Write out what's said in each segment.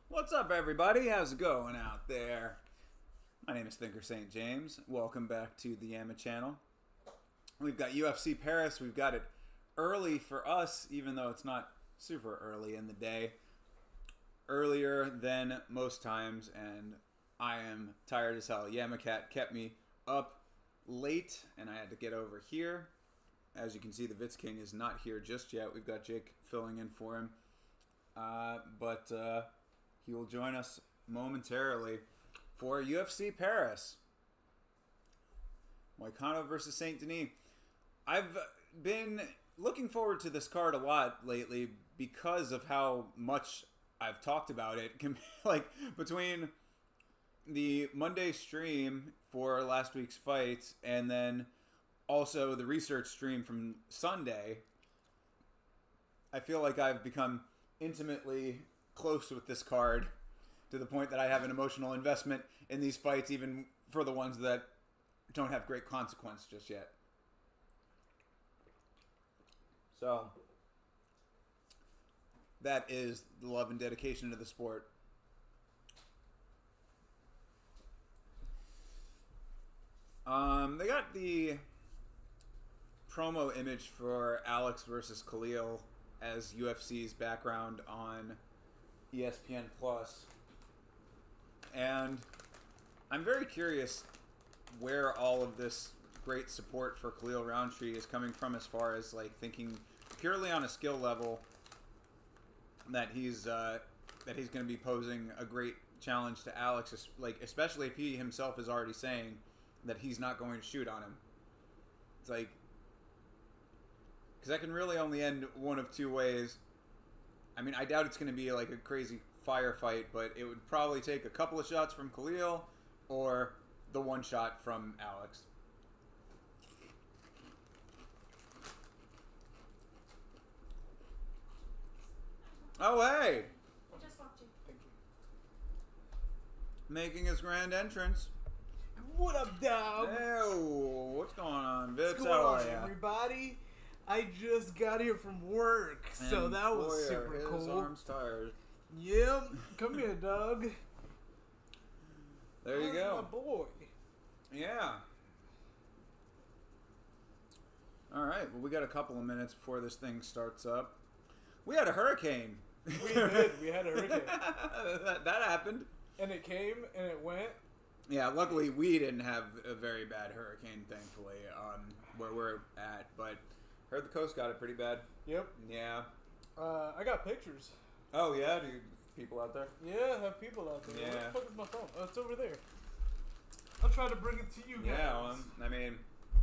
What's up, everybody? How's it going out there? My name is Thinker St. James. Welcome back to the Yama channel. We've got UFC Paris. We've got it early for us, even though it's not super early in the day. Earlier than most times, and I am tired as hell. Yama Cat kept me up late, and I had to get over here. As you can see, the Vitz King is not here just yet. We've got Jake filling in for him. But he will join us momentarily for UFC Paris. Moicano versus Saint-Denis. I've been looking forward to this card a lot lately because of how much I've talked about it. Like, between the Monday stream for last week's fight and then also the research stream from Sunday, I feel like I've become intimately close with this card to the point that I have an emotional investment in these fights, even for the ones that don't have great consequence just yet. So that is the love and dedication to the sport. They got the promo image for Alex versus Khalil as UFC's background on ESPN Plus, and I'm very curious where all of this great support for Khalil Roundtree is coming from, as far as like thinking purely on a skill level that he's going to be posing a great challenge to Alex, like especially if he himself is already saying that he's not going to shoot on him. It's like, because that can really only end one of two ways. I mean, I doubt it's going to be like a crazy firefight, but it would probably take a couple of shots from Khalil or the one shot from Alex. Oh, hey! I just walked you. Thank you. Making his grand entrance. What up, dog? Hey, what's going on, Vitz? What's going How are on, ya? everybody? I just got here from work, so And that was boy, super are cool. his arms tired. Yep, come here, Doug. There you That's go. my boy. Yeah. All right. Well, we got a couple of minutes before this thing starts up. We had a hurricane. We did. We had a hurricane, that happened. and it came and it went. Yeah. Luckily, we didn't have a very bad hurricane, thankfully, where we're at. But heard the coast got it pretty bad. Yep. Yeah. I got pictures. Oh yeah. Do you, people out there? Yeah, I have people out there. Yeah. Where the fuck is my phone? Oh, it's over there. I'll try to bring it to you guys. Yeah, well, I mean,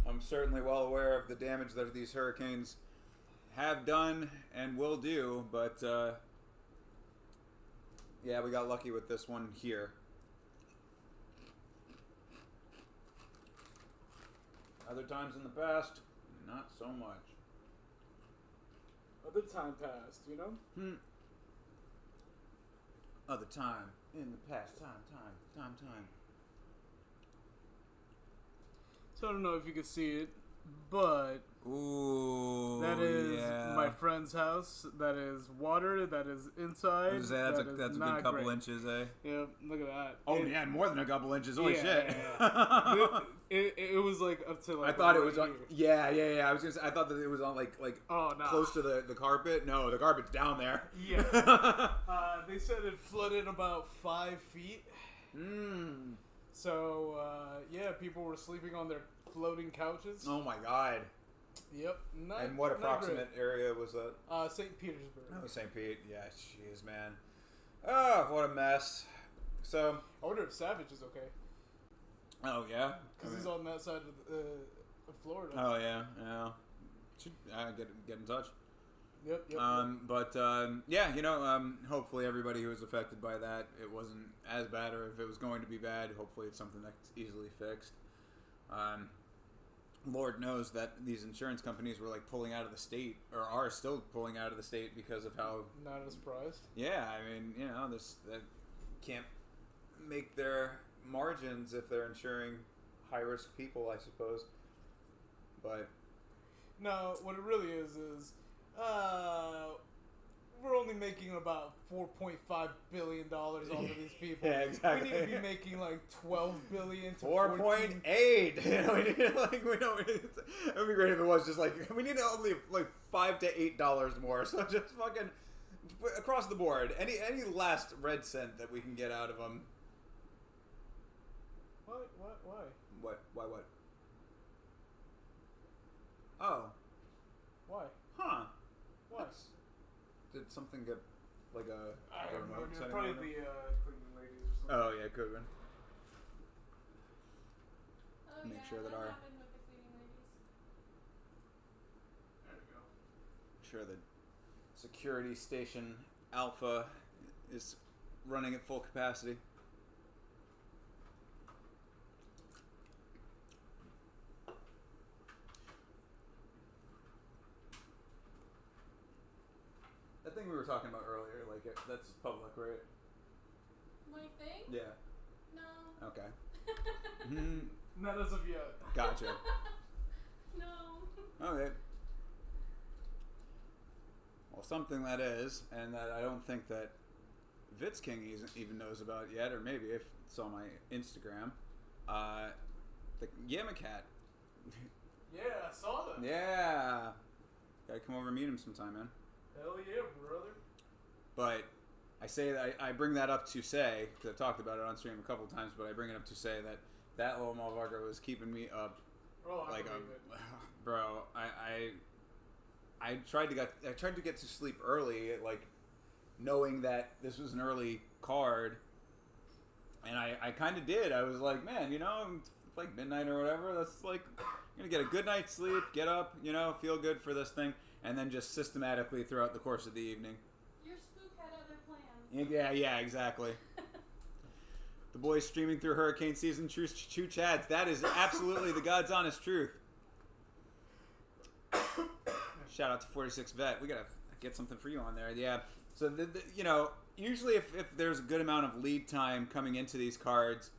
I'm certainly well aware of the damage that these hurricanes have done and will do, but yeah, we got lucky with this one here. Other times in the past, not so much. Other time passed, you know? Other time in the past, time. So I don't know if you can see it, but ooh, that is yeah. my friend's house. That is water. That is inside. That's a good couple inches, eh? Yeah, look at that. Oh man, more than a couple inches. Holy shit! Yeah. it was like up to like. I thought it was on. Yeah. I was gonna say, I thought that it was on like oh, no. close to the carpet. No, the carpet's down there. Yeah. They said it flooded about 5 feet. So yeah, people were sleeping on their floating couches. Oh my god. Yep. And what approximate area was that? St. Petersburg. Oh, St. Pete. Yeah, jeez, man. Oh, what a mess. So. I wonder if Savage is okay. Oh, yeah? Because he's on that side of Florida. Oh, yeah. Should get in touch. Yep. But, yeah, you know, hopefully everybody who was affected by that, it wasn't as bad, or if it was going to be bad, hopefully it's something that's easily fixed. Lord knows that these insurance companies were like pulling out of the state, or are still pulling out of the state because of how. Not a surprise. Yeah, I mean, you know, that can't make their margins if they're insuring high risk people, I suppose. But no, what it really is we're only making about $4.5 billion off of these people. Yeah, exactly. We need to be making like $12 billion to 4.8. You know, we need it would be great if it was just like we need only like $5 to $8 more. So just fucking across the board, any last red cent that we can get out of them. What? Why? What? Why? What? Oh. Why? Huh. What? Did something get like a? I don't know. Setting Probably on the it? cleaning ladies or something. Oh yeah, it could have been. Oh, Make yeah, sure that what our. happened with the cleaning ladies? There we go. Sure the security station Alpha is running at full capacity. That thing we were talking about earlier, like that's public, right? My thing? Yeah. No. Okay. Not as of yet. Gotcha. No. Okay. Well, something that is, and that I don't think that Vitz King even knows about yet, or maybe if it's on my Instagram, the Yama Cat. Yeah, I saw that. Yeah. Gotta come over and meet him sometime, man. Hell yeah, brother. But I say that I bring that up to say, because I've talked about it on stream a couple of times, but I bring it up to say that little motherfucker was keeping me up. Oh, I like believe it. Bro, I tried to get to sleep early, like knowing that this was an early card, and I kind of did. I was like, man, you know, it's like midnight or whatever. That's like I'm gonna get a good night's sleep, get up, you know, feel good for this thing, and then just systematically throughout the course of the evening. Your spook had other plans. Yeah, exactly. The boys streaming through hurricane season, true chads. That is absolutely the God's honest truth. Shout out to 46 Vet. We gotta get something for you on there. Yeah. So you know, usually if there's a good amount of lead time coming into these cards,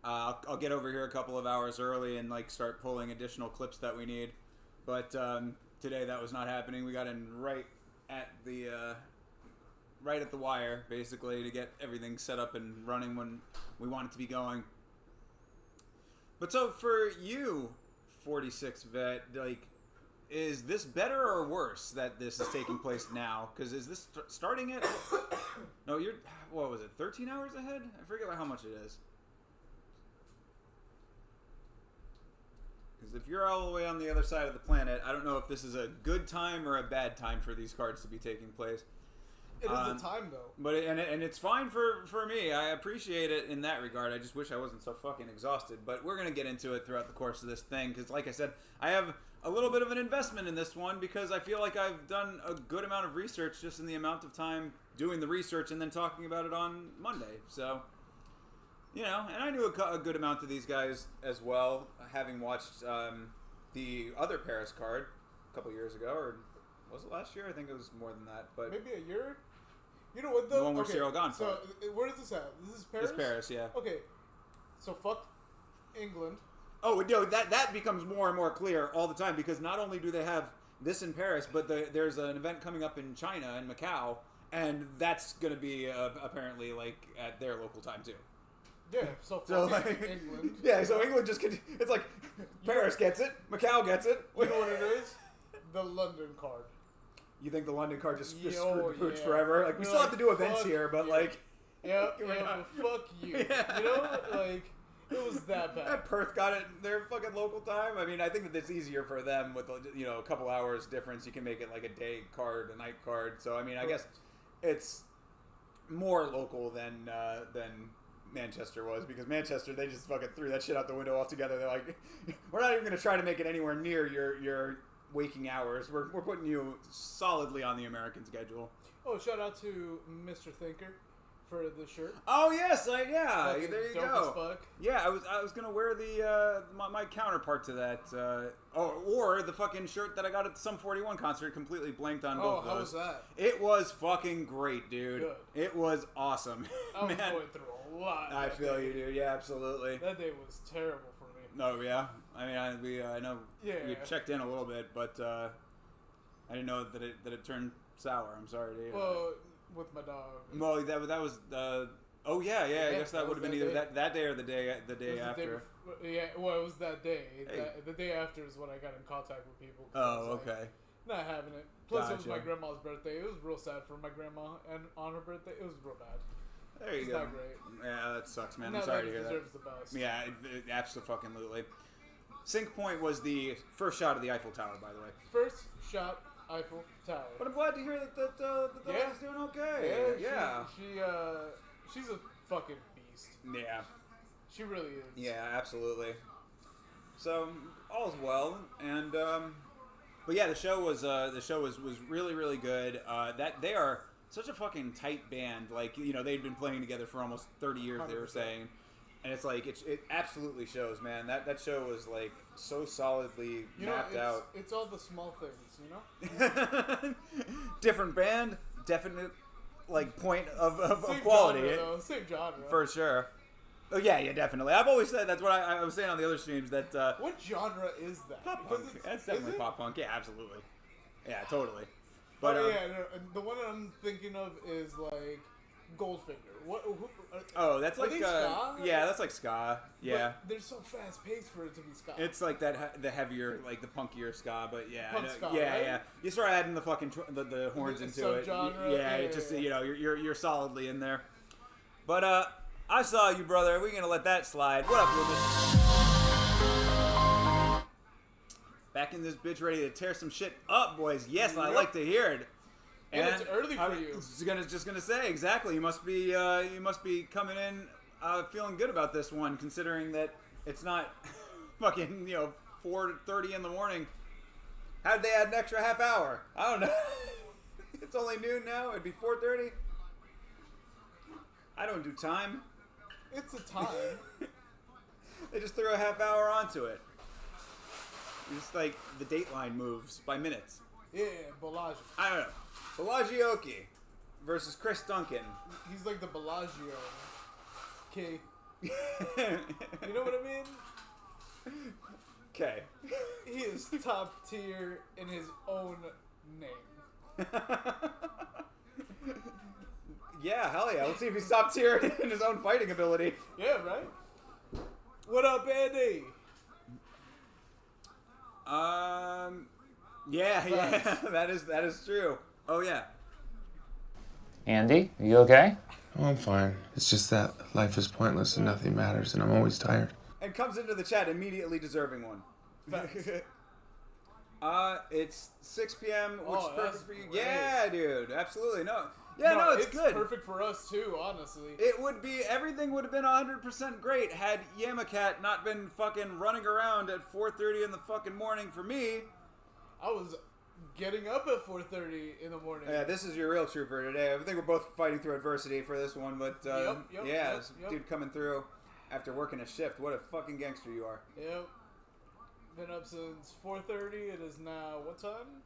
I'll get over here a couple of hours early and like start pulling additional clips that we need. But today that was not happening. We got in right at the wire, basically, to get everything set up and running when we want it to be going. But so for you, 46 Vet, like, is this better or worse that this is taking place now? Because is this starting at... No, you're... What was it, 13 hours ahead? I forget how much it is. Because if you're all the way on the other side of the planet, I don't know if this is a good time or a bad time for these cards to be taking place. It is the time though. But it's fine for me. I appreciate it in that regard. I just wish I wasn't so fucking exhausted. But we're gonna get into it throughout the course of this thing because, like I said, I have a little bit of an investment in this one because I feel like I've done a good amount of research just in the amount of time doing the research and then talking about it on Monday. So, and I knew a good amount of these guys as well, having watched the other Paris card a couple years ago, or was it last year? I think it was more than that, but maybe a year. You know what though? The one where Cyril gone. So where is this at? This is Paris. It's Paris, yeah. Okay, so fuck England. Oh no, that becomes more and more clear all the time because not only do they have this in Paris, but there's an event coming up in China and Macau, and that's going to be apparently like at their local time too. Yeah, so like, England. Yeah, so England just it's like Paris gets it, Macau gets it. You know what it is? The London card. You think the London card just screwed the pooch yeah. forever? Like we still have to do events here, but like yeah, but fuck you. Yeah. You know, like it was that bad. And Perth got it their fucking local time. I mean, I think that it's easier for them with a couple hours difference. You can make it like a day card, a night card. So I mean, I guess it's more local than Manchester was because Manchester they just fucking threw that shit out the window altogether. They're like, we're not even going to try to make it anywhere near your waking hours. We're putting you solidly on the American schedule. Oh, shout out to Mr. Thinker for the shirt. Oh yes, there you dope go. As fuck. Yeah, I was gonna wear the my counterpart to that, or the fucking shirt that I got at the Sum 41 concert. Completely blanked on both of those. How was that? It was fucking great, dude. Good. It was awesome. I was Man, going through a lot. I feel you, dude. Yeah, absolutely. That day was terrible for me. Oh yeah, I mean, I know you checked in a little bit, but I didn't know that it turned sour. I'm sorry to hear. Well, with my dog. Well, that was oh yeah. I guess that would have been either that day or the day after. Well, it was that day. Hey. The day after is when I got in contact with people. Oh, okay. Not having it. Plus, Gotcha. it was my grandma's birthday. It was real sad for my grandma, and on her birthday, it was real bad. There you It's go. not great. Yeah, that sucks, man. Not I'm sorry like to hear it that. deserves the best. Yeah, it absolutely. Sync Point was the first shot of the Eiffel Tower, by the way. First shot, Eiffel Tower. But I'm glad to hear that the dog is doing okay. Yeah. She's a fucking beast. Yeah. She really is. Yeah, absolutely. So all's well, and but yeah, the show was really really good. That they are such a fucking tight band. Like they'd been playing together for almost 30 years. 100%. They were saying. And it's like it absolutely shows, man. That show was like so solidly mapped out. It's all the small things, Different band, definite like point of Same quality. Genre, though. Same genre. For sure. Oh yeah, definitely. I've always said that's what I was saying on the other streams that. What genre is that? Pop punk. That's definitely pop punk. Yeah, absolutely. Yeah, totally. But the one I'm thinking of is like Goldfinger. That's like ska? Yeah, that's like ska. Yeah, but they're so fast paced for it to be ska. It's like the heavier, like the punkier ska, but yeah, Punk ska, yeah, right? yeah. You start adding the fucking the horns into it. Yeah, it just you're solidly in there. But I saw you, brother. We're gonna let that slide. What up, Loomis? Back in this bitch, ready to tear some shit up, boys. Yes, I like to hear it. And it's early for you. Just gonna say exactly. You must be coming in feeling good about this one, considering that it's not fucking 4:30 in the morning. How'd they add an extra half hour? I don't know. It's only noon now. It'd be 4:30. I don't do time. It's a time. They just threw a half hour onto it. Just like the dateline moves by minutes. Yeah, Bellagio. I don't know. Bellagioki versus Chris Duncan. He's like the Bellagio. Okay. You know what I mean? Okay. He is top tier in his own name. Yeah, hell yeah. Let's see if he's top tier in his own fighting ability. Yeah, right? What up, Andy? Yeah, that is true. Oh yeah. Andy, are you okay? Oh, I'm fine. It's just that life is pointless and nothing matters, and I'm always tired. And comes into the chat immediately deserving one. It's 6 p.m, which is perfect for you. Great. Yeah, dude, absolutely. No, Yeah, no, it's good. Perfect for us too, honestly. It would be, everything would have been 100% great had Yamacat not been fucking running around at 4:30 in the fucking morning for me. I was getting up at 4:30 in the morning. Yeah, this is your real trooper today. I think we're both fighting through adversity for this one, but this dude coming through after working a shift. What a fucking gangster you are. Yep. Been up since 4:30. It is now, what time?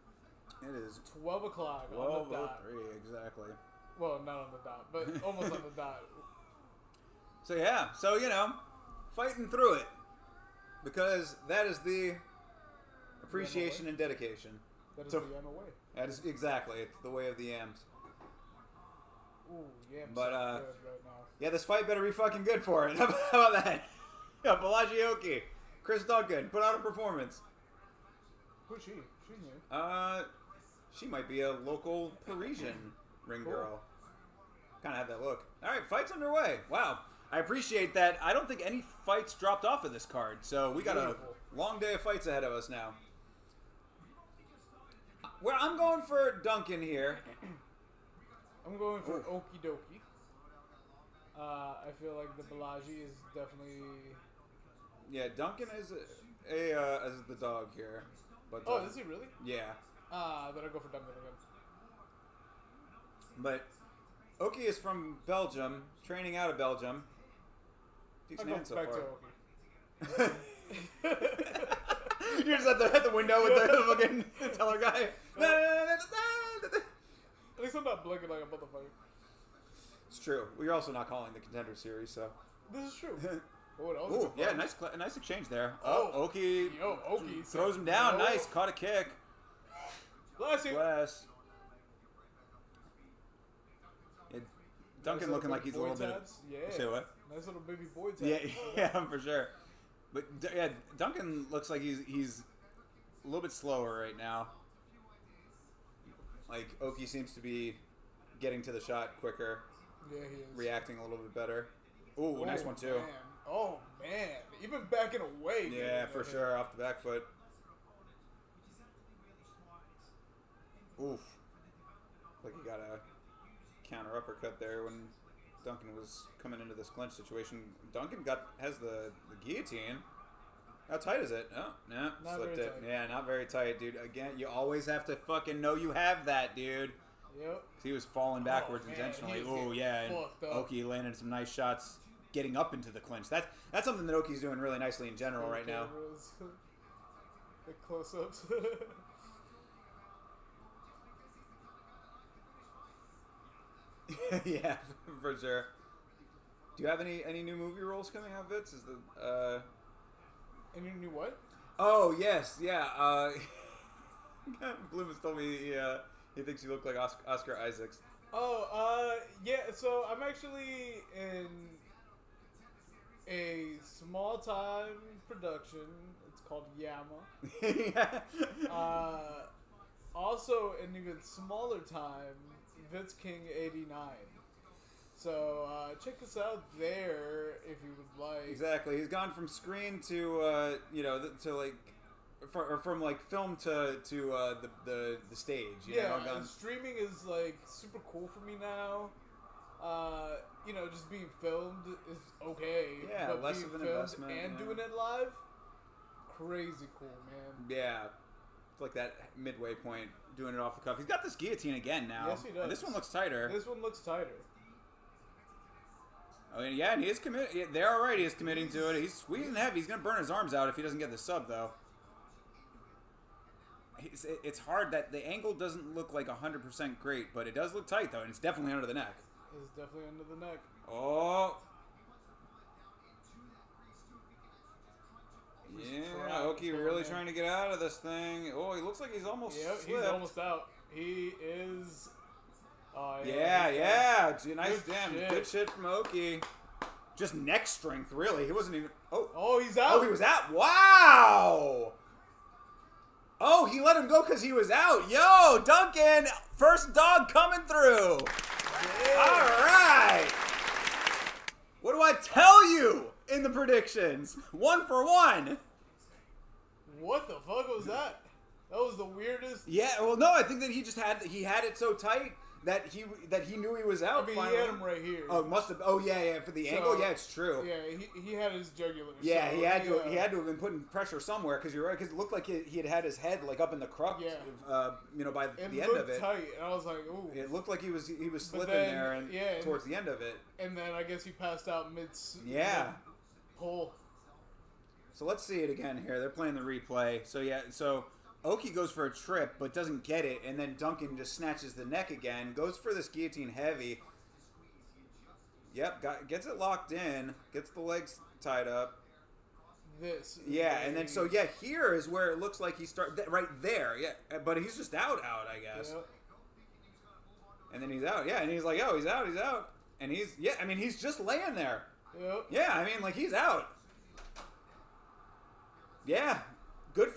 It is 12 o'clock 12:03, on the dot. exactly. Well, not on the dot, but almost on the dot. So yeah, fighting through it. Because that is the appreciation and dedication. That is the yam away. That is exactly, it's the way of the yams. Ooh, yams But good right now. yeah, this fight better be fucking good for it. How about that? Yeah, Pelagioki, Chris Duncan, put on a performance. Who's she? She's new. She might be a local Parisian ring girl. Kind of had that look. All right, fight's underway. Wow, I appreciate that. I don't think any fights dropped off of this card, so we got a long day of fights ahead of us now. Well, I'm going for Duncan here. I'm going for Okie Dokie. I feel like the Balaji is definitely. Yeah, Duncan is as the dog here. But is he really? Yeah. Then I go for Duncan again. But Oki is from Belgium, training out of Belgium. Decent hand so back far. to Oki. You're just at the window with the fucking teller guy. At least I'm not blinking like a motherfucker. It's true. We're also not calling the Contender Series, so. This is true. Oh, ooh, yeah, nice exchange there. Oh, Oki. Yo, Oki throws him down. Nice, caught a kick. Bless you. Bless. Yeah, Duncan looking like he's a little bit. Yeah. Say what? Nice little baby boy tabs. Yeah, for sure. But yeah, Duncan looks like he's a little bit slower right now. Like Oki seems to be getting to the shot quicker. Yeah, he is. Reacting a little bit better. Ooh, nice one too. Man. Oh man, even backing away. Yeah, for sure, off the back foot. Oof. Like he got a counter uppercut there when Duncan was coming into this clinch situation. Duncan has the guillotine. How tight is it? Oh, no, slipped it. Tight. Yeah, not very tight, dude. Again, you always have to fucking know you have that, dude. Yep. He was falling backwards intentionally. Oh, yeah, and Oki landed some nice shots getting up into the clinch. That's something that Oki's doing really nicely in general right now. The close-ups. Yeah, for sure. Do you have any new movie roles coming out, Vitz? Is the any new what? Oh yes, yeah. Bloom has told me he thinks you look like Oscar Isaacs. Oh, yeah. So I'm actually in a small time production. It's called Yama. Yeah. Also, an even smaller time, Vitz King 89. So check us out there if you would like. Exactly. He's gone from screen to to like from like film to the stage. You know, and streaming is like super cool for me now. Just being filmed is okay. Yeah, but less being of an filmed investment and doing it live, crazy cool, man. Yeah, it's like that midway point, doing it off the cuff. He's got this guillotine again now. Yes, he does. And this one looks tighter. This one looks tighter. Oh, yeah, and he is committed. They're all right. He is committing to it. He's squeezing heavy. He's gonna burn his arms out if he doesn't get the sub, though. It's hard that the angle doesn't look like 100% great, but it does look tight though, and it's definitely under the neck. It's definitely under the neck. Oh. Yeah, Oki really trying to get out of this thing. Oh, he looks like he's almost slipped. He's almost out. He is. Yeah. Nice, good shit from Oki. Just neck strength, really. He wasn't even. Oh, he's out. Oh, he was out. Wow. Oh, he let him go because he was out. Yo, Duncan, first dog coming through. Yeah. All right. What do I tell you in the predictions? 1 for 1. What the fuck was that? That was the weirdest. Yeah, well, no, I think that he had it so tight that he knew he was out. I mean, finally. he had him right here. Oh, must have. Oh, yeah, for the angle. Yeah, it's true. Yeah, he had his jugular. Yeah, so he had to have been putting pressure somewhere because you're right. Because it looked like he had his head like up in the crux. Yeah. By the end of it. It looked tight, and I was like, ooh. It looked like he was slipping then, there, and towards the end of it. And then I guess he passed out mid. Yeah. Pull. So let's see it again here. They're playing the replay. So Oki goes for a trip but doesn't get it, and then Duncan just snatches the neck again, goes for this guillotine heavy. Yep, gets it locked in, gets the legs tied up. And then here is where it looks like he right there. Yeah, but he's just out, I guess. Yep. And then he's out. Yeah, and he's like, he's out. And he's just laying there. Yep. Yeah, I mean, like, he's out. Yeah. Good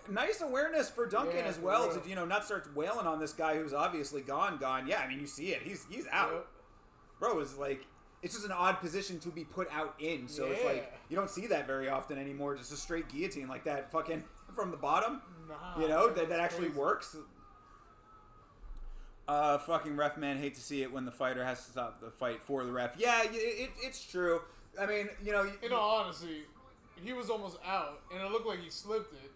nice awareness for Duncan as well to, not start wailing on this guy who's obviously gone. Yeah, I mean, you see it. He's out. Yep. Bro, it's just an odd position to be put out in. So it's like, you don't see that very often anymore. Just a straight guillotine like that, fucking from the bottom. Nah, that actually works. Fucking ref man, hate to see it when the fighter has to stop the fight for the ref. Yeah, it's true. I mean, in all honesty, he was almost out, and it looked like he slipped it.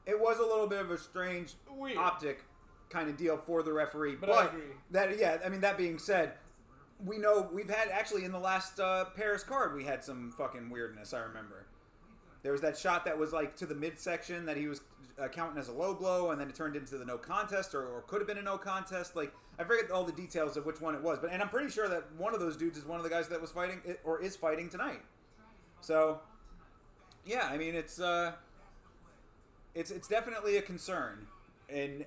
It was a little bit of a strange optic kind of deal for the referee. But I agree. That being said, we know we've had actually in the last Paris card we had some fucking weirdness. I remember there was that shot that was like to the midsection that he was counting as a low blow, and then it turned into the no contest, or could have been a no contest. Like, I forget all the details of which one it was, and I'm pretty sure that one of those dudes is one of the guys that was fighting or is fighting tonight. So, yeah, I mean, it's definitely a concern in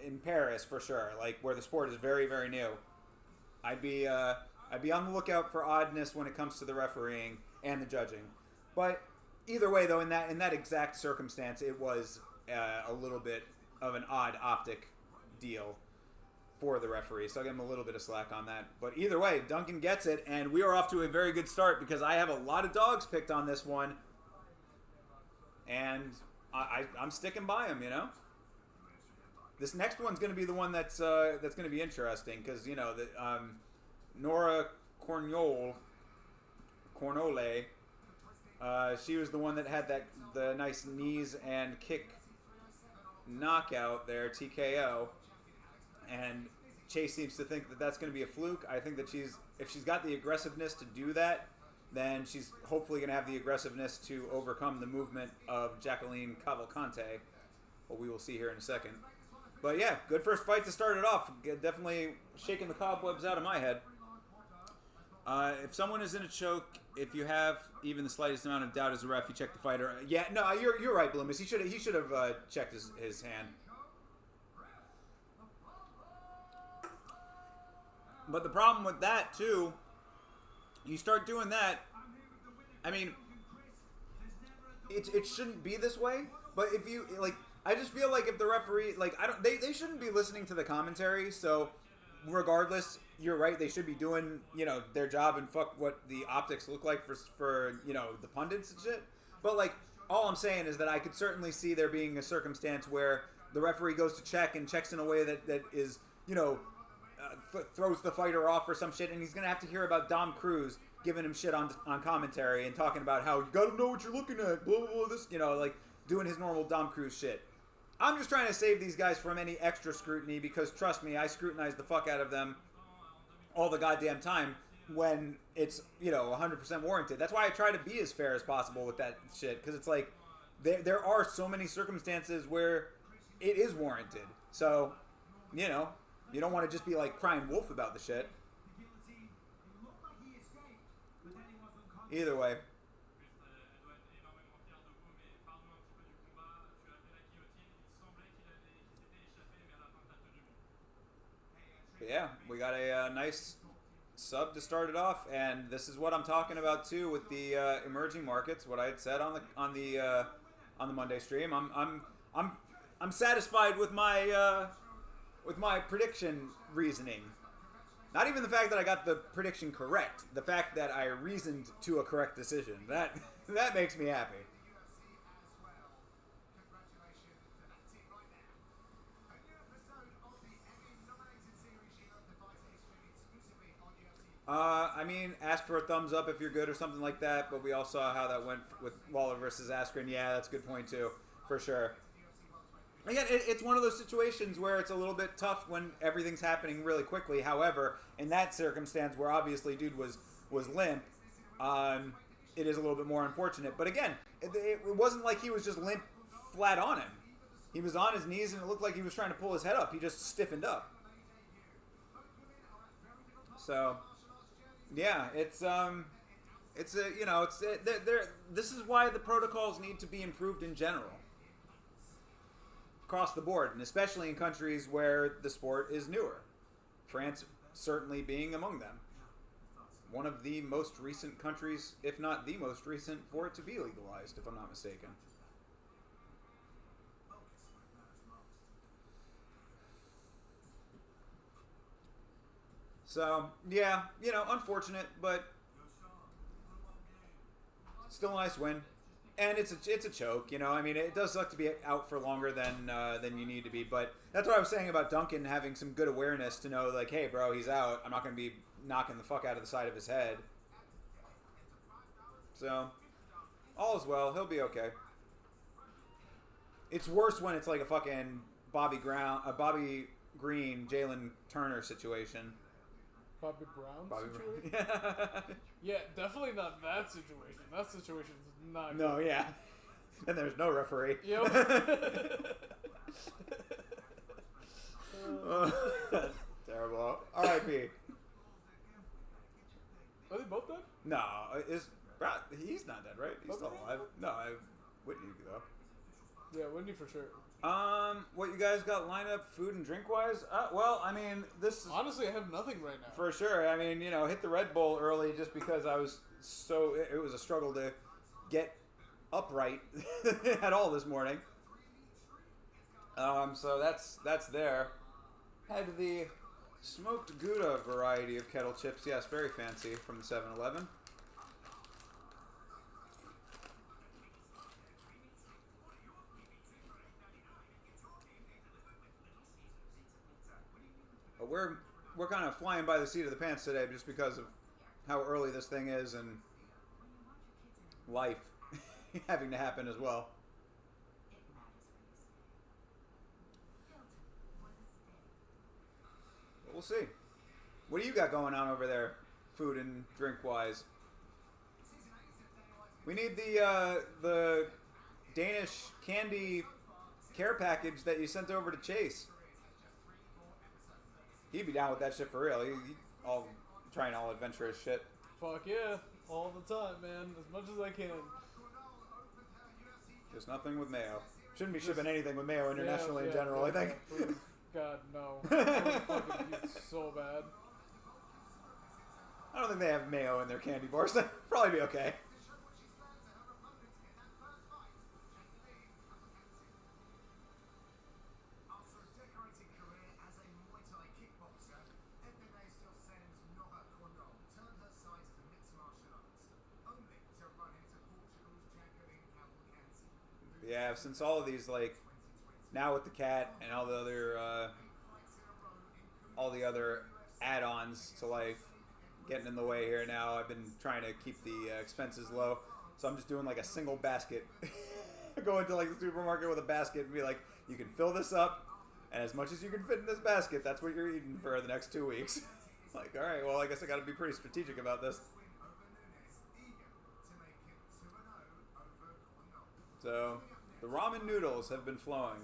in Paris for sure, like where the sport is very, very new. I'd be on the lookout for oddness when it comes to the refereeing and the judging, but. Either way, though, in that exact circumstance, it was a little bit of an odd optic deal for the referee. So I'll give him a little bit of slack on that. But either way, Duncan gets it, and we are off to a very good start because I have a lot of dogs picked on this one, and I'm sticking by him. This next one's going to be the one that's going to be interesting because Nora Cornole. She was the one that had the nice knees and kick knockout there, TKO, and Chase seems to think that that's going to be a fluke. I think that if she's got the aggressiveness to do that, then she's hopefully going to have the aggressiveness to overcome the movement of Jacqueline Cavalcante. Well, we will see here in a second. But yeah, good first fight to start it off. Definitely shaking the cobwebs out of my head. If someone is in a choke, if you have even the slightest amount of doubt as a ref, you check the fighter. Yeah, no, you're right, Bloomis. He should have checked his hand. But the problem with that too, you start doing that. I mean, it shouldn't be this way. But if you I just feel like if the referee they shouldn't be listening to the commentary. So regardless. You're right. They should be doing, their job and fuck what the optics look like for the pundits and shit. But all I'm saying is that I could certainly see there being a circumstance where the referee goes to check and checks in a way that is, throws the fighter off or some shit, and he's gonna have to hear about Dom Cruz giving him shit on commentary and talking about how you gotta know what you're looking at, blah blah blah. This, doing his normal Dom Cruz shit. I'm just trying to save these guys from any extra scrutiny because trust me, I scrutinize the fuck out of them all the goddamn time when it's 100% warranted. That's why I try to be as fair as possible with that shit, because it's like there are so many circumstances where it is warranted. So you don't want to just be crying wolf about the shit. Either way. But yeah, we got a nice sub to start it off, and this is what I'm talking about too with the emerging markets. What I had said on the Monday stream. I'm satisfied with my prediction reasoning. Not even the fact that I got the prediction correct. The fact that I reasoned to a correct decision. That makes me happy. I mean, ask for a thumbs up if you're good or something like that, but we all saw how that went with Lawler versus Askren. Yeah, that's a good point, too, for sure. Again, it's one of those situations where it's a little bit tough when everything's happening really quickly. However, in that circumstance where obviously dude was limp, it is a little bit more unfortunate. But again, it wasn't like he was just limp flat on him. He was on his knees, and it looked like he was trying to pull his head up. He just stiffened up. So... yeah, this is why the protocols need to be improved in general. Across the board, and especially in countries where the sport is newer. France certainly being among them. One of the most recent countries, if not the most recent, for it to be legalized, if I'm not mistaken. So, yeah, unfortunate, but still a nice win. And it's a choke, I mean, it does suck to be out for longer than you need to be, but that's what I was saying about Duncan having some good awareness to know, like, hey, bro, he's out. I'm not going to be knocking the fuck out of the side of his head. So, all is well. He'll be okay. It's worse when it's like a fucking Bobby Green, Jalen Turner situation. Bobby Brown situation? Brown. Yeah, definitely not that situation. That situation's not No, good. yeah. And there's no referee. Yep. Terrible. R.I.P. Are they both dead? No, he's not dead, right? He's still alive. No, Whitney though. Yeah, Whitney for sure. What you guys got lined up, food and drink wise? Well, I mean, this is Honestly, I have nothing right now. for sure. I mean, hit the Red Bull early just because I was it was a struggle to get upright at all this morning. So that's there. Had the smoked Gouda variety of kettle chips. Yes, very fancy from the 7-Eleven. But we're kind of flying by the seat of the pants today just because of how early this thing is and life having to happen as well. But we'll see. What do you got going on over there, food and drink wise? We need the Danish candy care package that you sent over to Chase. He'd be down with that shit for real. He all trying all adventurous shit. Fuck yeah. All the time, man. As much as I can. Just nothing with mayo. Shouldn't be shipping anything with mayo internationally Yeah, in general, I think. Please. God, no. I would fucking puke so bad. I don't think they have mayo in their candy bars. They'd probably be okay. Yeah, since all of these, like, now with the cat and all the other add-ons to life getting in the way here now, I've been trying to keep the expenses low. So I'm just doing like a single basket. Go into like the supermarket with a basket and be like, you can fill this up, and as much as you can fit in this basket, that's what you're eating for the next 2 weeks. Like, all right, well, I guess I got to be pretty strategic about this. So the ramen noodles have been flowing.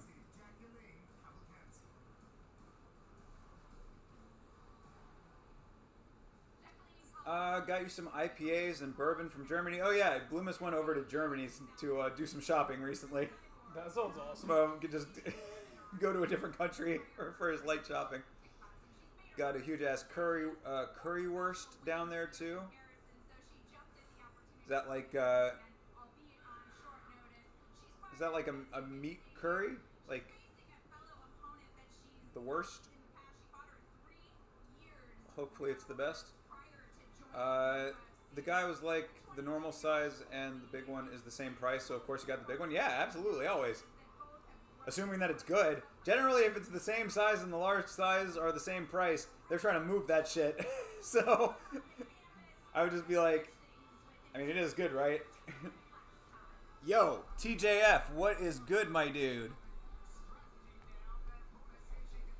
Got you some IPAs and bourbon from Germany. Oh yeah, Bloomis went over to Germany to do some shopping recently. That sounds awesome. Could just go to a different country for his light shopping. Got a huge ass currywurst down there too. Is that like a meat curry? Like the worst? Hopefully it's the best. The guy was like, the normal size and the big one is the same price, so of course you got the big one. Yeah, absolutely, always. Assuming that it's good. Generally, if it's the same size and the large size are the same price, they're trying to move that shit So I would just be like, I mean, it is good, right? Yo, TJF, what is good, my dude?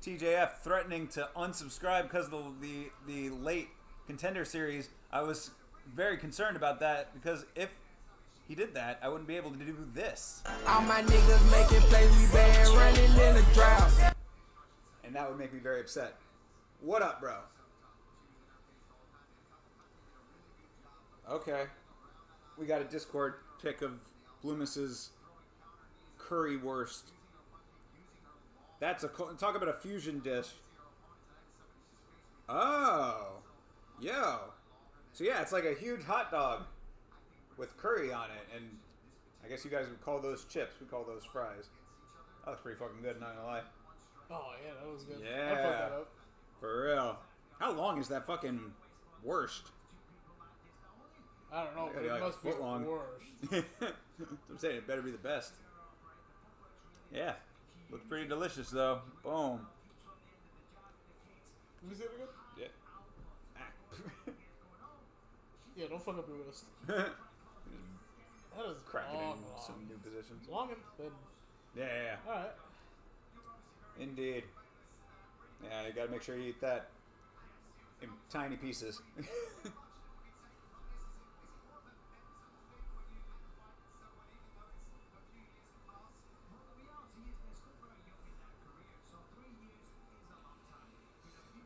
TJF threatening to unsubscribe because of the late Contender Series. I was very concerned about that because if he did that, I wouldn't be able to do this. All my niggas making plays, we been running in the drought. And that would make me very upset. What up, bro? Okay. We got a Discord pic of Bloomis's currywurst. That's talk about a fusion dish. Oh. Yo. So yeah, it's like a huge hot dog with curry on it, and I guess you guys would call those chips. We call those fries. That was pretty fucking good, not gonna lie. Oh yeah, that was good. Yeah. I fucked that up. For real. How long is that fucking wurst? I don't know, but it Like must be foot long. worse. I'm saying it better be the best. Yeah. Looks pretty delicious though. Boom. Let me see it again. Yeah. Yeah, don't fuck up your wrist. That is Cracking long, in some new positions. Long and thin. Yeah. Alright. Indeed. Yeah, you gotta make sure you eat that in tiny pieces.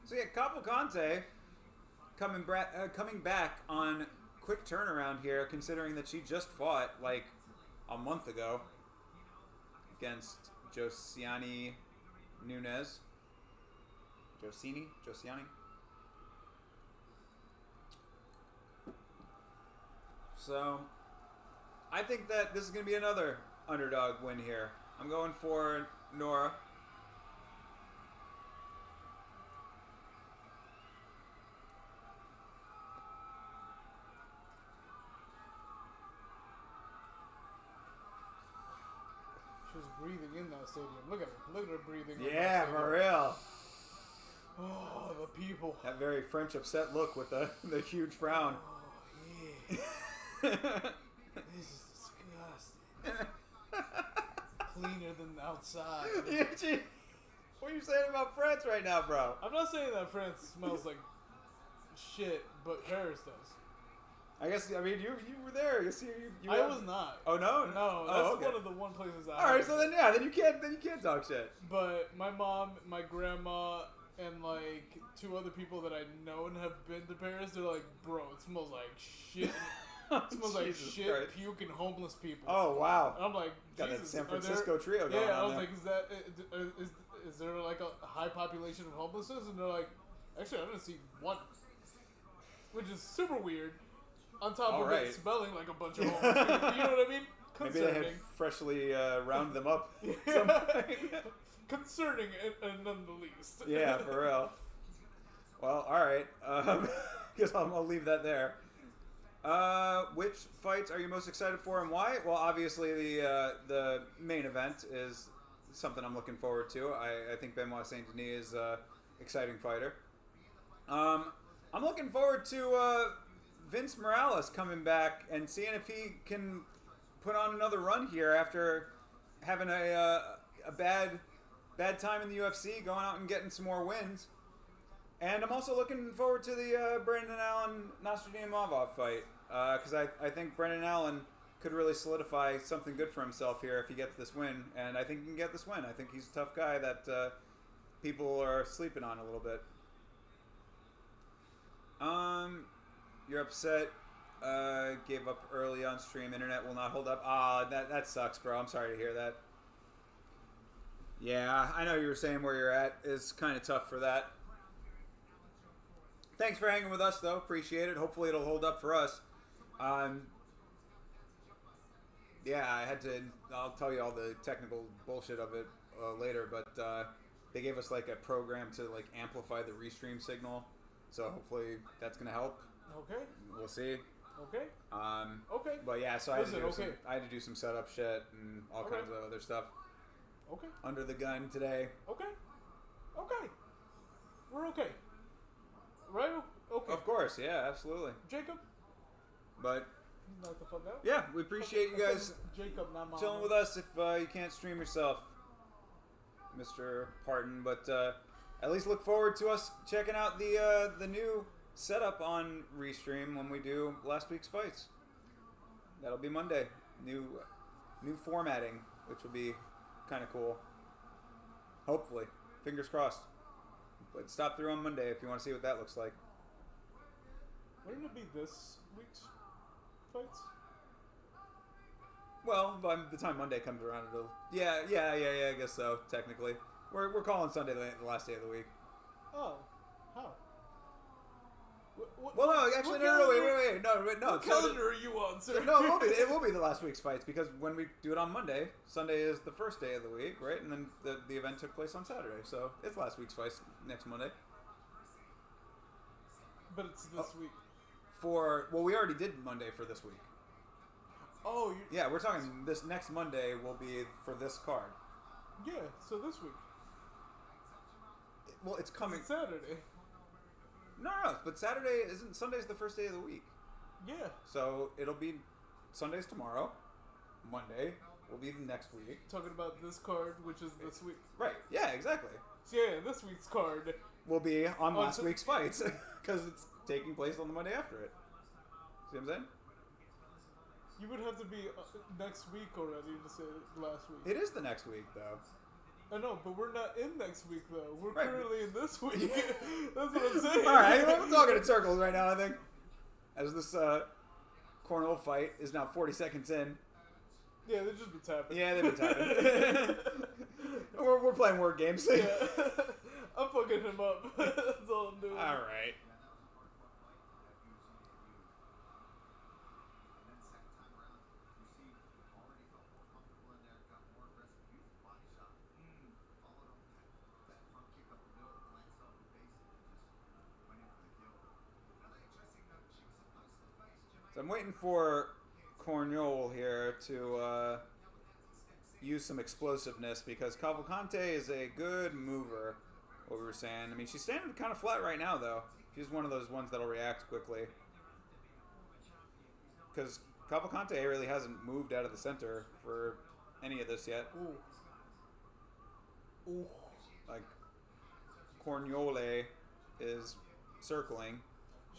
So yeah, Cavalcante coming back on quick turnaround here, considering that she just fought like a month ago against Josiane Nunes. Josiane? So, I think that this is going to be another underdog win here. I'm going for Nora. She's breathing in that stadium. Look at her. Look at her breathing. Yeah, for real. Oh, the people. That very French upset look with the huge frown. Oh, yeah. This is disgusting. Cleaner than outside. What are you saying about France right now, bro? I'm not saying that France smells like shit, but Paris does. I guess, I mean, you were there. You see, you I was not. Oh, no? No, that's okay. one of the one places I Alright, so then, yeah, then you can't talk shit. But my mom, my grandma, and like 2 other people that I know and have been to Paris, they're like, bro, it smells like shit. It smells like Jesus shit, Christ. puke, and homeless people. Oh, wow. And I'm like, Got Jesus, that San are Francisco trio going yeah, on I was there. like, is there like a high population of homelessness? And they're like, actually, I didn't see one. Which is super weird. On top of it smelling like a bunch of homeless people. You know what I mean? Maybe they had freshly rounded them up. Concerning, and none the least. Yeah, for real. Well, alright. Guess I'll leave that there. Which fights are you most excited for and why? Well, obviously the main event is something I'm looking forward to. I think Benoit Saint-Denis is an exciting fighter. I'm looking forward to Vince Morales coming back and seeing if he can put on another run here after having a bad time in the UFC, going out and getting some more wins. And I'm also looking forward to the Brendan Allen-Nasruddin fight because I think Brendan Allen could really solidify something good for himself here if he gets this win. And I think he can get this win. I think he's a tough guy that people are sleeping on a little bit. You're upset. Gave up early on stream. Internet will not hold up. That sucks, bro. I'm sorry to hear that. Yeah, I know you were saying where you're at is kind of tough for that. Thanks for hanging with us, though. Appreciate it. Hopefully it'll hold up for us. Yeah, I'll tell you all the technical bullshit of it later, but they gave us like a program to like amplify the restream signal. So hopefully that's going to help. Okay. We'll see. Okay. Okay. But yeah, so I had to do some setup shit and all Okay. kinds of other stuff. Okay. Under the gun today. Okay. Okay. We're okay. Right? Okay. Of course, yeah, absolutely. Jacob, But knock the fuck out. yeah, we appreciate you guys Jacob, not Mama. chilling with us. If you can't stream yourself, Mr. Parton, but at least look forward to us checking out the new setup on Restream when we do last week's fights. That'll be Monday. New formatting, which will be kind of cool. Hopefully, fingers crossed. But stop through on Monday if you want to see what that looks like. Wouldn't it be this week's fights? Well, by the time Monday comes around, it'll... Yeah, I guess so, technically. We're calling Sunday the last day of the week. Oh, how? Well, no, actually, no, wait. No, What calendar are you on, sir? No, it will be the last week's fights, because when we do it on Monday, Sunday is the first day of the week, right? And then the event took place on Saturday, so it's last week's fights next Monday. But it's this week. Well, we already did Monday for this week. Oh, Yeah, we're talking this next Monday will be for this card. yeah. So this week. Well, it's coming. It's Saturday. No, but Sunday's the first day of the week. Yeah. So it'll be Sunday's tomorrow. Monday will be the next week. Talking about this card, which is this week. Right. Yeah, exactly. So yeah, this week's card. Will be on last so- week's fights because it's taking place on the Monday after it. See what I'm saying? You would have to be next week already to say last week. It is the next week, though. I know, but we're not in next week though. We're Right. currently in this week. That's what I'm saying. All right, I'm talking in circles right now, I think. As this Cornhole fight is now 40 seconds in. Yeah, they've just been tapping. Yeah, they've been tapping. we're playing word games. Yeah. I'm fucking him up. That's all I'm doing. All right. So I'm waiting for Cornhole here to use some explosiveness because Cavalcante is a good mover, what we were saying. I mean, she's standing kind of flat right now, though. She's one of those ones that'll react quickly. Because Cavalcante really hasn't moved out of the center for any of this yet. Ooh. Like, Cornhole is circling.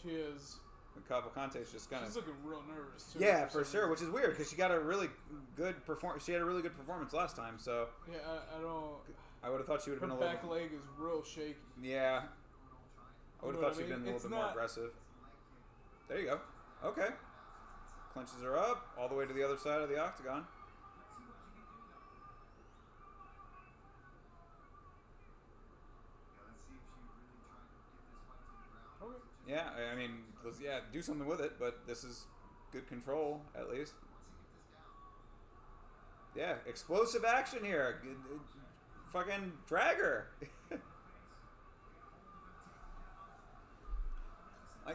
She is. And Cavalcante's just kind of... She's looking real nervous, too. Yeah, for sure, which is weird because she got a really good performance. She had a really good performance last time, so Yeah, I don't... I would have thought she would have Her been a little... back leg is real shaky. Yeah. I would have You know thought what I she'd been a mean? little bit It's more not- aggressive. There you go. Okay. Clinches her up all the way to the other side of the octagon. Okay. Yeah, I mean, do something with it, but this is good control, at least. Yeah, explosive action here. Fucking drag her.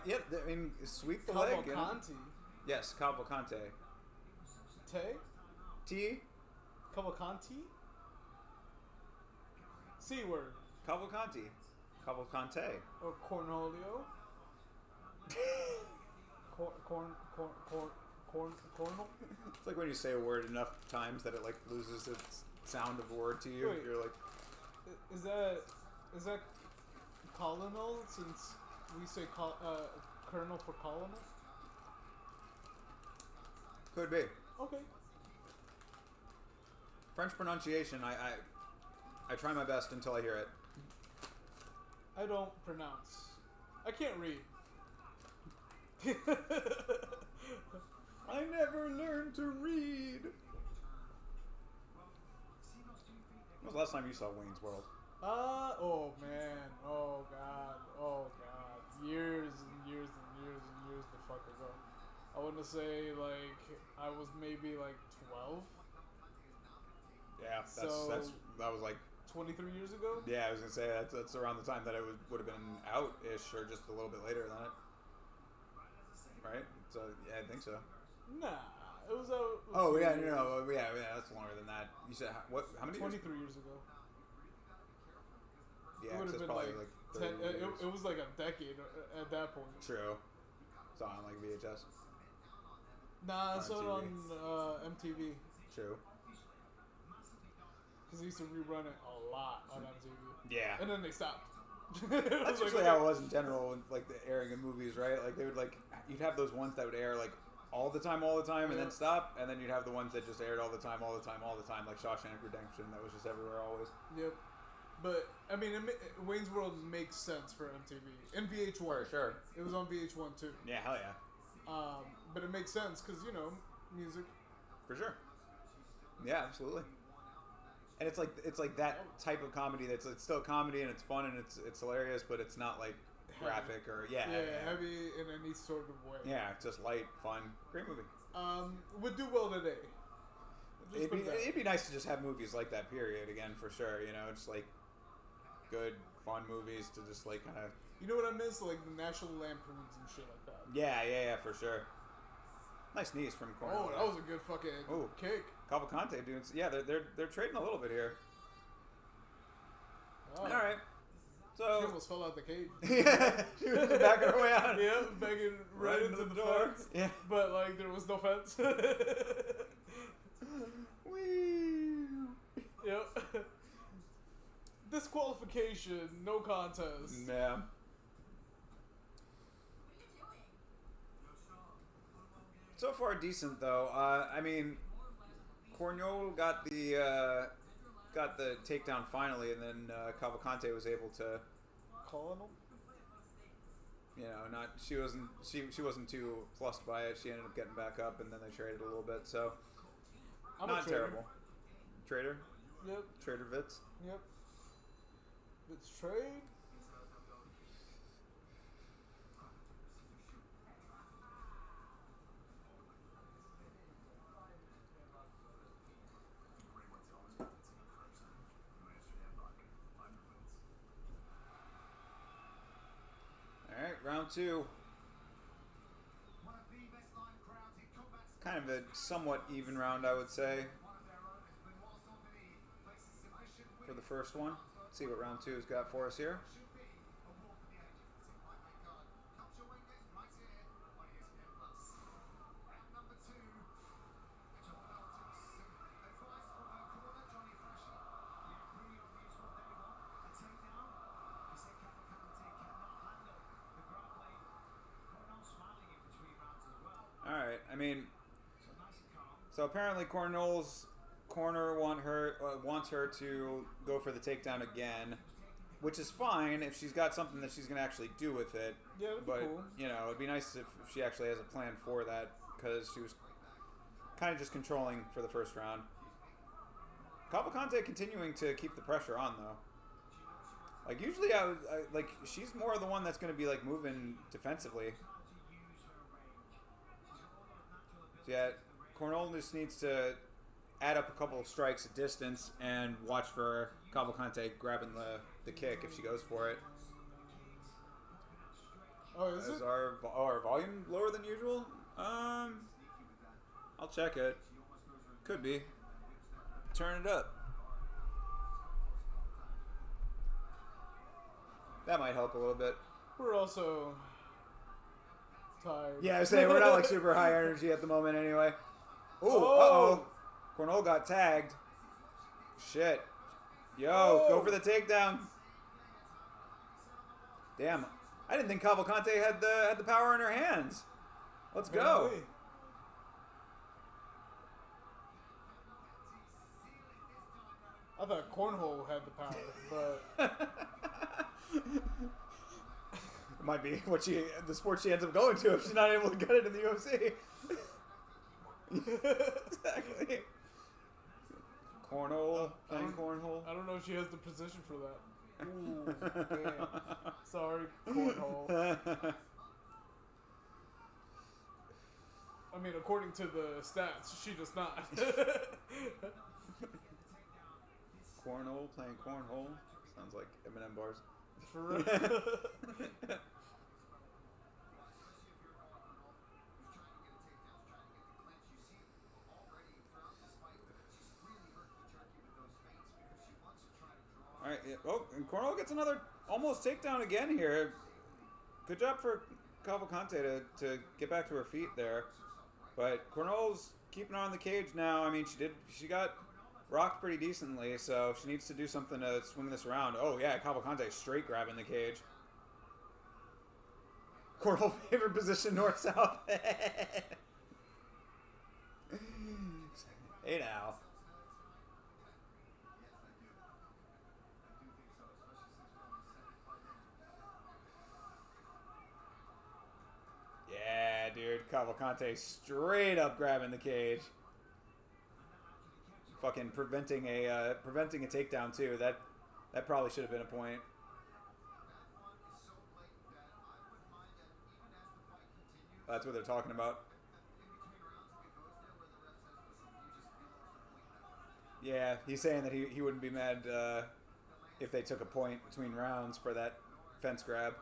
Yeah, I mean, sweep the leg. You know? Cavalcanti. Yes, Cavalcante. Te? T? Cavalcanti? C word. Cavalcanti. Cavalcante. Or Cornholio? Cornhole? It's like when you say a word enough times that it like loses its sound of word to you. Wait. You're like, Is that colonel since we say colonel for colonel? could be. Okay. French pronunciation, I try my best until I hear it. I don't pronounce. I can't read. I never learned to read. When was the last time you saw Wayne's World? Oh man. Oh god. Years and years and years and years the fuck ago. I want to say like I was maybe like 12. Yeah, that was like 23 years ago? yeah. I was gonna say that's around the time that it would have been out-ish or just a little bit later than it, right? So yeah, I think so. Nah, it was out. Oh yeah, no, yeah, that's longer than that. You said what? How many? 23 years? years ago. Yeah, It would've it's been probably like like it was like a decade at that point. True. It's on like VHS. Nah, I On saw it TV. on MTV. True. Because they used to rerun it a lot on MTV. Yeah. And then they stopped. That's usually how it was in general, with, like the airing of movies, right? Like they would you'd have those ones that would air like all the time, and then stop, and then you'd have the ones that just aired all the time, like Shawshank Redemption, that was just everywhere always. Yep. But I mean, Wayne's World makes sense for MTV and VH1. For sure. It was on VH1 too. Yeah, hell yeah. But it makes sense because music. For sure. Yeah, absolutely. And it's like that type of comedy it's still comedy and it's fun and it's hilarious, but it's not like graphic or heavy in any sort of way. Yeah, just light, fun, great movie. Would do well today. It'd be nice to just have movies like that. Period. Again, for sure. Just like good, fun movies to just like kind of. You know what I miss? Like the National Lampoons and shit like that. Yeah, for sure. Nice knees from corner. Oh, that was a good fucking kick. Cavalcante doing. Yeah, they're trading a little bit here. Oh. All right. So she almost fell out the cage. Yeah, she was backing her way out. Yeah, banging right into the door. Fence. Yeah, but like there was no fence. Wee. Yep. Disqualification, no contest. Yeah. So far, decent though. I mean, Cornol got the takedown finally, and then Cavalcante was able to. Colonel. She wasn't too plussed by it. She ended up getting back up, and then they traded a little bit. So not terrible. Trader. Yep. Trader Vitz. Yep. It's trade. All right, round two. Kind of a somewhat even round, I would say, for the first one. Let's see what round two has got for us here. All right, I mean, so apparently Cornol's corner wants her to go for the takedown again, which is fine if she's got something that she's going to actually do with it. Yeah, that'd be cool. It'd be nice if she actually has a plan for that, because she was kind of just controlling for the first round. Cavalcante continuing to keep the pressure on, though. Like, usually she's more the one that's going to be, like, moving defensively. So yeah, Cornol just needs to add up a couple of strikes at distance and watch for Cavalcante grabbing the kick if she goes for it. Oh, is it? Our volume lower than usual? I'll check it. Could be. Turn it up. That might help a little bit. We're also tired. Yeah, I was saying, we're not like super high energy at the moment anyway. Ooh, uh-oh. Cornol got tagged. Shit. Yo, go for the takedown. Damn. I didn't think Cavalcante had the power in her hands. Let's go. I thought Cornhole had the power, but it might be the sport she ends up going to if she's not able to get it in the UFC. Exactly. Cornhole, playing cornhole. I don't know if she has the position for that. Ooh, damn. Sorry, Cornhole. I mean, according to the stats, she does not. Cornhole, playing cornhole. Sounds like Eminem bars. For real. All right. Yeah. Oh, and Cornhole gets another almost takedown again here. Good job for Cavalcante to get back to her feet there. But Cornell's keeping her on the cage now. I mean, she got rocked pretty decently, so she needs to do something to swing this around. Oh, yeah, Cavalcante straight grabbing the cage. Cornell favorite position, north-south. Hey, now. Yeah, dude. Cavalcante straight up grabbing the cage. Fucking preventing a takedown too. That probably should have been a point. That's what they're talking about. Yeah, he's saying that he wouldn't be mad if they took a point between rounds for that fence grab.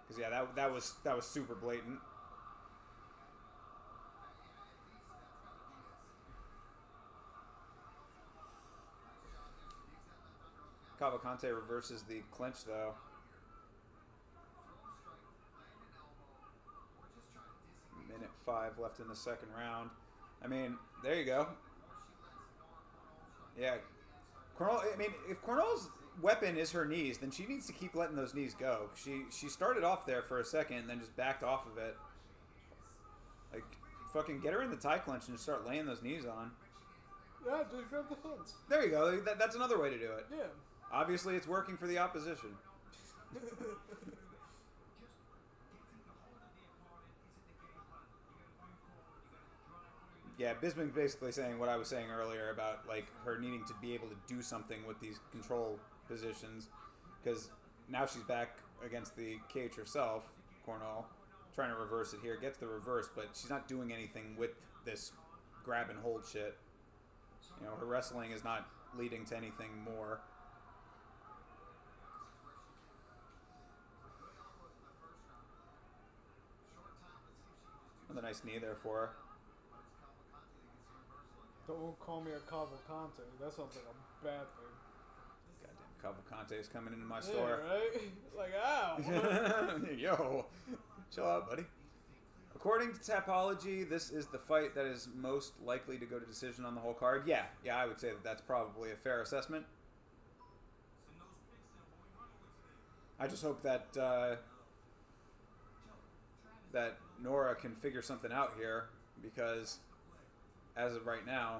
Because yeah, that was super blatant. Cavalcante reverses the clinch though. Minute 5 left in the second round. I mean, there you go. Yeah. Cornell, I mean, if Cornell's weapon is her knees, then she needs to keep letting those knees go. She started off there for a second and then just backed off of it. Like, fucking get her in the tie clinch and just start laying those knees on. Yeah, just grab the fence. There you go. That's another way to do it. Yeah. Obviously, it's working for the opposition. Yeah, Bisping's basically saying what I was saying earlier about like her needing to be able to do something with these control positions, because now she's back against the cage herself. Cornell trying to reverse it here, gets the reverse, but she's not doing anything with this grab and hold shit. You know, her wrestling is not leading to anything more. Another nice knee there for her. Don't call me a Cavalcante. That sounds like a bad thing. Goddamn Cavalcante is coming into my store. Yeah, right? Like, ow. Yo, chill out, buddy. According to Tapology, this is the fight that is most likely to go to decision on the whole card. Yeah, I would say that that's probably a fair assessment. I just hope that that Nora can figure something out here, because as of right now,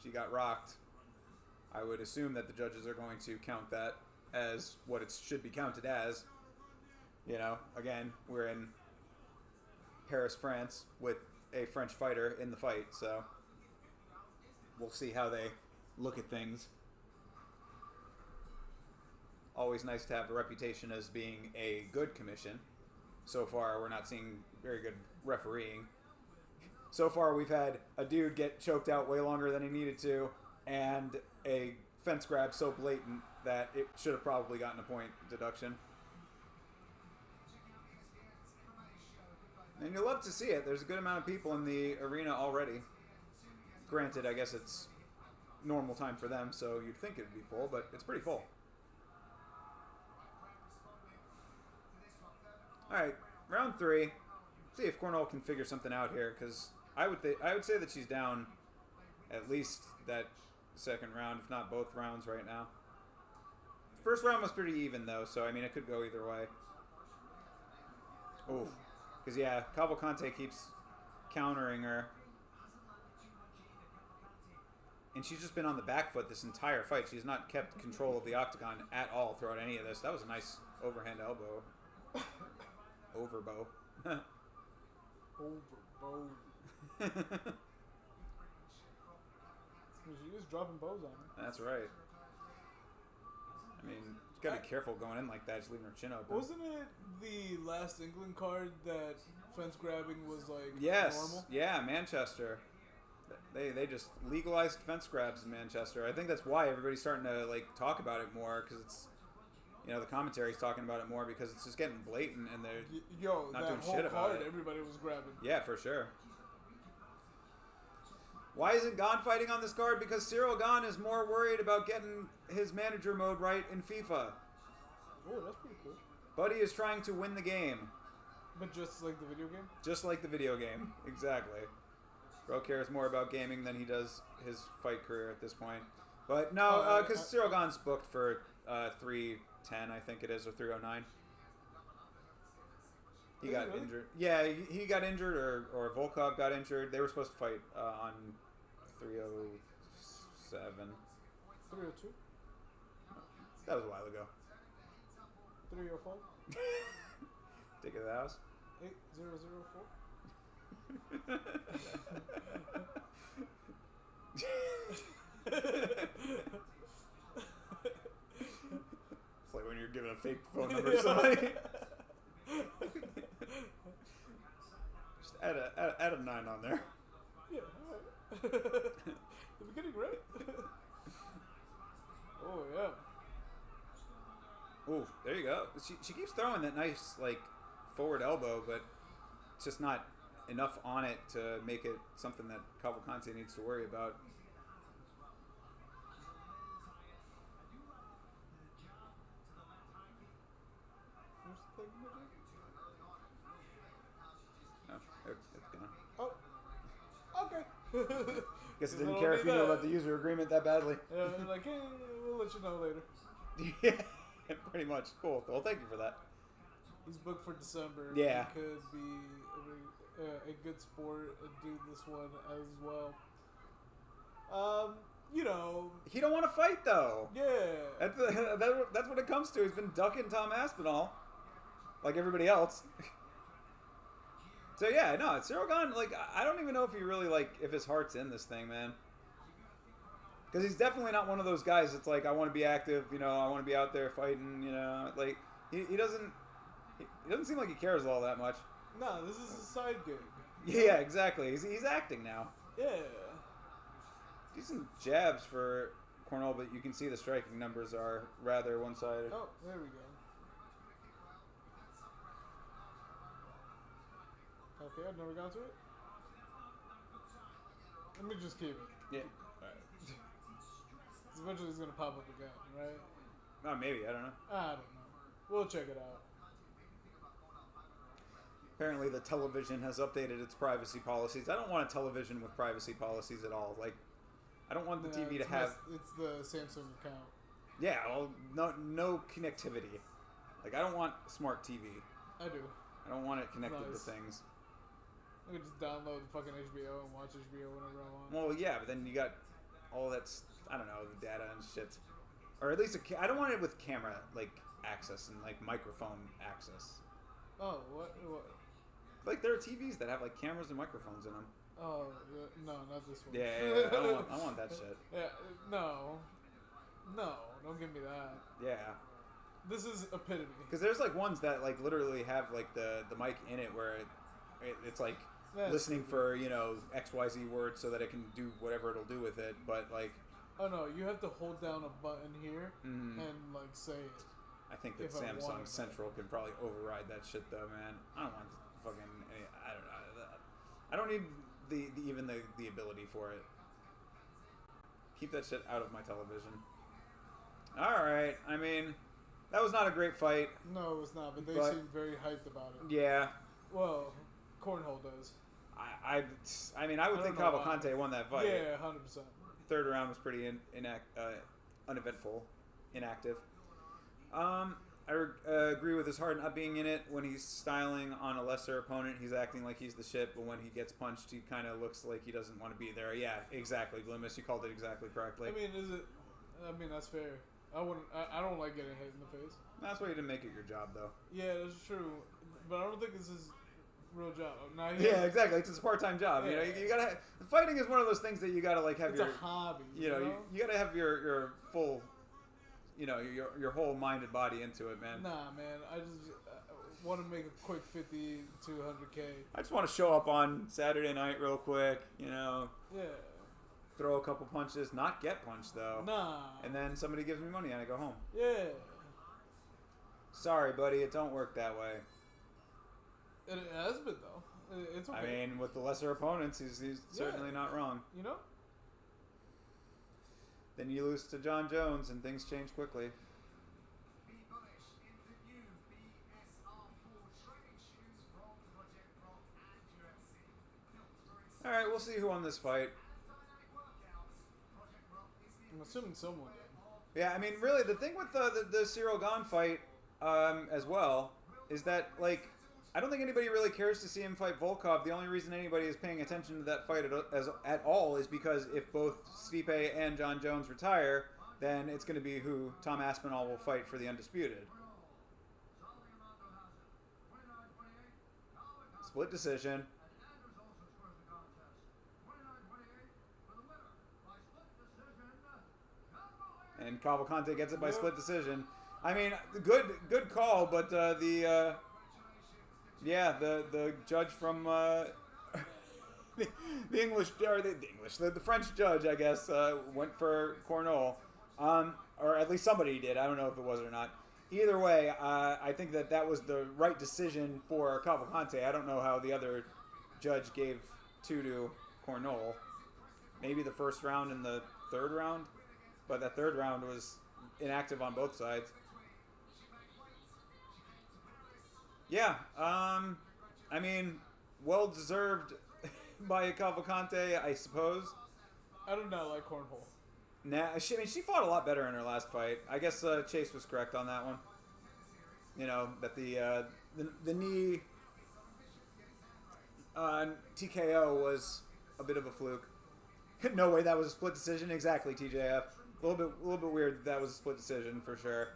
she got rocked. I would assume that the judges are going to count that as what it should be counted as. You know, again, we're in Paris, France, with a French fighter in the fight, so we'll see how they look at things. Always nice to have a reputation as being a good commission. So far, we're not seeing very good refereeing. So far, we've had a dude get choked out way longer than he needed to, and a fence grab so blatant that it should have probably gotten a point deduction. And you'll love to see it. There's a good amount of people in the arena already. Granted, I guess it's normal time for them, so you'd think it'd be full, but it's pretty full. Alright, round 3. See if Cornell can figure something out here, because I would say that she's down at least that second round, if not both rounds right now. The first round was pretty even, though, so, I mean, it could go either way. Oof. Because, yeah, Cavalcante keeps countering her. And she's just been on the back foot this entire fight. She's not kept control of the octagon at all throughout any of this. That was a nice overhand elbow. Overbow. Overbow. She is dropping bows on her. That's right. I mean, you gotta be careful going in like that, just leaving her chin open. Wasn't it the last England card that fence grabbing was like normal? Yeah, Manchester. They just legalized fence grabs in Manchester. I think that's why everybody's starting to like talk about it more, because it's, you know, the commentary's talking about it more because it's just getting blatant and they're not doing shit about it. Everybody was grabbing. Yeah, for sure. Why isn't Gon fighting on this card? Because Cyril Gon is more worried about getting his manager mode right in FIFA. Oh, that's pretty cool. Buddy is trying to win the game. But just like the video game? Just like the video game. Exactly. Bro cares more about gaming than he does his fight career at this point. But no, because Cyril Gon's booked for 310, I think it is, or 309. He got injured. Yeah, he got injured, or Volkov got injured. They were supposed to fight on 307. 302? That was a while ago. 304? Take it to the house. 8004? It's like when you're giving a fake phone number to somebody. Just add a 9 on there. Yeah, alright. The beginning, right? Oh, yeah. Ooh, there you go. She keeps throwing that nice, like, forward elbow, but it's just not enough on it to make it something that Cavalcante needs to worry about. It's gonna. Oh, okay. Guess it didn't care if you knew about the user agreement that badly. Yeah, like, hey, we'll let you know later. Yeah, pretty much. Cool. Well, thank you for that. He's booked for December. Yeah. He could be a good sport and do this one as well. You know. He don't want to fight, though. Yeah. That's what it comes to. He's been ducking Tom Aspinall. Like everybody else. So, yeah, no, Cyril Gon, like, I don't even know if he really, like, if his heart's in this thing, man. Because he's definitely not one of those guys that's like, I want to be active, you know, I want to be out there fighting, you know. Like, he doesn't seem like he cares all that much. No, this is a side gig. Yeah, exactly. He's acting now. Yeah. Decent jabs for Cornell, but you can see the striking numbers are rather one-sided. Oh, there we go. Okay, I've never gone to it. Let me just keep it. Yeah. Eventually it's going to pop up again, right? Oh, maybe. I don't know. I don't know. We'll check it out. Apparently the television has updated its privacy policies. I don't want a television with privacy policies at all. Like, I don't want the TV to have... It's the Samsung account. Yeah, well, no connectivity. Like, I don't want smart TV. I do. I don't want it connected to things. I can just download fucking HBO and watch HBO whenever I want. Well, yeah, but then you got all that, I don't know, the data and shit. Or at least, I don't want it with camera, like, access and, like, microphone access. Oh, what? Like, there are TVs that have, like, cameras and microphones in them. Oh, no, not this one. Yeah, I want that shit. Yeah, no, don't give me that. Yeah. This is epitome. Because there's, like, ones that, like, literally have, like, the mic in it where it's, like, listening for, you know, XYZ words so that it can do whatever it'll do with it, but, like... Oh, no, you have to hold down a button here and, like, say it. I think that Samsung Central can probably override that shit, though, man. I don't want fucking... I don't know. I don't need even the ability for it. Keep that shit out of my television. Alright, I mean... That was not a great fight. No, it was not, but they seem very hyped about it. Yeah. Well, Cornhole does. I mean, I would think Cavalcante won that fight. Yeah, 100%. Third round was pretty uneventful, inactive. I agree with his heart not being in it. When he's styling on a lesser opponent, he's acting like he's the shit, but when he gets punched, he kind of looks like he doesn't want to be there. Yeah, exactly, Loomis. You called it exactly correctly. I mean, that's fair. I don't like getting hit in the face. That's why you didn't make it your job, though. Yeah, that's true. But I don't think this is real job. Yeah, exactly. It's a part-time job. Yeah. You know, you gotta. Fighting is one of those things that you gotta like have. It's a hobby. You know, you gotta have your full, you know, your whole minded body into it, man. Nah, man. I just want to make a quick 50 to 100K. I just want to show up on Saturday night real quick. You know. Yeah. Throw a couple punches, not get punched though. Nah. And then somebody gives me money and I go home. Yeah. Sorry, buddy, it don't work that way. It has been though. It's okay. I mean, with the lesser opponents, he's certainly not wrong. You know? Then you lose to John Jones, and things change quickly. All right, we'll see who won this fight. I'm assuming someone did. Yeah, I mean, really, the thing with the Cyril Gane fight as well is that, like, I don't think anybody really cares to see him fight Volkov. The only reason anybody is paying attention to that fight at all is because if both Stipe and John Jones retire, then it's going to be who Tom Aspinall will fight for the Undisputed. Split decision. And Cavalcante gets it by split decision. I mean, good call, but the judge from the French judge, I guess, went for Cornol, or at least somebody did. I don't know if it was or not. Either way, I think that was the right decision for Cavalcante. I don't know how the other judge gave to Cornol. Maybe the first round and the third round, but that third round was inactive on both sides. Yeah, I mean, well-deserved by Cavalcante, I suppose. I do not like cornhole. Nah, she fought a lot better in her last fight. I guess Chase was correct on that one. You know, that the knee TKO was a bit of a fluke. No way that was a split decision. Exactly, TJF. A little bit weird that was a split decision for sure.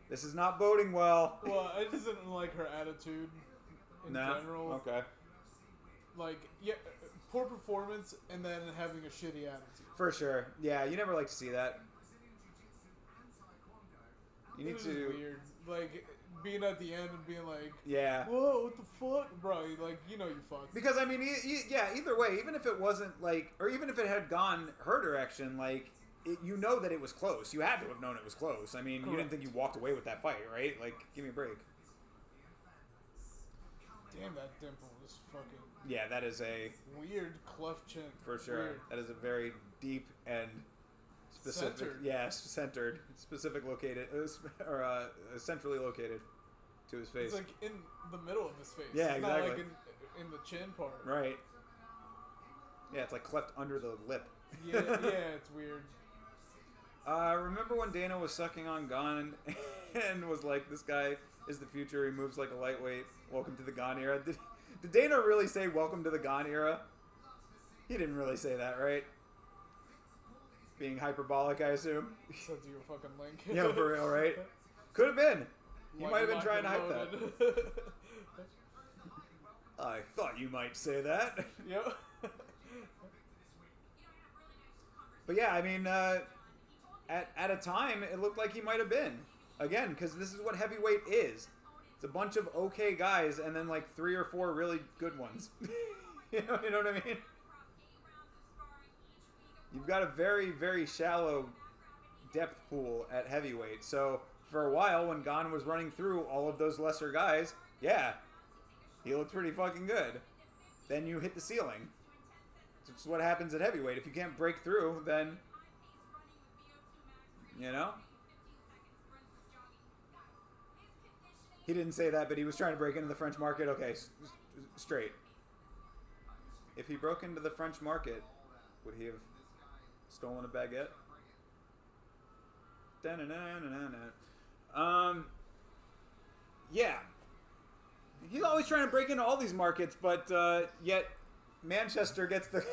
This is not boding well. Well, I just didn't like her attitude in general. Okay. Like, yeah, poor performance and then having a shitty attitude. For sure. Yeah, you never like to see that. You need to. Weird. Like, being at the end and being like, yeah. Whoa, what the fuck? Bro, like, you know you fucked. Because, I mean, either way, even if it wasn't, like, or even if it had gone her direction, like, you know that it was close. You had to have known it was close. I mean, you didn't think you walked away with that fight, right? Like, give me a break. Damn, that dimple was fucking... Yeah, that is a... weird cleft chin. For sure. Weird. That is a very deep and specific... Centered. Yeah, centered. Specific located... or centrally located to his face. It's like in the middle of his face. Yeah, it's exactly. Not like in the chin part. Right. Yeah, it's like cleft under the lip. Yeah, it's weird. Remember when Dana was sucking on Gane and was like, this guy is the future, he moves like a lightweight, welcome to the Gane era? Did Dana really say welcome to the Gane era? He didn't really say that, right? Being hyperbolic, I assume. Sends you a fucking link. Yeah, for real, right? Could have been. You might have been trying to hype that. I thought you might say that. Yep. But yeah, I mean, at a time, it looked like he might have been. Again, because this is what heavyweight is. It's a bunch of okay guys and then like 3 or 4 really good ones. you know what I mean? You've got a very, very shallow depth pool at heavyweight. So for a while, when Gane was running through all of those lesser guys, yeah, he looked pretty fucking good. Then you hit the ceiling. It's what happens at heavyweight. If you can't break through, then, you know? He didn't say that, but he was trying to break into the French market. Okay, straight. If he broke into the French market, would he have stolen a baguette? Yeah. He's always trying to break into all these markets, but yet Manchester gets the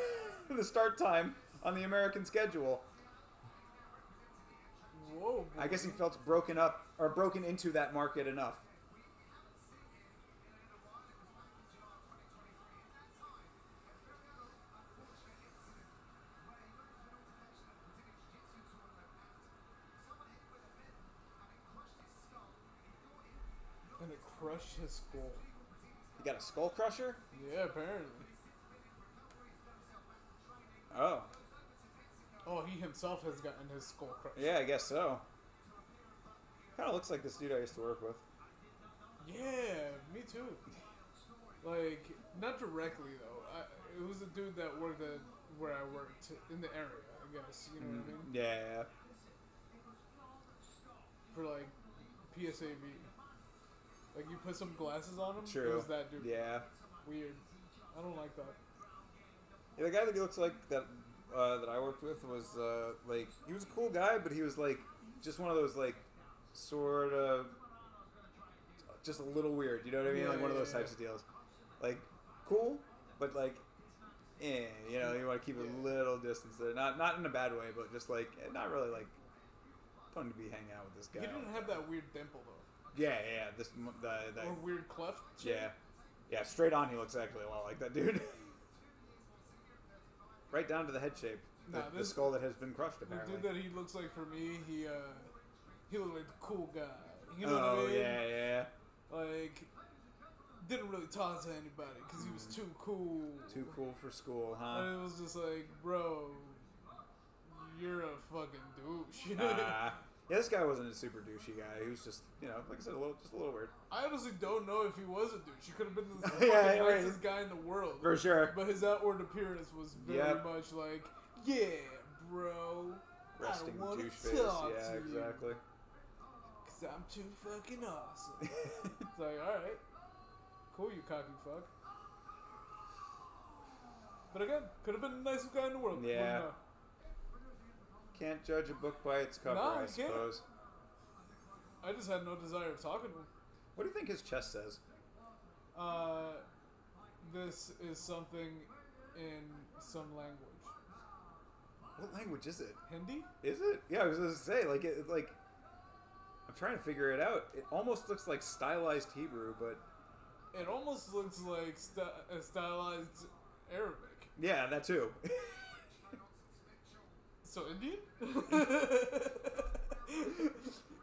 the start time on the American schedule. Whoa. Boy. I guess he felt broken up or broken into that market enough. And it crushed his skull. You got a skull crusher? Yeah, apparently. Oh. Oh, he himself has gotten his skull crushed. Yeah, I guess so. Kind of looks like this dude I used to work with. Yeah, me too. Like, not directly though. It was a dude that worked at where I worked in the area, I guess. You know what I mean? Yeah. For like PSAV. Like you put some glasses on him. True. It was that dude. Yeah. Weird. I don't like that. Yeah, the guy that he looks like that I worked with was like he was a cool guy, but he was like just one of those like sort of just a little weird. You know what I mean? Yeah, like one of those yeah. types of deals. Like cool, but like you know, you want to keep a little distance there. Not in a bad way, but just like not really like fun to be hanging out with this guy. He didn't have that weird dimple though. Yeah. This Or weird cleft. Shit. Yeah. Straight on, he looks actually a lot like that dude. Right down to the head shape. The skull that has been crushed, apparently. The dude that he looks like for me, he looked like the cool guy. You know what I mean? Yeah. Like, didn't really talk to anybody because he was too cool. Too cool for school, huh? And it was just like, bro, you're a fucking douche. Yeah, this guy wasn't a super douchey guy. He was just, you know, like I said, just a little weird. I honestly don't know if he was a douche. He could have been the Yeah, fucking right. nicest guy in the world. For sure. But his outward appearance was very much like, yeah, bro. Resting I don't douche want face. to talk Yeah, to exactly. you. Because I'm too fucking awesome. It's like, alright. Cool, you cocky fuck. But again, could have been the nicest guy in the world. Yeah. Wouldn't know. Can't judge a book by its cover, No, I you can't. suppose. I just had no desire of talking to him. What do you think his chest says? This is something in some language. What language is it? Hindi? Is it? Yeah, I was going to say, like, it's like, I'm trying to figure it out. It almost looks like stylized Hebrew, but... It almost looks like stylized Arabic. Yeah, that too. So Indian?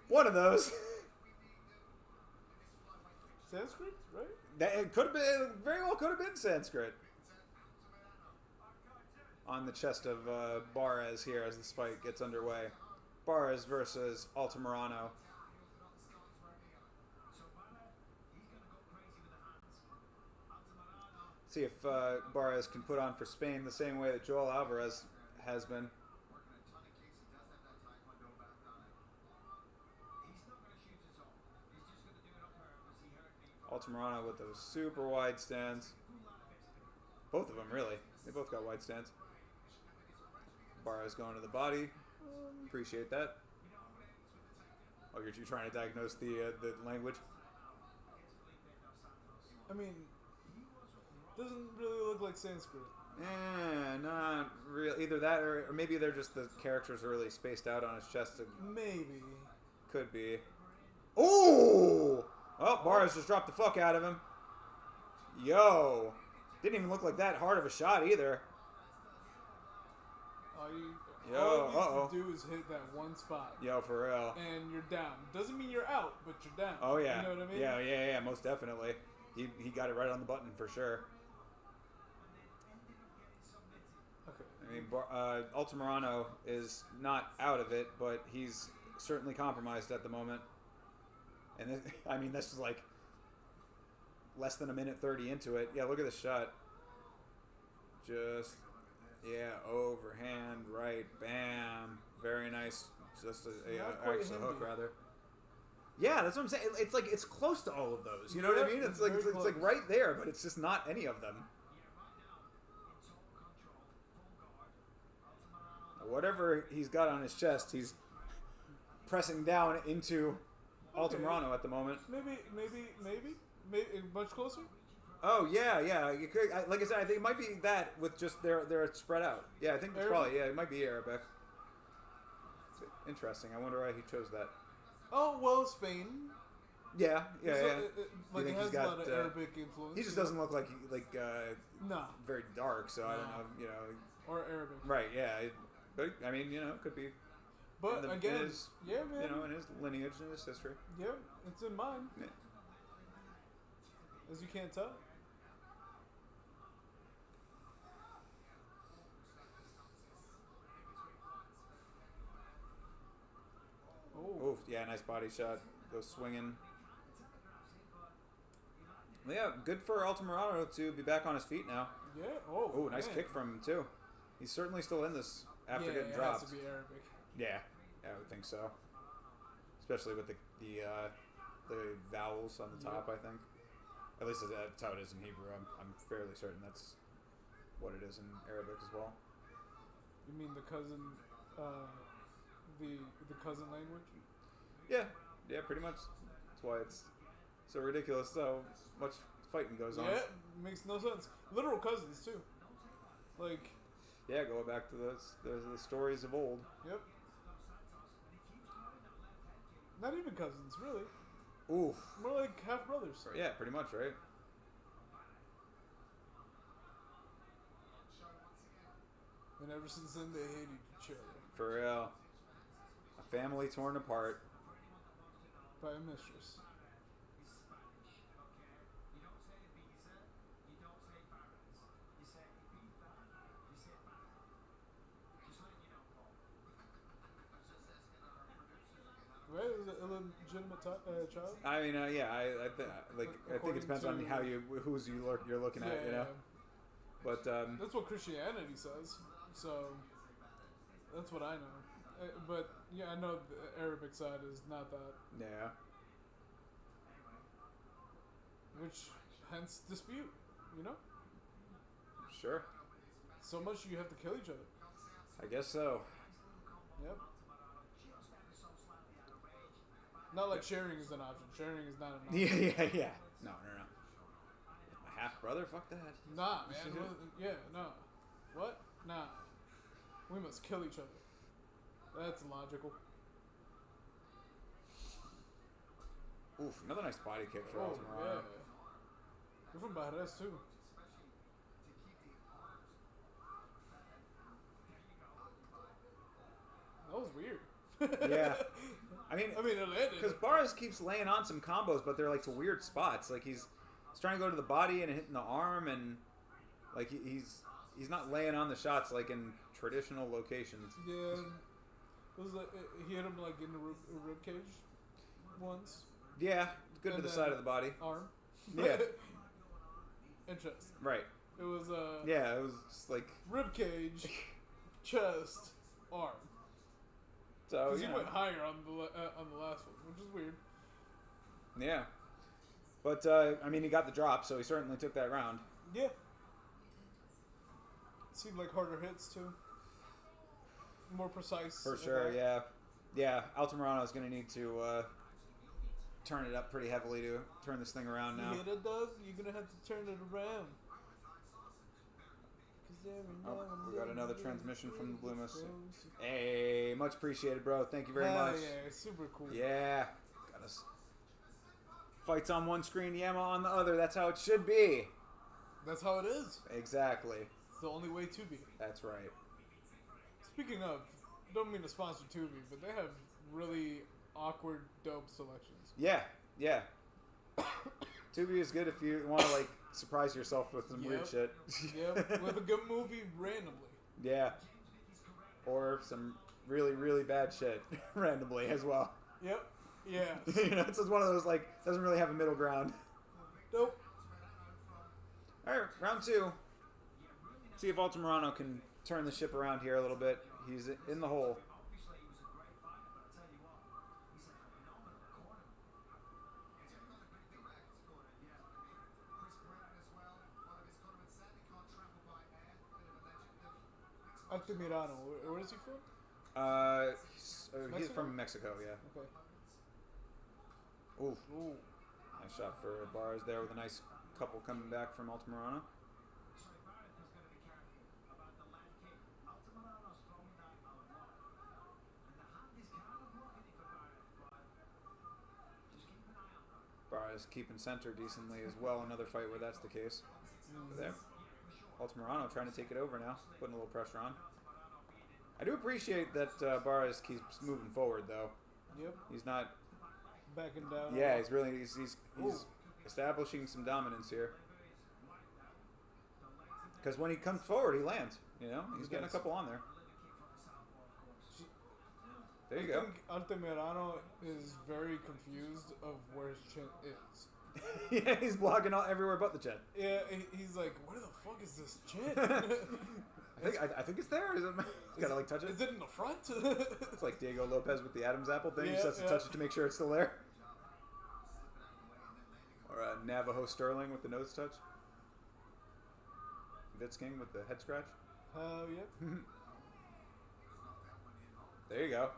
One of those. Sanskrit, right? That it could have been, very well could have been Sanskrit. On the chest of Barres here as this fight gets underway. Barres versus Altamirano. See if Barres can put on for Spain the same way that Joel Alvarez has been. Altamirano with those super wide stands. Both of them, really. They both got wide stands. Barres going to the body. Appreciate that. Oh, you're trying to diagnose the language? I mean, doesn't really look like Sanskrit. Not really. Either that or maybe they're just the characters are really spaced out on his chest. Maybe. Could be. Ooh! Oh, Barres just dropped the fuck out of him. Yo. Didn't even look like that hard of a shot either. All you Yo, need to do is hit that one spot. Yo, for real. And you're down. Doesn't mean you're out, but you're down. Oh, yeah. You know what I mean? Yeah, most definitely. He got it right on the button for sure. Okay. I mean, Altamirano is not out of it, but he's certainly compromised at the moment. And this, I mean, this is like less than a minute 30 into it. Yeah, look at this shot. Just, yeah, overhand, right, bam. Very nice. Just a hook, rather. Yeah, that's what I'm saying. It's like, it's close to all of those. You know what I mean? It's like right there, but it's just not any of them. Whatever he's got on his chest, he's pressing down into Altamirano at the moment. Maybe, much closer? Oh, yeah. You could, like I said, I think it might be that with just they're spread out. Yeah, I think it's probably, it might be Arabic. Interesting. I wonder why he chose that. Oh, well, Spain. Yeah. Like, it has a lot of Arabic influence. He just doesn't look like no. very dark, so I don't know, you know. Or Arabic. Right, yeah. But, I mean, you know, it could be. But again, man. You know, in his lineage and his history. Yeah, it's in mine. Yeah. As you can't tell. Oh. Yeah, nice body shot. Goes swinging. Yeah, good for Altamirano to be back on his feet now. Yeah. Oh. Oh, nice man. kick from him too. He's certainly still in this after getting It dropped. has to be Arabic. Yeah, I would think so. Especially with the vowels on the top, I think. At least that's how it is in Hebrew. I'm fairly certain that's what it is in Arabic as well. You mean the cousin, the cousin language? Yeah, pretty much. That's why it's so ridiculous how much fighting goes on. Yeah, makes no sense. Literal cousins too. Like. Yeah, go back to the stories of old. Yep. Not even cousins, really. Oof. More like half brothers. Yeah, pretty much, right? And ever since then, they hated each other. For real. A family torn apart. By a mistress. Right? It was an illegitimate child. I mean, yeah, I think it depends on how you're looking at, you know. But that's what Christianity says. So that's what I know. But yeah, I know the Arabic side is not that. Yeah. Which hence dispute, you know. Sure. So much you have to kill each other. I guess so. Yep. Not like sharing is an option. Sharing is not an option. Yeah. No. My half brother, fuck that. Nah, man. Yeah, no. What? Nah. We must kill each other. That's logical. Oof, another nice body kick for Altamirano. Yeah. You're from Bahres too. That was weird. Yeah. I mean, it landed. Because Barras keeps laying on some combos, but they're like to weird spots. Like he's trying to go to the body and hitting the arm, and like he's not laying on the shots like in traditional locations. Yeah, it was like he hit him like in the rib cage once. Yeah, good to the side of the body. Arm. Yeah. And chest. Right. It was Yeah, it was just like rib cage, chest, arm. So he went higher on the last one, which is weird. Yeah. But I mean, he got the drop, so he certainly took that round. Yeah. Seemed like harder hits too. More precise. For sure, yeah. Yeah, Altamirano is going to need to turn it up pretty heavily to turn this thing around now. You hear that, Doug? You're going to have to turn it around. Oh, we got another transmission from the Bloomus. Hey, much appreciated, bro. Thank you very much. Yeah, super cool. Yeah. Got us. Fights on one screen, Yama on the other. That's how it should be. That's how it is. Exactly. It's the only way to be. That's right. Speaking of, don't mean to sponsor Tubi, but they have really awkward, dope selections. Yeah. Tubi is good if you want to, like, surprise yourself with some weird shit. Yep, with a good movie randomly. Yeah. Or some really, really bad shit randomly as well. Yep. Yeah. You know, it's just one of those, like, doesn't really have a middle ground. Nope. Alright, round two. See if Altamirano can turn the ship around here a little bit. He's in the hole. Altamirano, where is he from? He's from Mexico, yeah. Okay. Ooh. Nice shot for Barras there with a nice couple coming back from Altamirano. Barras keeping center decently as well. Another fight where that's the case. There. Altamirano trying to take it over now, putting a little pressure on. I do appreciate that Barras keeps moving forward, though. Yep. He's not backing down. Yeah, he's establishing some dominance here. Because when he comes forward, he lands. You know, he's getting a couple on there. There you go. I think Altamirano is very confused of where his chin is. Yeah, he's blocking all everywhere but the chin. Yeah, he's like, where the fuck is this chin? I think it's there. Is it? You gotta like touch it. Is it in the front? It's like Diego Lopez with the Adam's apple thing. Yeah, He just has to touch it to make sure it's still there. Or Navajo Sterling with the nose touch. Vitz King with the head scratch. Yeah. There you go.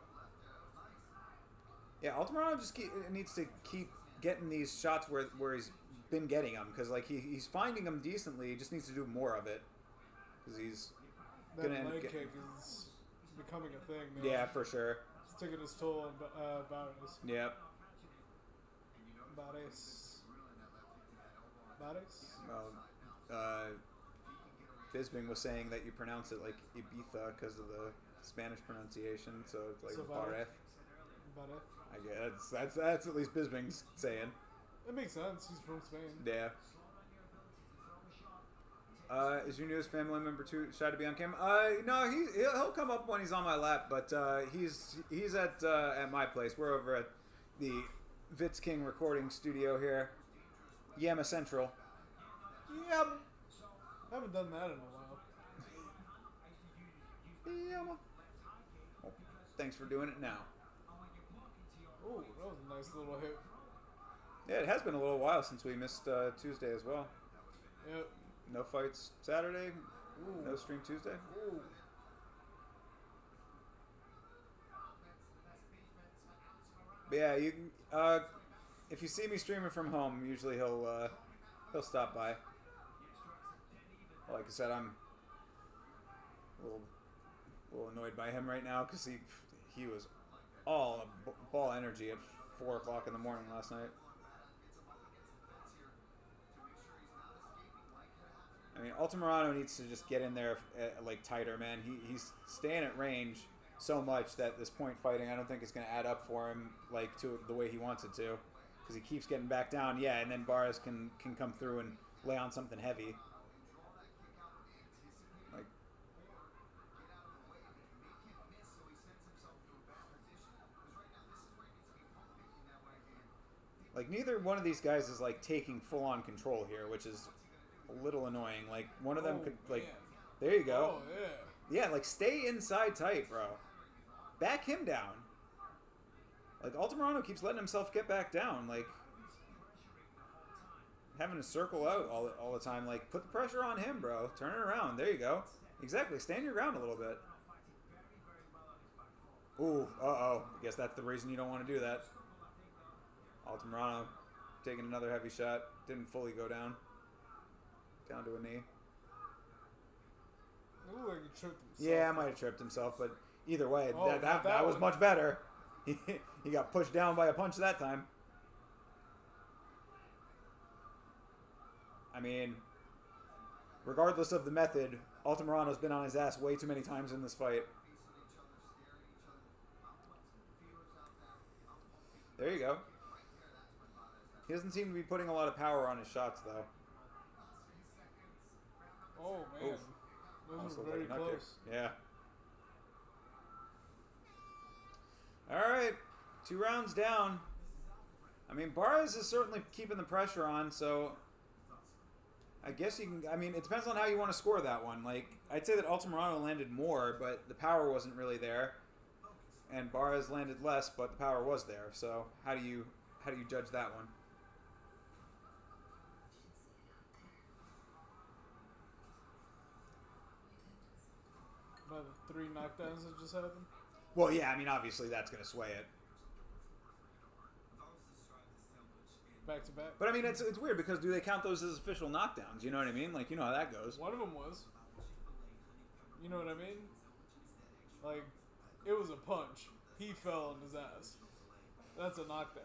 Yeah, Altamirano just needs to keep getting these shots where he's been getting them, because like he's finding them decently. He just needs to do more of it, because he's that gonna leg kick is becoming a thing. Man. Yeah, for sure. It's taking its toll on Barris. Yep. Barris. Well, Bisbing was saying that you pronounce it like Ibiza because of the Spanish pronunciation, so it's like Barres. I guess that's at least Bisbing's saying. It makes sense. He's from Spain. Yeah. Is your newest family member too shy to be on camera? No, he'll come up when he's on my lap, but he's at my place. We're over at the Vitz King recording studio here, Yama Central. Yep. I haven't done that in a while. Yama. Well, thanks for doing it now. Oh, that was a nice little hit. Yeah, it has been a little while since we missed Tuesday as well. Yep. No fights Saturday. Ooh. No stream Tuesday. Ooh. But yeah, you if you see me streaming from home, usually he'll stop by. Like I said, I'm a little annoyed by him right now because he was all ball energy at 4 o'clock in the morning last night. I mean, Altamirano needs to just get in there like tighter, man. He's staying at range so much that this point fighting, I don't think it's going to add up for him like to the way he wants it to, because he keeps getting back down. Yeah, and then Barres can come through and lay on something heavy. Like neither one of these guys is like taking full on control here, which is a little annoying. Like one of them could like, man. There you go. Oh yeah. Yeah, like stay inside tight, bro. Back him down. Like Altamirano keeps letting himself get back down, like having to circle out all the time. Like put the pressure on him, bro. Turn it around. There you go. Exactly. Stand your ground a little bit. Ooh, I guess that's the reason you don't want to do that. Altamirano taking another heavy shot. Didn't fully go down. Down to a knee. It looked like he tripped himself. Yeah, I might have tripped himself, but either way, Oh, that was much better. He got pushed down by a punch that time. I mean, regardless of the method, Altamirano's been on his ass way too many times in this fight. There you go. He doesn't seem to be putting a lot of power on his shots, though. Oh, man. Oof. Those Also were very like a nut kick. close. Yeah. Alright. 2 rounds down. I mean, Barres is certainly keeping the pressure on, so I guess you can... I mean, it depends on how you want to score that one. Like, I'd say that Altamirano landed more, but the power wasn't really there. And Barres landed less, but the power was there. So, how do you judge that one? By the 3 knockdowns that just happened? Well, yeah, I mean, obviously that's going to sway it. Back to back? But, I mean, it's weird because do they count those as official knockdowns? You know what I mean? Like, you know how that goes. One of them was. You know what I mean? Like, it was a punch. He fell on his ass. That's a knockdown.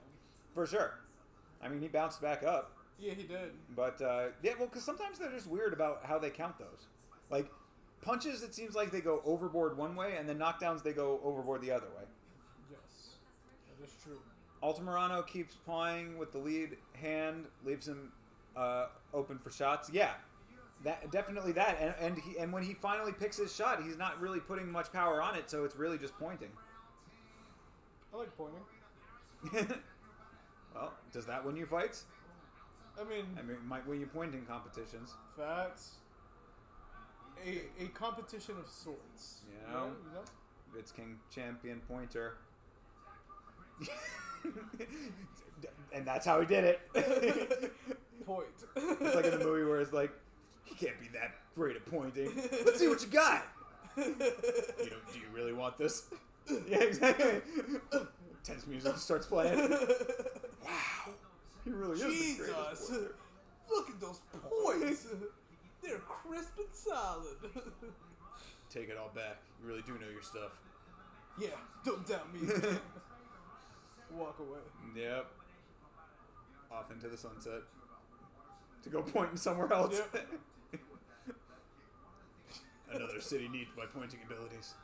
For sure. I mean, he bounced back up. Yeah, he did. But, yeah, well, because sometimes they're just weird about how they count those. Like, punches, it seems like they go overboard one way, and then knockdowns, they go overboard the other way. Yes. That is true. Altamirano keeps pawing with the lead hand, leaves him open for shots. Yeah, definitely that. And when he finally picks his shot, he's not really putting much power on it, so it's really just pointing. I like pointing. Well, does that win you fights? I mean, when you point in competitions. Facts. A competition of sorts. You know? Vitz King champion pointer. And that's how he did it. Point. It's like in the movie where it's like, he can't be that great at pointing. Let's see what you got. Do you really want this? Yeah, exactly. Tense music starts playing. Wow. He really is the greatest pointer. Look at those points. They're crisp and solid. Take it all back. You really do know your stuff. Yeah, don't doubt me. Walk away. Yep. Off into the sunset. To go pointing somewhere else. Yep. Another city needs my pointing abilities.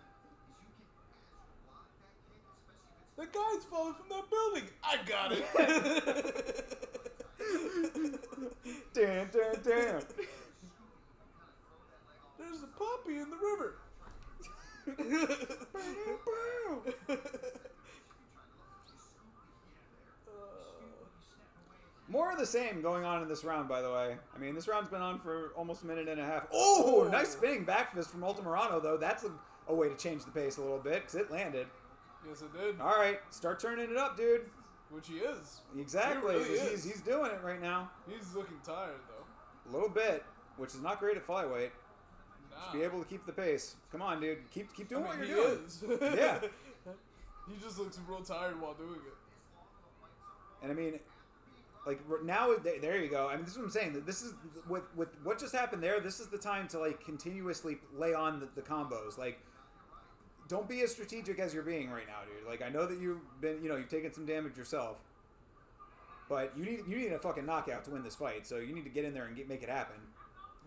The guy's falling from that building. I got it. Damn. There's a puppy in the river. More of the same going on in this round, by the way. I mean, this round's been on for almost a minute and a half. Oh, nice spinning back fist from Ultimarano, though. That's a way to change the pace a little bit, because it landed. Yes, it did. All right, start turning it up, dude. Which he is. Exactly. He really is. He's doing it right now. He's looking tired, though. A little bit, which is not great at flyweight. Nah. Just be able to keep the pace. Come on, dude. Keep doing what you're he doing. Is. Yeah. He just looks real tired while doing it. And I mean, like now, there you go. I mean, this is what I'm saying. That this is with what just happened there. This is the time to like continuously lay on the combos. Like, don't be as strategic as you're being right now, dude. Like, I know that you've taken some damage yourself, but you need a fucking knockout to win this fight. So you need to get in there and make it happen.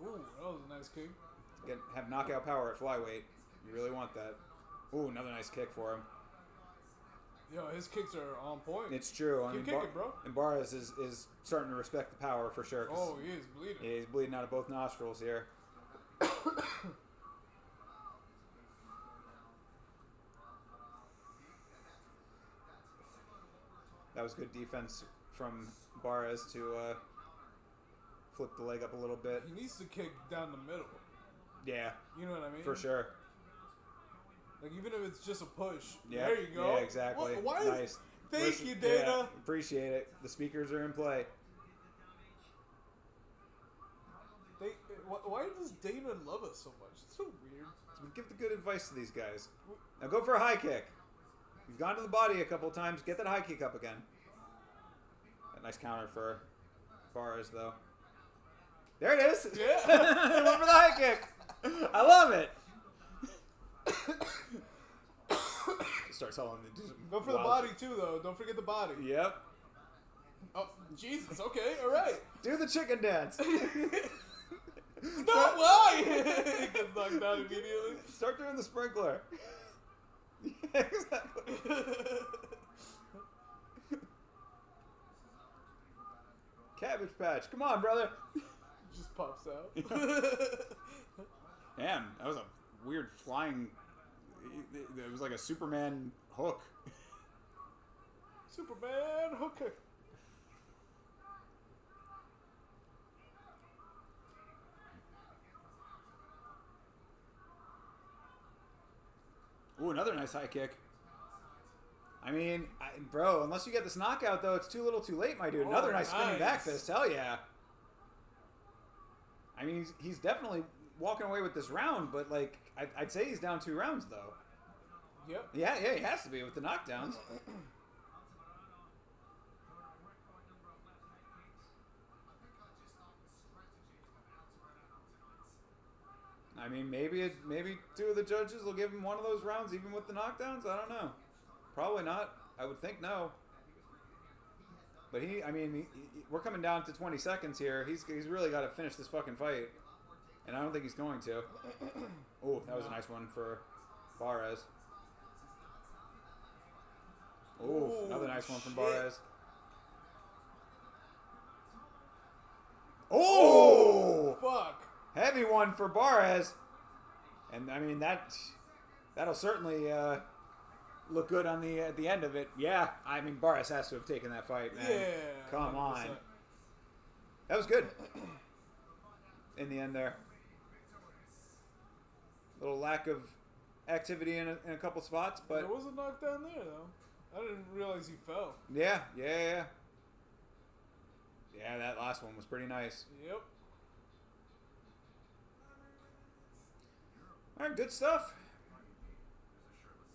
Ooh, that was a nice kick. Have knockout power at flyweight. You really want that. Ooh, another nice kick for him. Yo, his kicks are on point. It's true. I mean, Keep kicking, bro. And Barras is starting to respect the power for sure. Oh, he is bleeding. Yeah, he's bleeding out of both nostrils here. That was good defense from Barras to flip the leg up a little bit. He needs to kick down the middle. Yeah. You know what I mean? For sure. Like, even if it's just a push. Yeah. There you go. Yeah, exactly. Why nice. Thank you, Dana. Yeah, appreciate it. The speakers are in play. Why does Dana love us so much? It's so weird. We give the good advice to these guys. Now go for a high kick. You've gone to the body a couple times. Get that high kick up again. A nice counter for Barras, though. There it is. Yeah. Went for the high kick. I love it. Start telling him to do some Go for the body, too, though. Don't forget the body. Yep. Oh, Jesus. Okay. All right. Do the chicken dance. No, why? He gets knocked down immediately. Start doing the sprinkler. Yeah, exactly. Cabbage Patch. Come on, brother. Just pops out. Man, that was a weird flying... It was like a Superman hook. Superman hooker. Ooh, another nice high kick. I mean, bro, unless you get this knockout, though, it's too little too late, my dude. Another nice spinning back fist. Hell yeah. I mean, he's definitely walking away with this round, but, like, I'd say he's down 2 rounds, though. Yep. Yeah, he has to be with the knockdowns. I mean, maybe 2 of the judges will give him one of those rounds, even with the knockdowns. I don't know. Probably not. I would think no. But we're coming down to 20 seconds here. He's really got to finish this fucking fight, and I don't think he's going to. Oh, that was a nice one for Barras. Oh, another nice one from Barras. Oh, fuck. Heavy one for Barras. And I mean that'll certainly look good on at the end of it. Yeah, I mean Barras has to have taken that fight, man. Yeah. Come 100%. on. That was good. In the end there. Little lack of activity in a couple spots, but... There was a knockdown there, though. I didn't realize he fell. Yeah. Yeah, that last one was pretty nice. Yep. All right, good stuff.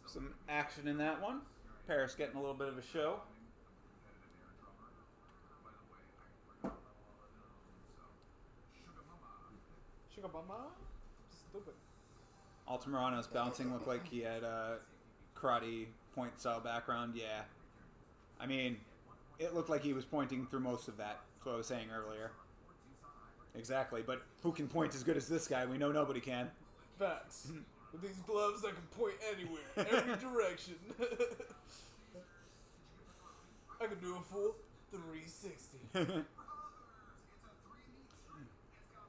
Some action in that one. Paris getting a little bit of a show. Sugar mama? Stupid. Altamirano's bouncing looked like he had a karate point style background. Yeah. I mean, it looked like he was pointing through most of that. That's what I was saying earlier. Exactly, but who can point as good as this guy? We know nobody can. Facts. With these gloves, I can point anywhere, every direction. I can do a full 360.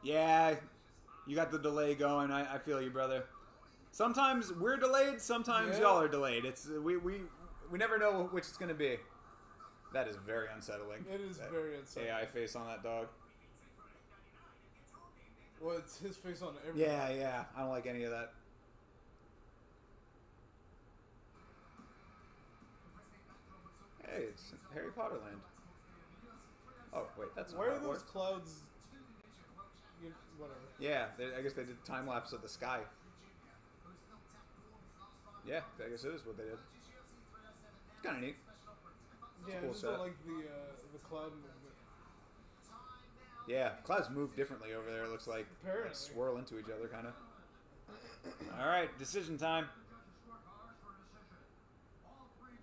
Yeah, you got the delay going. I feel you, brother. Sometimes we're delayed. Sometimes y'all are delayed. It's we never know which it's gonna be. That is very unsettling. It is very unsettling. AI face on that dog. Well, it's his face on everything. Yeah. I don't like any of that. Hey, it's Harry Potter land. Oh, wait, that's not Where how are it those works. clouds? Whatever. Yeah, I guess they did time lapse of the sky. Yeah, I guess it is what they did. It's kind of neat. Yeah, cool I just set. don't like the cloud movement. Yeah, clouds move differently over there. It looks like Apparently. swirl into each other, kind of. All right, decision time.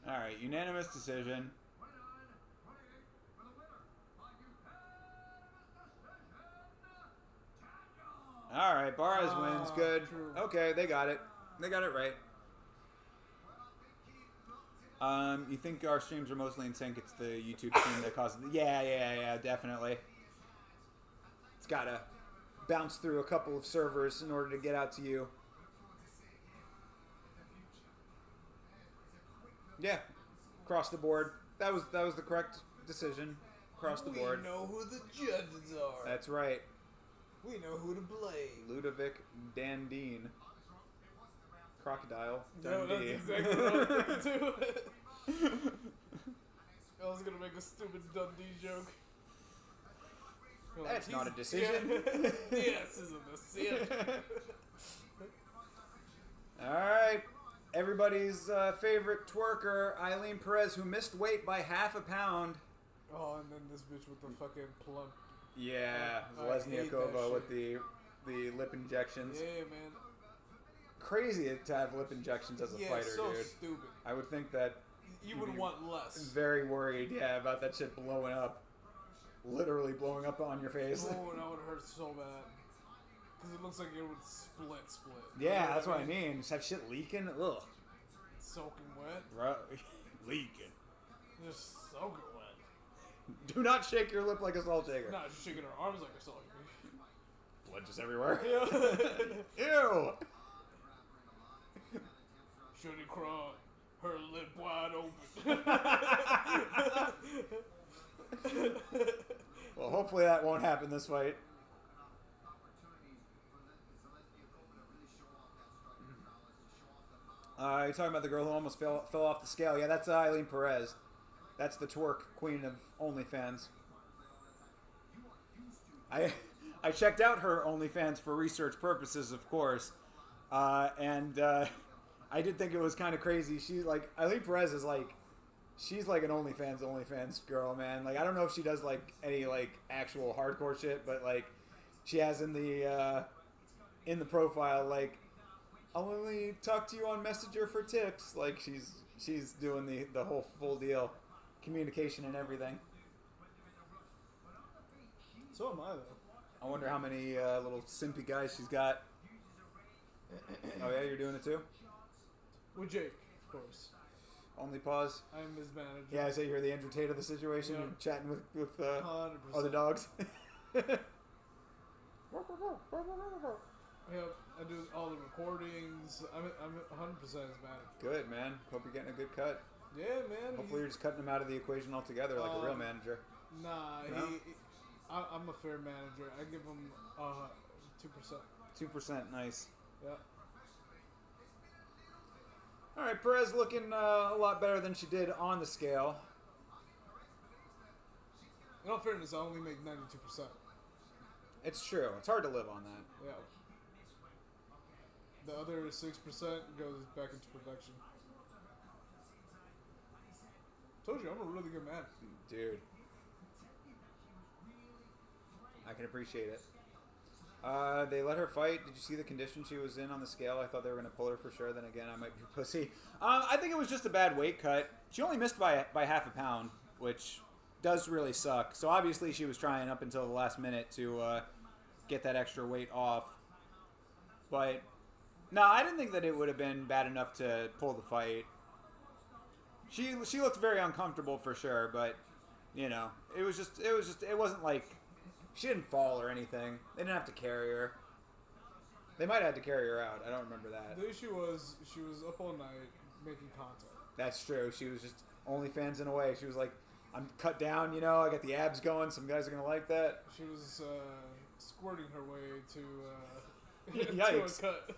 All right, unanimous decision. All right, Barras wins. Good. True. Okay, they got it. They got it right. You think our streams are mostly in sync? It's the YouTube stream that causes... Yeah, definitely. It's got to bounce through a couple of servers in order to get out to you. Yeah, across the board. That was the correct decision. Across the board. We know who the judges are. That's right. We know who to blame. Ludovic Dandine. Crocodile No, that's Dundee. exactly what I was thinking too. I was gonna make a stupid Dundee joke. That's not a decision. Yeah. Yes, is a decision. Alright. Everybody's favorite twerker, Eileen Perez, who missed weight by half a pound. Oh, and then this bitch with the fucking plump. Yeah, I hate Lesniakova that with the lip injections. Yeah, man. Crazy to have lip injections as a fighter, so dude. stupid. I would think that You you'd would be want less. very worried, about that shit blowing up. Literally blowing up on your face. Oh, that would hurt so bad. Because it looks like it would split. Yeah, that's what I mean. Just have shit leaking. Ugh. Soaking wet. Leaking. Just soaking wet. Do not shake your lip like a salt shaker. Not just shaking her arms like a salt shaker. Blood just everywhere. Yeah. Ew. Shorty crawl, her lip wide open. Well, hopefully that won't happen this fight. You're talking about the girl who almost fell off the scale. Yeah, that's Eileen Perez. That's the twerk queen of OnlyFans. I checked out her OnlyFans for research purposes, of course, and I did think it was kind of crazy. She's like, Eileen Perez is like, she's like an OnlyFans girl, man. Like, I don't know if she does like any like actual hardcore shit, but like she has in the profile like, I'll only talk to you on Messenger for tips. Like she's doing the whole full deal, communication and everything. So am I, though. I wonder how many little simpy guys she's got. Oh yeah, you're doing it too? With Jake, of course. Only pause. I'm his manager. Yeah, I say you're the entertainer of the situation. Yeah. You're chatting with 100%. other dogs. Yep, I do all the recordings. I'm 100% his manager. Good, man. Hope you're getting a good cut. Yeah, man. Hopefully you're just cutting him out of the equation altogether like a real manager. Nah, No? I'm a fair manager. I give him 2%. 2%, nice. Yeah. All right, Perez looking a lot better than she did on the scale. In all fairness, I only make 92%. It's true. It's hard to live on that. Yeah. The other 6% goes back into production. Told you, I'm a really good man. Dude. I can appreciate it. They let her fight. Did you see the condition she was in on the scale? I thought they were going to pull her for sure. Then again, I might be a pussy. I think it was just a bad weight cut. She only missed by half a pound, which does really suck. So obviously she was trying up until the last minute to get that extra weight off. But no, I didn't think that it would have been bad enough to pull the fight. She looked very uncomfortable for sure, but you know, it wasn't like she didn't fall or anything. They didn't have to carry her. They might have had to carry her out. I don't remember that. The issue was she was up all night making content. That's true. She was just OnlyFans in a way. She was like, I'm cut down, you know, I got the abs going. Some guys are going to like that. She was squirting her way to Yikes. a cut.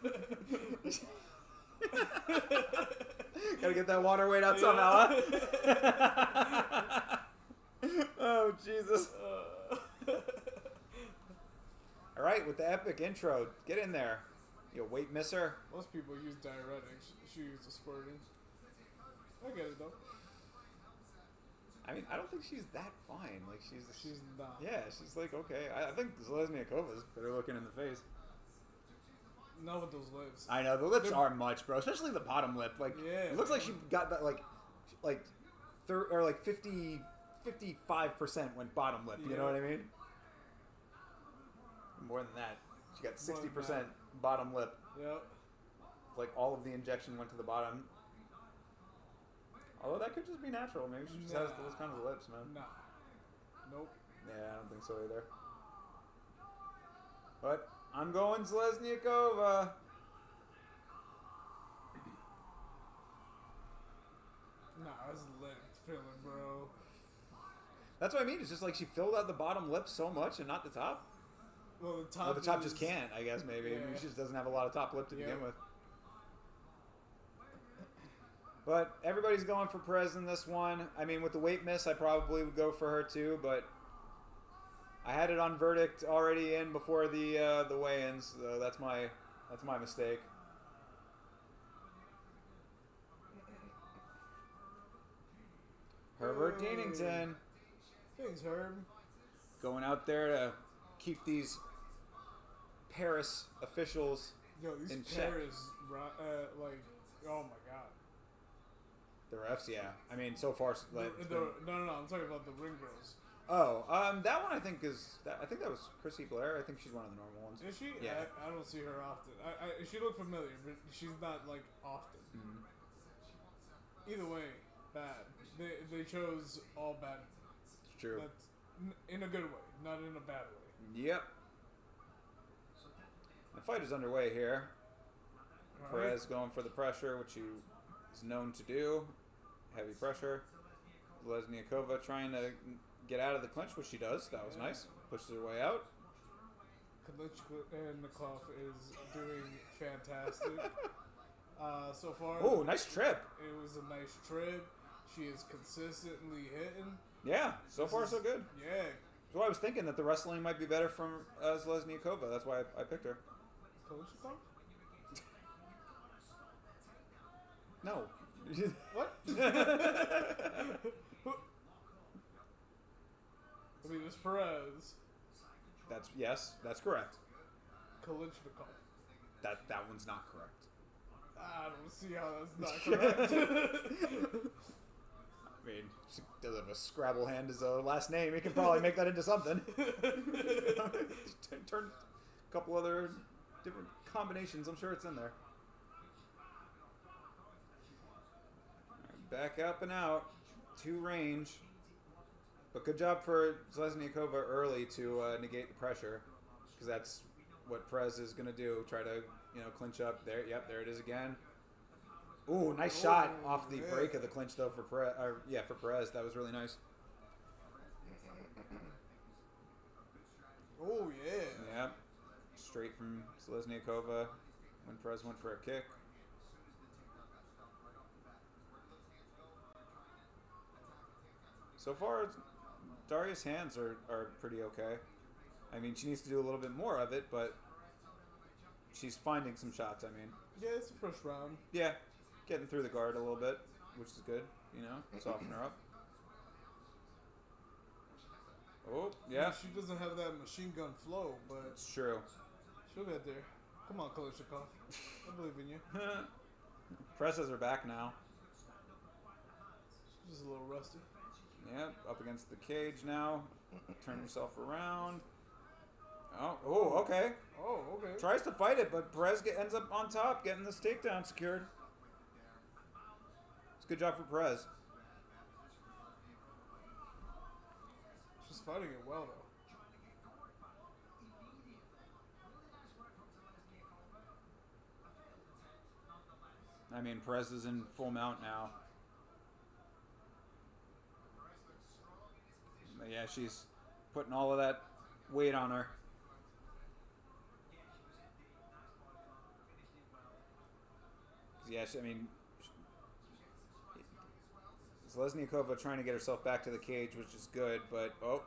Gotta get that water weight out somehow, huh? Oh, Jesus. All right, with the epic intro, get in there. You a weight misser? Most people use diuretics. She used the squirting. I get it, though. I mean, I don't think she's that fine. Like, she's not. Yeah, she's like, okay. I think Zelezniakova's better looking in the face. Not with those lips. I know, the lips are much, bro. Especially the bottom lip. Like, yeah, it looks like she got that, like 55% went bottom lip. You know what I mean? More than that. She got 60% bottom lip. Yep. Like, all of the injection went to the bottom. Although that could just be natural. Maybe she just has those kinds of lips, man. Nah. Nope. Yeah, I don't think so either. But I'm going Zelezniakova. Nah, that's lip filling, bro. That's what I mean. It's just like she filled out the bottom lip so much and not the top. Well, the top. Well, the top just can't, I guess, maybe. Yeah. Maybe she just doesn't have a lot of top lip to begin with. But everybody's going for Perez in this one. I mean, with the weight miss, I probably would go for her too, but I had it on verdict already in before the weigh-ins, so that's my mistake. Herbert Deanington. Thanks, Herb. Going out there to keep these Paris officials in check. Paris, like, oh my god. The refs, yeah. I mean, so far, like, no, I'm talking about the ring girls. Oh, that one I think I think that was Chrissy Blair. I think she's one of the normal ones. Is she? Yeah. I don't see her often. She looked familiar, but she's not like often. Mm-hmm. Either way, bad. They chose all bad. It's true. That's in a good way, not in a bad way. Yep. The fight is underway here. All Perez going for the pressure, which he is known to do. Heavy pressure. Zelezniakova trying to get out of the clinch, which she does. That was nice. Pushes her way out. Kalichnikov is doing fantastic. So far. Oh, nice trip. It was a nice trip. She is consistently hitting. Yeah, so far so good. Yeah. So I was thinking that the wrestling might be better from Zelezniakova. That's why I picked her. Kalichnikov? No. What? I mean, it's Perez. That's correct. Kalichnikov. That one's not correct. I don't see how that's not correct. I mean, she does have a Scrabble hand as a last name. You can probably make that into something. Turn a couple other different combinations. I'm sure it's in there. Back up and out. 2 range. But good job for Zelezniakova early to negate the pressure. Because that's what Perez is going to do. Try to, clinch up. There, yep, there it is again. Ooh, nice shot off the break of the clinch, though, for Perez. For Perez. That was really nice. Oh, yeah. Yep. Straight from Selezniakova when Perez went for a kick. So far, Daria's hands are pretty okay. I mean, she needs to do a little bit more of it, but she's finding some shots, I mean. Yeah, it's the first round. Yeah, getting through the guard a little bit, which is good, you know, soften her up. Oh, yeah. I mean, she doesn't have that machine gun flow, but It's true. she'll get there. Come on, Kalashnikov. I believe in you. Press has her back now. She's just a little rusty. Yep, up against the cage now. Turn herself around. Oh, okay. Oh, okay. Tries to fight it, but Perez ends up on top, getting this takedown secured. It's a good job for Perez. She's fighting it well, though. I mean, Perez is in full mount now. But yeah, she's putting all of that weight on her. Yeah, I mean, Selezniakova trying to get herself back to the cage, which is good, but, oh,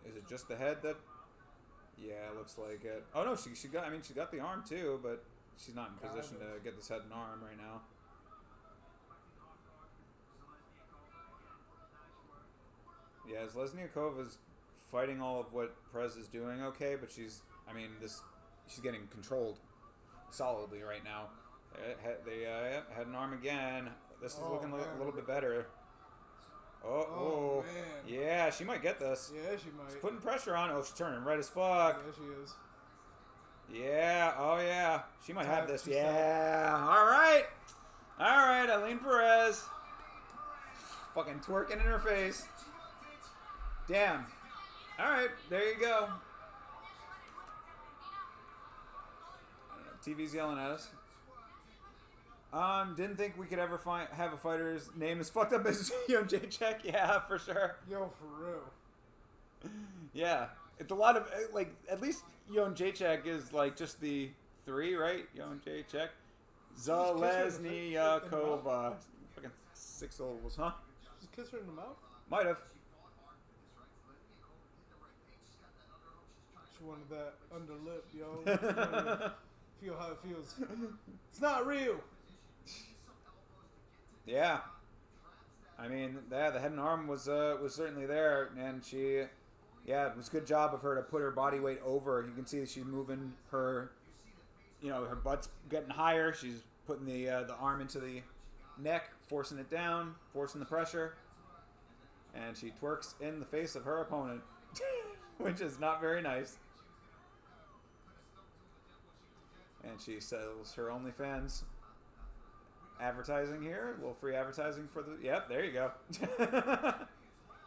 is it just the head that, yeah, it looks like it. Oh, no, she got, I mean, she got the arm, too, but she's not in position to get this head and arm right now. Yeah, Selezniakova's fighting all of what Perez is doing okay, but she's, I mean, she's getting controlled solidly right now. They had an arm again. This is looking a little bit better. Oh, man. Yeah, she might get this. Yeah, she might. She's putting pressure on. Oh, she's turning red as fuck. Yeah, she is. Yeah, oh yeah. She might have this. Yeah. All right, Eileen Perez. Fucking twerking in her face. Damn. All right, there you go. TV's yelling at us. Didn't think we could ever have a fighter's name as fucked up as Jacek. Yeah, for sure. Yo, for real. Yeah, it's a lot of like. At least Jacek is like just the 3, right? Jacek, Selezniakova. Fucking 6 syllables, huh? Just kiss her in the mouth. Might have. She wanted that under lip, yo. Feel how it feels. It's not real. Yeah. I mean, yeah, the head and arm was certainly there, and she, yeah, it was a good job of her to put her body weight over. You can see that she's moving her, her butt's getting higher. She's putting the arm into the neck, forcing it down, forcing the pressure, and she twerks in the face of her opponent, which is not very nice. And she sells her OnlyFans advertising here. A little free advertising for the... Yep, there you go.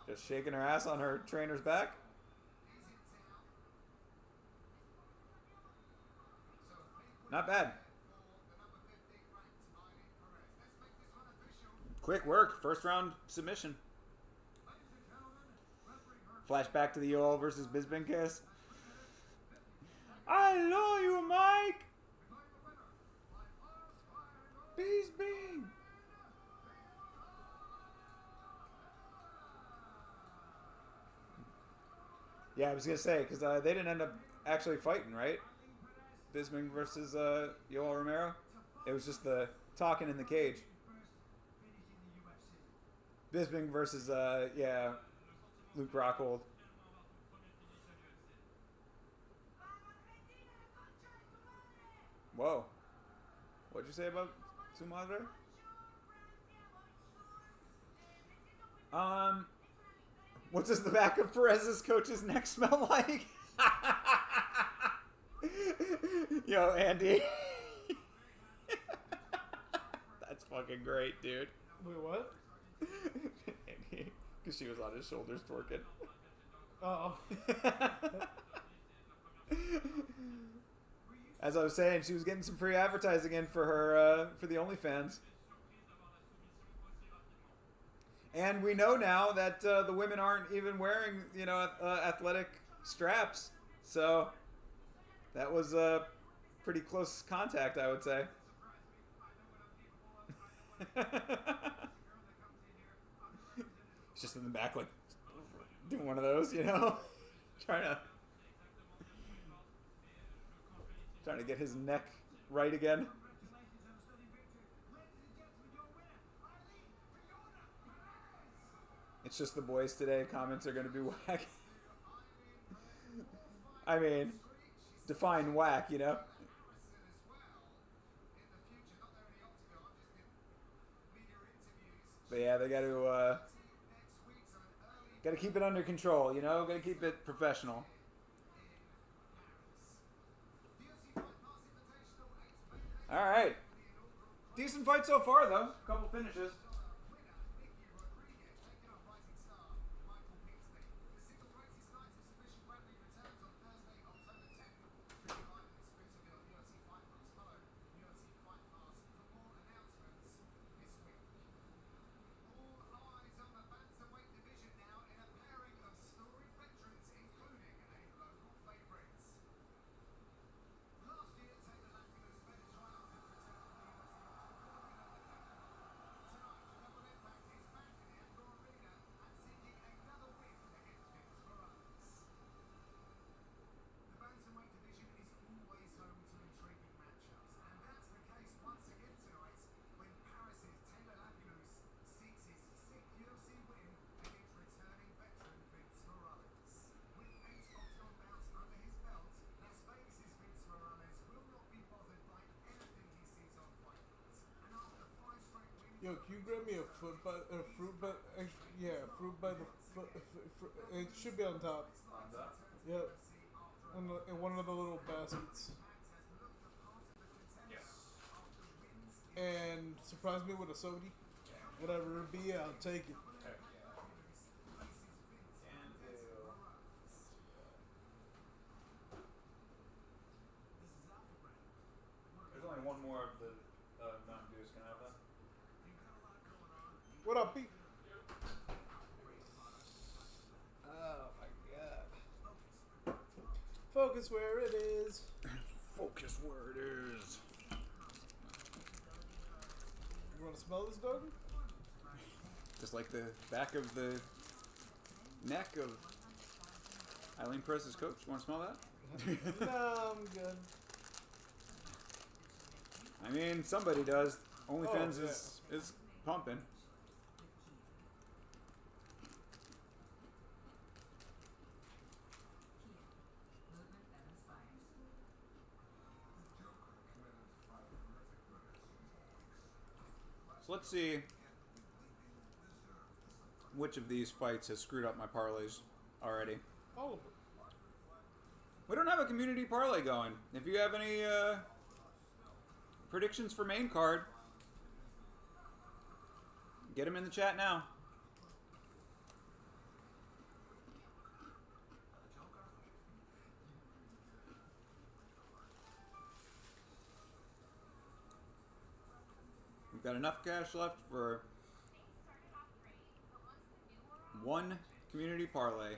Just shaking her ass on her trainer's back. Not bad. Quick work. First round submission. Flashback to the Yoel versus Bisping case. I love you, Mike. Bisping. Yeah, I was gonna say because they didn't end up actually fighting, right? Bisping versus Yoel Romero. It was just the talking in the cage. Bisping versus Luke Rockhold. Whoa. What'd you say about su madre? What does the back of Perez's coach's neck smell like? Yo, Andy. That's fucking great, dude. Wait, what? Andy, because she was on his shoulders twerking. Oh. As I was saying, she was getting some free advertising in for her for the OnlyFans. And we know now that the women aren't even wearing, athletic straps. So that was a pretty close contact, I would say. He's just in the back, like, doing one of those, you know? trying to get his neck right again. It's just the boys today. Comments are going to be whack. I mean, define whack, you know? But yeah, they got to keep it under control, you know? Got to keep it professional. All right. Decent fight so far, though. Couple finishes. Yo, can you grab me a fruit by the foot? It should be on top. On top? Yep. In one of the little baskets. Yes. And surprise me with a soda. Whatever it be, I'll take it. Okay. There's only one more of the Mountain Dews. Can I have that? What up, Pete? Oh my god. Focus where it is. Focus where it is. You want to smell this, dog? Just like the back of the neck of Eileen Perez's coach. You want to smell that? No, I'm good. I mean, somebody does. OnlyFans Oh, yeah. is pumping. So let's see which of these fights has screwed up my parlays already. All of it. We don't have a community parlay going. If you have any predictions for main card, get them in the chat now. We've got enough cash left for one community parlay.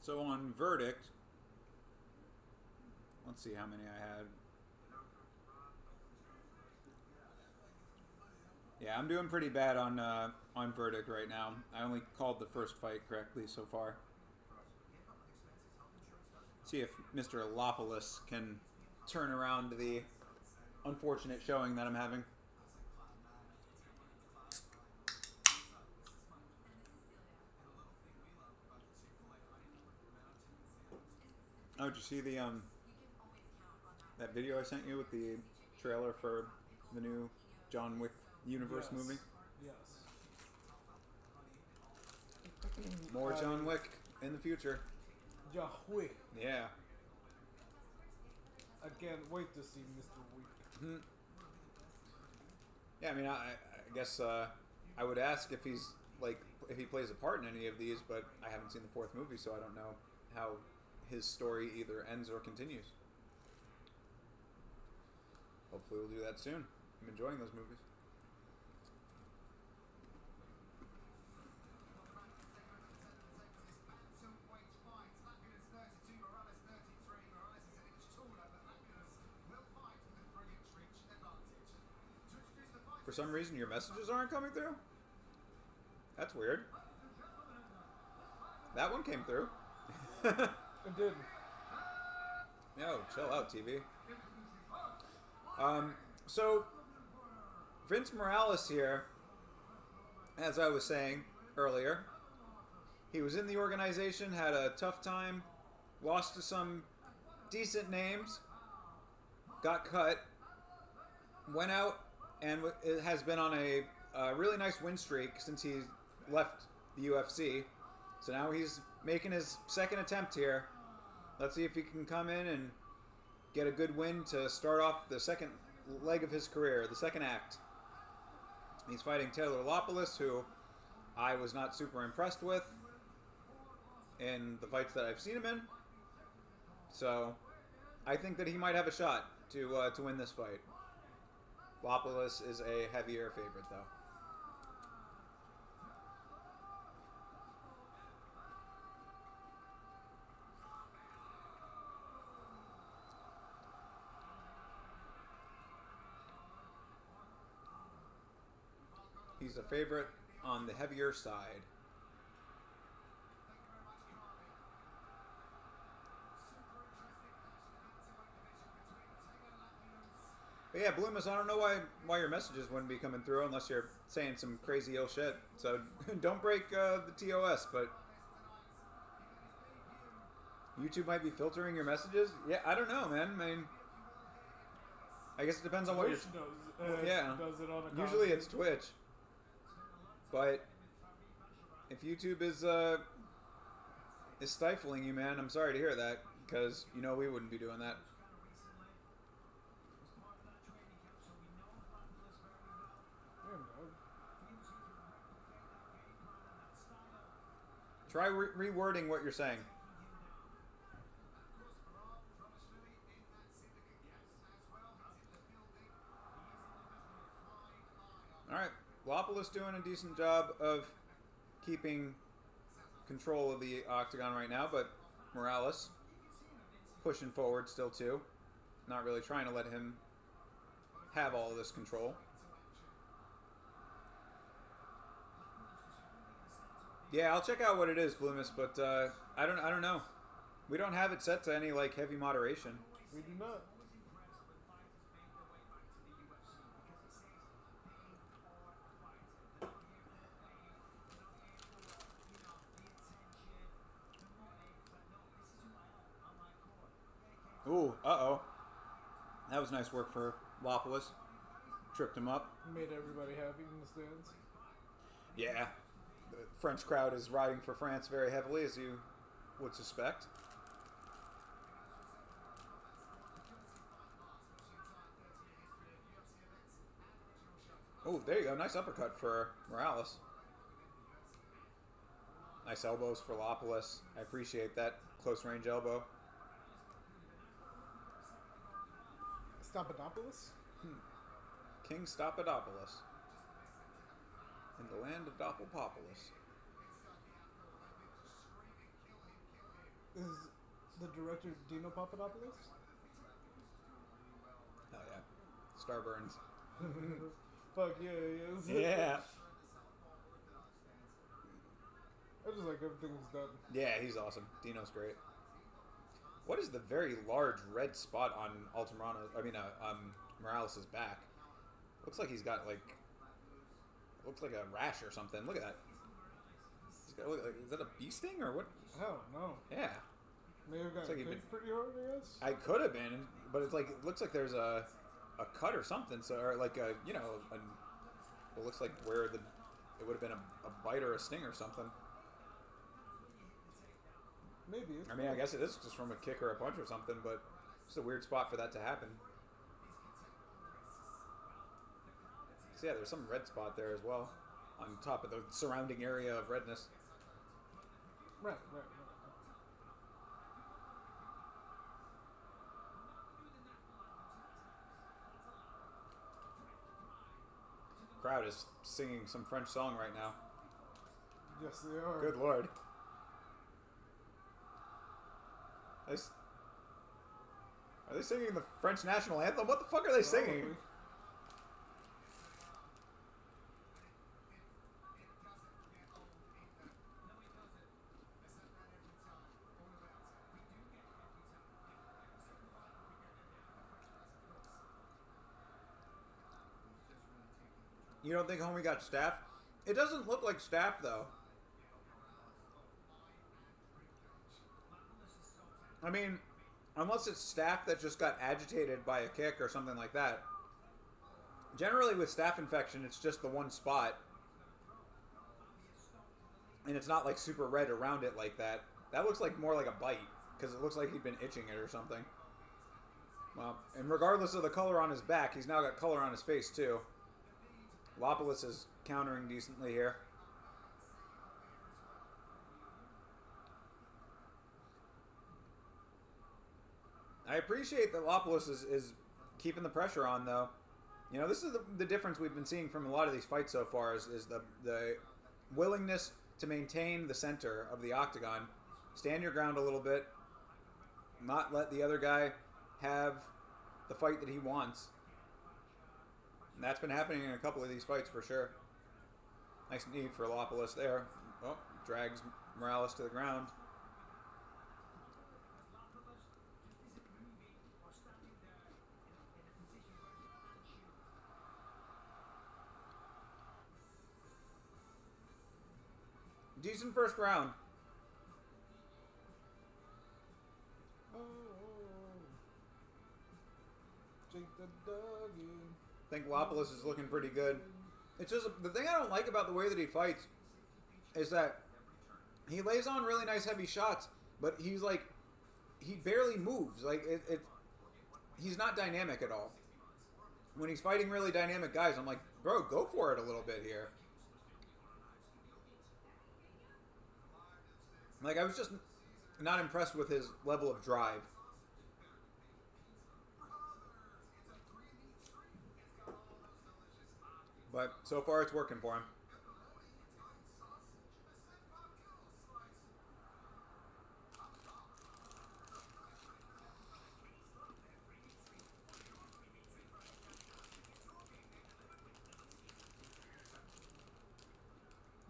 So on verdict, let's see how many I had. Yeah, I'm doing pretty bad on verdict right now. I only called the first fight correctly so far. See if Mr. Elopoulos can turn around the unfortunate showing that I'm having. Oh, did you see the that video I sent you with the trailer for the new John Wick universe movie? Yes. More John Wick in the future. Yahweh. Yeah. I can't wait to see Mr. Week. Yeah, I mean, I guess I would ask if he's like if he plays a part in any of these, but I haven't seen the fourth movie, so I don't know how his story either ends or continues. Hopefully, we'll do that soon. I'm enjoying those movies. For some reason, your messages aren't coming through? That's weird. That one came through. It did. Yo, chill out, TV. So, Vince Morales here, as I was saying earlier, he was in the organization, had a tough time, lost to some decent names, got cut, went out, and it has been on a really nice win streak since he left the UFC. So now he's making his second attempt here. Let's see if he can come in and get a good win to start off the second leg of his career, the second act. He's fighting Taylor Lopoulos, who I was not super impressed with in the fights that I've seen him in. So I think that he might have a shot to win this fight. Lopoulos is a heavier favorite, though. He's a favorite on the heavier side. But yeah, Bloomus, I don't know why your messages wouldn't be coming through unless you're saying some crazy ill shit. So don't break the TOS, but YouTube might be filtering your messages. Yeah, I don't know, man. I mean, I guess it depends on what you're. Yeah, does it on a usually it's Twitch, but if YouTube is stifling you, man, I'm sorry to hear that because you know we wouldn't be doing that. Try rewording what you're saying. Alright, Lopoulos doing a decent job of keeping control of the octagon right now, but Morales pushing forward still too. Not really trying to let him have all of this control. Yeah, I'll check out what it is, Bloomus, but I don't know. We don't have it set to any like heavy moderation. We do not. Ooh, uh-oh. That was nice work for Lopoulos. Tripped him up. Made everybody happy in the stands. Yeah. The French crowd is riding for France very heavily, as you would suspect. Oh, there you go. Nice uppercut for Morales. Nice elbows for Lopoulos. I appreciate that close range elbow. Stapadopoulos? King Stapadopoulos. In the land of Doppelpopoulos. Is the director Dino Papadopoulos? Hell yeah. Starburns. Fuck yeah, he is. Yeah. I just like everything he's done. Yeah, he's awesome. Dino's great. What is the very large red spot on Morales' back? Looks like he's got like... Looks like a rash or something. Look at that. He's got, is that a bee sting or what? Hell no. Yeah. May have gotten kicked pretty hard, I guess. I could have been, but it's like it looks like there's a cut or something. So or like a it looks like where it would have been a bite or a sting or something. Maybe. I mean, I guess it is just from a kick or a punch or something, but it's a weird spot for that to happen. So yeah, there's some red spot there as well, on top of the surrounding area of redness. Right. Crowd is singing some French song right now. Yes, they are. Good lord. Are they singing the French national anthem? What the fuck are they singing? Probably. You don't think homie got staff? It doesn't look like staff though. I mean, unless it's staph that just got agitated by a kick or something like that. Generally with staph infection, it's just the one spot. And it's not like super red around it like that. That looks like more like a bite, because it looks like he'd been itching it or something. Well, and regardless of the color on his back, he's now got color on his face too. Lopoulos is countering decently here. I appreciate that Lopoulos is keeping the pressure on, though. You know, this is the difference we've been seeing from a lot of these fights so far is the willingness to maintain the center of the octagon, stand your ground a little bit, not let the other guy have the fight that he wants. And that's been happening in a couple of these fights for sure. Nice knee for Lopoulos there. Oh, drags Morales to the ground. Decent first round. I think Lopoulos is looking pretty good. It's just the thing I don't like about the way that he fights is that he lays on really nice heavy shots, but he's like, he barely moves. Like he's not dynamic at all. When he's fighting really dynamic guys, I'm like, bro, go for it a little bit here. Like, I was just not impressed with his level of drive. But so far it's working for him.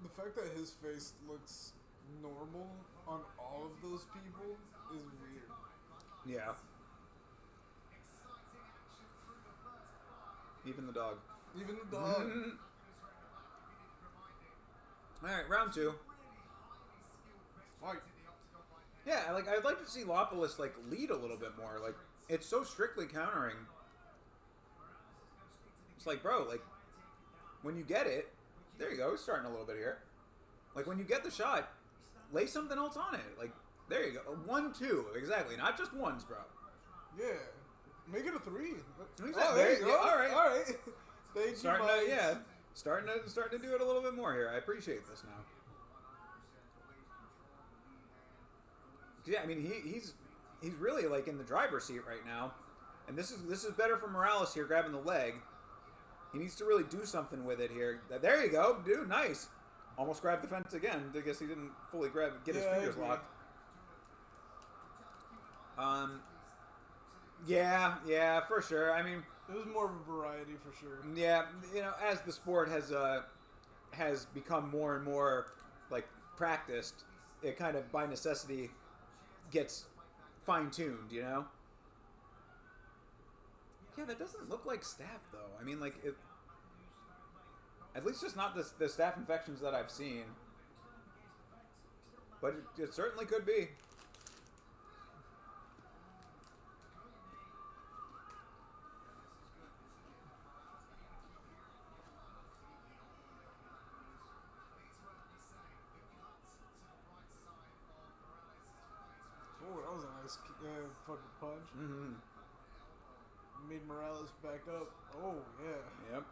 The fact that his face looks normal on all of those people is weird. Yeah. Even the dog. Even the dog. Alright, round two. Fight. Yeah, like, I'd like to see Lopoulos, like, lead a little bit more. Like, it's so strictly countering. It's like, bro, like, when you get it, there you go, he's starting a little bit here. Like, when you get the shot, lay something else on it. Like, there you go. 1-2, exactly. Not just ones, bro. Yeah. Make it a 3. Exactly. Oh, there you go. Yeah, all right. All right. Thank Starting you, to, Mike. yeah. Starting to do it a little bit more here. I appreciate this now. Yeah, I mean, he's really, like, in the driver's seat right now. And this is better for Morales here, grabbing the leg. He needs to really do something with it here. There you go, dude. Nice. Almost grabbed the fence again. I guess he didn't fully get his fingers locked. Yeah, for sure. I mean, it was more of a variety for sure. Yeah, you know, as the sport has become more and more like practiced, it kind of by necessity gets fine-tuned, you know? Yeah, that doesn't look like staph though. I mean, like it. At least just not the staph infections that I've seen. But it certainly could be. Yeah, fucking punch. Mm-hmm. Made Morales back up. Oh, yeah. Yep.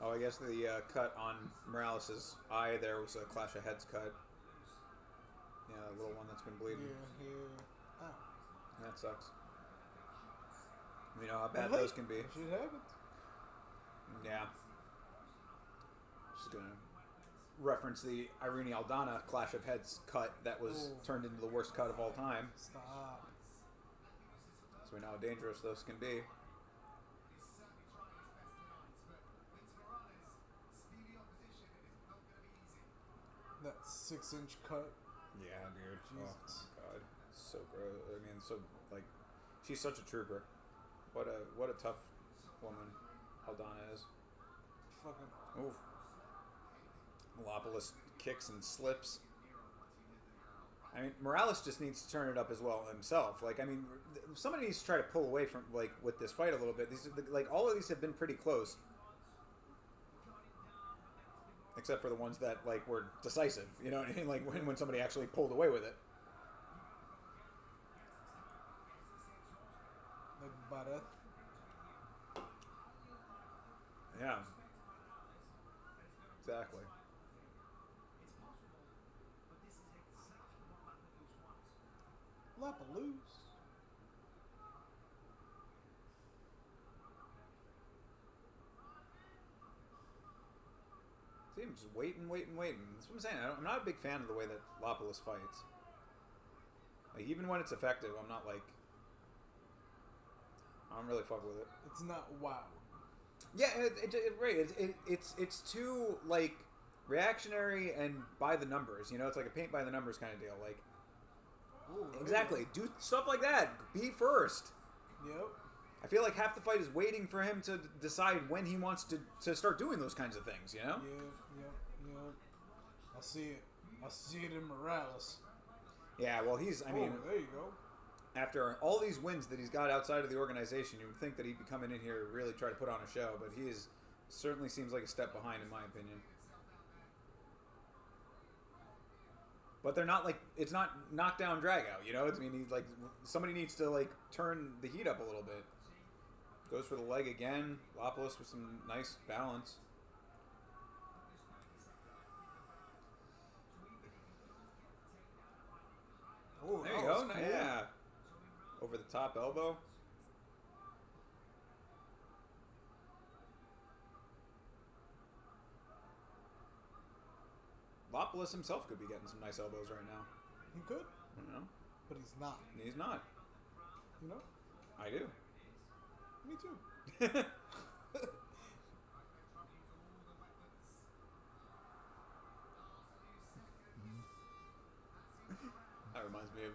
Oh, I guess the cut on Morales' eye there was a clash of heads cut. Yeah, a little one that's been bleeding. Yeah, yeah. Ow. That sucks. You know how bad those can be. Shit happens. Yeah. Just gonna reference the Irene Aldana clash of heads cut that was turned into the worst cut of all time. Stop. So we know how dangerous those can be. That 6-inch cut. Yeah, dude. Jesus. Oh God, it's so gross. I mean, so like, she's such a trooper. What a tough woman Aldana is. Fucking. Oof. Lopoulos kicks and slips. I mean, Morales just needs to turn it up as well himself. Like, I mean, somebody needs to try to pull away from, like, with this fight a little bit. These, like, all of these have been pretty close. Except for the ones that, like, were decisive. You know what I mean? Like, when somebody actually pulled away with it. Like Bareth. Yeah. Exactly. Lapaloose. See, I'm just waiting. That's what I'm saying. I'm not a big fan of the way that Lopoulos fights. Like, even when it's effective, I'm not like... I don't really fuck with it. It's not wow. Yeah, right. It's too, like, reactionary and by the numbers. You know, it's like a paint by the numbers kind of deal. Like, Ooh, exactly. Do stuff like that. Be first. Yep. I feel like half the fight is waiting for him to decide when he wants to start doing those kinds of things, you know? Yep. I see it in Morales. Yeah, well, I mean, there you go. after all these wins that he's got outside of the organization, you would think that he'd be coming in here to really try to put on a show, but he certainly seems like a step behind, in my opinion. But they're not like, it's not knockdown drag out, you know? I mean, he's like, somebody needs to like turn the heat up a little bit. Goes for the leg again. Lopoulos with some nice balance. Oh, There you go. Yeah. Over the top elbow. Lopoulos himself could be getting some nice elbows right now. He could, You know? but he's not. He's not. You know? I do. Me too. That reminds me of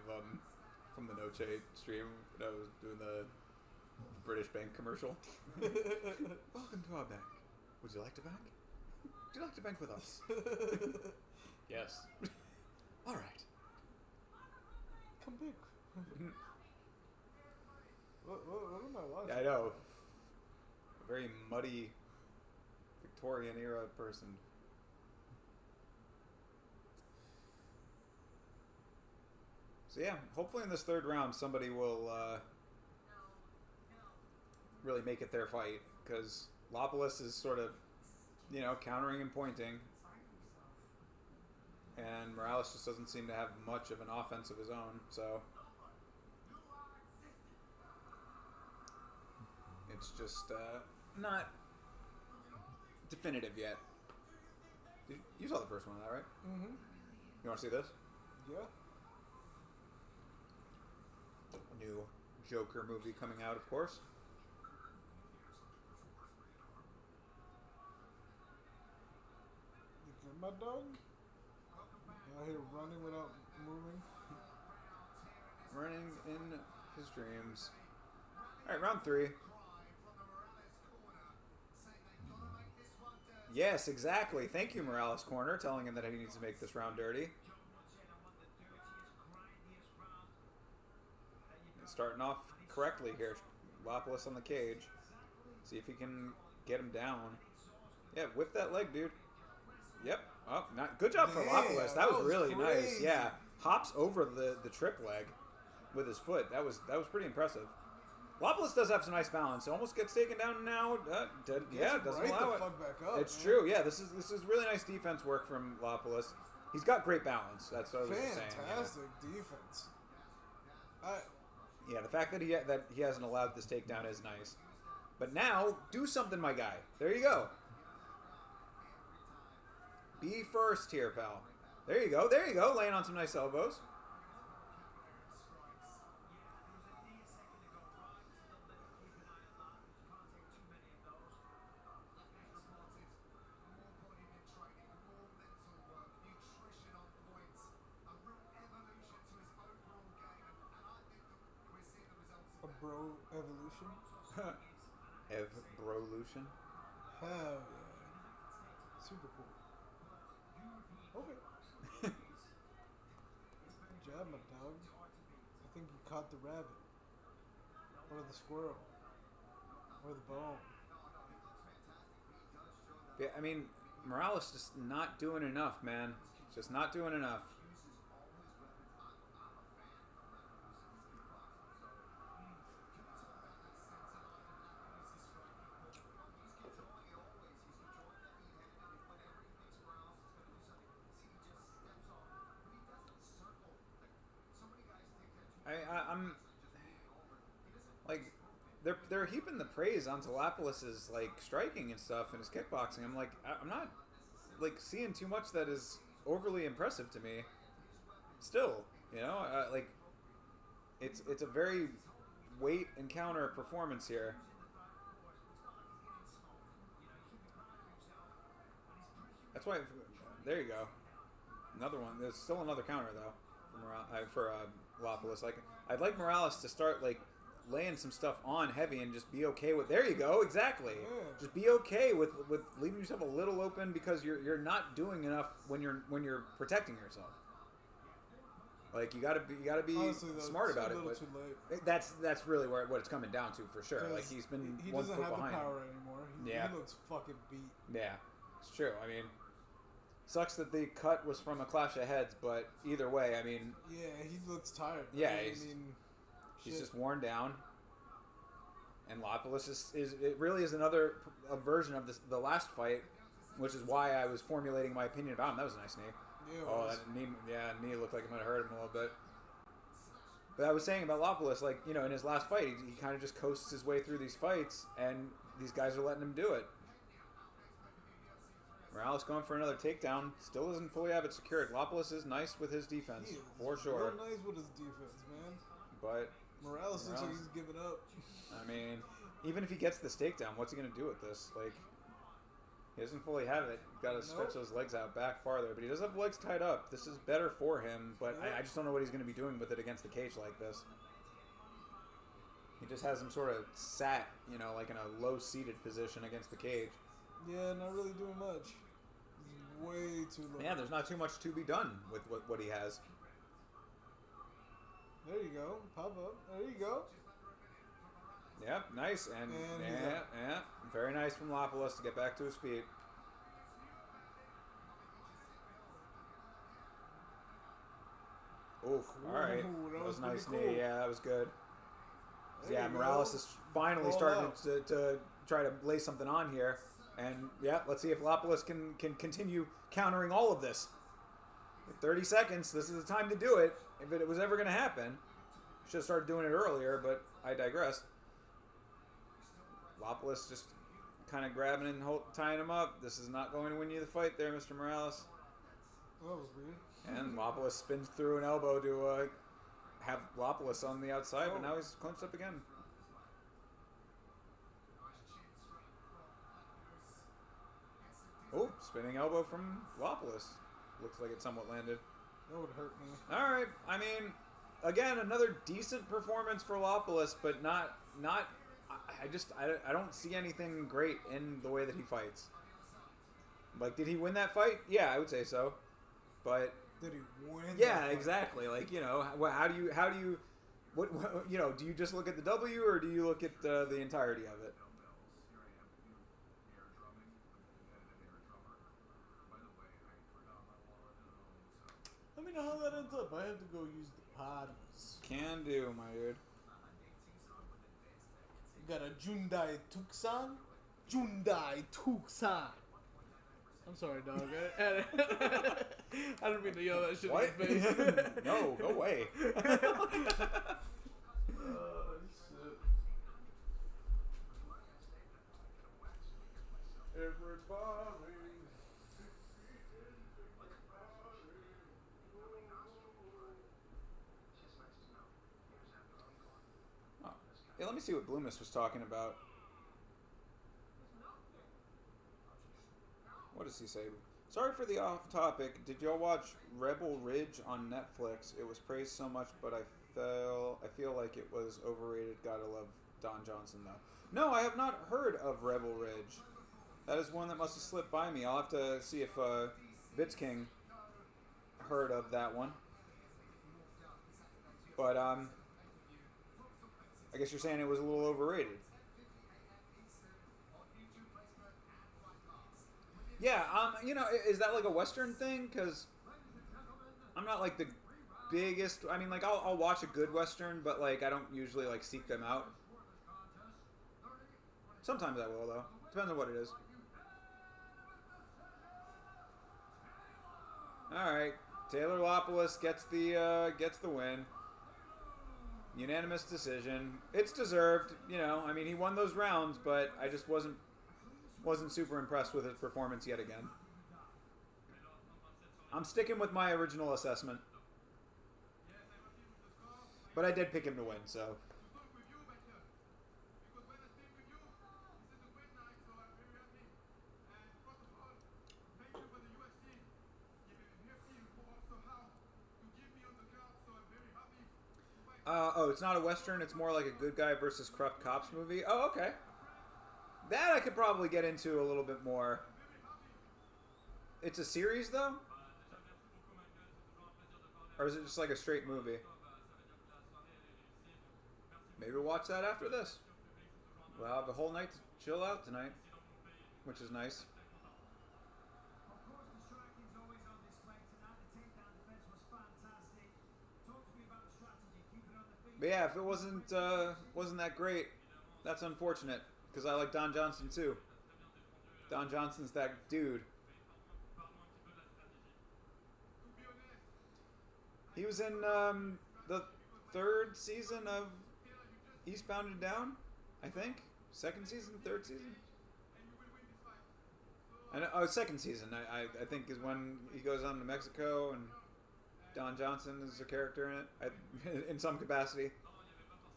from the No Shade stream when I was doing the British bank commercial. Welcome to our bank. Would you like to bank? Would you like to bank with us? Yes. All right. Come back. What am I watching? Yeah, I know. A very muddy Victorian era person. So yeah, hopefully in this third round somebody will really make it their fight, because Lopoulos is sort of, you know, countering and pointing, and Morales just doesn't seem to have much of an offense of his own, so it's just not definitive yet. You saw the first one of that, right? Mm-hmm. You want to see this? Yeah. New Joker movie coming out, of course. You get my dog? Out here running without moving. Running in his dreams. Alright, round 3. Yes, exactly. Thank you, Morales Corner, telling him that he needs to make this round dirty. Starting off correctly here. Lopoulos on the cage. See if he can get him down. Yeah, whip that leg, dude. Yep. Oh, not good job for Lapalus. That was really nice. Yeah, hops over the trip leg with his foot. That was pretty impressive. Lapalus does have some nice balance. Almost gets taken down now. Doesn't allow it. Back up, It's man. true. Yeah, this is really nice defense work from Lapalus. He's got great balance. That's what I was saying. Fantastic defense. Yeah, the fact that he hasn't allowed this takedown is nice. But now, do something, my guy. There you go. Be first here, pal. There you go. There you go. Laying on some nice elbows. A bro evolution. Ev-brolution. Hell yeah. Super cool. Okay. Good job, my dog. I think you caught the rabbit. Or the squirrel. Or the bone. Yeah, I mean, Morales just not doing enough, man. Just not doing enough. I'm like, they're heaping the praise onto Lapalus's like striking and stuff and his kickboxing. I'm like, I'm not like seeing too much that is overly impressive to me. Still, you know, like it's a very weight and counter performance here. That's why. There you go. Another one. There's still another counter though for Lapalus. Like, I'd like Morales to start like laying some stuff on heavy and just be okay with. There you go. Exactly. Yeah. Just be okay with leaving yourself a little open because you're not doing enough when you're protecting yourself. Like you gotta be Honestly, though, smart about it. A little But too late. that's really what it's coming down to for sure. Like he's been he one doesn't foot have behind. the power anymore. He looks fucking beat. Yeah, it's true. I mean, sucks that the cut was from a clash of heads, but either way, I mean, Yeah, he looks tired. Yeah, he's just worn down. And Lapalus is it really is another version of the last fight, which is why I was formulating my opinion about him. That was a nice knee. Yeah, That knee looked like it might have hurt him a little bit. But I was saying about Lapalus, like, you know, in his last fight, he kind of just coasts his way through these fights, and these guys are letting him do it. Morales going for another takedown. Still doesn't fully have it secured. Lapalus is nice with his defense, for sure. Real nice with his defense, man. But Morales looks like he's giving up. I mean, even if he gets this takedown, what's he going to do with this? Like, he doesn't fully have it. You've got to stretch those legs out back farther. But he does have legs tied up. This is better for him, but I just don't know what he's going to be doing with it against the cage like this. He just has him sort of sat, you know, like in a low-seated position against the cage. Yeah, not really doing much. He's way too low. Yeah, there's not too much to be done with what he has. There you go. Pop up. There you go. Yep, nice. And yeah. Very nice from Lapalus to get back to his feet. Oof, alright. That was a nice knee. Cool. Yeah, that was good. There Morales is finally starting to try to lay something on here. And yeah, let's see if Lapalus can continue countering all of this. 30 seconds, this is the time to do it. If it was ever going to happen. Should have started doing it earlier, but I digress. Lapalus just kind of grabbing and tying him up. This is not going to win you the fight there, Mr. Morales. That was weird. And Lapalus spins through an elbow to have Lapalus on the outside, but now he's clenched up again. Oh, spinning elbow from Lapalus. Looks like it somewhat landed. That would hurt me. All right. I mean, again, another decent performance for Lapalus, but not. I don't see anything great in the way that he fights. Like, did he win that fight? Yeah, I would say so. But did he win? Yeah, exactly. Like, you know, how do you, what you know? Do you just look at the W or do you look at the entirety of it? me know how that ends up. I have to go use the potties. Can do, my dude. You got a Hyundai Tucson? Hyundai Tucson. I'm sorry, dog. I didn't mean to yell that shit What? in your face. No, go away. Oh, shit. Everybody. Oh. Yeah, let me see what Bloomis was talking about. What does he say? Sorry for the off topic. Did y'all watch Rebel Ridge on Netflix? It was praised so much, but I feel like it was overrated. Gotta love Don Johnson though. No, I have not heard of Rebel Ridge. That is one that must have slipped by me. I'll have to see if Vitz King heard of that one. But I guess you're saying it was a little overrated. Yeah, you know, is that like a Western thing? Because I'm not like the biggest. I mean, like I'll watch a good Western, but like I don't usually like seek them out. Sometimes I will though. Depends on what it is. All right, Taylor Lopoulos gets the win. Unanimous decision. It's deserved. You know, I mean, he won those rounds, but I just wasn't super impressed with his performance yet again. I'm sticking with my original assessment. But I did pick him to win, so. Oh, it's not a Western. It's more like a good guy versus corrupt cops movie. Oh, okay. That I could probably get into a little bit more. It's a series, though? Or is it just like a straight movie? Maybe we'll watch that after this. We'll have the whole night to chill out tonight, which is nice. But yeah, if it wasn't that great, that's unfortunate. Because I like Don Johnson too. Don Johnson's that dude. He was in the 3rd season of Eastbound and Down, I think. 2nd season, 3rd season. Oh, 2nd season. I think is when he goes on to Mexico and Don Johnson is a character in it, in some capacity.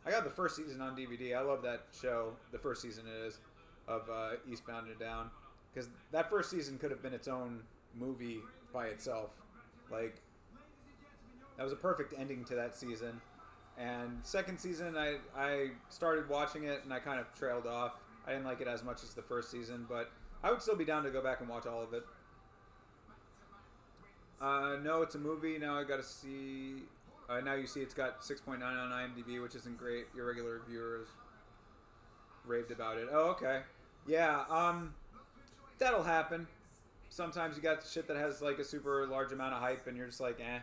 I got the 1st season on DVD. I love that show. The 1st season it is of Eastbound and Down, because that 1st season could have been its own movie by itself. Like that was a perfect ending to that season. And 2nd season, I started watching it and I kind of trailed off. I didn't like it as much as the 1st season, but I would still be down to go back and watch all of it. No, it's a movie. Now I got to see. Now you see it's got 6.9 on IMDb, which isn't great. Your regular reviewers raved about it. Oh, okay. Yeah, that'll happen. Sometimes you got shit that has like a super large amount of hype and you're just like, eh.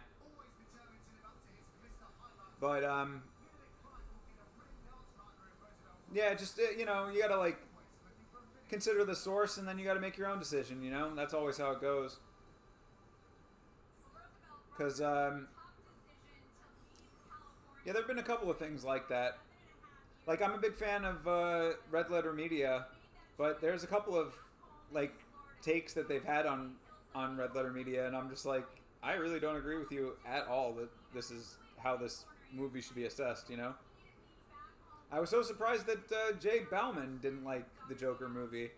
But, yeah, just, you know, you gotta like consider the source and then you gotta make your own decision, you know? That's always how it goes. Because, yeah, there have been a couple of things like that. Like, I'm a big fan of Red Letter Media, but there's a couple of, like, takes that they've had on Red Letter Media, and I'm just like, I really don't agree with you at all that this is how this movie should be assessed, you know? I was so surprised that Jay Bauman didn't like the Joker movie.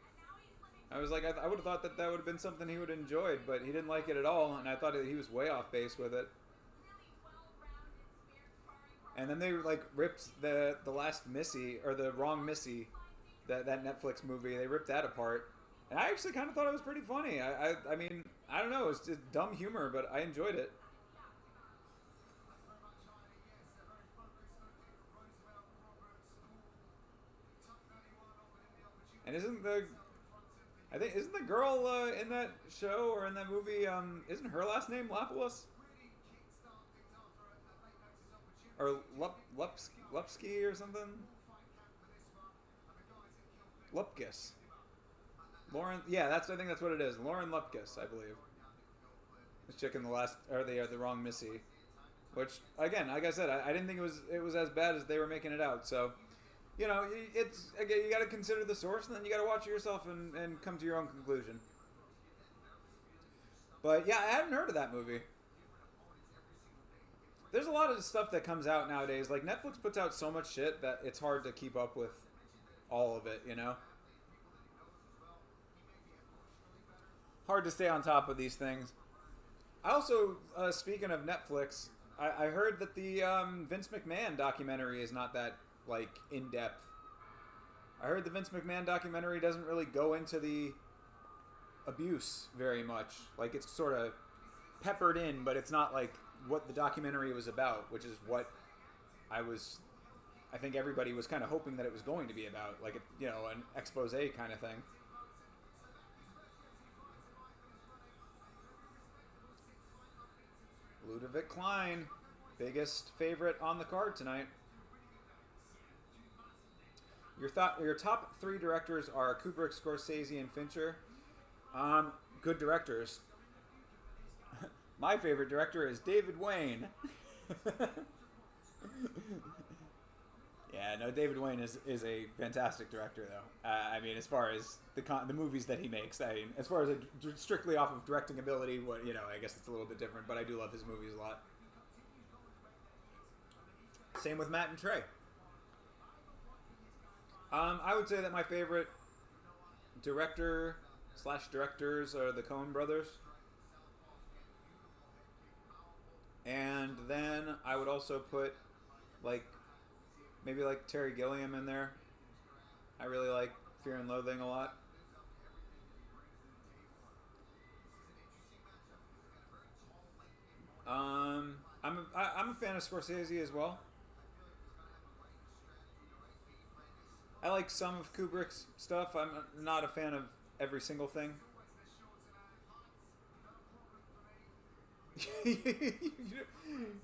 I was like, I would have thought that would have been something he would have enjoyed, but he didn't like it at all, and I thought that he was way off base with it. And then they like ripped the last Missy, or the wrong Missy, that Netflix movie. They ripped that apart, and I actually kind of thought it was pretty funny. I mean, I don't know, it's just dumb humor, but I enjoyed it. And isn't the girl in that show or in that movie? Isn't her last name Lapoulos? or Lupski or something. Lupkis. Lauren, yeah, I think that's what it is. Lauren Lupkis, I believe. This chick in the last, or they are the wrong Missy, which again, like I said, I didn't think it was as bad as they were making it out. So, you know, it's again, you got to consider the source, and then you got to watch it yourself and come to your own conclusion. But yeah, I hadn't heard of that movie. There's a lot of stuff that comes out nowadays. Like Netflix puts out so much shit that it's hard to keep up with all of it, you know? Hard to stay on top of these things. I also, speaking of Netflix, I heard that the Vince McMahon documentary is not that, like, in-depth. I heard the Vince McMahon documentary doesn't really go into the abuse very much. Like, it's sort of peppered in, but it's not, like, what the documentary was about, which is what I think everybody was kind of hoping that it was going to be about. Like, you know, an expose kind of thing. Ludovic Klein, biggest favorite on the card tonight. Your top 3 directors are Kubrick, Scorsese, and Fincher. Good directors. My favorite director is David Wayne. Yeah, no, David Wayne is a fantastic director, though. I mean, as far as the movies that he makes, I mean, as far as strictly off of directing ability, you know, I guess it's a little bit different, but I do love his movies a lot. Same with Matt and Trey. I would say that my favorite director/directors are the Coen brothers. And then I would also put, like, maybe like Terry Gilliam in there. I really like Fear and Loathing a lot. I'm a fan of Scorsese as well. I like some of Kubrick's stuff. I'm not a fan of every single thing.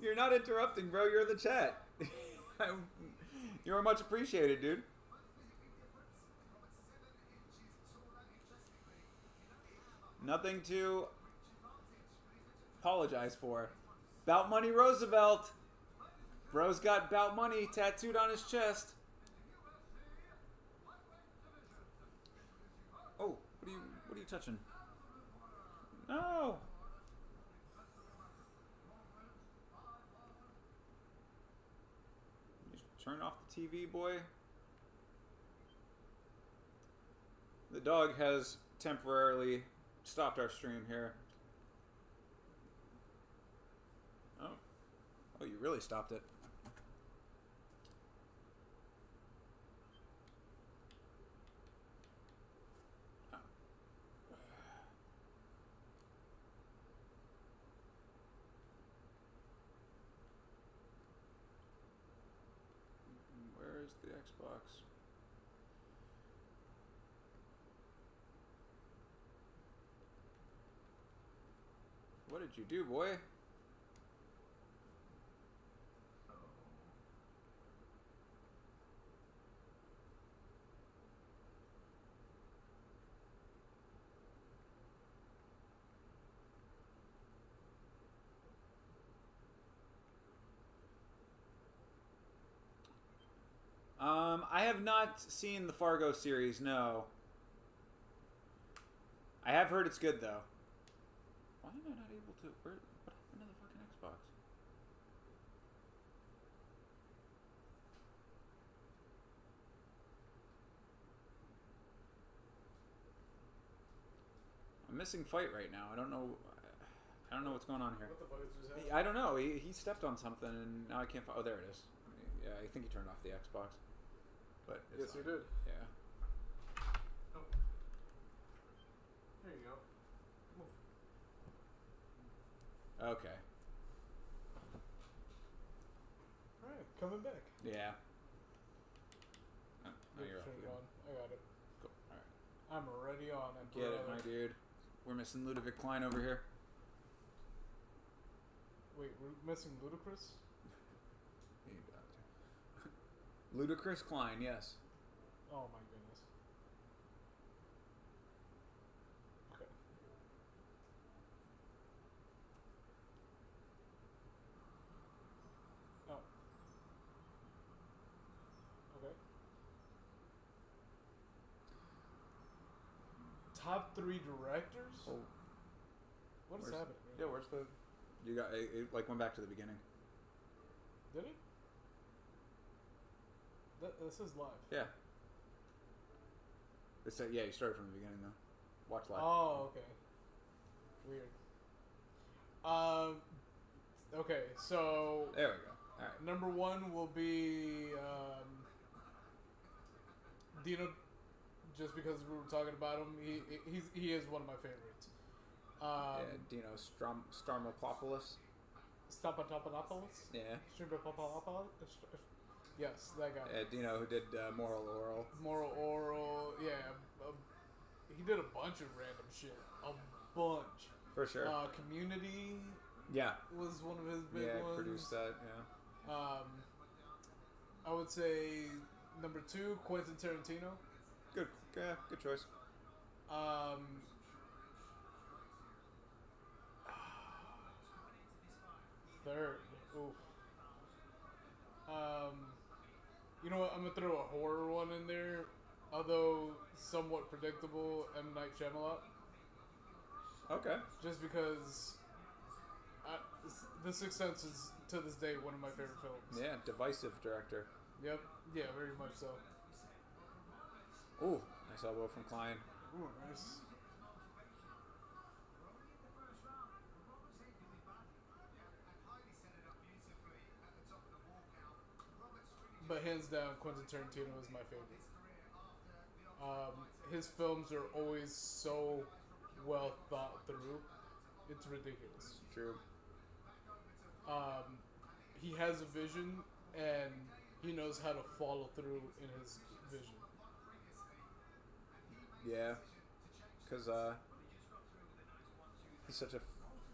You're not interrupting, bro. You're in the chat. You are much appreciated, dude. Nothing to apologize for. Bout Money Roosevelt. Bro's got Bout Money tattooed on his chest. Oh, what are you touching? No. Turn off the TV, boy. The dog has temporarily stopped our stream here. Oh, you really stopped it. Where's the Xbox? What did you do, boy? I have not seen the Fargo series, no. I have heard it's good, though. Why am I not able to... what happened to the fucking Xbox? I'm missing Fight right now. I don't know what's going on here. What the fuck is just happening? I don't know. He stepped on something, and now I can't... Oh, there it is. Yeah, I think he turned off the Xbox. But Yes, you did. Yeah. Oh. There you go. Move. Okay. Alright, coming back. Yeah. Oh, now you're off Turn it again. on. I got it. Cool. Alright. I'm already on it. Get it, my dude. We're missing Ludovic Klein over here. Wait, we're missing Ludacris? Ludacris Klein, yes. Oh my goodness. Okay. Oh. Okay. Top 3 directors? Oh, What is where's- happening? yeah, where's the... You got... It like went back to the beginning. Did it? This is live. Yeah. Yeah, you started from the beginning, though. Watch live. Oh, okay. Weird. Okay, so There we go. All right. number 1 will be Dino, just because we were talking about him. He is one of my favorites. Yeah, Dino Starmopoulos. Stapatopoulos? Yeah. Yes, that guy. Yeah, Dino who did Moral Oral. Moral Oral, yeah. He did a bunch of random shit. A bunch. For sure. Community Yeah. was one of his big Yeah, ones. produced that, yeah. I would say number 2, Quentin Tarantino. Good choice. Third, oof. You know what? I'm gonna throw a horror one in there, although somewhat predictable. M. Night Shyamalan. Okay. Just because The Sixth Sense is to this day one of my favorite films. Yeah, divisive director. Yep. Yeah, very much so. Ooh, nice elbow from Klein. Ooh, nice. But hands down, Quentin Tarantino is my favorite. His films are always so well thought through. It's ridiculous. True. He has a vision, and he knows how to follow through in his vision. Yeah. Because he's such a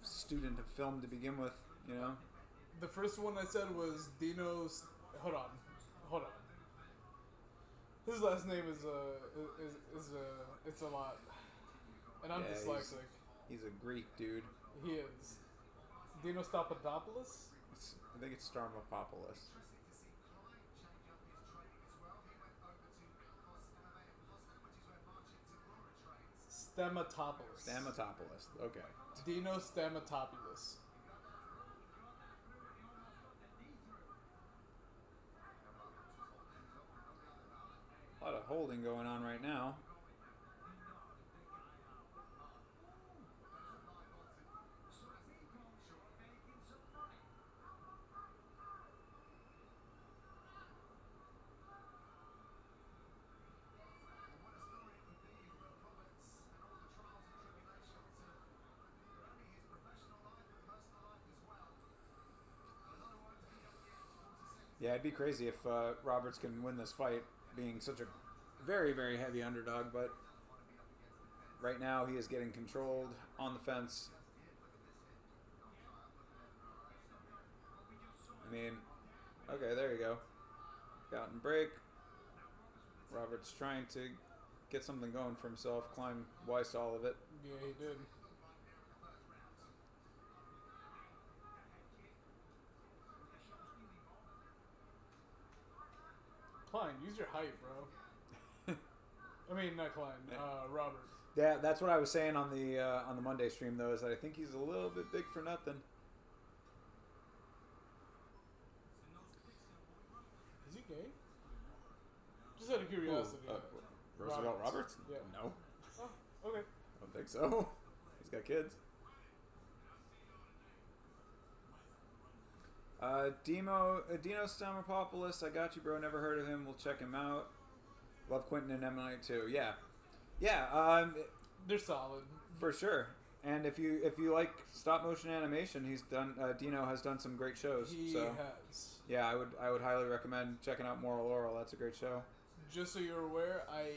student of film to begin with, you know? The first one I said was Dino's. Hold on. His last name is it's a lot, and I'm Yeah, dyslexic. He's a Greek dude. He is. Dino Stapadopoulos? I think it's Starmopoulos. Stamatopoulos. Okay. Dino Stamatopoulos. A lot of holding going on right now. Yeah, it'd be crazy if Roberts can win this fight, being such a very, very heavy underdog, but right now he is getting controlled on the fence. I mean, okay, there you go. Gotten break. Roberts trying to get something going for himself. Klein wise to all of it. Yeah, he did. Klein, use your height, bro. I mean, not Klein. Roberts. Yeah, that's what I was saying on the Monday stream though, is that I think he's a little bit big for nothing. Is he gay? Just out of curiosity. Roosevelt Roberts? Yeah. No, Oh, okay. I don't think so. He's got kids. Dino Stamatopoulos, I got you, bro. Never heard of him. We'll check him out. Love Quentin and M. Night too. Yeah. They're solid. For sure. And if you like stop motion animation, he's done. Dino has done some great shows. He so has. yeah, I would highly recommend checking out Moral Oral. That's a great show. Just so you're aware, I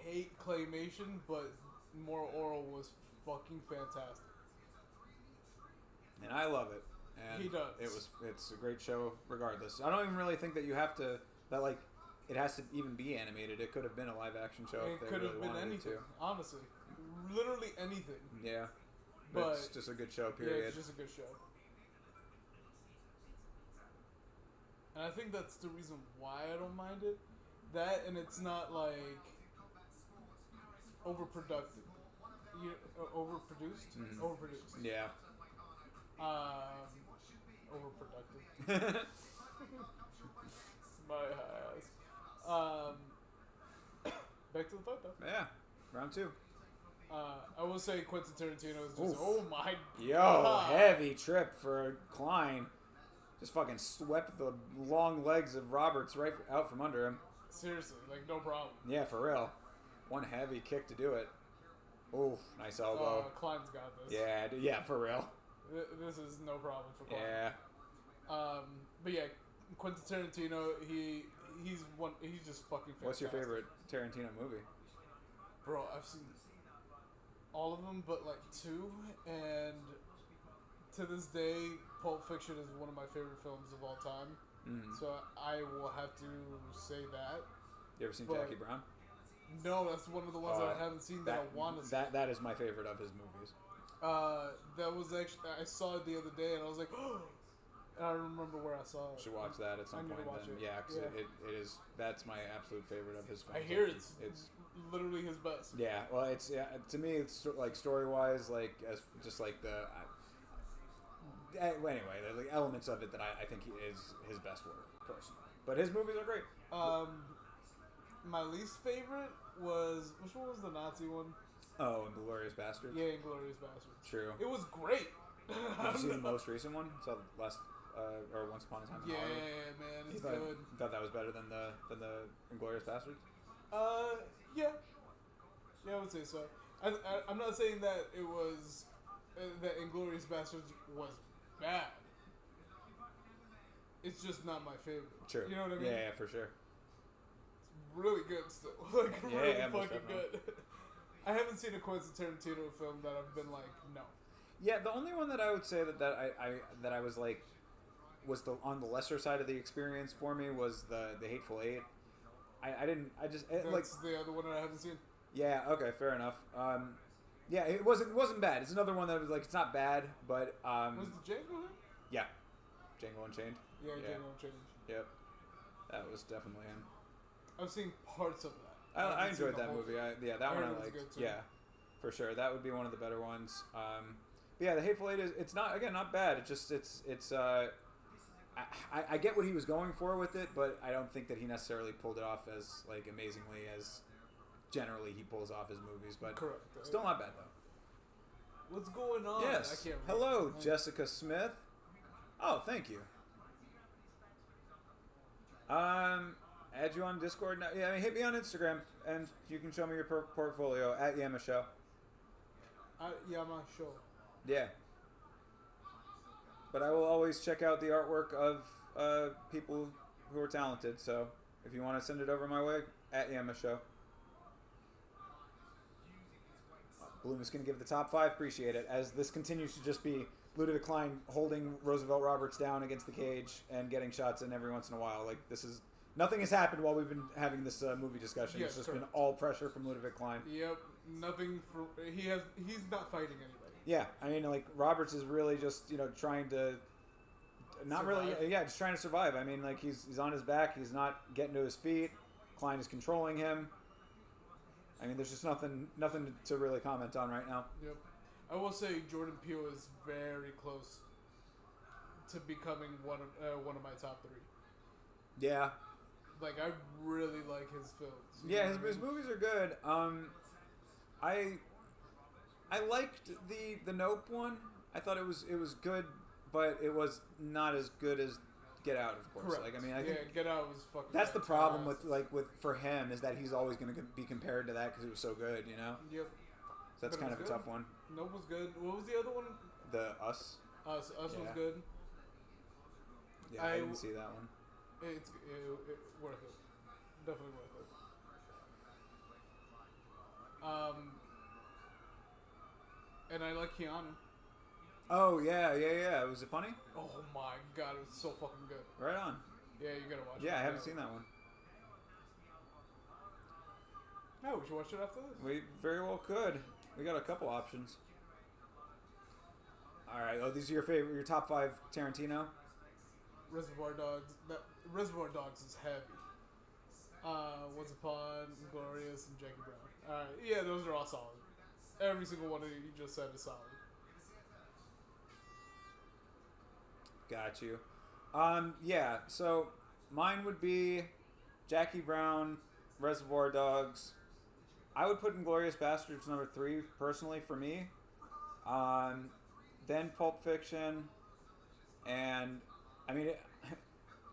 hate claymation, but Moral Oral was fucking fantastic. And I love it. And He does. It's a great show regardless. I don't even really think that you have to, that like it has to even be animated. It could have been a live action show. It if they could have really been wanted anything, to. honestly. Literally anything. Yeah, But it's just a good show. yeah, Period. it's just a good show. And I think that's the reason why I don't mind it. That, and it's not like overproduced. Overproduced? Mhm. Overproduced. Yeah. Overproductive. My ass. Back to the fight though. Yeah. Round 2. I will say Quentin Tarantino is just, Oof. oh my Yo, god. heavy trip for Klein. Just fucking swept the long legs of Roberts right out from under him. Seriously, like no problem. Yeah, for real. One heavy kick to do it. Oof, nice elbow. Klein's got this. Yeah, for real. This is no problem for Klein. Yeah. But yeah, Quentin Tarantino, he's just fucking fantastic. What's your favorite Tarantino movie? Bro, I've seen all of them but like 2, and to this day, Pulp Fiction is one of my favorite films of all time. Mm-hmm. So I will have to say that. You ever seen But- Jackie Brown? No, that's one of the ones that I haven't seen that I want to see. That is my favorite of his movies. That was actually, I saw it the other day and I was like, oh! And I remember where I saw You it. should watch that at some I need to point. watch Then, it. yeah, because Yeah. it is. That's my absolute favorite of his films. I hear it's It's literally his best. yeah. Well, it's to me, it's like story wise, like as just like the. Anyway, there's like elements of it that I think is his best work personally. But his movies are great. My least favorite was, which one was the Nazi one? Oh, and Inglourious Basterds. Yeah, Inglourious Basterds. True. It was great. Did you see the most recent one? Saw the last or Once Upon a Time in Yeah, Hollywood. man, You it's thought, good. thought that was better than the Inglourious Basterds? Yeah, I would say so. I'm not saying that it was that Inglourious Basterds was bad. It's just not my favorite. True. You know what I mean? Yeah, for sure. It's really good still. Like really yeah, most fucking definitely. good. I haven't seen a Quentin Tarantino film that I've been like, no. Yeah, the only one that I would say that I was like was on the lesser side of the experience for me was the Hateful Eight. That's like the other one that I haven't seen. yeah, okay, fair enough. Yeah, it wasn't bad. It's another one that was like it's not bad, but Was the Django him? yeah, Django Unchained. Yeah, Yeah. Django Unchained. Yep, that was definitely him. I've seen parts of that. I haven't seen enjoyed the that whole movie. thing. That I one heard I it was liked. good, too. Yeah, for sure. That would be one of the better ones. But yeah, the Hateful Eight it's not bad. It's just I get what he was going for with it, but I don't think that he necessarily pulled it off as like amazingly as generally he pulls off his movies. But Correct. still not bad though. What's going on? Yes. I can't Hello, remember. Jessica Smith. Oh, thank you. Add you on Discord now. Yeah, I mean, hit me on Instagram and you can show me your portfolio at Yama Show. Yeah, my show. Yeah. But I will always check out the artwork of people who are talented. So if you want to send it over my way, at Yama Show. Bloom is going to give the top 5. Appreciate it. As this continues to just be Ludovic Klein holding Roosevelt Roberts down against the cage and getting shots in every once in a while. Like this is nothing has happened while we've been having this movie discussion. Yes, it's just correct. been all pressure from Ludovic Klein. Yep. Nothing for he's not fighting anybody. Yeah, I mean, like Roberts is really just trying to, not Survive. really, just trying to survive. I mean, like he's on his back, he's not getting to his feet. Klein is controlling him. I mean, there's just nothing to really comment on right now. Yep. I will say Jordan Peele is very close to becoming one of my top 3. Yeah, Like I really like his films. You yeah, know his what I mean? movies are good. I liked the Nope one. I thought it was good, but it was not as good as Get Out, of course. Correct. Like I mean, I think Get Out was fucking. that's the problem fantastic. with for him is that he's always going to be compared to that because it was so good, Yep. So that's But it kind of was a good. tough one. Nope was good. What was the other one? The Us. Us was Yeah. good. Yeah, I didn't see that one. It's worth it. Definitely worth it. And I like Keanu. Oh yeah. Was it funny? Oh my god, it was so fucking good. Right on. Yeah, you gotta watch it. Yeah, I haven't seen that one. Yeah, we should watch it after this. We very well could. We got a couple options. All right. Oh, these are your top 5 Tarantino? Reservoir Dogs. Reservoir Dogs is heavy. Once Upon, Glorious, and Jackie Brown. All right. Yeah, those are all solid. Every single one of you just said is solid. Got you. Yeah, so mine would be Jackie Brown, Reservoir Dogs. I would put Inglourious Bastards number 3 personally for me. Then Pulp Fiction, and I mean,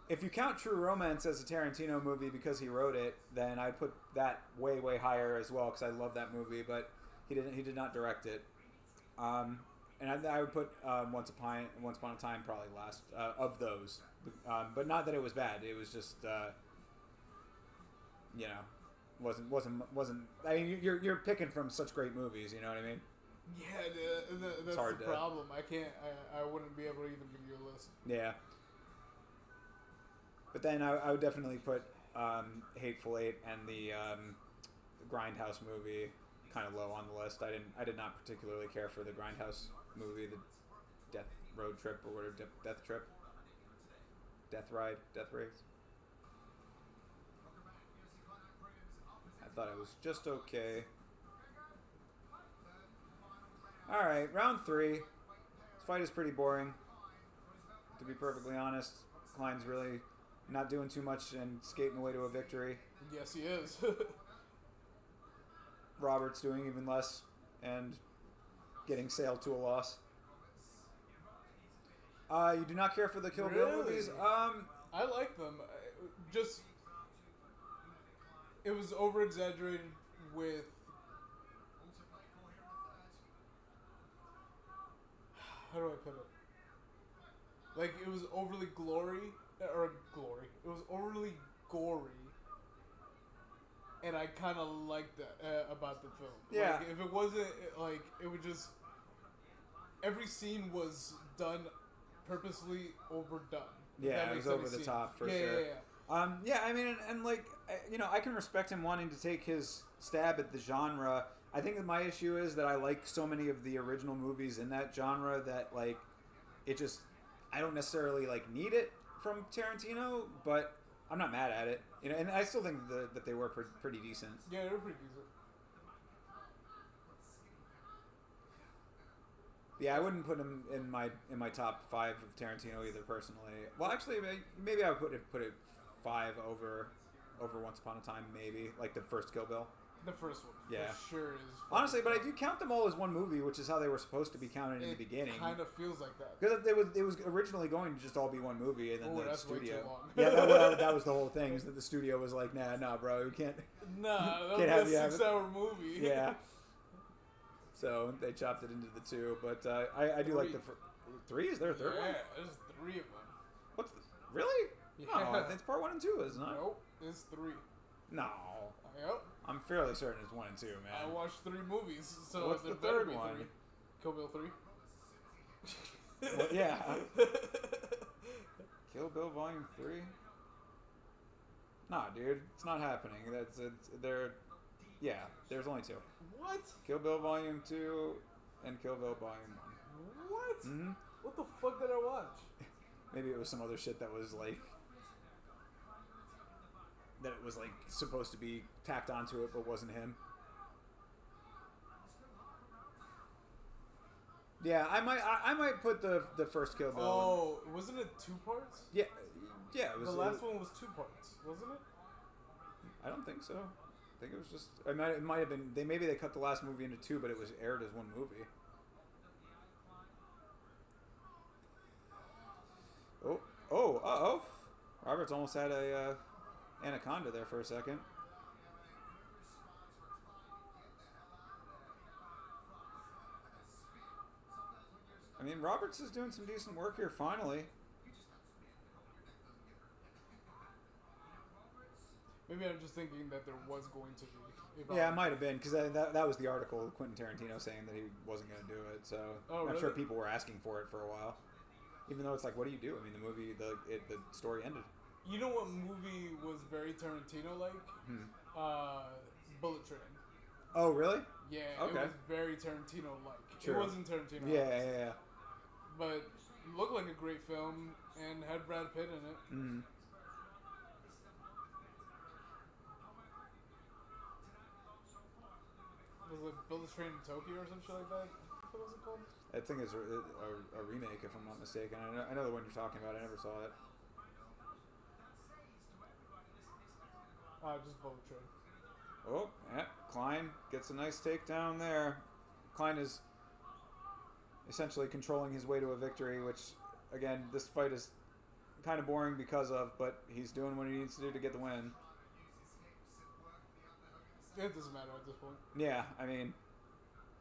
if you count True Romance as a Tarantino movie because he wrote it, then I'd put that way, way higher as well because I love that movie, but he did not direct it. And I would put Once Upon a Time probably last of those, but not that it was bad. It was just wasn't. I mean, you're picking from such great movies. You know what I mean? Yeah, that's the problem. I wouldn't be able to even give you a list. Yeah. But then I would definitely put Hateful Eight and the Grindhouse movie kind of low on the list. I did not particularly care for the Grindhouse movie, the Death Road Trip or whatever, Death Trip, Death Ride, Death Race. I thought it was just okay. All right, round 3. This fight is pretty boring, to be perfectly honest. Klein's really not doing too much and skating away to a victory. Yes, he is. Robert's doing even less and getting sailed to a loss. You do not care for the Kill Bill movies? I like them. It was over exaggerated with. How do I put it? Like, it was overly It was overly gory. And I kind of liked that about the film. Yeah. Like, if it wasn't, like, it would just... Every scene was done purposely overdone. Yeah, it was over the top, for sure. Yeah, I mean, and like, I can respect him wanting to take his stab at the genre. I think that my issue is that I like so many of the original movies in that genre that, like, it just... I don't necessarily, like, need it from Tarantino, but I'm not mad at it. And I still think that they were pretty decent. Yeah, they were pretty decent. Yeah, I wouldn't put him in my top 5 of Tarantino either, personally. Well, actually, maybe I would put it 5 over Once Upon a Time, maybe, like the first Kill Bill. The first one, yeah, for sure is. Honestly, but if you count them all as one movie, which is how they were supposed to be counted in the beginning, it kind of feels like that. Because it was originally going to just all be one movie, and then the that's studio. Way too long. Yeah, that was the whole thing. Is that the studio was like, nah, bro, you can't. Nah, that was a 6-hour movie. Yeah. So they chopped it into the 2, but I do like the 3. Is there a third one? Yeah, there's 3 of them. What's really? Yeah. No, it's part 1 and 2, isn't it? Nope, it's 3. No. Yep. I'm fairly certain it's 1 and 2, man. I watched 3 movies, so what's the third one? 3. Kill Bill 3. Well, yeah. Kill Bill Volume 3. Nah, dude, it's not happening. There's only 2. What? Kill Bill Volume 2 and Kill Bill Volume 1. What? Mm-hmm. What the fuck did I watch? Maybe it was some other shit that was like supposed to be tacked onto it, but wasn't him. Yeah, I might put the first Kill Bill. Oh, wasn't it 2 parts? Yeah, it was. The last one was 2 parts, wasn't it? I don't think so. I think it was just. It might have been. Maybe they cut the last movie into 2, but it was aired as one movie. Oh! Robert's almost had a anaconda there for a second. I mean, Roberts is doing some decent work here, finally. Maybe I'm just thinking that there was going to be. Yeah, it might have been, because that was the article of Quentin Tarantino saying that he wasn't going to do it, so I'm sure people were asking for it for a while. Even though it's like, what do you do? I mean, the movie, the story ended. You know what movie was very Tarantino-like? Bullet Train. Oh, really? Yeah, Okay. it was very Tarantino-like. True. It wasn't Tarantino. Yeah. But it looked like a great film and had Brad Pitt in it. Mm-hmm. Was it Bullet Train in Tokyo or some shit like that? What was it called? I think it's a remake, if I'm not mistaken. I know the one you're talking about. I never saw it. Just Bullet Train. Oh, yeah. Klein gets a nice takedown there. Klein is essentially controlling his way to a victory, which, again, this fight is kind of boring because of, but he's doing what he needs to do to get the win. It doesn't matter at this point. Yeah, I mean,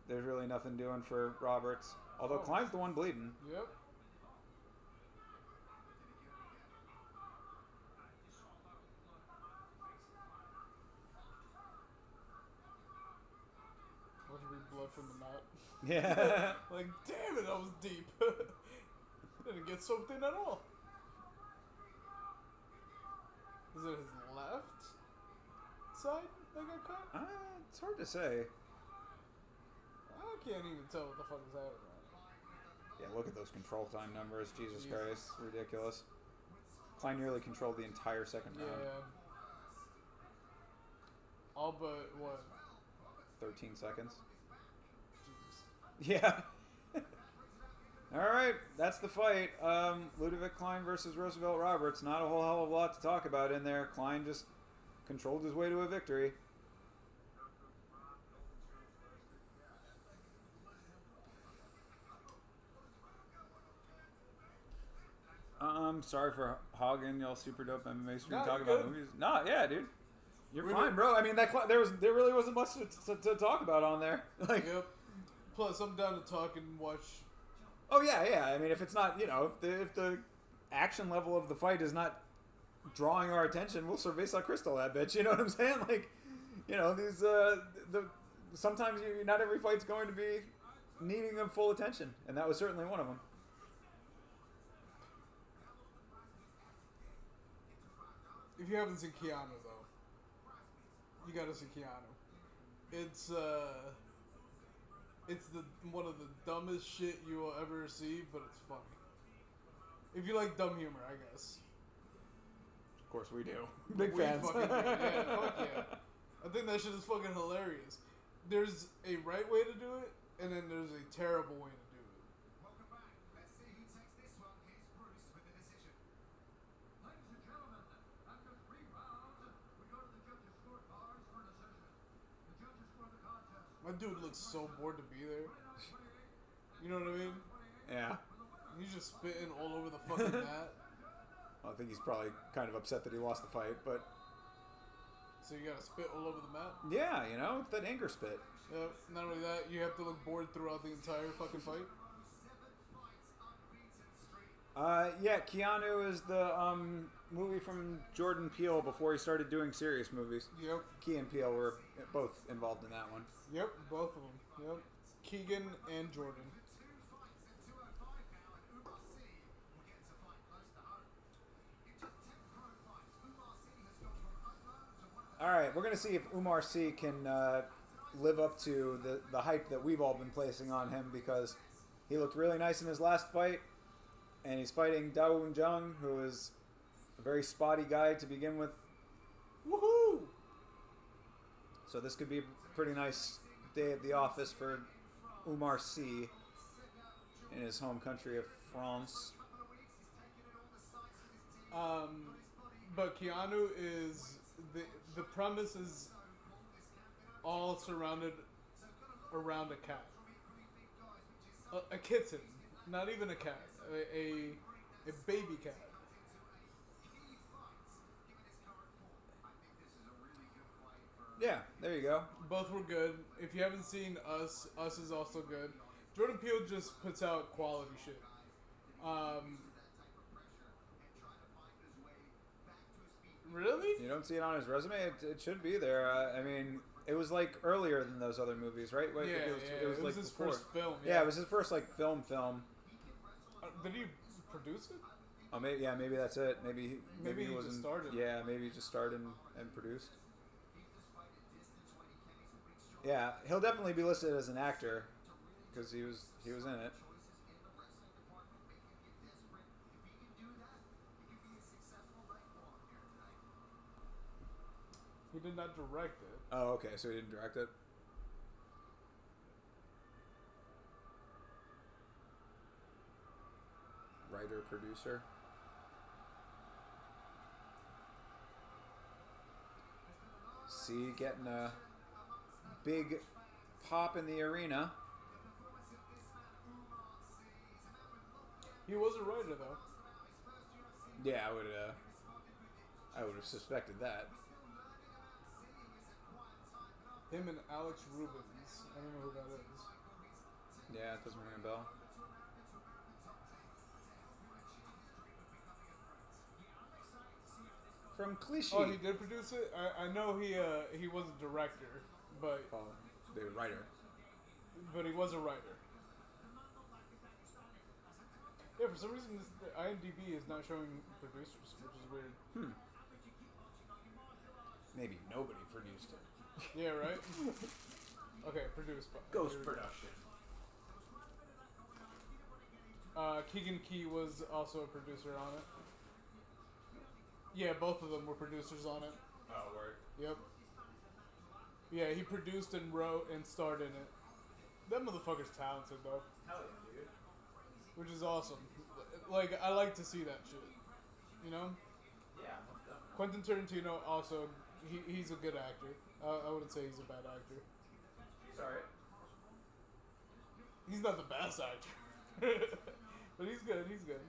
there's really nothing doing for Roberts. Although Klein's the one bleeding. Yep. Watch me blood from the knot. Yeah. Like, damn it, that was deep. Didn't get soaked in at all. Is it his left side that got cut? It's hard to say. I can't even tell what the fuck is happening. Yeah, look at those control time numbers. Jesus Christ. Ridiculous. Klein nearly controlled the entire second round. Yeah. All but, what? 13 seconds. Jesus. Yeah. Alright, that's the fight. Ludovic Klein versus Roosevelt Roberts. Not a whole hell of a lot to talk about in there. Klein just controlled his way to a victory. Sorry for hogging y'all super dope MMA stream talking about movies. No, yeah, dude. You're fine, bro. I mean, there really wasn't much to talk about on there. Like, yep. Plus, I'm down to talk and watch. Oh yeah. I mean, if it's not, if the action level of the fight is not drawing our attention, we'll Cerveza Crystal that bitch. You know what I'm saying? Like, these sometimes not every fight's going to be needing of full attention, and that was certainly one of them. If you haven't seen Keanu, though, you gotta see Keanu. It's the one of the dumbest shit you will ever see, but it's funny. If you like dumb humor, I guess. Of course we do. Big fans. Fucking do. Yeah, fuck yeah. I think that shit is fucking hilarious. There's a right way to do it, and then there's a terrible way to do it. My dude looks so bored to be there. You know what I mean? Yeah. He's just spitting all over the fucking mat. I think he's probably kind of upset that he lost the fight, but... So you gotta spit all over the mat? Yeah, it's that anger spit. Yep. Not only that, you have to look bored throughout the entire fucking fight. Yeah, Keanu is the movie from Jordan Peele before he started doing serious movies. Yep. Key and Peele were both involved in that one. Yep, both of them. Yep. Keegan and Jordan. All right, we're going to see if Umar Sy can live up to the hype that we've all been placing on him, because he looked really nice in his last fight, and he's fighting Dawoon Jung, who is a very spotty guy to begin with. Woohoo! So this could be a pretty nice day at the office for Umar Sy in his home country of France. But Keanu is... The premise is all surrounded around a cat. A kitten. Not even a cat. A baby cat. Yeah, there you go. Both were good. If you haven't seen Us is also good. Jordan Peele just puts out quality shit. Really? You don't see it on his resume? It should be there. I mean, it was like earlier than those other movies, right? Like, it was like his before. first film. Yeah, it was his first like film. Did he produce it? Oh, maybe that's it. Maybe he just wasn't. started. Yeah, maybe he just started and produced. Yeah, he'll definitely be listed as an actor because he was in it. He did not direct it. Oh, okay, so he didn't direct it. Writer, producer. See, getting a big pop in the arena. He was a writer, though. Yeah, I would have suspected that. Him and Alex Rubens. I don't know who that is. Yeah, it doesn't ring a bell. From Clichy. Oh, he did produce it? I know he was a director, but Oh, the writer. he was a writer. Yeah, for some reason, the IMDb is not showing producers, which is weird. Maybe nobody produced it. Yeah, right? Okay, produced by... Ghost here we go. production. Keegan Key was also a producer on it. Yeah, both of them were producers on it. Oh, word. Yep. Yeah, he produced and wrote and starred in it. That motherfucker's talented, though. Hell yeah, dude. Which is awesome. Like, I like to see that shit. You know? Yeah. Quentin Tarantino also, he's a good actor. I wouldn't say he's a bad actor. He's alright. He's not the best actor. But he's good, he's good.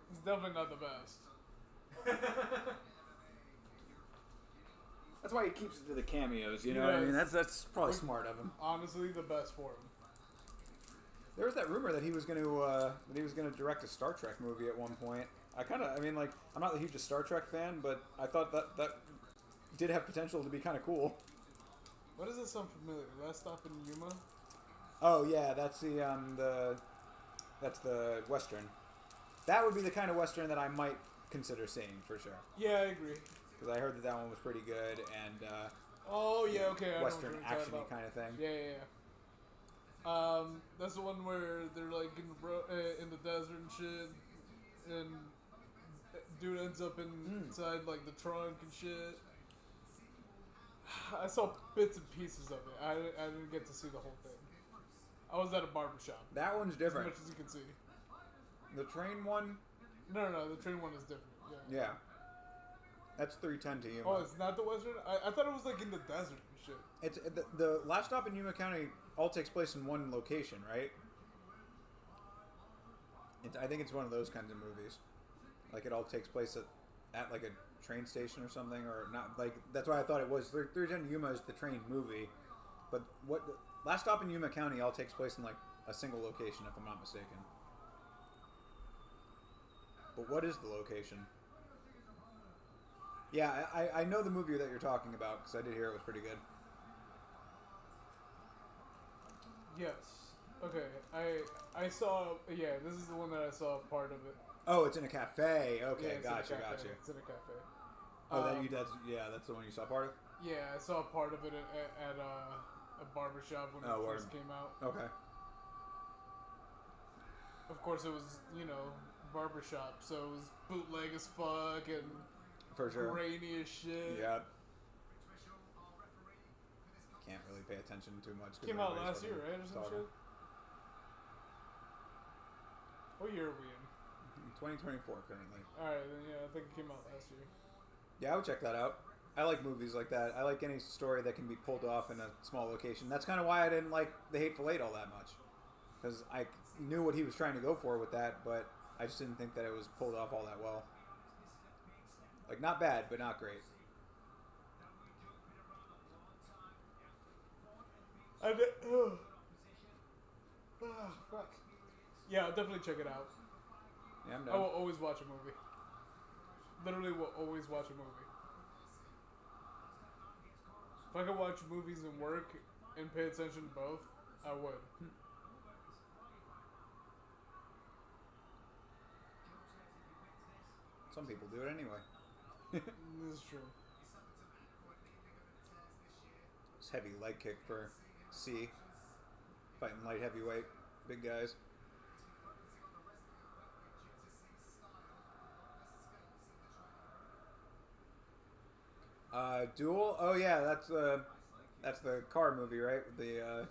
He's definitely not the best. That's why he keeps it to the cameos, you know what I mean? That's probably smart of him. Honestly, the best for him. There was that rumor that he was going to direct a Star Trek movie at one point. I'm not the hugest Star Trek fan, but I thought that did have potential to be kind of cool. What does this sound familiar? Last Stop in Yuma? Oh yeah, that's the Western. That would be the kind of Western that I might consider seeing for sure. Yeah, I agree. Because I heard that one was pretty good and Oh yeah, okay. I Western know what you're talking actiony about. kind of thing. Yeah. That's the one where they're like in the desert and shit, and dude ends up inside like the trunk and shit. I saw bits and pieces of it. I didn't get to see the whole thing. I was at a barbershop. That one's different. As much as you can see. The train one? No, the train one is different. Yeah. Yeah. That's 310 to Yuma. Oh, it's not the Western? I thought it was like in the desert and shit. It's the last stop in Yuma County all takes place in one location, right? I think it's one of those kinds of movies. Like it all takes place at like a train station or something, or not. Like that's why I thought it was 310 to Yuma is the train movie, but last stop in Yuma County all takes place in like a single location, if I'm not mistaken. But what is the location? Yeah, I know the movie that you're talking about because I did hear it was pretty good. Yes. Okay. I saw. Yeah, this is the one that I saw part of it. Oh, it's in a cafe. Okay, Yeah, it's in a gotcha. cafe. It's in a cafe. Oh, that's the one you saw part of. Yeah, I saw part of it at a barbershop when it first came out. Okay. Of course, it was barbershop, so it was bootleg as fuck and For sure. grainy as shit. Yeah. Can't really pay attention too much. Came out last year, right, or some shit? What year are we in? 2024 currently. Alright, then yeah, I think it came out last year. Yeah, I would check that out. I like movies like that. I like any story that can be pulled off in a small location. That's kind of why I didn't like The Hateful Eight all that much. Because I knew what he was trying to go for with that, but I just didn't think that it was pulled off all that well. Like, not bad, but not great. Fuck. Yeah, I'll definitely check it out. Yeah, I'm I will done. always watch a movie. Literally will always watch a movie. If I could watch movies and work and pay attention to both, I would. Some people do it anyway. This is true. It's heavy leg kick for C. Fighting light heavyweight. Big guys. Duel? Oh yeah, that's the car movie, right? That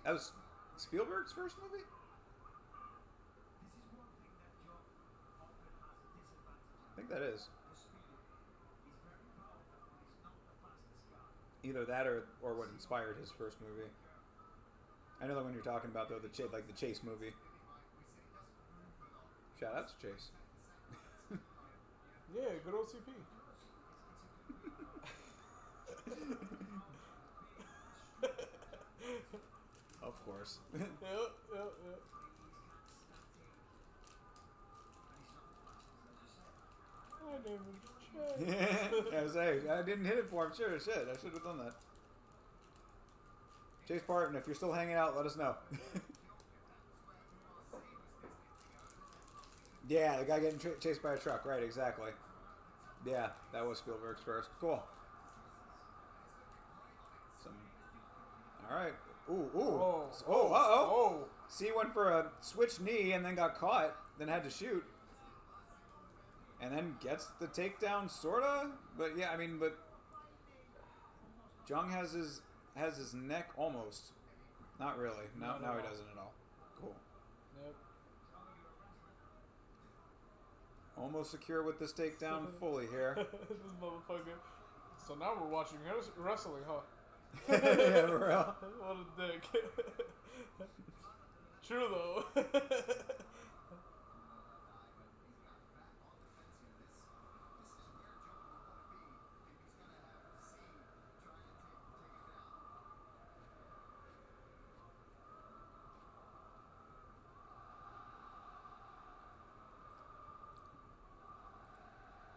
was Spielberg's first movie? I think that is. Either that or what inspired his first movie. I know the one you're talking about though, the Chase movie. Shout out to Chase. Yeah, good old CP. Of course. Yep. My name is Chase. I didn't hit it for him. Sure, shit. I should have done that. Chase Parton, if you're still hanging out, let us know. Yeah, the guy getting chased by a truck. Right, exactly. Yeah, that was Spielberg's first. Cool. All right. Ooh. Uh-oh. C went for a switch knee and then got caught, then had to shoot. And then gets the takedown, sorta. But yeah, I mean, but Jung has his neck almost. Not really. Now he doesn't at all. Cool. Yep. Almost secure with this takedown fully here. This motherfucker. So now we're watching wrestling, huh? Yeah, for real. What a dick. True though.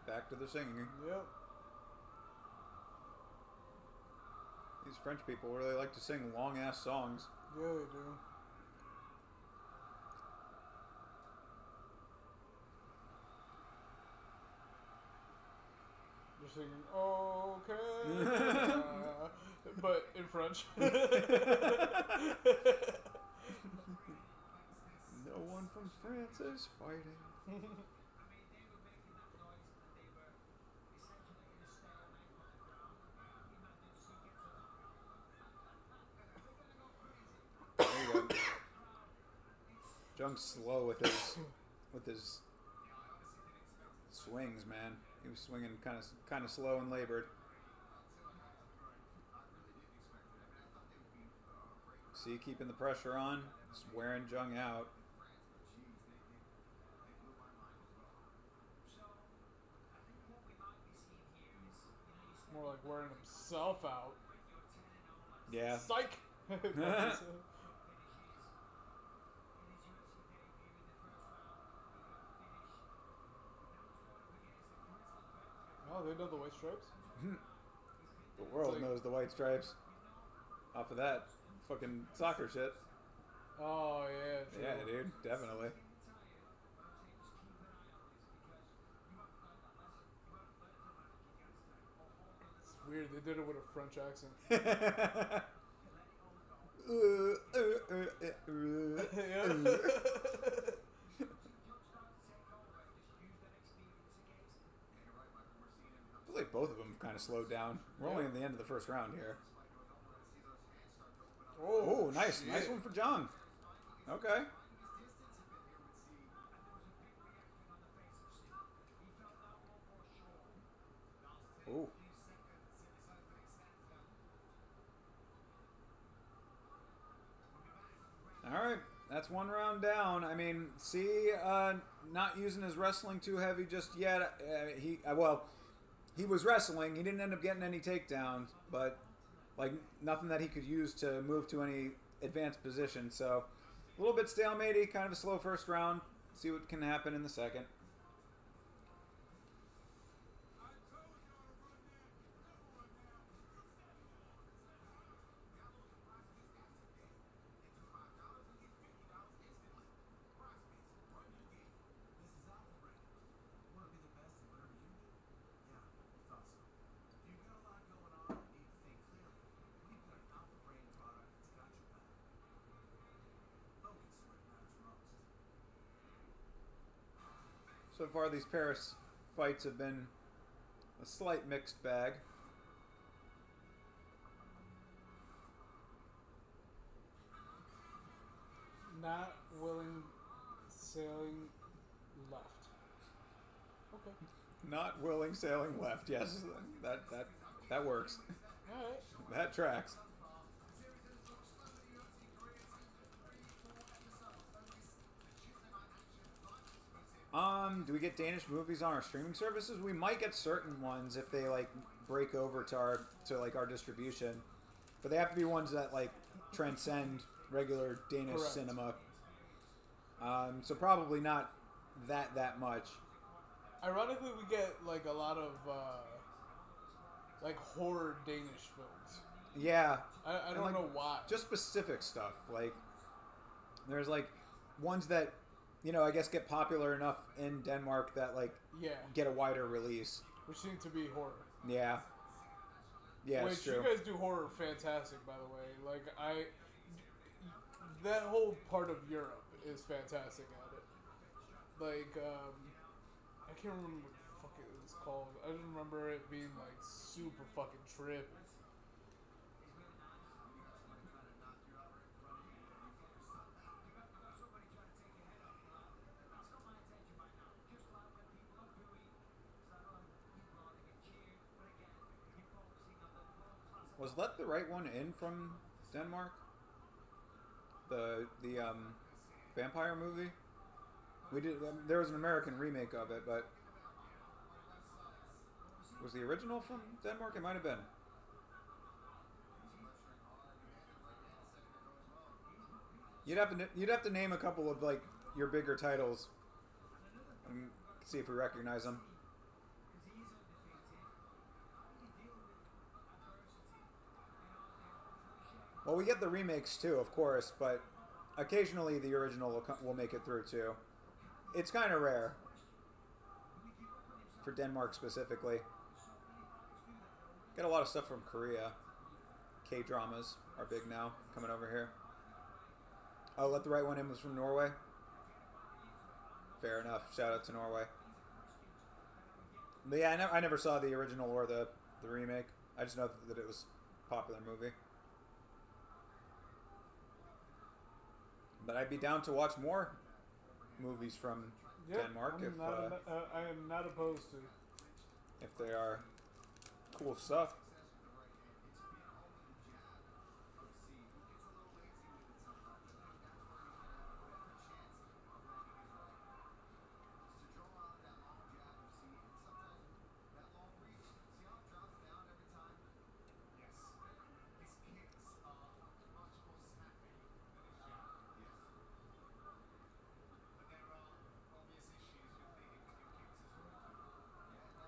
Back to the singing. Yep. These French people really like to sing long ass songs. Yeah, they do. They're singing okay, but in French. No one from France is fighting. Jung's slow with his swings, man. He was swinging kind of slow and labored. See, keeping the pressure on, just wearing Jung out. More like wearing himself out. Yeah. Psych. Oh, they know the white stripes? The world knows the white stripes. Off of that fucking soccer shit. Oh, yeah. True. Yeah, dude. Definitely. It's weird. They did it with a French accent. I feel like both of them kind of slowed down. We're only in the end of the first round here. Oh, nice. Shit. Nice one for Jung. Okay. Ooh. All right. That's one round down. I mean, C not using his wrestling too heavy just yet. He was wrestling. He didn't end up getting any takedowns, but like nothing that he could use to move to any advanced position. So a little bit stalematy, kind of a slow first round. See what can happen in the second. So far, these Paris fights have been a slight mixed bag. Not willing sailing left. Okay. Not willing sailing left. Yes, that works. All right. That tracks. Do we get Danish movies on our streaming services? We might get certain ones if they like break over to our distribution, but they have to be ones that like transcend regular Danish Correct. cinema. So probably not that much. Ironically, we get like a lot of like horror Danish films. Yeah, I don't like, know why. just specific stuff. Like there's like ones that I guess get popular enough in Denmark that like get a wider release. Which seem to be horror. Yeah. Yeah, Which it's true. you guys do horror fantastic, by the way. Like that whole part of Europe is fantastic at it. Like I can't remember what the fuck it was called. I just remember it being like super fucking trippy. Was Let the Right One In from Denmark? The vampire movie? We did. There was an American remake of it, but was the original from Denmark? It might have been. You'd have to name a couple of like your bigger titles and see if we recognize them. Well, we get the remakes too, of course, but occasionally the original will make it through too. It's kind of rare. For Denmark specifically. Get a lot of stuff from Korea. K-dramas are big now, coming over here. Oh, Let the Right One In was from Norway? Fair enough. Shout out to Norway. But yeah, I never saw the original or the remake. I just know that it was a popular movie. But I'd be down to watch more movies from Denmark I am not opposed to. if they are cool stuff.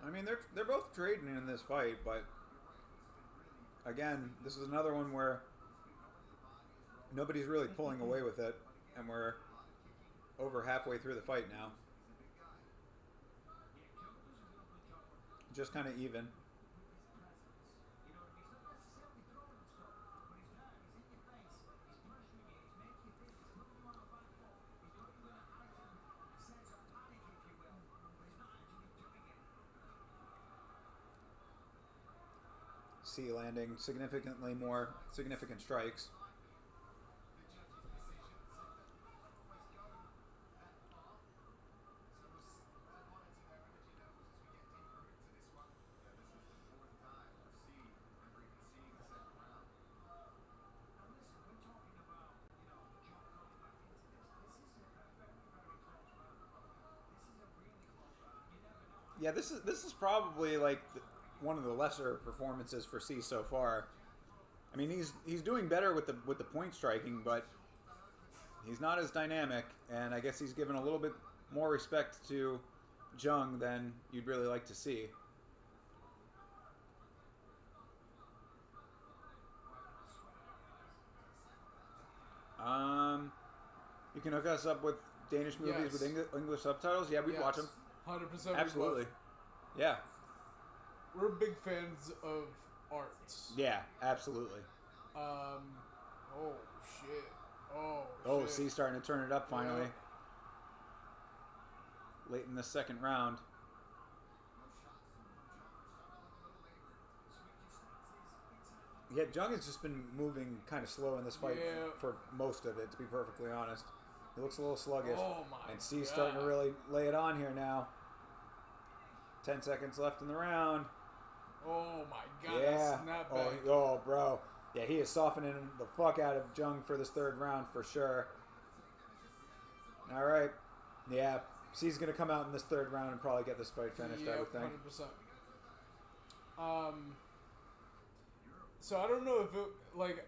I mean, they're both trading in this fight, but again, this is another one where nobody's really pulling away with it, and we're over halfway through the fight now. Just kind of even. C landing significantly more significant strikes. Yeah, this is probably like one of the lesser performances for C so far. I mean, he's doing better with the point striking, but he's not as dynamic, and I guess he's given a little bit more respect to Jung than you'd really like to see. You can hook us up with Danish movies with English subtitles. Yeah, we'd watch them. 100%. Absolutely. Yeah. We're big fans of arts. Yeah, absolutely. Oh shit. Oh Oh, shit. C starting to turn it up finally. Yeah. late in the second round. Yeah, Jung has just been moving kind of slow in this fight for most of it, to be perfectly honest. He looks a little sluggish. Oh my and C's God. starting to really lay it on here now. 10 seconds left in the round. Oh my God, Yeah. that snapback. Oh, bro. Yeah, he is softening the fuck out of Jung for this third round for sure. All right. Yeah, C's going to come out in this third round and probably get this fight finished, I would think. 100%. So I don't know if it, like,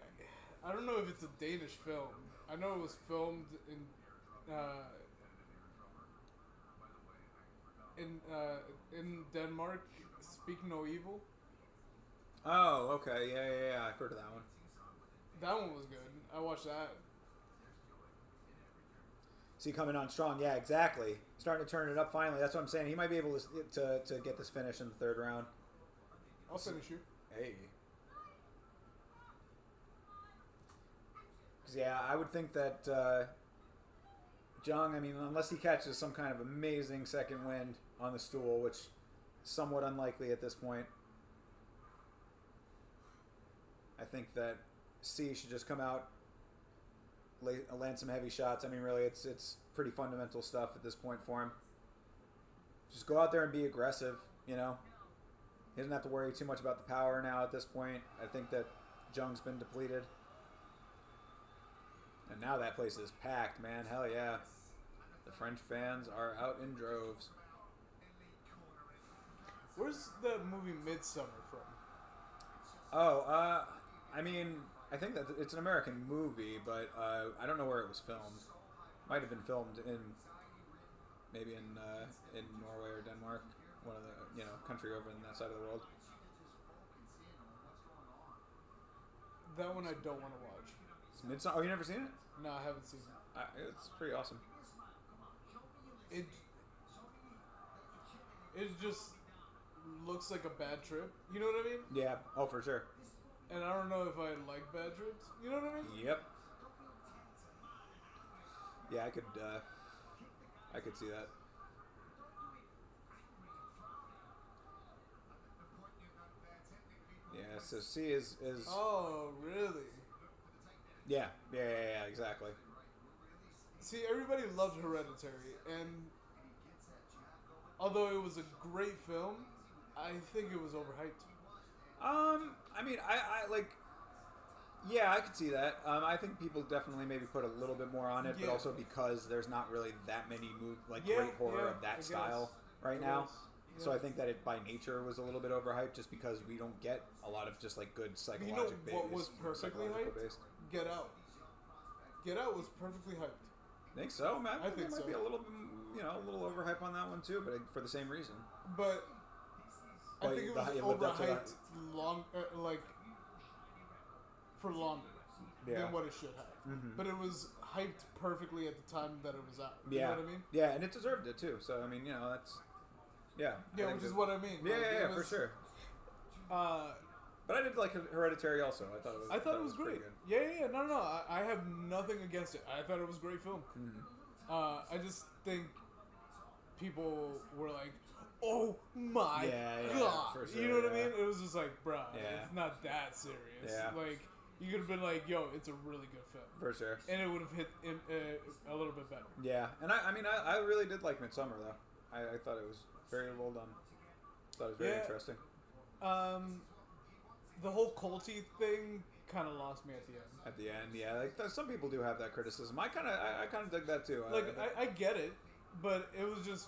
I don't know if it's a Danish film. I know it was filmed in Denmark. Speak No Evil. Oh, okay. Yeah. I've heard of that one. That one was good. I watched that. C coming on strong. Yeah, exactly. Starting to turn it up finally. That's what I'm saying. He might be able to get this finish in the third round. I'll finish you. Hey. 'Cause, yeah, I would think that Jung, I mean, unless he catches some kind of amazing second wind on the stool, which is somewhat unlikely at this point, I think that C should just come out, land some heavy shots. I mean, really, it's pretty fundamental stuff at this point for him. Just go out there and be aggressive, you know? He doesn't have to worry too much about the power now at this point. I think that Jung's been depleted. And now that place is packed, man. Hell yeah. The French fans are out in droves. Where's that movie Midsummer from? Oh, I mean, I think that it's an American movie, but I don't know where it was filmed. Might have been filmed in Norway or Denmark, one of the country over in that side of the world. That one I don't want to watch. It's Midsummer. Oh, you never seen it? No, I haven't seen it. It's pretty awesome. It just looks like a bad trip. You know what I mean? Yeah. Oh, for sure. And I don't know if I like bad trips. You know what I mean? Yep. Yeah, I could see that. Yeah, so C is Oh, really? yeah, exactly. See, everybody loved Hereditary, and although it was a great film, I think it was overhyped. I mean, I like, yeah, I could see that. I think people definitely maybe put a little bit more on it, but Yeah. also because there's not really that many Yeah, great horror yeah, of that I style guess. right I now. guess. So Yeah. I think that it by nature was a little bit overhyped, just because we don't get a lot of just like good psychological based. what was perfectly hyped? Based. Get Out. Get Out was perfectly hyped. Think so, man. I think there might so. be a little overhype on that one too, but for the same reason. But I Well, think it was it lived up to that. overhyped for longer Yeah. than what it should have. Mhm. But it was hyped perfectly at the time that it was out. You Yeah. know what I mean? Yeah, and it deserved it too. So I mean, that's yeah. I Yeah, think which is that- what I mean. Yeah, Like, yeah, it for was- sure. But I did like Hereditary also. I thought it was. I thought it was pretty great. good. Yeah. No. I have nothing against it. I thought it was a great film. I just think people were like, "Oh my Yeah, god!" for You know sure, what I yeah. mean? It was just like, bruh, Yeah. it's not that serious. Yeah. Like, you could have been like, "Yo, it's a really good film," For sure. and it would have hit a little bit better. Yeah, and I mean, I really did like Midsummer though. I thought it was very well done. Thought it was very Yeah. interesting. The whole culty thing kind of lost me at the end. At the end, yeah, like some people do have that criticism. I kind of dug that too. Like, I get it, but it was just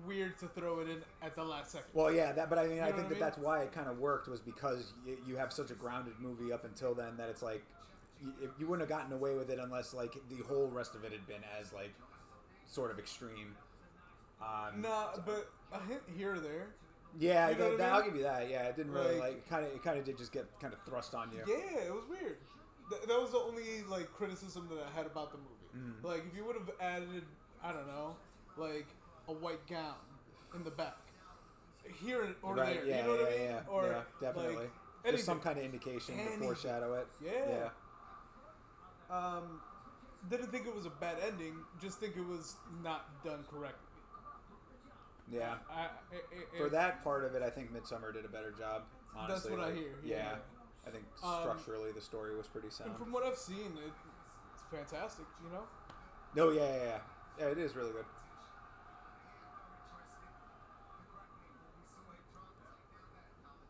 weird to throw it in at the last second. Well, yeah, but I mean, I know think what I mean? that's why it kind of worked, was because you have such a grounded movie up until then that it's like you wouldn't have gotten away with it unless like the whole rest of it had been as like sort of extreme. Nah, but a hint here or there. Yeah, You know what I mean? I'll give you that. Yeah, it didn't really Like- it kind of did just get kind of thrust on you. Yeah, it was weird. That was the only like criticism that I had about the movie. Mm. Like, if you would have added, I don't know, like a white gown in the back, here or Right? there, Yeah, you know what I mean? yeah, Or yeah, definitely. like, Just some anything. kind of indication to Anything. foreshadow it. Yeah. Didn't think it was a bad ending. Just think it was not done correctly. Yeah. For that part of it, I think Midsommar did a better job. Honestly, that's what I hear. Yeah. I think structurally the story was pretty sound. And from what I've seen, it's fantastic. You know. No, yeah. It is really good.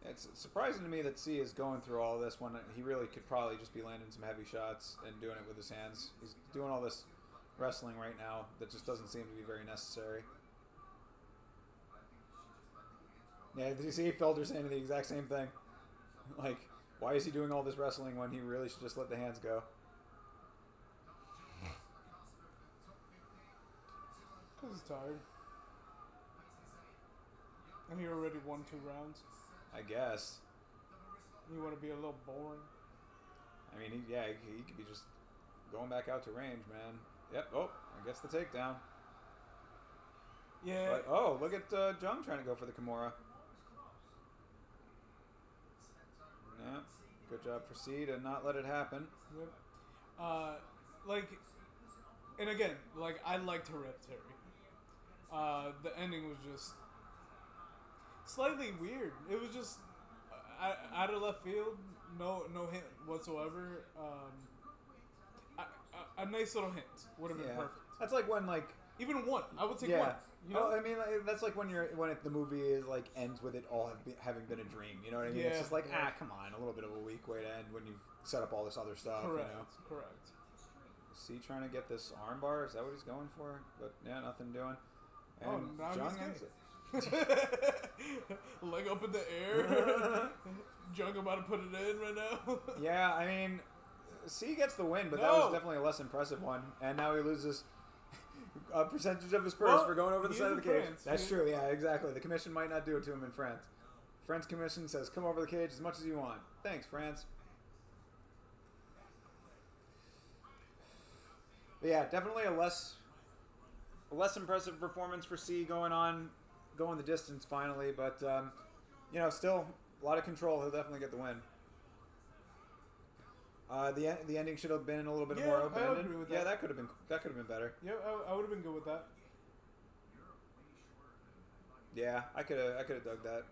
It's surprising to me that C is going through all this when he really could probably just be landing some heavy shots and doing it with his hands. He's doing all this wrestling right now that just doesn't seem to be very necessary. Yeah, did you see Felder saying the exact same thing? Like, why is he doing all this wrestling when he really should just let the hands go? Because he's tired. And he already won 2 rounds. I guess. You want to be a little boring? I mean, he could be just going back out to range, man. Yep. Oh, I guess the takedown. Yeah. But, look at Jung trying to go for the Kimura. Yeah. Good job for C to not let it happen. Yep. And again, I liked Hereditary. The ending was just slightly weird. It was just out of left field. No hint whatsoever. A nice little hint would have been perfect. That's like when even one. I would take one. You know? I mean, that's like when the movie is ends with it all having been a dream. You know what I mean? Yeah, it's just come on, a little bit of a weak way to end when you've set up all this other stuff. Correct. You know? Correct. Is he trying to get this arm bar? Is that what he's going for? But yeah, nothing doing. And Jung ends it. Leg up in the air. Jung about to put it in right now. Yeah, I mean, C gets the win, but that was definitely a less impressive one. And now he loses a percentage of his purse for going over the side of the cage. France. That's true, yeah, exactly. The commission might not do it to him in France. France commission says, come over the cage as much as you want. Thanks, France. But yeah, definitely a less impressive performance for C going the distance finally, but still a lot of control. He'll definitely get the win. The ending should have been a little bit more open ended. Agree with that. Yeah, that could have been better. Yeah, I would have been good with that. Yeah, I could have dug that.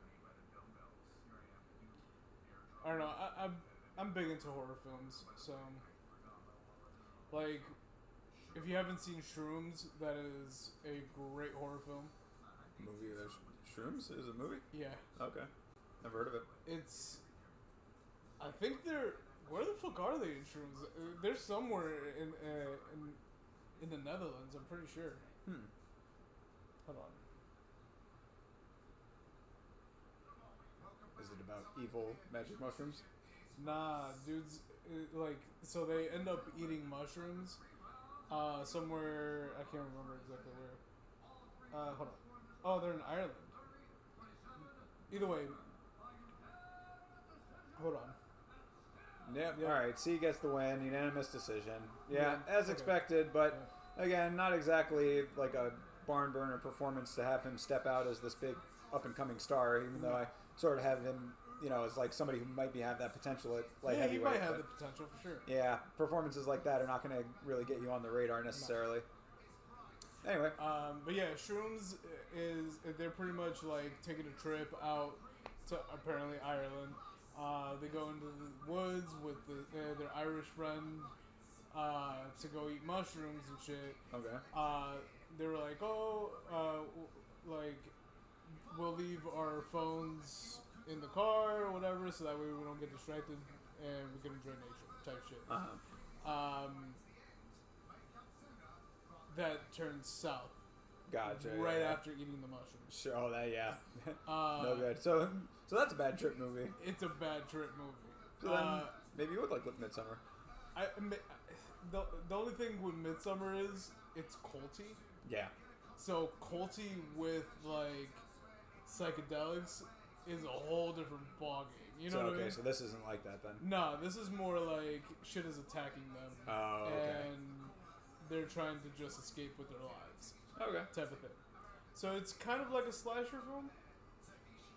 I don't know. I'm big into horror films, so if you haven't seen Shrooms, that is a great horror film. Movie of Shrooms is a movie? Yeah. Okay. Never heard of it. I think they're. Where the fuck are they in Shrooms? They're somewhere in the Netherlands. I'm pretty sure. Hold on. Is it about evil magic mushrooms? Nah, dudes. So they end up eating mushrooms. Somewhere I can't remember exactly where. Hold on. Oh, they're in Ireland. Either way. Hold on. Yep. All right. C gets the win. Unanimous decision. Yeah, as expected, but again, not exactly like a barn burner performance to have him step out as this big up and coming star. Even though I sort of have him, as like somebody who might have that potential at light heavyweight. He might have the potential for sure. Yeah, performances like that are not going to really get you on the radar necessarily. No. Anyway. But yeah, Shrooms they're pretty much like taking a trip out to apparently Ireland. They go into the woods with their Irish friend to go eat mushrooms and shit. Okay. They were like, we'll leave our phones in the car or whatever, so that way we don't get distracted and we can enjoy nature type shit. That turns south. Gotcha. Right after eating the mushrooms. Sure. Oh, that no good. So that's a bad trip movie. It's a bad trip movie. So then maybe you would like Midsummer. The only thing with Midsummer is it's culty. Yeah. So culty with like psychedelics is a whole different ballgame. You know what I mean? So this isn't like that then. No, this is more like shit is attacking them. Oh, okay. And they're trying to just escape with their lives. Okay. Type of thing. So it's kind of like a slasher film,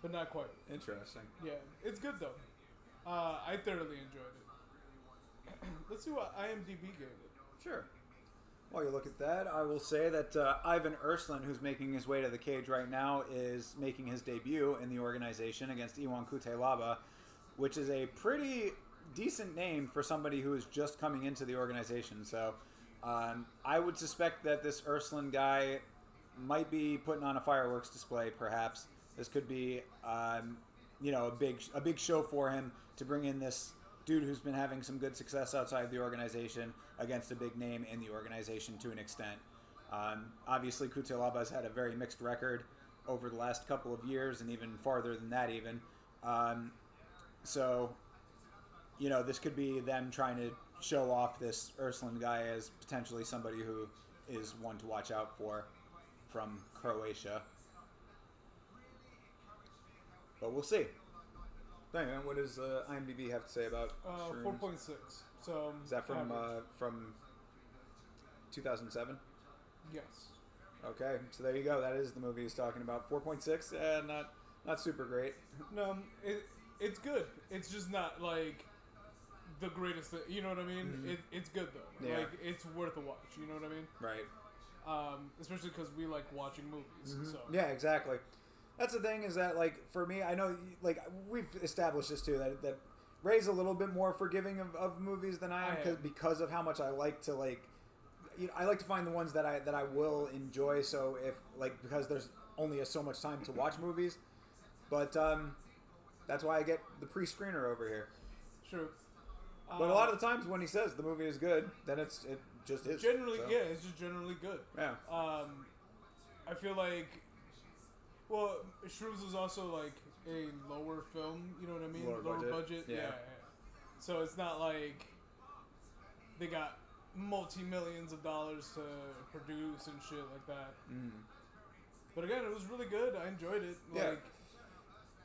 but not quite. Interesting. Yeah, it's good though. I thoroughly enjoyed it. Let's see what IMDb gave it. Sure. While you look at that, I will say that Ivan Urslan, who's making his way to the cage right now, is making his debut in the organization against Iwan Kutelaba, which is a pretty decent name for somebody who is just coming into the organization. So I would suspect that this Urslan guy might be putting on a fireworks display, perhaps. This could be, a big show for him to bring in this dude who's been having some good success outside the organization against a big name in the organization to an extent. Obviously, Kutelaba's had a very mixed record over the last couple of years, and even farther than that even. So, this could be them trying to show off this Urslan guy as potentially somebody who is one to watch out for from Croatia. But we'll see. Anyway, what does IMDb have to say about Shrooms? 4.6. So Is that from 2007? Yes. Okay, so there you go. That is the movie he's talking about. 4.6, not super great. No, it's good. It's just not like the greatest thing. You know what I mean? Mm-hmm. It's good though. Yeah. Like it's worth a watch. You know what I mean? Right. Especially because we like watching movies. Mm-hmm. So Yeah, exactly. That's the thing is that, like, for me, I know, like, we've established this too, that Ray's a little bit more forgiving of movies than I am because of how much I like to, like, I like to find the ones that I will enjoy. So because there's only so much time to watch movies, but that's why I get the pre-screener over here. True. But a lot of the times when he says the movie is good, then it just is. Generally, so. yeah, it's just generally good. Yeah. I feel like, well, Shrooms was also like a lower film. You know what I mean? Lower budget. Yeah. So it's not like they got multi-millions of dollars to produce and shit like that. Mm. But again, it was really good. I enjoyed it. Yeah. Like,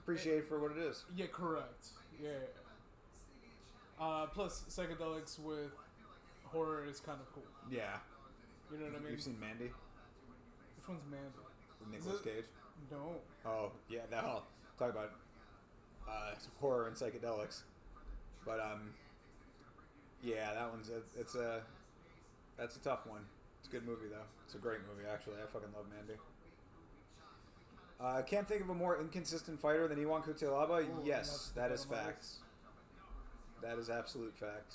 appreciate it for what it is. Yeah, correct. Yeah. Plus, psychedelics with horror is kind of cool. Yeah. You know what I mean? You've seen Mandy? Which one's Mandy? With Nicolas Cage? No. Oh, yeah, that'll talk about horror and psychedelics. But, yeah, that one's, that's a tough one. It's a good movie, though. It's a great movie, actually. I fucking love Mandy. I can't think of a more inconsistent fighter than Iwan Kutelaba. Yes, that is fact. That is absolute fact.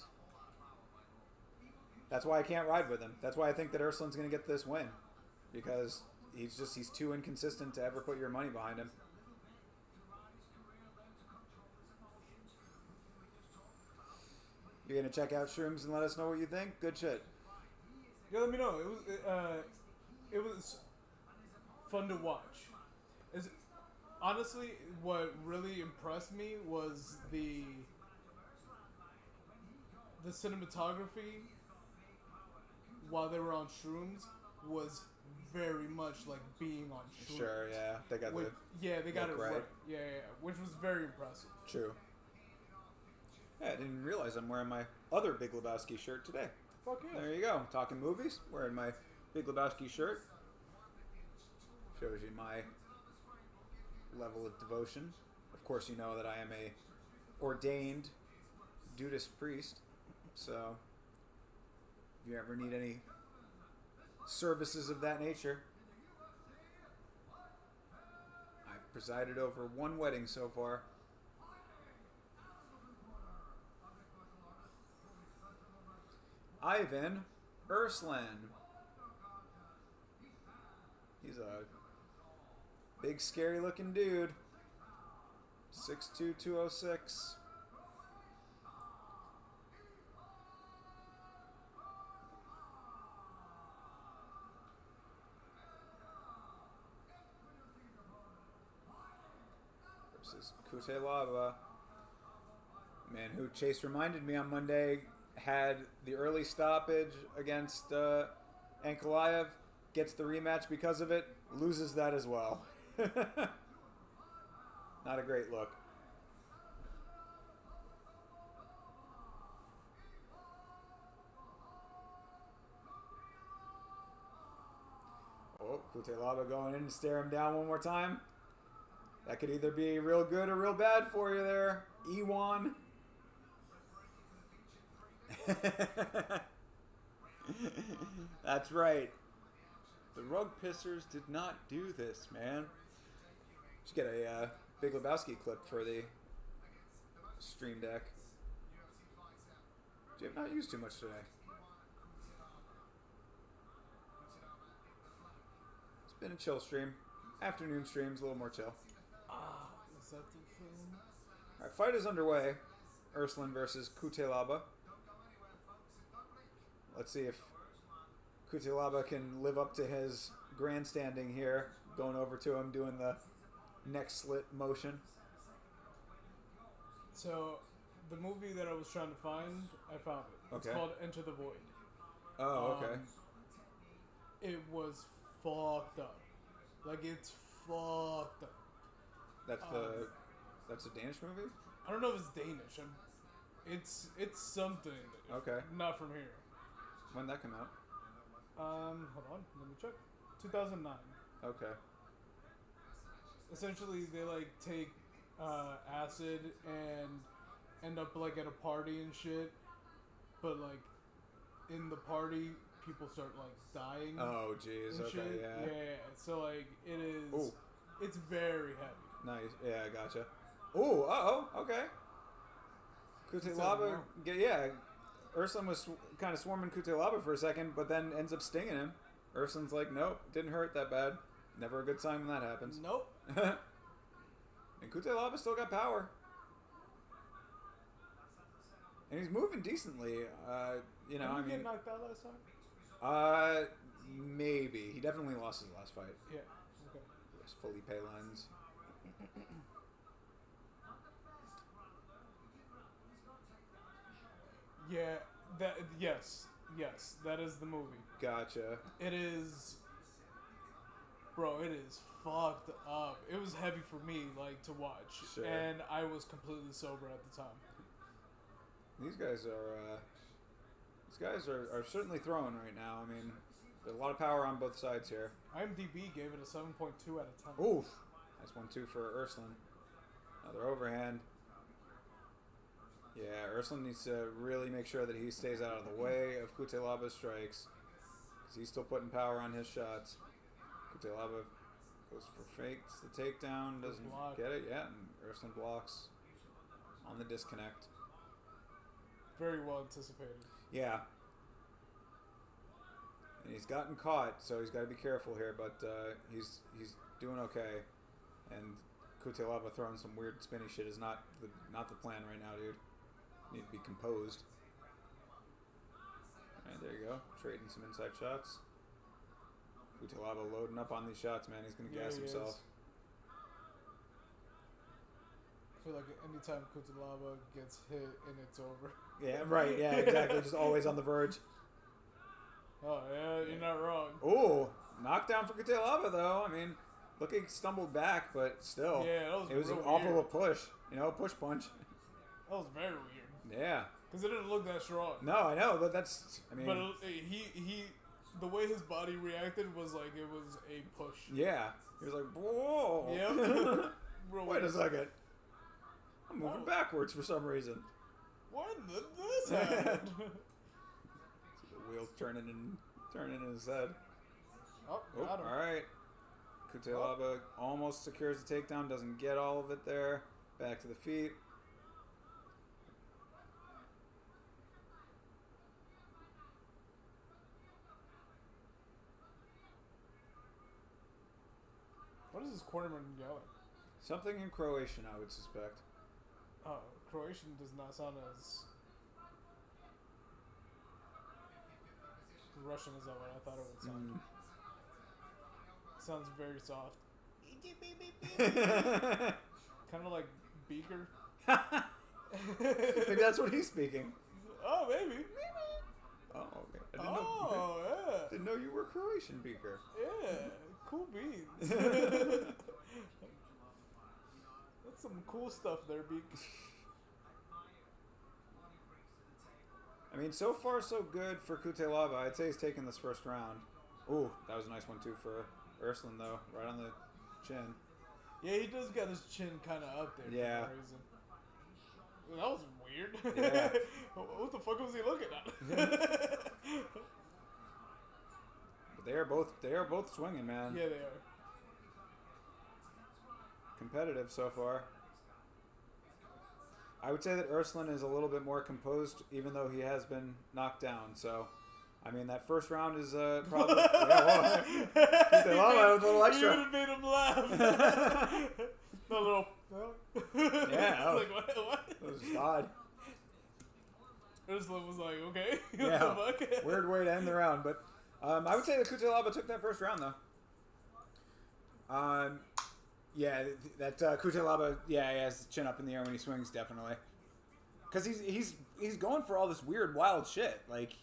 That's why I can't ride with him. That's why I think that Urslan's going to get this win. Because he's too inconsistent to ever put your money behind him. You're going to check out Shrooms and let us know what you think? Good shit. Yeah, let me know. It was fun to watch. Honestly, what really impressed me was the cinematography while they were on Shrooms was very much like being on Shrooms. Sure, yeah. They got they got it right. Yeah, which was very impressive. True. Yeah, I didn't realize I'm wearing my other Big Lebowski shirt today. Fuck yeah. There you go. Talking movies, wearing my Big Lebowski shirt. Shows you my level of devotion. Of course, you know that I am a ordained Dudist priest. So, if you ever need any services of that nature, I've presided over one wedding so far. Ivan Urslan. He's a big, scary looking dude. 6'2", 206. Versus Kutelaba. Man, who Chase reminded me on Monday had the early stoppage against Ankalaev, gets the rematch because of it, loses that as well. Not a great look. Oh, Kutelaba going in to stare him down one more time. That could either be real good or real bad for you there, Iwan. That's right. The rug pissers did not do this, man. Should get a Big Lebowski clip for the stream deck. You have not used too much today. It's been a chill stream. Afternoon stream's a little more chill. Is that the film? Alright, fight is underway. Urslan versus Kutelaba. Let's see if Kutelaba can live up to his grandstanding here. Going over to him, doing the neck slit motion. So, the movie that I was trying to find, I found it. It's called Enter the Void. Oh, okay. It was fucked up. Like, it's fucked up. That's a Danish movie? I don't know if it's Danish. It's something. Okay. Not from here. When'd that come out? Hold on. Let me check. 2009. Okay. Essentially, they, like, take acid and end up, like, at a party and shit. But, like, in the party, people start, like, dying. Oh, jeez. Okay, shit. yeah. Yeah. So, like, it is... Ooh. It's very heavy. Nice. Yeah, I gotcha. Ooh, okay. Kutelaba, yeah. Urslan was kind of swarming Kutelaba for a second, but then ends up stinging him. Urslan's like, nope, didn't hurt that bad. Never a good sign when that happens. Nope. And Kutelaba still got power. And he's moving decently. You know, Did he get knocked out last time? Maybe. He definitely lost his last fight. Yeah. Okay. There's Felipe Lens. Yeah, yes, that is the movie. Gotcha. It is, bro, it is fucked up. It was heavy for me, like, to watch. Sure. And I was completely sober at the time. These guys are certainly throwing right now. I mean, there's a lot of power on both sides here. IMDb gave it a 7.2 out of 10. Oof. Nice 1-2 for Urslan. Another overhand. Yeah, Urslan needs to really make sure that he stays out of the way of Kutelaba's strikes. Because he's still putting power on his shots. Kutelaba goes for fakes the takedown, doesn't get it yet, and Urslan blocks on the disconnect. Very well anticipated. Yeah. And he's gotten caught, so he's got to be careful here, but he's doing okay. And Kutelaba throwing some weird spinny shit is not the plan right now, dude. Need to be composed. Alright, there you go. Trading some inside shots. Kutelaba loading up on these shots, man. He's going to gas himself. I feel like anytime Kutelaba gets hit and it's over. Yeah, right. Yeah, exactly. Just always on the verge. Oh, yeah, you're not wrong. Ooh, knockdown for Kutelaba, though. I mean, look, he stumbled back, but still. Yeah, that was it was real awful weird. a push. You know, push punch. That was very weird. Yeah. Because it didn't look that strong. No, I know, but that's, I mean. But he the way his body reacted was like it was a push. Yeah. He was like, whoa. Yeah. Wait a second. I'm moving backwards for some reason. When did this happen? See the wheels turning in his head. Oh, got him. Alright. Kutelaba almost secures the takedown, doesn't get all of it there. Back to the feet. What is this cornerman yelling? Something in Croatian, I would suspect. Oh, Croatian does not sound as Russian as what I thought it would sound. It sounds very soft. Kind of like Beaker. Maybe that's what he's speaking. Oh, maybe. Oh, okay. Yeah. Didn't know you were Croatian, Beaker. Yeah. Cool beans. That's some cool stuff there, Beak. I mean, so far so good for Kutelaba. I'd say he's taking this first round. Ooh, that was a nice one too for Urslan though, right on the chin. Yeah, he does got his chin kind of up there Yeah. for some reason. Well, that was weird. Yeah. What the fuck was he looking at? They are both swinging, man. Yeah, they are. Competitive so far. I would say that Urslan is a little bit more composed, even though he has been knocked down. So, I mean, that first round is probably... yeah, well, a little extra. You would have made him laugh. A little... Yeah. Like, what? It was just odd. Urslan was like, okay. Yeah. What the fuck? Weird way to end the round, but I would say that Cutelaba took that first round, though. Yeah, that Cutelaba, yeah, he has his chin up in the air when he swings, definitely. Because he's going for all this weird, wild shit. Like,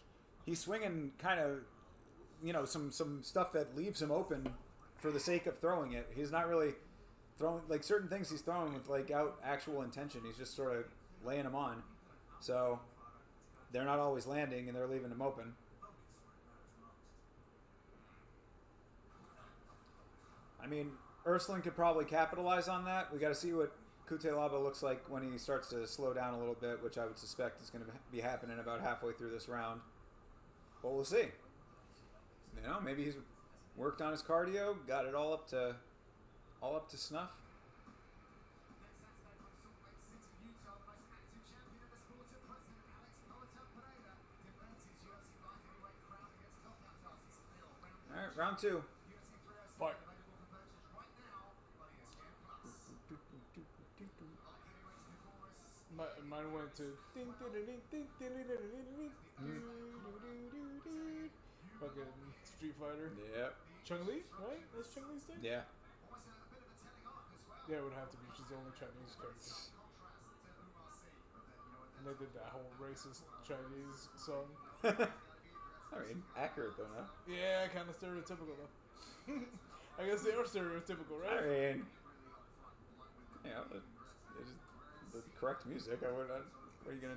he's swinging kind of, you know, some stuff that leaves him open for the sake of throwing it. He's not really throwing, like, certain things he's throwing with, like, actual intention. He's just sort of laying them on. So, they're not always landing, and they're leaving him open. I mean... Urslan could probably capitalize on that. We got to see what Cutelaba looks like when he starts to slow down a little bit, which I would suspect is going to be happening about halfway through this round. But we'll see. You know, maybe he's worked on his cardio, got it all up to snuff. All right, round 2. Fight. Mine went to fucking Street Fighter. Yep. Chun-Li, right? That's Chun-Li's thing? Yeah. Yeah, it would have to be. She's the only Chinese character. And they did that whole racist Chinese song. I mean, accurate though, no? Yeah, kind of stereotypical though. I guess they are stereotypical, right? I mean, you know, it's the correct music. What are you gonna,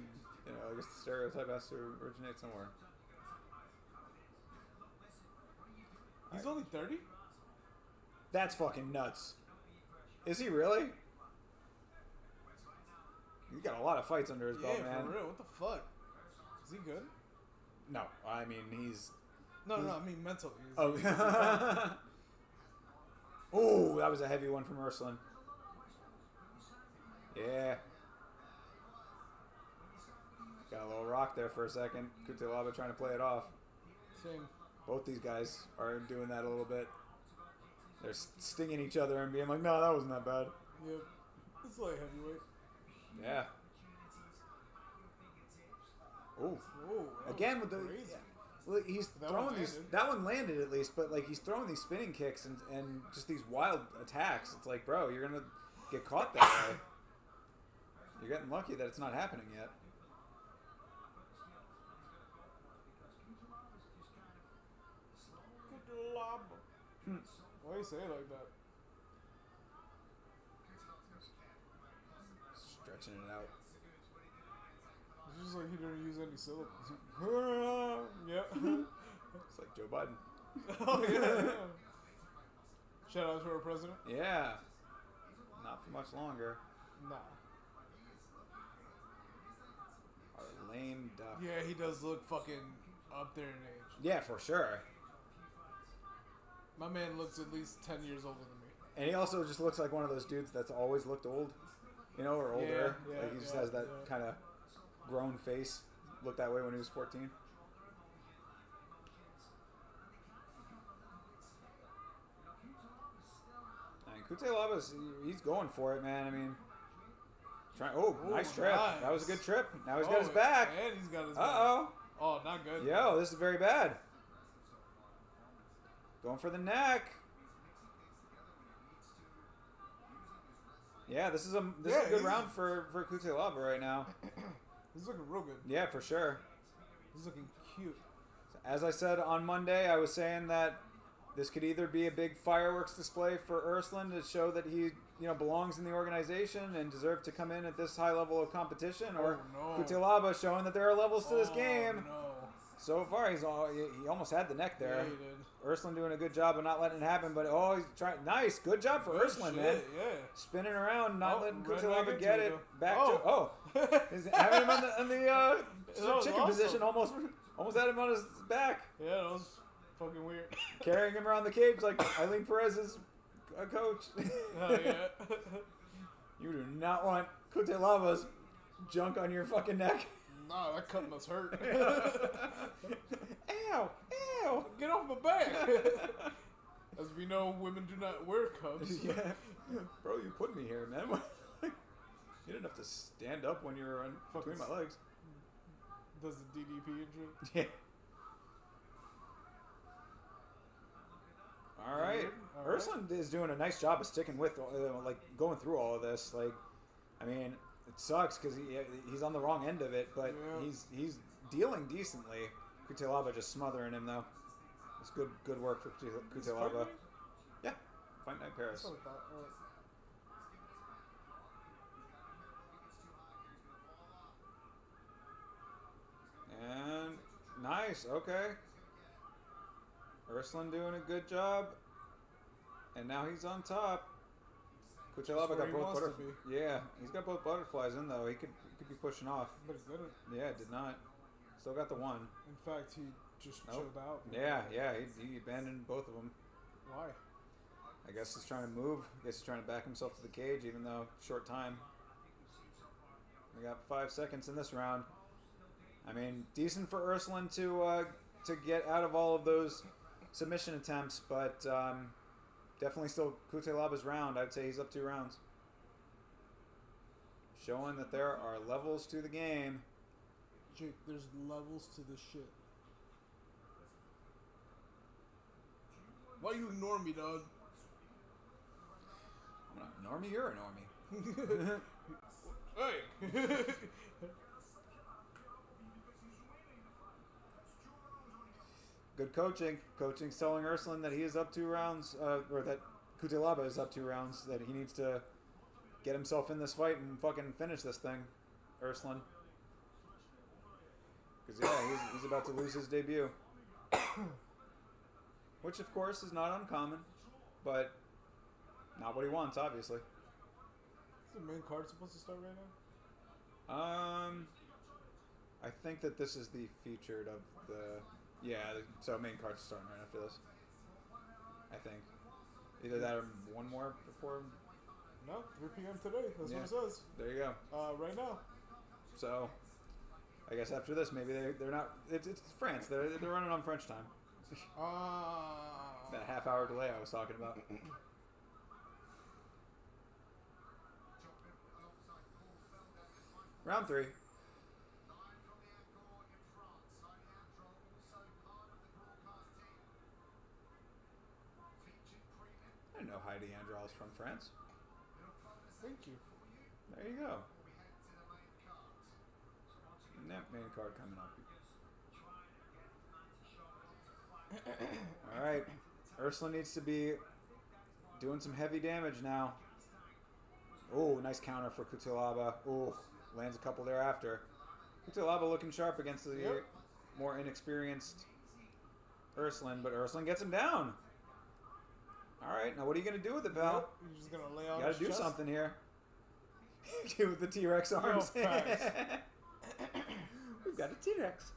you know? I guess the stereotype has to originate somewhere. He's only 30? That's fucking nuts. Is he really? He's got a lot of fights under his belt, man. Yeah, for real. What the fuck? Is he good? No, I mean he's. No, I mean mentally. Oh. Oh, that was a heavy one from Urslan. Yeah. Got a little rock there for a second. Cutelaba trying to play it off. Same. Both these guys are doing that a little bit. They're stinging each other and being like, no, that wasn't that bad. Yep. It's like heavyweight. Yeah. Oh. Again with the... crazy. Well, he's throwing these... That one landed at least, but like he's throwing these spinning kicks and just these wild attacks. It's like, bro, you're going to get caught that way. You're getting lucky that it's not happening yet. Why do you say it like that? Stretching it out. It's just like he didn't use any syllables. Yep. It's like Joe Biden. Oh, yeah. Shout out to our president. Yeah. Not for much longer. Nah. Our lame duck. Yeah, he does look fucking up there in age. Yeah, for sure. My man looks at least 10 years older than me. And he also just looks like one of those dudes that's always looked old. You know, or older. Yeah, like he just has that kind of grown face. Looked that way when he was 14. I mean, Cutelaba's, he's going for it, man. I mean, nice trip. Nice. That was a good trip. Now he's got his back. And he's got his back. Uh-oh. Oh, not good. Yo, this is very bad. Going for the neck. Yeah, this is a good round for Cutelaba right now. He's looking real good. Yeah, for sure. He's looking cute. As I said on Monday, I was saying that this could either be a big fireworks display for Urslan to show that he, belongs in the organization and deserves to come in at this high level of competition, or Cutelaba showing that there are levels to this game. No. So far, he almost had the neck there. Yeah, he did. Urslan doing a good job of not letting it happen, but he's trying. Nice, good job for Urslan, man. Yeah. Spinning around, not letting right Cutelaba get it back Oh. to. He's having him on the That was chicken awesome. position. Almost had him on his back. Yeah, that was Fucking weird. Carrying him around the cage like Eileen Perez is a coach. Oh, yeah. You do not want Cutelava's junk on your fucking neck. Nah, that cut must hurt. Ow! Ow! Get off my back! As we know, women do not wear cuffs. Yeah. Bro, you put me here, man. You didn't have to stand up when you were on between my legs. Does the DDP injury? Yeah. All right. Ursland is doing a nice job of sticking with, like, going through all of this. Like, I mean, it sucks because he's on the wrong end of it, but he's dealing decently. Cutelaba just smothering him, though. It's good work for Cutelaba. Yeah. Fight Night Paris. That's what I thought. All right. And nice. Okay. Ursland doing a good job. And now he's on top. Cutelaba got both butterflies. Yeah, he's got both butterflies in though. He could be pushing off. But he didn't. Yeah, did not. Still got the one. In fact, he just chilled out. Yeah, he abandoned both of them. Why? I guess he's trying to move. I guess he's trying to back himself to the cage, even though short time. We got 5 seconds in this round. I mean, decent for Ursland to get out of all of those submission attempts, but definitely still Cutelaba's round. I'd say he's up 2 rounds. Showing that there are levels to the game. Jake, there's levels to this shit. Why you ignore me, dog? I'm not a normie, you're a normie. Hey! Good coaching. Coaching's telling Ursland that he is up 2 rounds, or that Cutelaba is up 2 rounds, that he needs to get himself in this fight and fucking finish this thing, Ursland. Because, yeah, he's about to lose his debut. Which, of course, is not uncommon, but not what he wants, obviously. Is the main card supposed to start right now? I think that this is the featured of the... Yeah, so main card's starting right after this. I think. Either that or one more before... No, 3 p.m. today. That's what it says. There you go. Right now. So, I guess after this, maybe they're not... It's France. They're running on French time. That half-hour delay I was talking about. Round 3. I didn't know Heidi Andral is from France. Thank you. There you go. Main card coming up. Alright. Ursula needs to be doing some heavy damage now. Oh, nice counter for Cutelaba. Oh, lands a couple thereafter. Cutelaba looking sharp against the more inexperienced Ursland, but Ursland gets him down. Alright, now what are you going to do with it, pal? Yep, you're just going to lay on You got to do something here. With the T-Rex arms. We've got a T-Rex.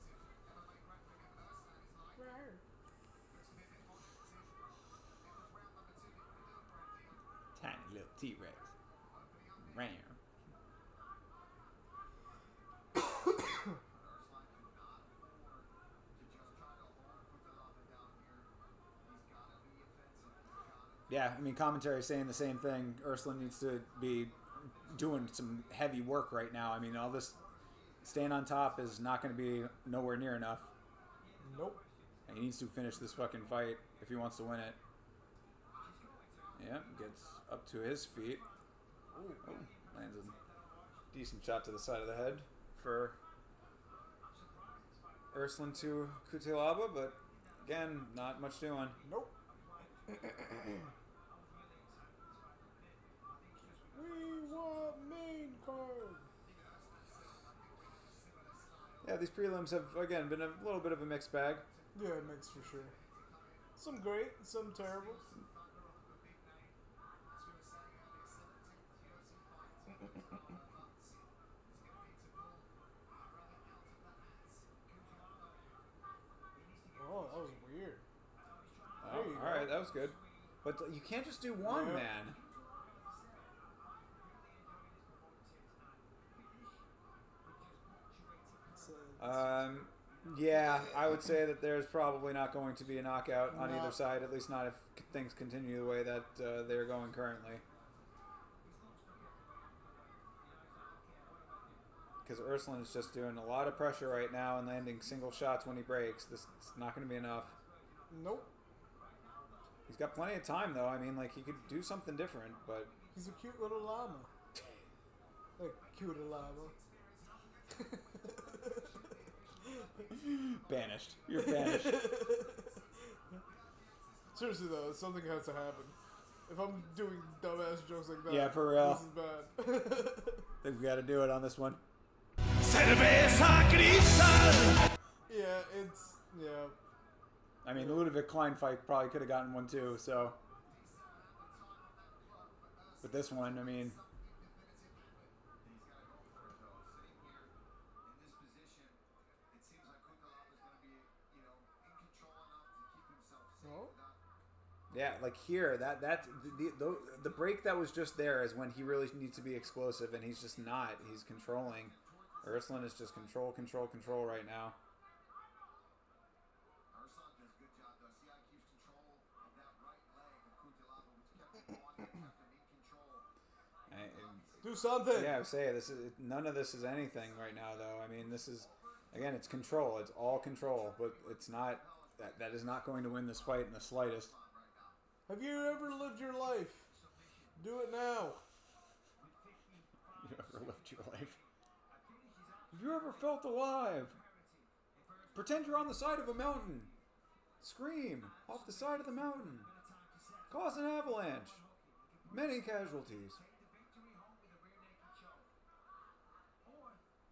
Tiny little T-Rex. Ram. Yeah, I mean, commentary is saying the same thing. Ursula needs to be doing some heavy work right now. I mean, all this staying on top is not going to be nowhere near enough. Nope. And he needs to finish this fucking fight if he wants to win it. Yeah, gets up to his feet. Oh, lands a decent shot to the side of the head for Ursland to Cutelaba, but again, not much doing. Nope. We want main card. Yeah, these prelims have, again, been a little bit of a mixed bag. Yeah, mixed for sure. Some great, some terrible. Oh, that was weird. was good. But you can't just do one, Yeah. man. Yeah, I would say that there's probably not going to be a knockout on either side, at least not if things continue the way that they're going currently. Because Ursuline is just doing a lot of pressure right now and landing single shots when he breaks. This is not going to be enough. Nope. He's got plenty of time, though. I mean, like, he could do something different, but... He's a cute little llama. A cute llama. Banished. You're banished. Seriously, though, something has to happen. If I'm doing dumbass jokes like that, Yeah, for real. this is bad. I think we got to do it on this one. Yeah, it's... Yeah. I mean, the Ludovic Klein fight probably could have gotten one, too, so... But this one, I mean... No? Yeah, like here, the break that was just there is when he really needs to be explosive, and he's just not. He's controlling. Ursuline is just control right now. Do something! Yeah, I would say none of this is anything right now, though. I mean, this is, again, it's control. It's all control, but it's not. That is not going to win this fight in the slightest. Have you ever lived your life? Do it now. You ever lived your life? Have you ever felt alive? Pretend you're on the side of a mountain. Scream off the side of the mountain. Cause an avalanche. Many casualties.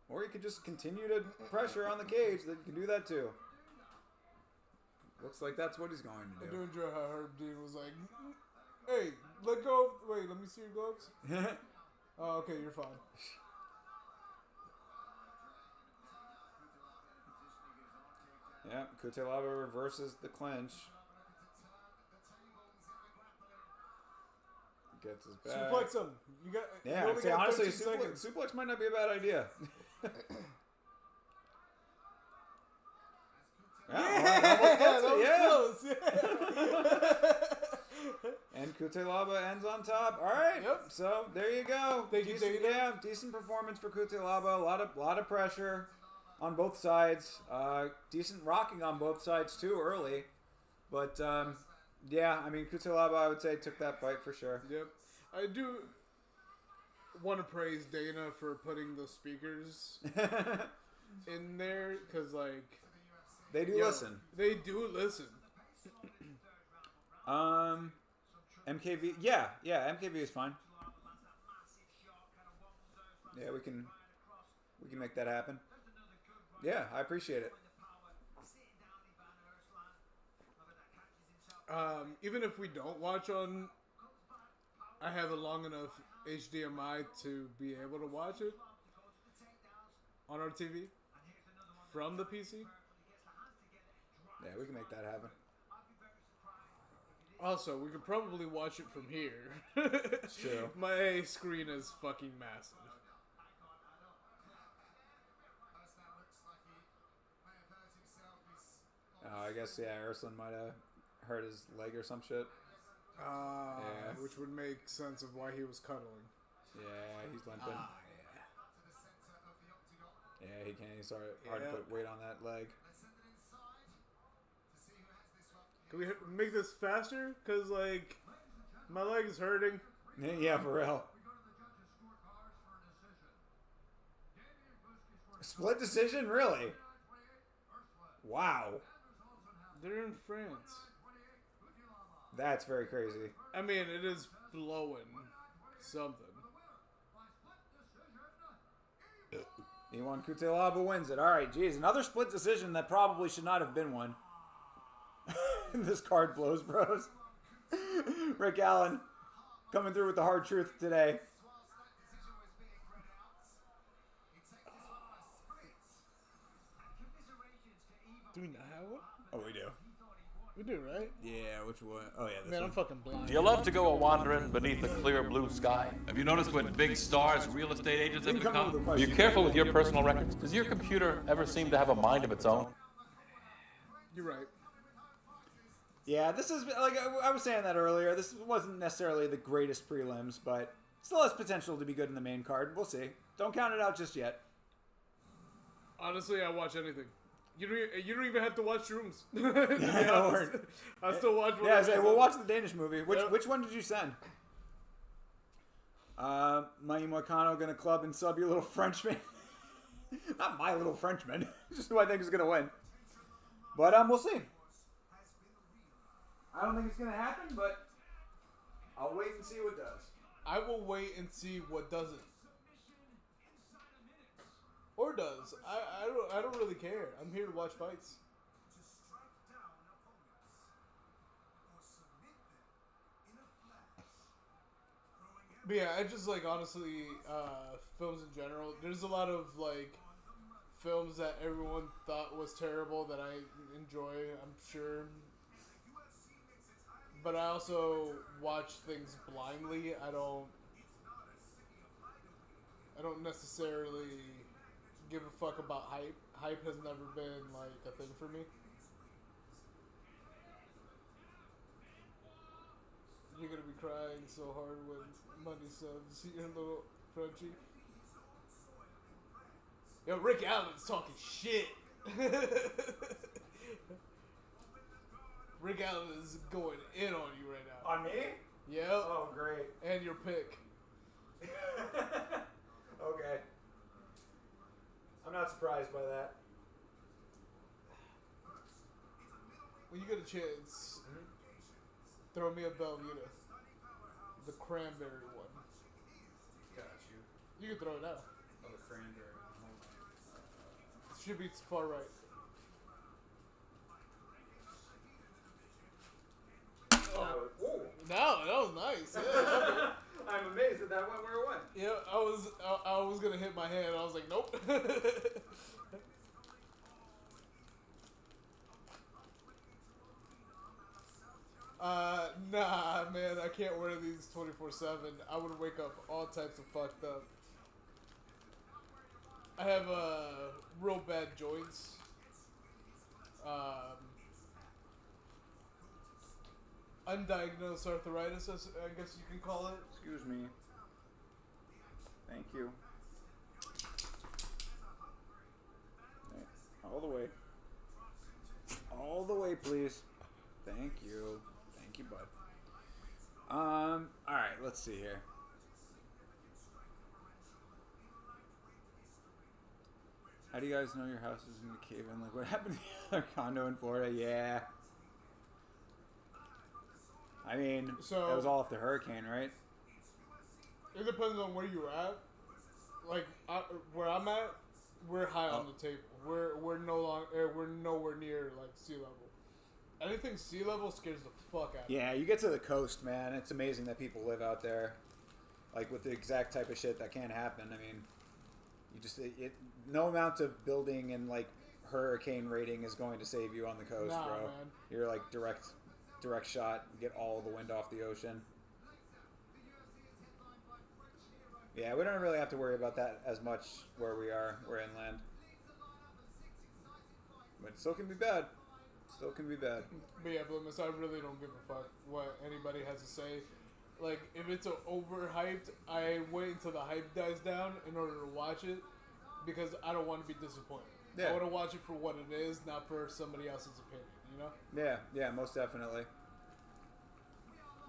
Or you could just continue to pressure on the cage. That you can do that too. Looks like that's what he's going to I do. do enjoy how Herb Dean was like, hey, let go. Wait, let me see your gloves. Oh, okay, you're fine. Yeah, Kutelaba reverses the clinch. Gets his back. Suplex him. You got. Yeah, you only I'd say, got honestly, 13 seconds. suplex might not be a bad idea. Close. And Kutelaba ends on top. All right. Yep. So there you go. Thank you, Decent, Dana. yeah, decent performance for Kutelaba. A lot of pressure on both sides. Decent rocking on both sides too early. But yeah, I mean Kutelaba, I would say took that fight for sure. Yep. I do want to praise Dana for putting the speakers in there because, like, They do listen. They do listen. MKV, yeah, MKV is fine. Yeah, we can make that happen. Yeah, I appreciate it. Even if we don't watch on, I have a long enough HDMI to be able to watch it on our TV from the PC. Yeah, we can make that happen. Also, we could probably watch it from here. It's true. My screen is fucking massive. I guess, yeah, Ursuline might have hurt his leg or some shit. Yeah. Which would make sense of why he was cuddling. Yeah, he's limping. Yeah, he can't. He's hard to put weight on that leg. Can we make this faster? Because, like, my leg is hurting. Yeah, for real. Split decision? Really? Wow. They're in France. That's very crazy. I mean, it is blowing something. Iwan Kutelaba wins it. All right, geez. Another split decision that probably should not have been one. This card blows, bros. Rick Allen coming through with the hard truth today. Do we not have one? Oh, we do. We do, right? Yeah, which one? Oh, yeah, this Man, one. I'm fucking blind. Do you love to go a-wandering beneath the clear blue sky? Have you noticed what big stars real estate agents have become? Are you careful with your personal records? Does your computer ever seem to have a mind of its own? You're right. Yeah, this is, like I was saying that earlier, this wasn't necessarily the greatest prelims, but still has potential to be good in the main card. We'll see. Don't count it out just yet. Honestly, I watch anything. You don't even have to watch Shrooms. Yeah, I still watch. Yeah, we'll watch the Danish movie. Which one did you send? My Moicano gonna club and sub your little Frenchman. Not my little Frenchman. Just who I think is gonna win. But we'll see. I don't think it's gonna happen, but I'll wait and see what does. I will wait and see what doesn't. Or does. I don't really care. I'm here to watch fights. But yeah, I just like honestly films in general. There's a lot of like films that everyone thought was terrible that I enjoy, I'm sure. But I also watch things blindly. I don't necessarily give a fuck about hype. Hype has never been like a thing for me. You're gonna be crying so hard when money subs your little Frenchie. Yo, Rick Allen's talking shit. Rick Allen is going in on you right now. On me? Yep. Oh, great. And your pick. Okay. I'm not surprised by that. When you get a chance, throw me a Belvita. The cranberry one. Got you. You can throw it out. Oh, the cranberry. It should be far right. Oh. No, that was nice. Yeah, I'm amazed that that went where it went. yeah, I was gonna hit my hand. I was like, nope. Nah, man, I can't wear these 24/7. I would wake up all types of fucked up. I have real bad joints. Undiagnosed arthritis, I guess you can call it. Excuse me. Thank you. Right. All the way. All the way, please. Thank you. Thank you, bud. Alright, let's see here. How do you guys know your house is in the cave-in? Like, what happened to the other condo in Florida? Yeah. I mean, So- that was all after hurricane, right? It depends on where you're at. Like where I'm at, we're high on the table. We're nowhere near like sea level. Anything sea level scares the fuck out of me. Yeah, you get to the coast, man. It's amazing that people live out there, like with the exact type of shit that can happen. I mean, you just no amount of building and like hurricane rating is going to save you on the coast, Nah, bro. man. You're like direct shot, get all the wind off the ocean. Yeah, we don't really have to worry about that as much where we are. We're inland, but it still can be bad. Still can be bad. But yeah, Blimus, I really don't give a fuck what anybody has to say. Like, if it's overhyped, I wait until the hype dies down in order to watch it because I don't want to be disappointed. Yeah. I want to watch it for what it is, not for somebody else's opinion, you know? Yeah, most definitely.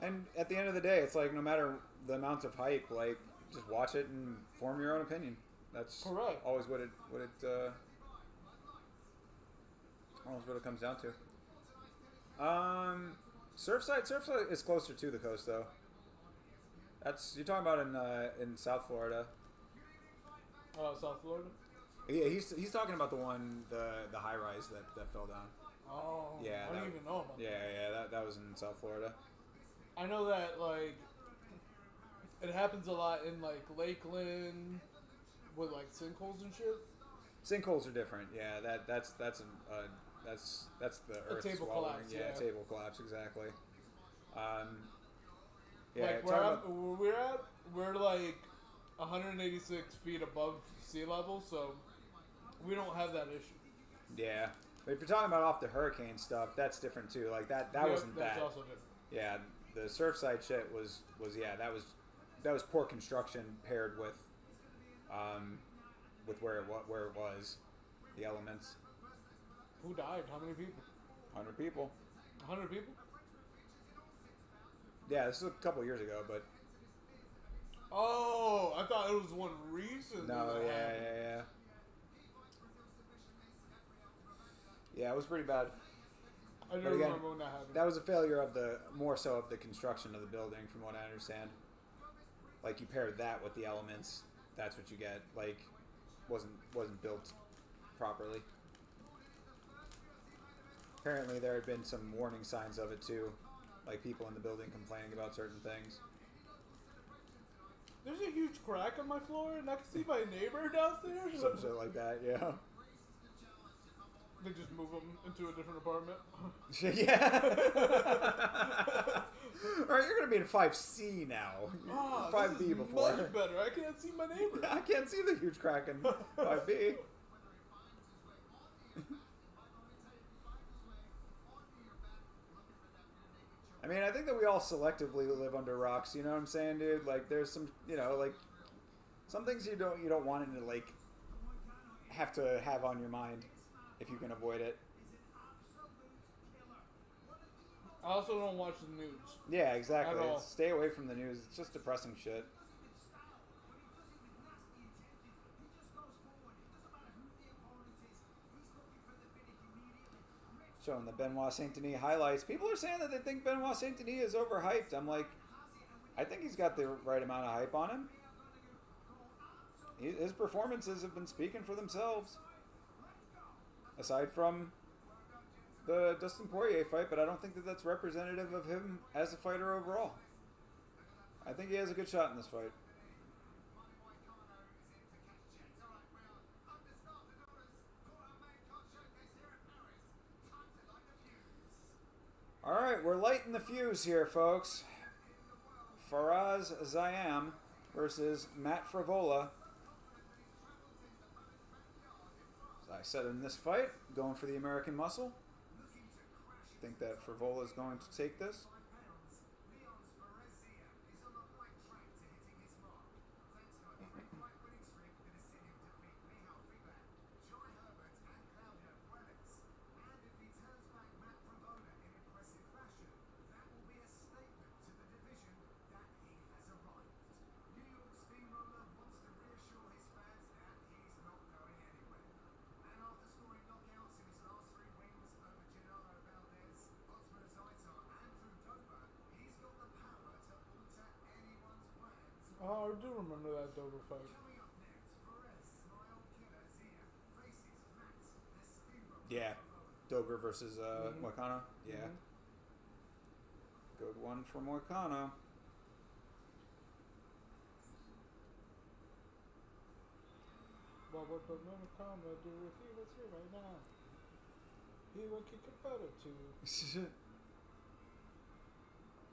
And at the end of the day, it's like no matter the amount of hype, like just watch it and form your own opinion. That's Correct. always what it comes down to. Surfside is closer to the coast though. That's you're talking about in South Florida. South Florida? Yeah, he's talking about the one the high rise that fell down. Oh, Yeah, I don't even know about that. Yeah, that was in South Florida. I know that, like, it happens a lot in, like, Lakeland with, like, sinkholes and shit. Sinkholes are different. Yeah, that's the earth table swallowing. collapse, Yeah, yeah. table collapse exactly. Yeah, Like where we're at, we're like 186 feet above sea level, so we don't have that issue. yeah. But if you're talking about off the hurricane stuff, that's different too. Like that wasn't that's that. also different. Yeah, the Surfside shit was that was poor construction paired with where it was, the elements. Who died? How many people? 100 people. 100 people? Yeah, this was a couple years ago, but Oh, I thought it was one recent. no, yeah. Yeah, it was pretty bad. I don't But again, remember when that happened. that was a failure of more so of the construction of the building, from what I understand. Like you paired that with the elements, that's what you get. Like, wasn't built properly. Apparently, there had been some warning signs of it too, like people in the building complaining about certain things. There's a huge crack on my floor, and I can see my neighbor downstairs. Some shit like that, yeah. They just move them into a different apartment. Yeah. All right, you're gonna be in 5C now. Ah, 5B this is before. much better. I can't see my neighbor. I can't see the huge crack in 5B. I mean, I think that we all selectively live under rocks. You know what I'm saying, dude? Like, there's some, like some things you don't want it to like have to have on your mind if you can avoid it. I also don't watch the news. Yeah, exactly. At all. Stay away from the news. It's just depressing shit. Showing the Benoit Saint-Denis highlights. People are saying that they think Benoit Saint-Denis is overhyped. I'm like, I think he's got the right amount of hype on him. His performances have been speaking for themselves. Aside from the Dustin Poirier fight, but I don't think that that's representative of him as a fighter overall. I think he has a good shot in this fight. All right, we're lighting the fuse here, folks. Faraz Zayam versus Matt Frivola. As I said in this fight, going for the American muscle. Think that Frivola is going to take this. Oh, I do remember that Dover fight. Yeah, Dober versus Moicano. Yeah, good one for Moicano. What would Moicano do if he was here right now? He would kick it better too.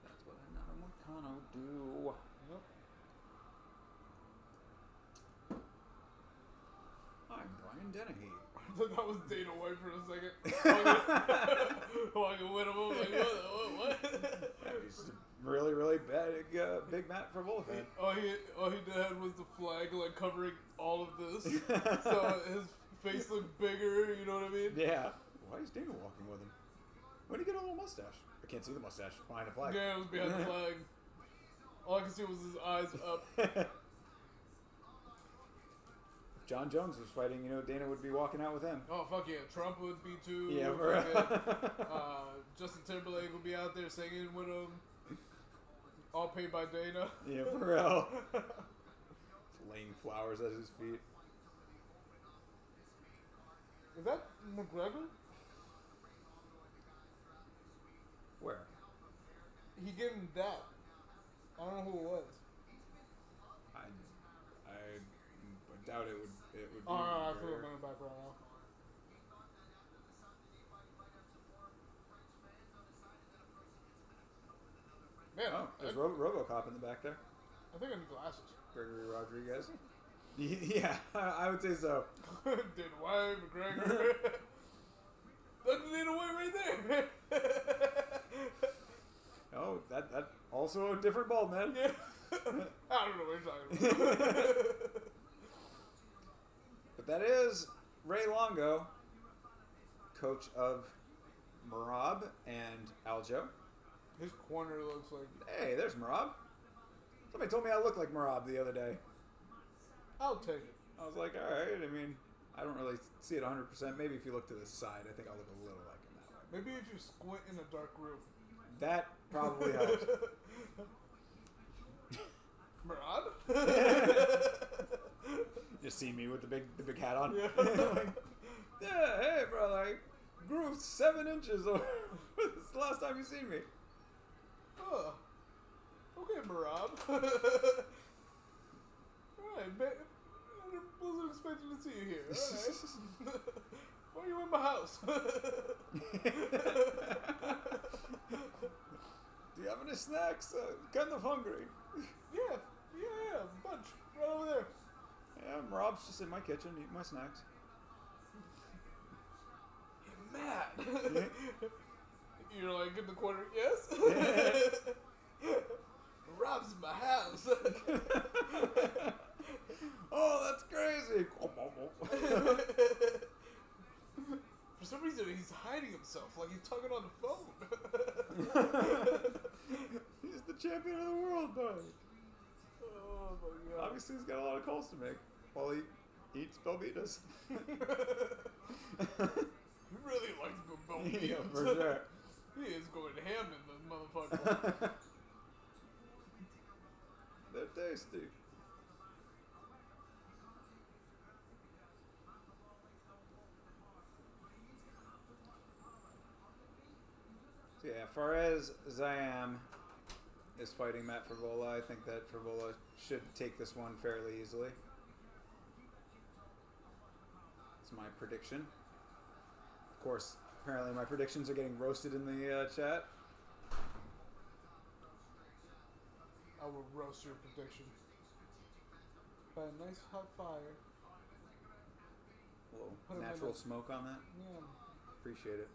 That's what another Moicano do. Yep. I'm Brian Dennehy. I thought that was Dana White for a second. Walking with him, I was like, what? He's a really, really big Matt Frivola fan. All he had was the flag, like, covering all of this. So his face looked bigger, you know what I mean? Yeah. Why is Dana walking with him? When did he get a little mustache? I can't see the mustache behind the flag. Yeah, it was behind the flag. All I could see was his eyes up. John Jones was fighting, Dana would be walking out with him. Oh, fuck yeah. Trump would be too. Yeah, for Justin Timberlake would be out there singing with him. All paid by Dana. Yeah, for real. Laying flowers at his feet. Is that McGregor? Where? He gave him that. I don't know who it was. I doubt it would it would be. I feel it in the background now. Man, Oh, there's RoboCop in the back there. I think I need glasses. Gregory Rodriguez. Yeah, I would say so. Dana White, McGregor. That's Dana White right there. Oh, that also a different bald man. Yeah. I don't know what you're talking about. But that is Ray Longo, coach of Merab and Aljo. His corner looks like... Hey, there's Merab. Somebody told me I look like Merab the other day. I'll take it. I was like, all right. I mean, I don't really see it 100%. Maybe if you look to the side, I think I'll look a little like him that way. Maybe if you squint in a dark room. That probably helps. Murad? You see me with the big hat on? Yeah. Like, yeah, hey, bro, I grew 7 inches over this last time you seen me. Oh. Okay, Murad. Alright, man. I wasn't expecting to see you here. Alright. Why are you in my house? Do you have any snacks? Kind of hungry. Yeah, a bunch. Right over there. Yeah, Rob's just in my kitchen eating my snacks. Hey, Matt. You're like in the corner, yes? Rob's in my house. Oh, that's crazy. For some reason, he's hiding himself like he's talking on the phone. He's the champion of the world, though. Oh my god. Obviously, he's got a lot of calls to make while he eats Belvitas. He really likes the Belvitas. Yeah, for sure. He is going ham in the motherfucker. They're tasty. So yeah, Fares Zayam is fighting Matt Frivola. I think that Frivola should take this one fairly easily. That's my prediction. Of course, apparently my predictions are getting roasted in the chat. I will roast your prediction by a nice hot fire. A little Put 'em in natural a- smoke on that. Yeah. Appreciate it.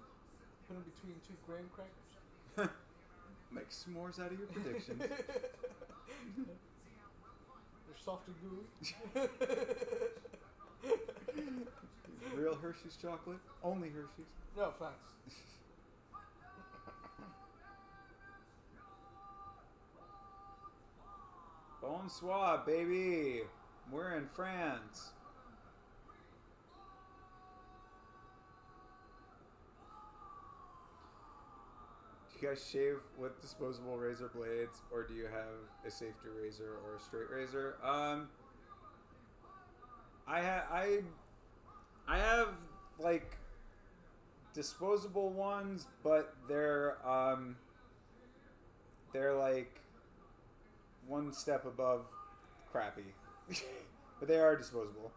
Put them between 2 graham crackers. Make s'mores out of your predictions. They're soft and gooey. Real Hershey's chocolate. Only Hershey's. No, thanks. Bonsoir, baby. We're in France. Do you guys shave with disposable razor blades, or do you have a safety razor or a straight razor? I have like disposable ones, but they're like one step above crappy. But they are disposable.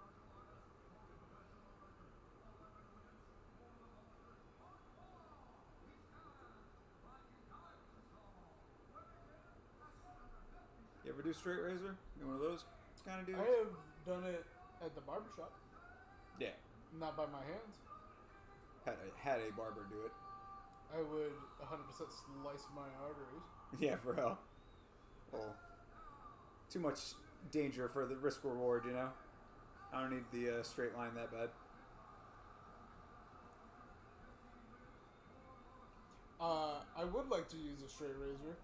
You ever do straight razor? You one of those kind of dudes? I have done it at the barbershop. Yeah. Not by my hands. Had a barber do it. I would 100% slice my arteries. Yeah, for real. Well, too much danger for the risk reward, you know? I don't need the straight line that bad. I would like to use a straight razor.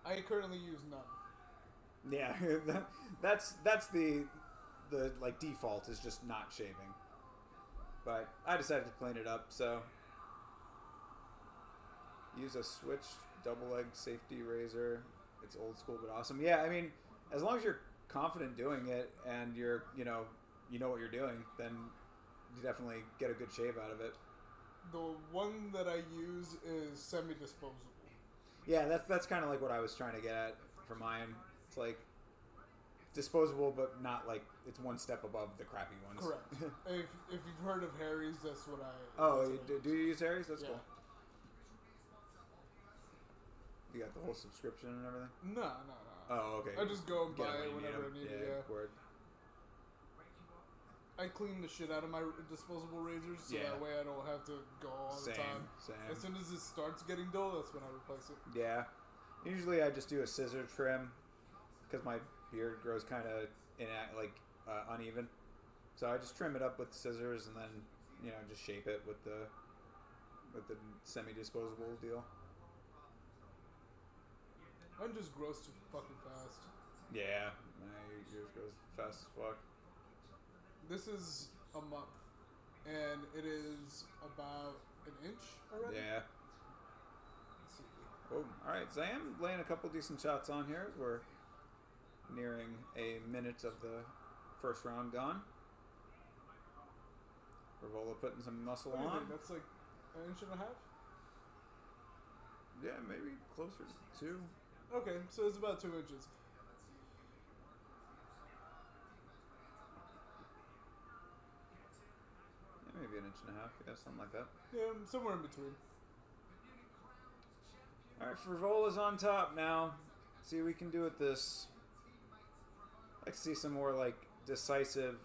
I currently use none. Yeah, that's the like default is just not shaving. But I decided to clean it up, so use a switched double leg safety razor. It's old school but awesome. Yeah, I mean, as long as you're confident doing it and you're you know what you're doing, then you definitely get a good shave out of it. The one that I use is semi-disposable. Yeah, that's kind of like what I was trying to get at for mine. It's like disposable, but not like it's one step above the crappy ones. Correct. if you've heard of Harry's, that's what I. Oh, that's do you use Harry's? That's yeah. cool. You got the whole subscription and everything? No. Oh, okay. I just go and Get buy when it you whenever I them. need it. Yeah. Word. I clean the shit out of my disposable razors, so that way I don't have to go all the time. Same. As soon as it starts getting dull, that's when I replace it. Yeah. Usually I just do a scissor trim because my beard grows kind of uneven. So I just trim it up with scissors and then, just shape it with the semi-disposable deal. Mine just grows too fucking fast. Yeah. Yours goes fast as fuck. This is a month, and it is about an inch already. Yeah. Let's see. Oh, all right. So I am laying a couple decent shots on here. We're nearing a minute of the first round gone. Rivola putting some muscle What do you on. think? That's like an inch and a half? Yeah, maybe closer to 2. Okay, so it's about 2 inches. Yeah, maybe an inch and a half. Yeah, something like that. Yeah, somewhere in between. All right, Frivola's on top now. See what we can do with this. I'd like to see some more decisive,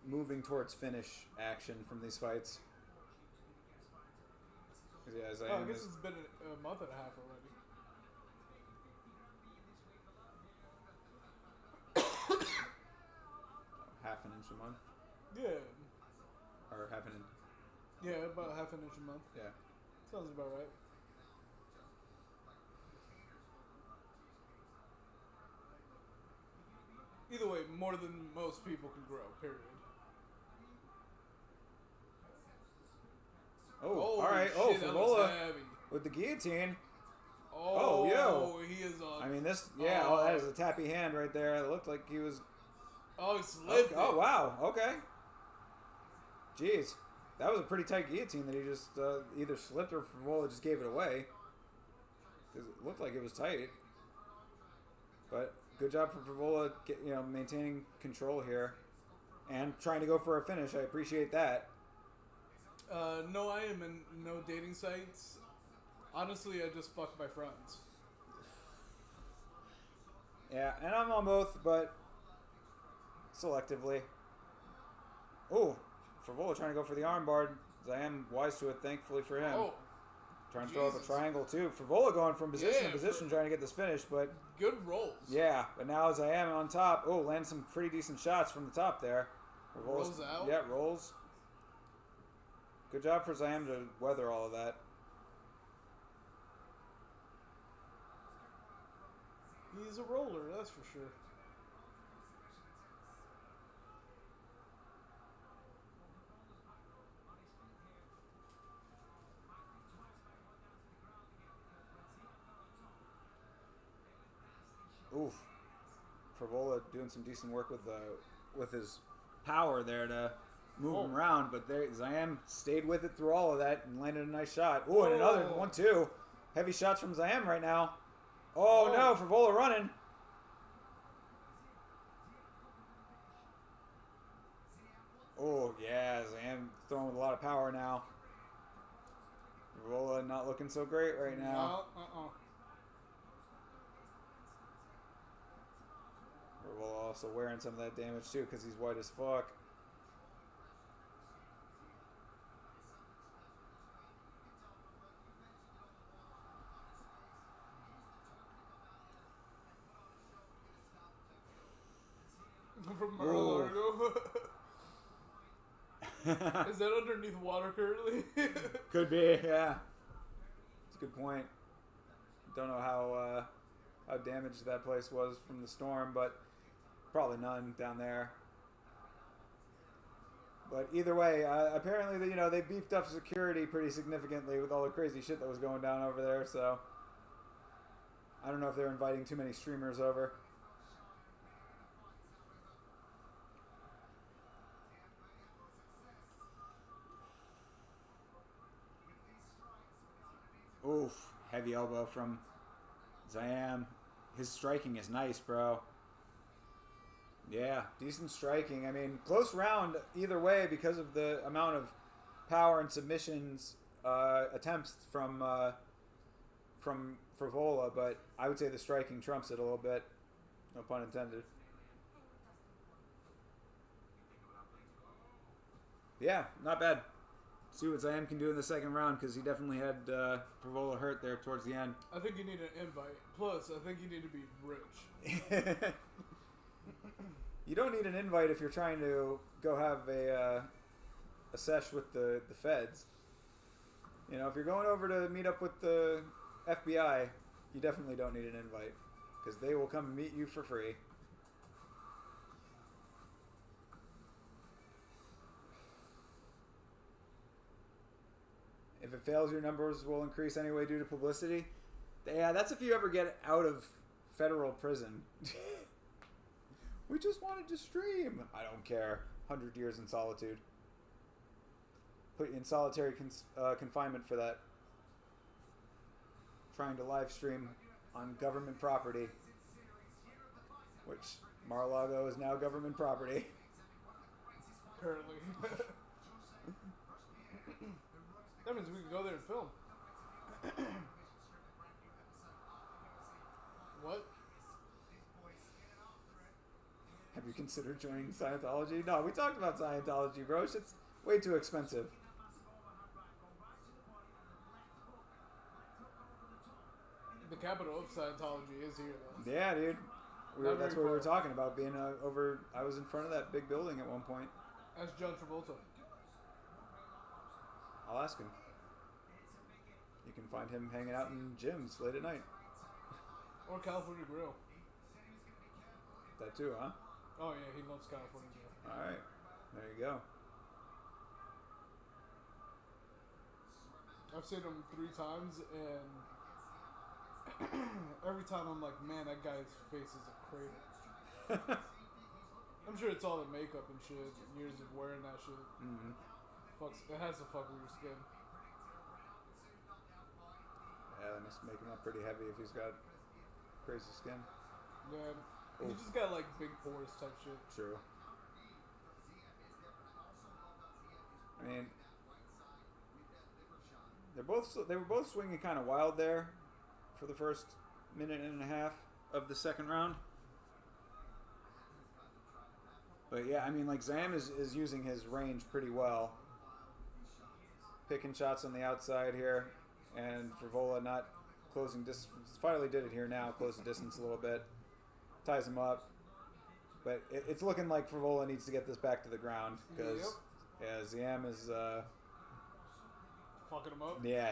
moving towards finish action from these fights. 'Cause, yeah, I guess it's been a month and a half already. Half an inch a month, Yeah. or half an inch. Yeah, about half an inch a month. Yeah. Sounds about right. Either way, more than most people can grow, period. Oh, all right. Oh, shit, that looks Frivola heavy. with the guillotine. Oh, yo. He is on. I mean, this. Yeah. Oh, that is a tappy hand right there. It looked like he was. Oh, he slipped. Oh, wow. Okay. Jeez, that was a pretty tight guillotine that he just either slipped or Frivola just gave it away. Because it looked like it was tight. But good job for Frivola, maintaining control here and trying to go for a finish. I appreciate that. No, I am in no dating sites. Honestly, I just fuck my friends. Yeah, and I'm on both, but selectively. Oh, Frivola trying to go for the armbar. I am wise to it, thankfully for him. Oh, Trying to throw up a triangle too. Frivola going from position to position, trying to get this finish, but good rolls. yeah. But now as I am on top, lands some pretty decent shots from the top there. Rolls out. Yeah, rolls. Good job for Zayam to weather all of that. He's a roller, that's for sure. Oof. Frivola doing some decent work with his power there to move him around, but Zayam stayed with it through all of that and landed a nice shot. Ooh, and another one too. Heavy shots from Zayam right now. Oh no, Frivola running. Oh yeah, Zayam throwing with a lot of power now. Frivola not looking so great right now. No, Frivola also wearing some of that damage too because he's white as fuck. From Mar-a-Lago. Is that underneath water currently? Could be, yeah. That's a good point. Don't know how damaged that place was from the storm, but probably none down there. But either way, apparently they beefed up security pretty significantly with all the crazy shit that was going down over there. So I don't know if they're inviting too many streamers over. Oof, heavy elbow from Zayam. his striking is nice, bro. Yeah, decent striking. I mean, close round either way because of the amount of power and submissions attempts from Frivola, but I would say the striking trumps it a little bit. No pun intended. Yeah, not bad. See what Zayam can do in the second round, because he definitely had Frivola hurt there towards the end. I think you need an invite. Plus, I think you need to be rich. You don't need an invite if you're trying to go have a sesh with the feds. You know, if you're going over to meet up with the FBI, you definitely don't need an invite, because they will come meet you for free. If it fails, your numbers will increase anyway due to publicity. Yeah, that's if you ever get out of federal prison. We just wanted to stream. I don't care. 100 years in solitude. Put you in solitary confinement for that. Trying to live stream on government property. Which, Mar-a-Lago is now government property. Currently. That means we can go there and film. What? Have you considered joining Scientology? No, we talked about Scientology, bro. It's way too expensive. The capital of Scientology is here, though. Yeah, dude. That's what we were talking about, being over... I was in front of that big building at one point. That's John Travolta. I'll ask him. You can find him hanging out in gyms late at night. Or California Grill. That too, huh? Oh yeah, he loves California Grill. Alright. There you go. I've seen him 3 times, and every time I'm like, man, that guy's face is a crater. I'm sure it's all the makeup and shit, years of wearing that shit. Mm-hmm. It has to fuck with your skin. Yeah, that must make him up pretty heavy if he's got crazy skin. Yeah, he just got like big pores type shit. True. I mean, they were both swinging kind of wild there for the first minute and a half of the second round. But yeah, I mean, like Zam is using his range pretty well. Picking shots on the outside here, and Frivola not closing distance. Finally did it here now, close the distance a little bit. Ties him up. But it's looking like Frivola needs to get this back to the ground, because Zam is... fucking him up? Yeah,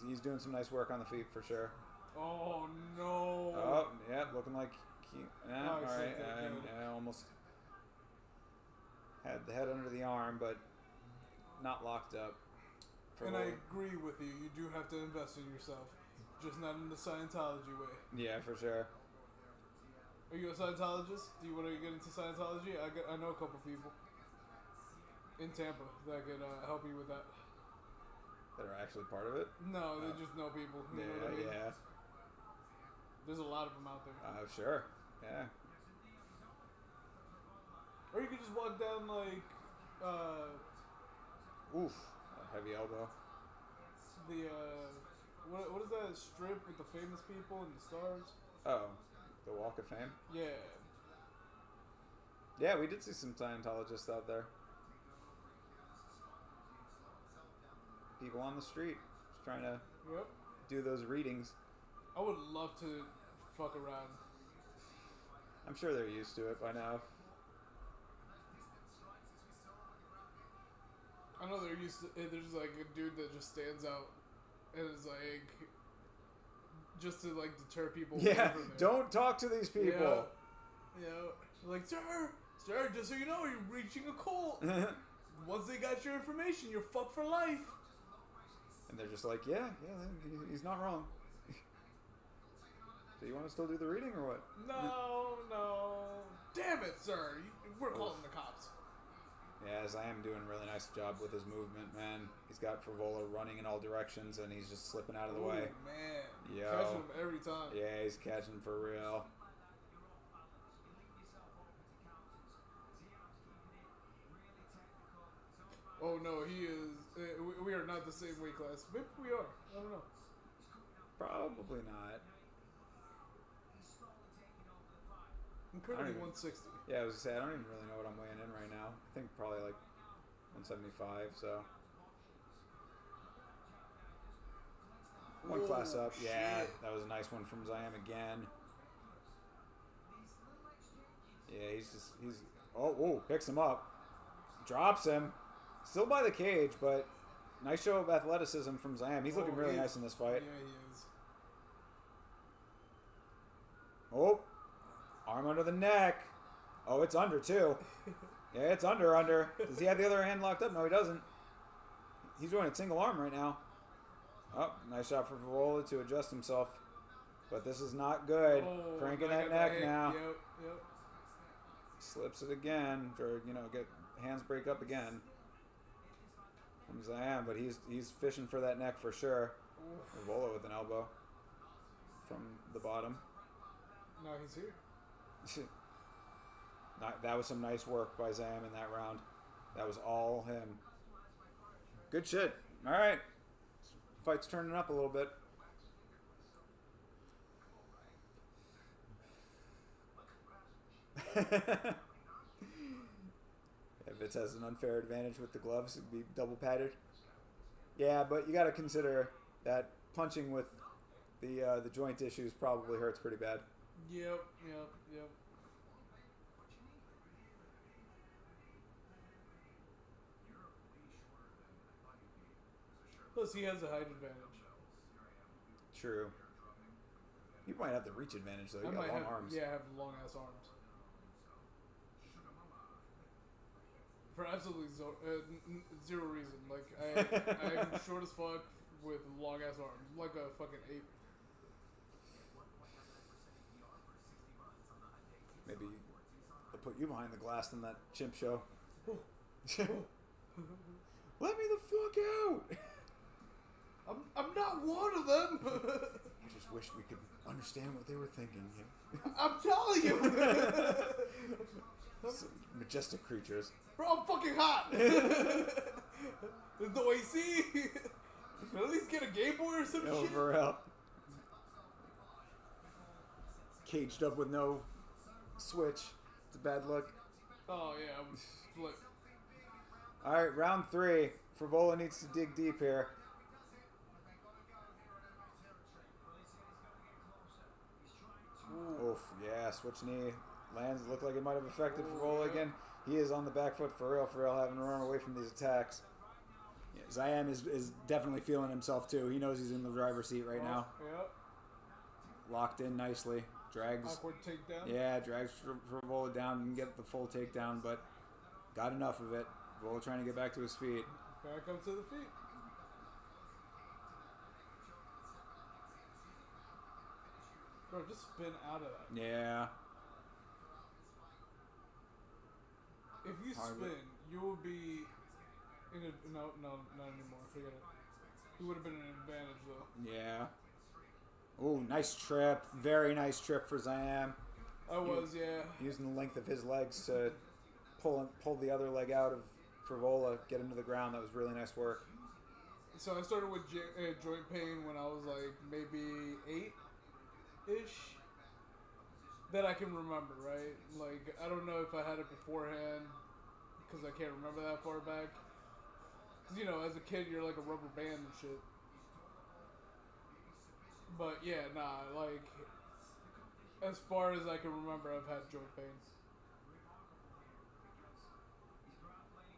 he's doing some nice work on the feet for sure. Oh, no. Oh, yeah, looking like... all right, almost had the head under the arm, but not locked up. And I agree with you. You do have to invest in yourself. Just not in the Scientology way. Yeah, for sure. Are you a Scientologist? Do you want to get into Scientology? I know a couple people in Tampa that could help you with that. That are actually part of it? No, they just know people. You know what I mean? Yeah. There's a lot of them out there. Sure. Yeah. Or you could just walk down like... Oof. Heavy elbow. The what is that strip with the famous people and the stars? Oh, the Walk of Fame? Yeah. Yeah, we did see some Scientologists out there. People on the street just trying to do those readings. I would love to fuck around. I'm sure they're used to it by now. I know they're used to it. There's like a dude that just stands out and is like, just to like deter people. Yeah, don't talk to these people. Yeah, like, sir, just so you know, you're reaching a cult. Once they got your information, you're fucked for life. And they're just like, yeah, he's not wrong. So you want to still do the reading or what? No. Damn it, sir. We're calling the cops. Yeah, as I am doing a really nice job with his movement, man. He's got Frivola running in all directions, and he's just slipping out of the way. Man. Yo. Catching him every time. Yeah, he's catching for real. Oh no, he is. We are not the same weight class. Maybe we are. I don't know. Probably not. I'm currently even- 160. Yeah, I was gonna say I don't even really know what I'm weighing in right now. I think probably like 175. So one Oh, class up. Yeah, shit. that was a nice one from Ziam again. Yeah, he's oh, picks him up, drops him, still by the cage, but nice show of athleticism from Ziam. He's looking really nice in this fight. Yeah, he is. Oh, arm under the neck. Oh, it's under too. Yeah, it's under. Does he have the other hand locked up? No, he doesn't. He's doing a single arm right now. Oh, nice shot for Favola to adjust himself. But this is not good. Oh, Cranking I that got neck the now. Yep. Slips it again, or get hands break up again. From Ziam, but he's fishing for that neck for sure. Favola with an elbow from the bottom. Now he's here. That was some nice work by Ziam in that round. That was all him. Good shit. All right. Fight's turning up a little bit. If it has an unfair advantage with the gloves, it'd be double padded. Yeah, but you got to consider that punching with the joint issues probably hurts pretty bad. Yep. Plus, he has a height advantage. True. You might have the reach advantage though. You I got might long have, arms. Yeah, I have long ass arms. For absolutely zero reason. Like, I'm short as fuck with long ass arms. I'm like a fucking ape. Maybe they'll put you behind the glass in that chimp show. Let me the fuck out! I'm not one of them! I just wish we could understand what they were thinking. I'm telling you! Some majestic creatures. Bro, I'm fucking hot! There's no AC! At least get a Game Boy or some No, shit. for real. Caged up with no switch. It's a bad look. Oh, yeah, I'm flip. Alright, round 3. Favola needs to dig deep here. Oof, yeah, switch knee. Lands, looked like it might have affected Favola again. He is on the back foot for real, having to run away from these attacks. Yeah, Ziam is definitely feeling himself too. He knows he's in the driver's seat right now. Yep. Locked in nicely. Drags. Awkward takedown. Yeah, drags Favola down and get the full takedown, but got enough of it. Favola trying to get back to his feet. Back up to the feet. Bro, just spin out of that. Yeah. If you Hard. spin, you will be in a... No, not anymore. Forget it. You would have been an advantage, though. Yeah. Oh, nice trip. Very nice trip for Ziam. I was, yeah. Using the length of his legs to pull the other leg out of Favola, get him to the ground. That was really nice work. So I started with joint pain when I was like maybe 8-ish. That I can remember, right? Like, I don't know if I had it beforehand because I can't remember that far back. Because, you know, as a kid, you're like a rubber band and shit. But yeah, nah, like, as far as I can remember, I've had joint pain.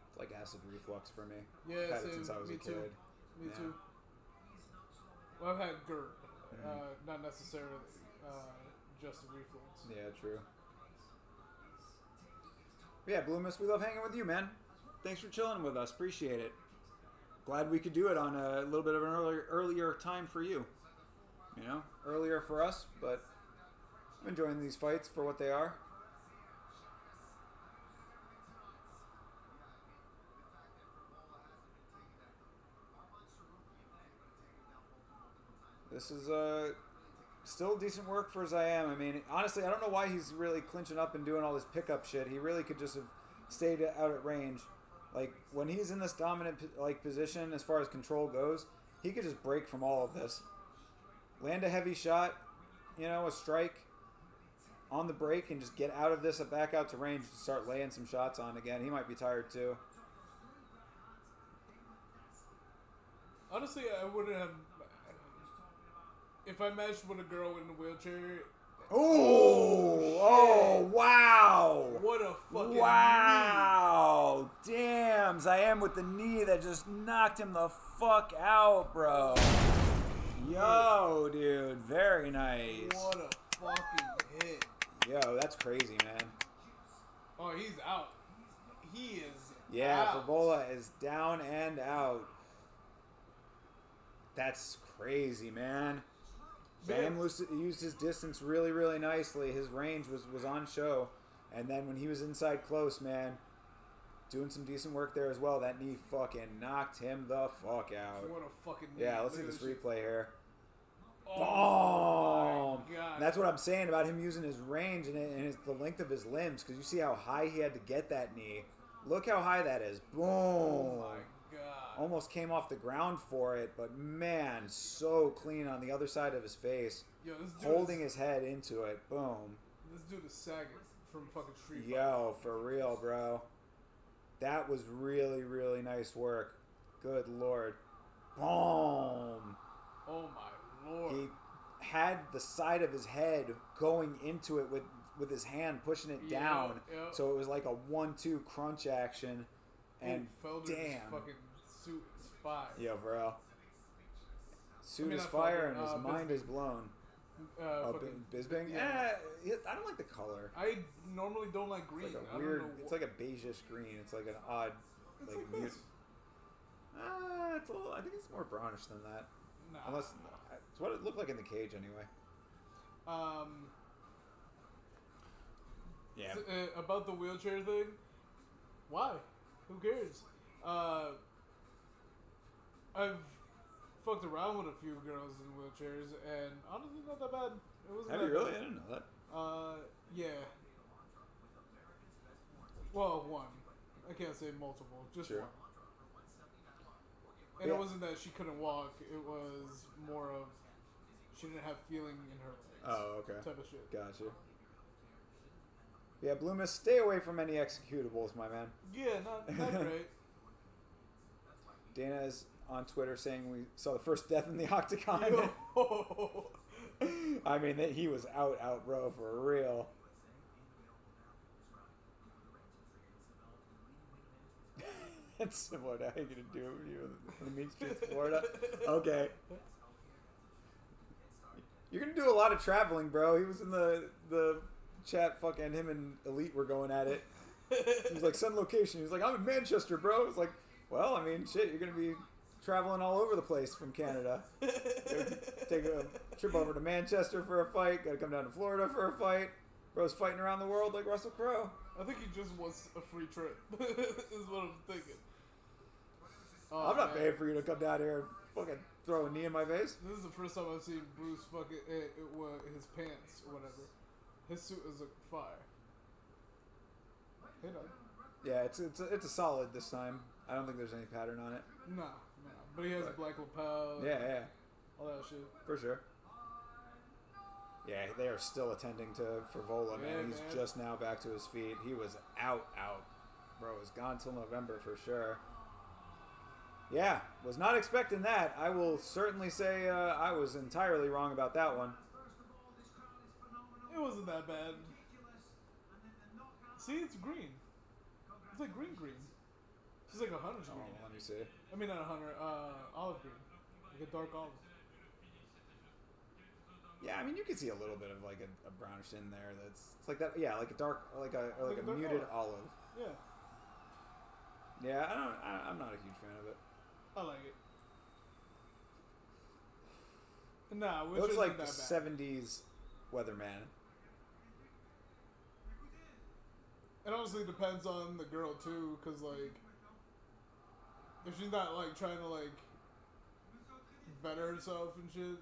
It's like acid reflux for me. Yeah, I've had it same. since I was Me a too. kid. Me Yeah. too. Well, I've had GERD, not necessarily just a reflux. Yeah, true. But yeah, Bloomus, we love hanging with you, man. Thanks for chilling with us. Appreciate it. Glad we could do it on a little bit of an earlier time for you. You know, earlier for us, but I'm enjoying these fights for what they are. this is still decent work for Zayam. I mean, honestly, I don't know why he's really clinching up and doing all this pickup shit. He really could just have stayed out at range. Like, when he's in this dominant position as far as control goes, he could just break from all of this. Land a heavy shot, a strike on the break, and just get out of this and back out to range to start laying some shots on again. He might be tired too. Honestly, I wouldn't have... If I matched with a girl in a wheelchair... Oh, wow. What a fucking wow. Knee. Damn, Zayam with the knee that just knocked him the fuck out, bro. Yo, dude, very nice. What a fucking hit. Yo, that's crazy, man. Oh, he's out. He is out. Favola is down and out. That's crazy, man. Zayam used his distance really, really nicely. His range was on show. And then when he was inside close, man, doing some decent work there as well. That knee fucking knocked him the fuck out. What a fucking knee. Yeah, let's see this replay here. Oh, my God. And that's what I'm saying about him using his range and the length of his limbs. Because you see how high he had to get that knee. Look how high that is. Boom. Oh, my God. Almost came off the ground for it, but man, so clean on the other side of his face. Yo, this dude holding his head into it. Boom. This dude is sagging from fucking Street Fighter. Yo, for real, bro. That was really, really nice work. Good Lord. Boom. Oh, my Lord. He had the side of his head going into it with his hand, pushing it down. Yeah. So it was like a 1-2 crunch action. And Felder's damn. Fucking suit is fire. Yo, bro. Suit is fire and his mind is blown. Bisbing? Yeah. I don't like the color. I normally don't like green. It's like a weird. It's like a beigeish green. It's like an odd. It's like like mute. this. It's a little. I think it's more brownish than that. Nah. Unless it's what it looked like in the cage anyway. Yeah. About the wheelchair thing. Why? Who cares? I've fucked around with a few girls in wheelchairs, and honestly, not that bad. It wasn't. Have that you really? bad. I didn't know that. Yeah. Well, one. I can't say multiple. Just Sure. one. And Yeah. it wasn't that she couldn't walk. It was more of she didn't have feeling in her legs. Oh, okay. Type of shit. Gotcha. Yeah, Bloomis, stay away from any executables, my man. Yeah, not great. Dana is on Twitter saying we saw the first death in the octagon. Yo. I mean, he was out, bro, for real. It's similar to how you're going to do it when you're in the meat streets of Florida. Okay. You're going to do a lot of traveling, bro. He was in the chat, fucking him and Elite were going at it. He was like, send location. He was like, I'm in Manchester, bro. It's like, well, I mean, shit, you're going to be traveling all over the place from Canada. Take a trip over to Manchester for a fight. Got to come down to Florida for a fight. Bro's fighting around the world like Russell Crowe. I think he just wants a free trip, is what I'm thinking. Oh, I'm not paying for you to come down here and fucking throw a knee in my face. This is the first time I've seen Bruce fucking his pants or whatever. His suit is a fire. Hey, dog. Yeah, it's a solid this time. I don't think there's any pattern on it. Nah. But he has a black lapel. Yeah. All that shit. For sure. Yeah, they are still attending to Favola, man. Yeah, He's man. just now back to his feet. He was out. Bro, was gone till November for sure. Yeah, was not expecting that. I will certainly say I was entirely wrong about that one. It wasn't that bad. See, it's green. It's like green. It's like a hunter's green. Let me see. I mean, not a hunter. Olive green. Like a dark olive. Yeah, I mean, you can see a little bit of like a brownish in there. It's like that. Yeah, like a dark, like a Like a dark muted olive. Yeah. Yeah, I'm not a huge fan of it. I like it. Nah, which It looks isn't like that the bad. 70s weatherman. It honestly depends on the girl too, cause like, if she's not like trying to like better herself and shit,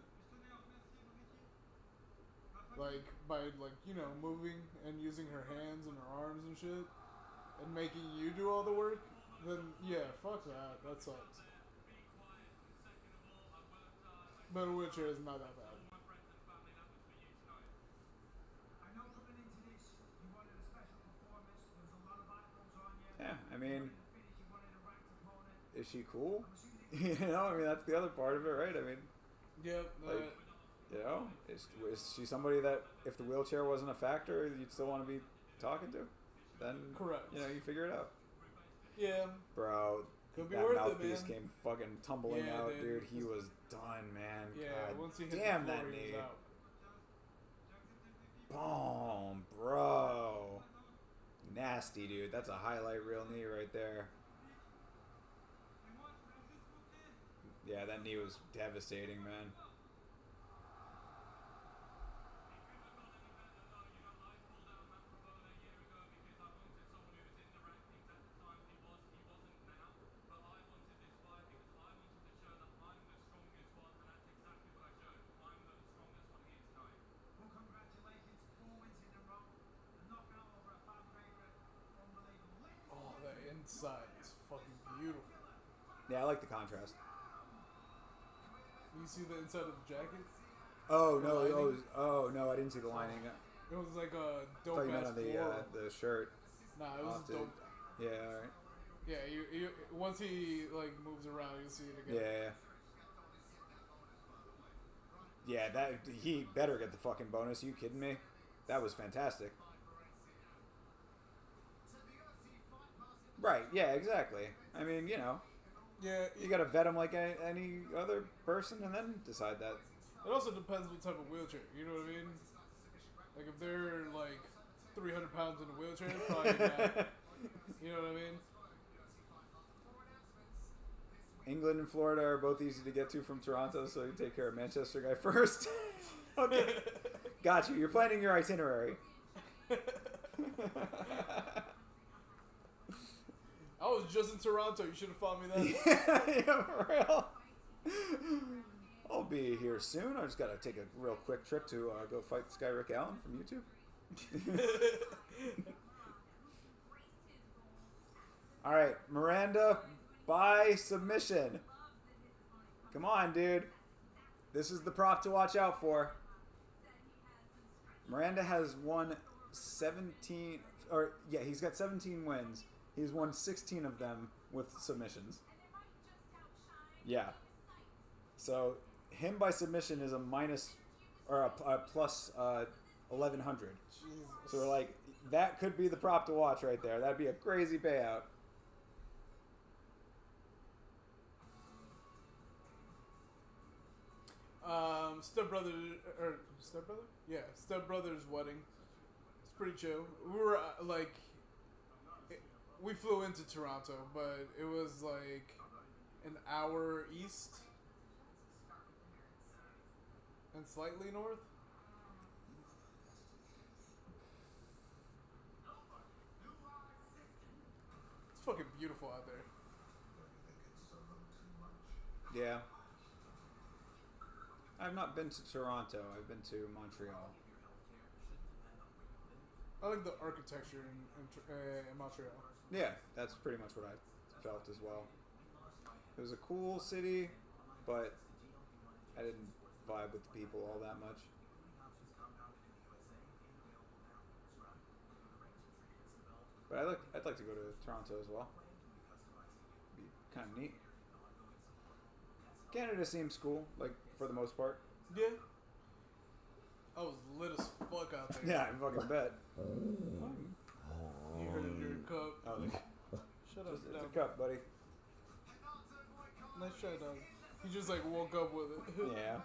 like by moving and using her hands and her arms and shit, and making you do all the work, then yeah, fuck that. That sucks. But a wheelchair is not that bad. Yeah, I mean, is she cool? You know, I mean, that's the other part of it, right? I mean, Yep. like, you know, is she somebody that if the wheelchair wasn't a factor, you'd still want to be talking to? Then, correct. you know, you figure it out. Yeah. Bro, Could be that worth it, mouthpiece man. came fucking tumbling Yeah, out, dude. dude. He was done, man. Yeah. God Once he hit damn the floor, that he knee. was out. Boom, bro. Nasty, dude. That's a highlight reel knee right there. Yeah, that knee was devastating, man. Oh, the inside is fucking beautiful. Yeah, I like the contrast. You see the inside of the jacket? Oh The no! lining? Oh no! I didn't see the lining. It was like a I dope thought you meant ass on floral. the shirt. Nah, it I'll was have to- dope. Yeah, all right. Yeah, you once he like moves around, you'll see it again. Yeah. Yeah, that he better get the fucking bonus. You kidding me? That was fantastic. Right? Yeah, exactly. I mean, you know, Yeah, you gotta vet them like any other person, and then decide that. it also depends what type of wheelchair. You know what I mean? Like if they're like 300 pounds in a wheelchair, probably not. You know what I mean? England and Florida are both easy to get to from Toronto, so you take care of Manchester guy first. Okay, got you. You're planning your itinerary. I was just in Toronto. You should have found me then. Yeah, for real. I'll be here soon. I just gotta take a real quick trip to go fight this guy Rick Allen from YouTube. All right, Miranda by submission. Come on, dude. This is the prop to watch out for. Miranda has won 17, or yeah, he's got 17 wins. He's won 16 of them with submissions. Yeah. So him by submission is a minus, or a plus 1100. Jesus. So we're like, that could be the prop to watch right there. That'd be a crazy payout. Stepbrother. Yeah, stepbrother's wedding. It's pretty chill. We were we flew into Toronto, but it was like an hour east and slightly north. It's fucking beautiful out there. Yeah. I've not been to Toronto. I've been to Montreal. I like the architecture in Montreal. Yeah, that's pretty much what I felt as well. It was a cool city, but I didn't vibe with the people all that much. But I'd like to go to Toronto as well. Be kind of neat. Canada seems cool, like for the most part. Yeah. I was lit as fuck out there. Yeah, I fucking bet. You heard it in your cup. Oh, Shut up, it's dog. a cup, buddy. Nice try, dog. He just like woke up with it. Yeah.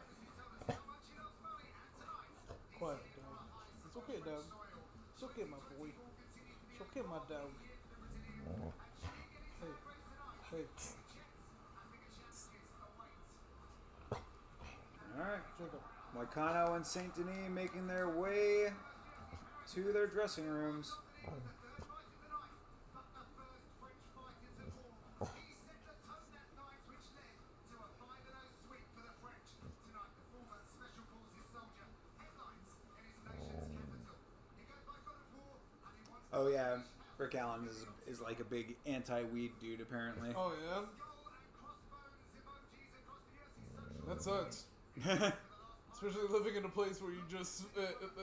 Quiet, dog. It's okay, dog. It's okay, my boy. It's okay, my dog. Hey. Hey. Alright. Jacob. Moicano and Saint-Denis making their way to their dressing rooms. Oh yeah, Rick Allen is like a big anti-weed dude apparently. Oh yeah. That sucks. Especially living in a place where you just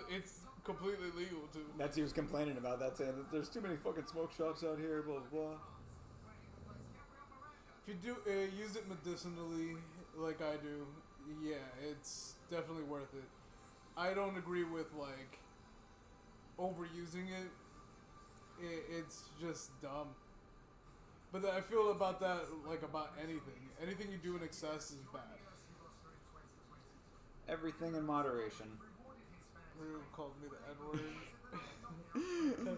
it's completely legal to. That's he was complaining about that, saying that there's too many fucking smoke shops out here. Blah blah blah. If you do use it medicinally, like I do, yeah, it's definitely worth it. I don't agree with like overusing it. It's just dumb. But I feel about that like about anything. Anything you do in excess is bad. Everything in moderation. Rue called me the N-word.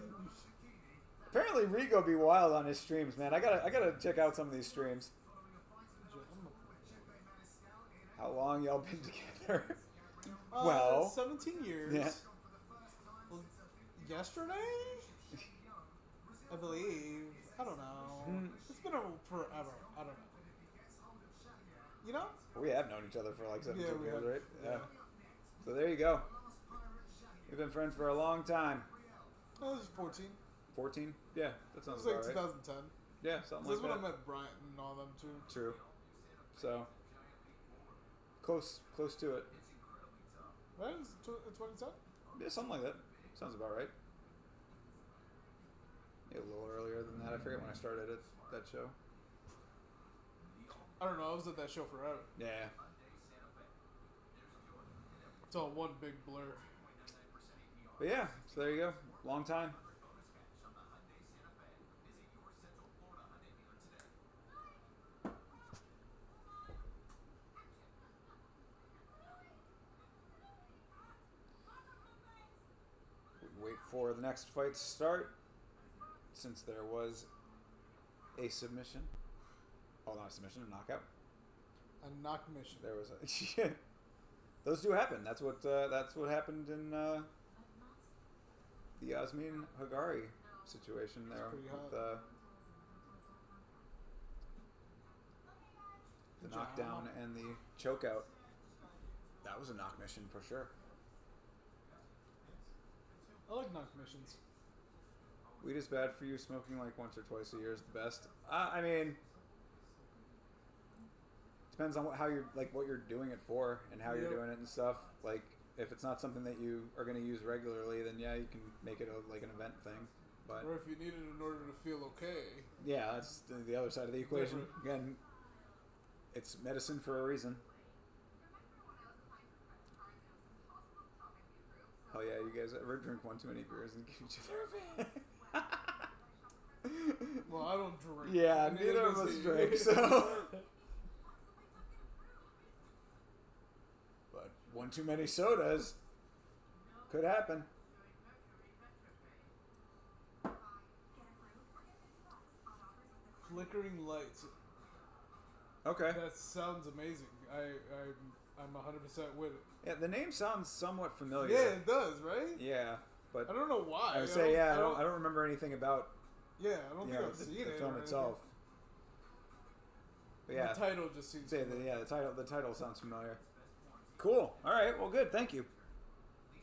Apparently Rigo be wild on his streams, man. I gotta check out some of these streams. How long y'all been together? Well, 17 years. Yeah. Well, yesterday, I believe. I don't know. It's been forever. I don't know. You know? We have known each other for like 17 we years, have. right? Yeah. So there you go. We've been friends for a long time. I was 14. 14? Yeah, that It sounds was like about right. 2010. Yeah, something That's like when that. I met Bryant and all them too. True. So close to it. Right? It's 2010? Yeah, something like that. Sounds about right. Maybe a little earlier than that. I forget when I started at that show. I don't know. I was at that show forever. Yeah. It's all one big blur. But yeah, so there you go. Long time. Wait for the next fight to start, since there was a submission. Oh, not a submission, a knockout. A knock mission. There was a. Those do happen. That's what happened in the Yasmin Hagari situation there pretty with hot. the Good knockdown job. and the chokeout. That was a knock mission for sure. I like knock missions. Weed is bad for you. Smoking like once or twice a year is the best. I mean, depends on how you're what you're doing it for and how you're Yep. doing it and stuff. Like, if it's not something that you are going to use regularly, then yeah, you can make it like an event thing. But Or if you need it in order to feel okay. yeah, that's the other side of the equation. Different. Again, it's medicine for a reason. Hell yeah, you guys ever drink one too many beers and give each other a band? Well, I don't drink. Yeah, And neither of does us he. drink, so. But one too many sodas could happen. Flickering lights. Okay. That sounds amazing. I'm 100% with it. Yeah, the name sounds somewhat familiar. Yeah, it does, right? Yeah, but I don't know why. I would say I don't remember anything about Yeah, I don't think I've the seen it. film or itself. But yeah, The title just seems. say the title sounds familiar. Cool. All right. Well, good. Thank you.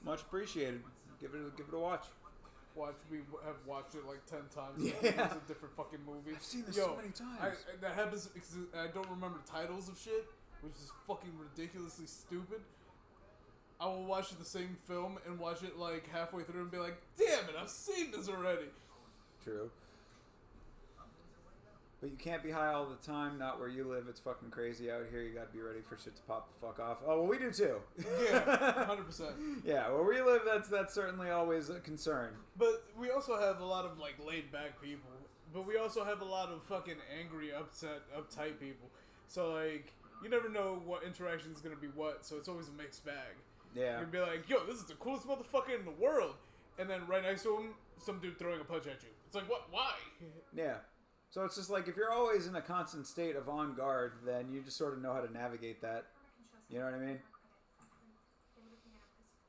Much appreciated. Give it a watch. We have watched it like 10 times. Yeah. It's a different fucking movie. I've seen this so many times. That happens because I don't remember titles of shit, which is fucking ridiculously stupid. I will watch the same film and watch it like halfway through and be like, damn it, I've seen this already. True. But you can't be high all the time. Not where you live. It's fucking crazy out here. You got to be ready for shit to pop the fuck off. Oh, well, we do too. Yeah, 100%. Yeah, where we live, that's certainly always a concern. But we also have a lot of like laid back people. But we also have a lot of fucking angry, uptight people. So like, you never know what interaction is gonna be what. So it's always a mixed bag. Yeah. You'd be like, yo, this is the coolest motherfucker in the world. And then right next to him, some dude throwing a punch at you. It's like, what? Why? Yeah. So it's just like if you're always in a constant state of on guard, then you just sort of know how to navigate that. You know what I mean?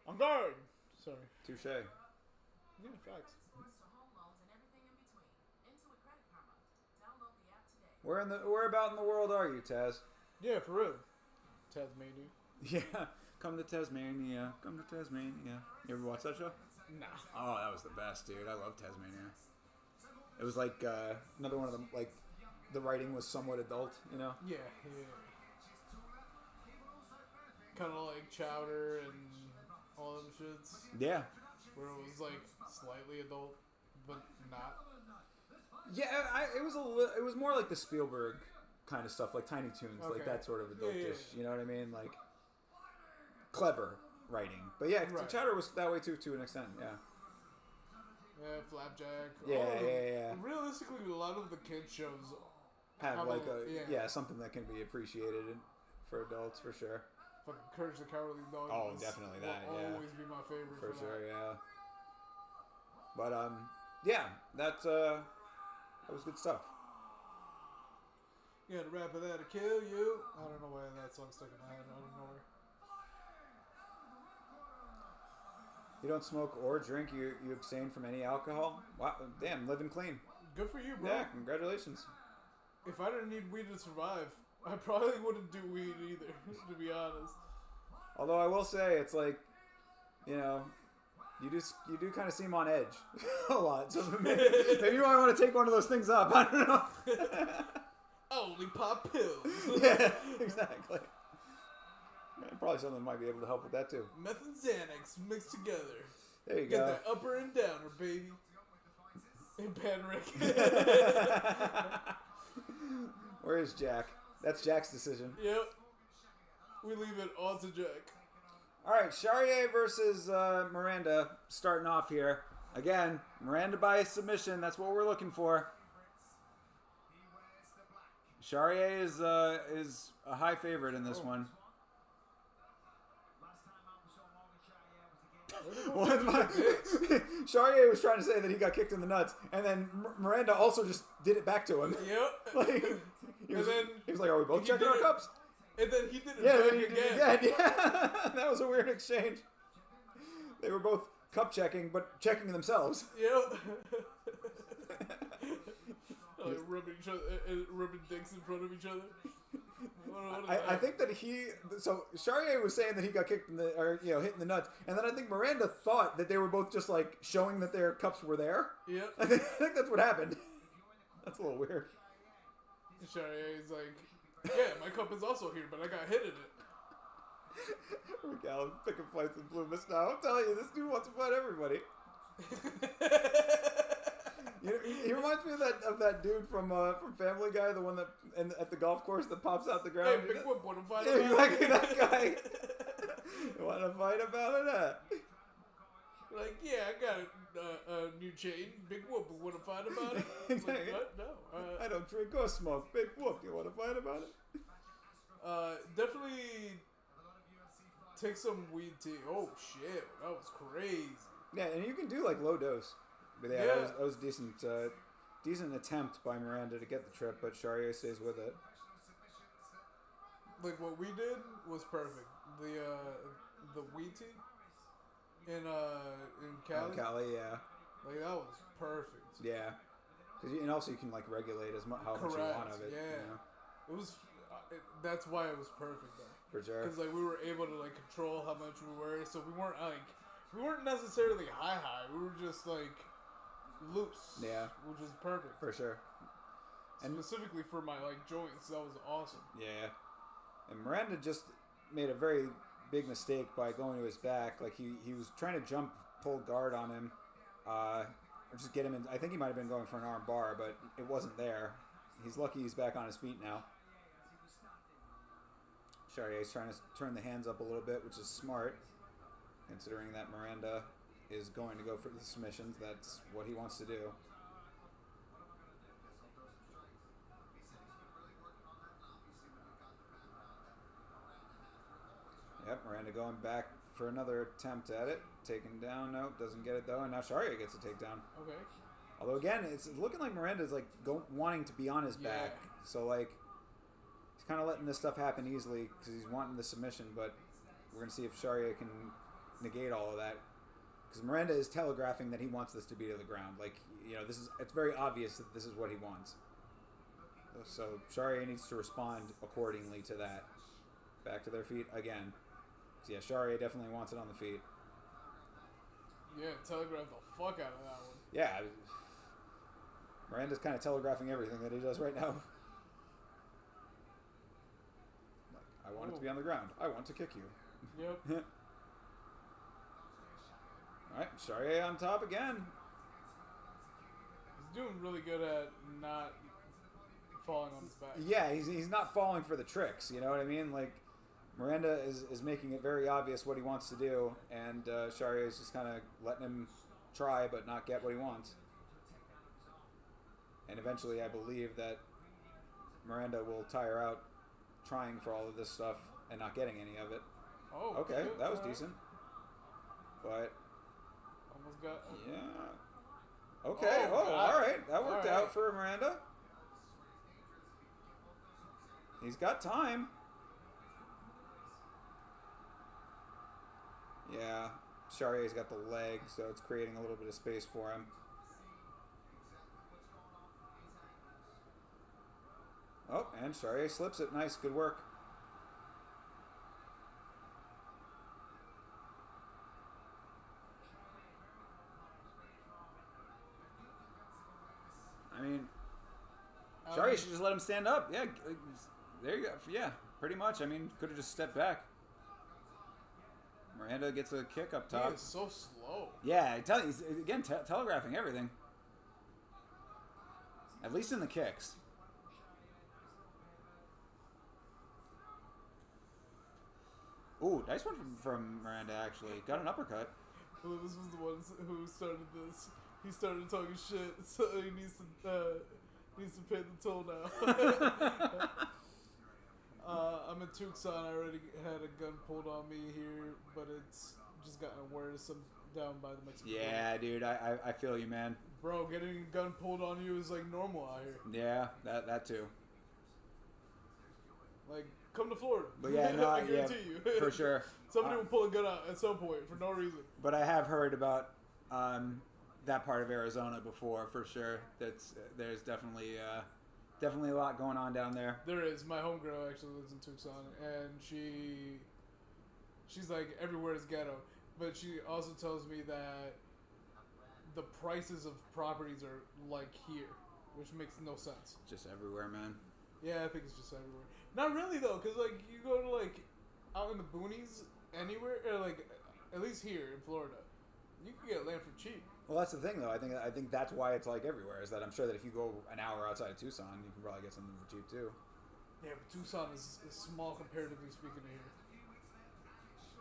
On guard. Sorry. Touche. Yeah, facts. Where about in the world are you, Taz? Yeah, for real. Tasmania. Yeah. Come to Tasmania. Come to Tasmania. You ever watch that show? Nah. Oh, that was the best, dude. I love Tasmania. It was like another one of them. Like the writing was somewhat adult, you know. Yeah. Kind of like Chowder and all them shits. Yeah. Where it was like slightly adult, but not. Yeah, it was more like the Spielberg kind of stuff, like Tiny Toons, like that sort of adultish. Yeah. You know what I mean? Like clever writing. But yeah, Right. Chowder was that way too, to an extent. Yeah. Yeah, Flapjack. Yeah. Realistically, a lot of the kids shows Have like yeah. something that can be appreciated for adults for sure. Fucking Courage the Cowardly Dog. Oh, definitely that. Will Yeah. always be my favorite For for sure, that. yeah. But yeah, that was good stuff. You gotta rap of that to kill you. I don't know why that song stuck in my head out of nowhere. You don't smoke or drink. You abstain from any alcohol. Wow, damn, living clean. Good for you, bro. Yeah, congratulations. If I didn't need weed to survive, I probably wouldn't do weed either, to be honest. Although I will say, it's like, you know, you do kind of seem on edge a lot. So maybe you might want to take one of those things up. I don't know. Only pop pills. Yeah, exactly. Man, probably something might be able to help with that too. Meth and Xanax mixed together. There you Get go. that upper and downer, baby. In Pan Where is Jack? That's Jack's decision. Yep. We leave it all to Jack. All right, Charrier versus Miranda. Starting off here again. Miranda by submission. That's what we're looking for. Charrier is a high favorite in this one. Charrier was trying to say that he got kicked in the nuts, and then Miranda also just did it back to him. Yep. Like, he was like, "Are we both checking our it. cups?" And then he did it Yeah, back then he did it again. again. Yeah, that was a weird exchange. They were both cup checking, but checking themselves. Yep. Like rubbing dicks in front of each other. I think that so Charrier was saying that he got kicked in the, or hit in the nuts, and then I think Miranda thought that they were both just like showing that their cups were there. Yep. I think that's what happened. That's a little weird. Charrier's like, yeah, my cup is also here, but I got hit in it. Miguel picking fights with Blue Mist now. I'm telling you, this dude wants to fight everybody. He reminds me of that dude from Family Guy, the one that at the golf course that pops out the ground. Hey, Big Whoop, want to fight Yeah, about exactly it? that guy. You want to fight about it? Like, yeah, I got a new chain. Big Whoop, want to fight about it? Exactly. Like, what? No. I don't drink or smoke. Big whoop. You want to fight about it? Definitely take some weed tea. Oh shit, that was crazy. Yeah, and you can do like low dose. But yeah, that was decent. Decent attempt by Miranda to get the trip, but Charrier stays with it. Like what we did was perfect. The weed tea in Cali. Cali, yeah. Like that was perfect. Yeah. And also you can like regulate how much you want of it. Yeah. You know? It was. That's why it was perfect though. For sure. Because like we were able to like control how much we were, so we weren't necessarily high. We were just like loose. Yeah. Which was perfect. For sure. And specifically for my like joints, that was awesome. Yeah. And Miranda just made a very big mistake by going to his back. Like he was trying to pull guard on him, or just get him in. I think he might have been going for an arm bar, but it wasn't there. He's lucky he's back on his feet now. Charrier's trying to turn the hands up a little bit, which is smart, considering that Miranda is going to go for the submissions. That's what he wants to do. Yep, Miranda going back for another attempt at it. Taken down. Nope, doesn't get it though. And now Charrier gets a takedown. Okay. Although again, it's looking like Miranda's like wanting to be on his back. So like, he's kind of letting this stuff happen easily because he's wanting the submission. But we're gonna see if Charrier can negate all of that. Because Miranda is telegraphing that he wants this to be to the ground. Like, it's very obvious that this is what he wants. So Charrier needs to respond accordingly to that. Back to their feet again. So yeah, Charrier definitely wants it on the feet. Yeah, telegraphed the fuck out of that one. Yeah. Miranda's kind of telegraphing everything that he does right now. Like, I want it to be on the ground. I want to kick you. Yep. Alright, Charrier on top again. He's doing really good at not falling on his back. Yeah, he's not falling for the tricks, you know what I mean? Like, Miranda is making it very obvious what he wants to do, and Charrier is just kind of letting him try but not get what he wants. And eventually I believe that Miranda will tire out trying for all of this stuff and not getting any of it. Oh, okay, shit. that was decent. But almost got. Yeah. Okay. Oh, all right. That worked out for Miranda. He's got time. Yeah. Charrier's got the leg, so it's creating a little bit of space for him. Oh, and Charrier slips it. Nice. Good work. I mean, Charrier should just let him stand up. Yeah, there you go. Yeah, pretty much. I mean, could have just stepped back. Miranda gets a kick up top. He is so slow. Yeah, I tell you, he's, again, telegraphing everything. At least in the kicks. Ooh, nice one from Miranda, actually. Got an uppercut. Well, this was the one who started this. He started talking shit, so he needs to pay the toll now. I'm in Tucson. I already had a gun pulled on me here, but it's just gotten worse. I'm down by the Mexican border. Yeah, dude, I feel you, man. Bro, getting a gun pulled on you is like normal out here. Yeah, that too. Like, come to Florida. But yeah, no, I guarantee you. for sure. Somebody will pull a gun out at some point for no reason. But I have heard about that part of Arizona before, for sure. There's definitely a lot going on down there. There is. My homegirl actually lives in Tucson, and she's like, everywhere is ghetto. But she also tells me that the prices of properties are like here, which makes no sense. Just everywhere, man. Yeah, I think it's just everywhere. Not really though, because like you go to like out in the boonies anywhere, or like at least here in Florida, you can get land for cheap. Well, that's the thing though. I think that's why it's like everywhere. Is that I'm sure that if you go an hour outside of Tucson, you can probably get something for cheap too. Yeah, but Tucson is small comparatively speaking to here.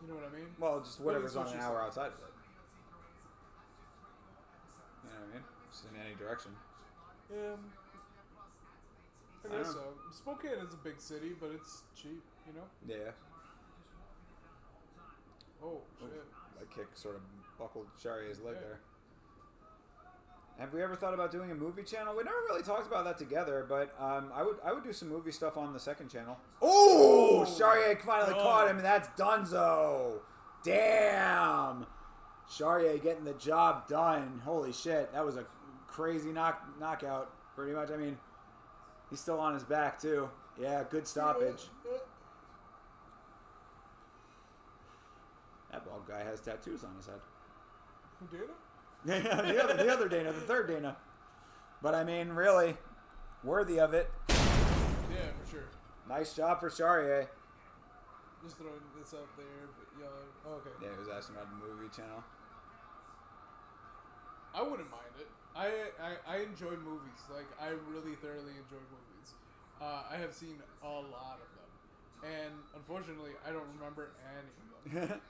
You know what I mean? Well, just whatever's Well, on that's an what hour she outside of it. You know what I mean? Just in any direction. Yeah. I guess so. Spokane is a big city, but it's cheap, you know? Yeah. Oh, shit. That kick sort of buckled Charrier's leg there. Have we ever thought about doing a movie channel? We never really talked about that together, but I would do some movie stuff on the second channel. Oh, Charrier finally caught him, and that's Dunzo. Damn. Charrier getting the job done. Holy shit, that was a crazy knockout, pretty much. I mean, he's still on his back, too. Yeah, good stoppage. That bald guy has tattoos on his head. Who did it? Yeah, the other Dana, the third Dana. But I mean, really, worthy of it. Yeah, for sure. Nice job for Charrier. Just throwing this out there, but y'all. Okay. Yeah, he was asking about the movie channel. I wouldn't mind it. I enjoy movies. Like, I really thoroughly enjoy movies. I have seen a lot of them. And unfortunately, I don't remember any of them.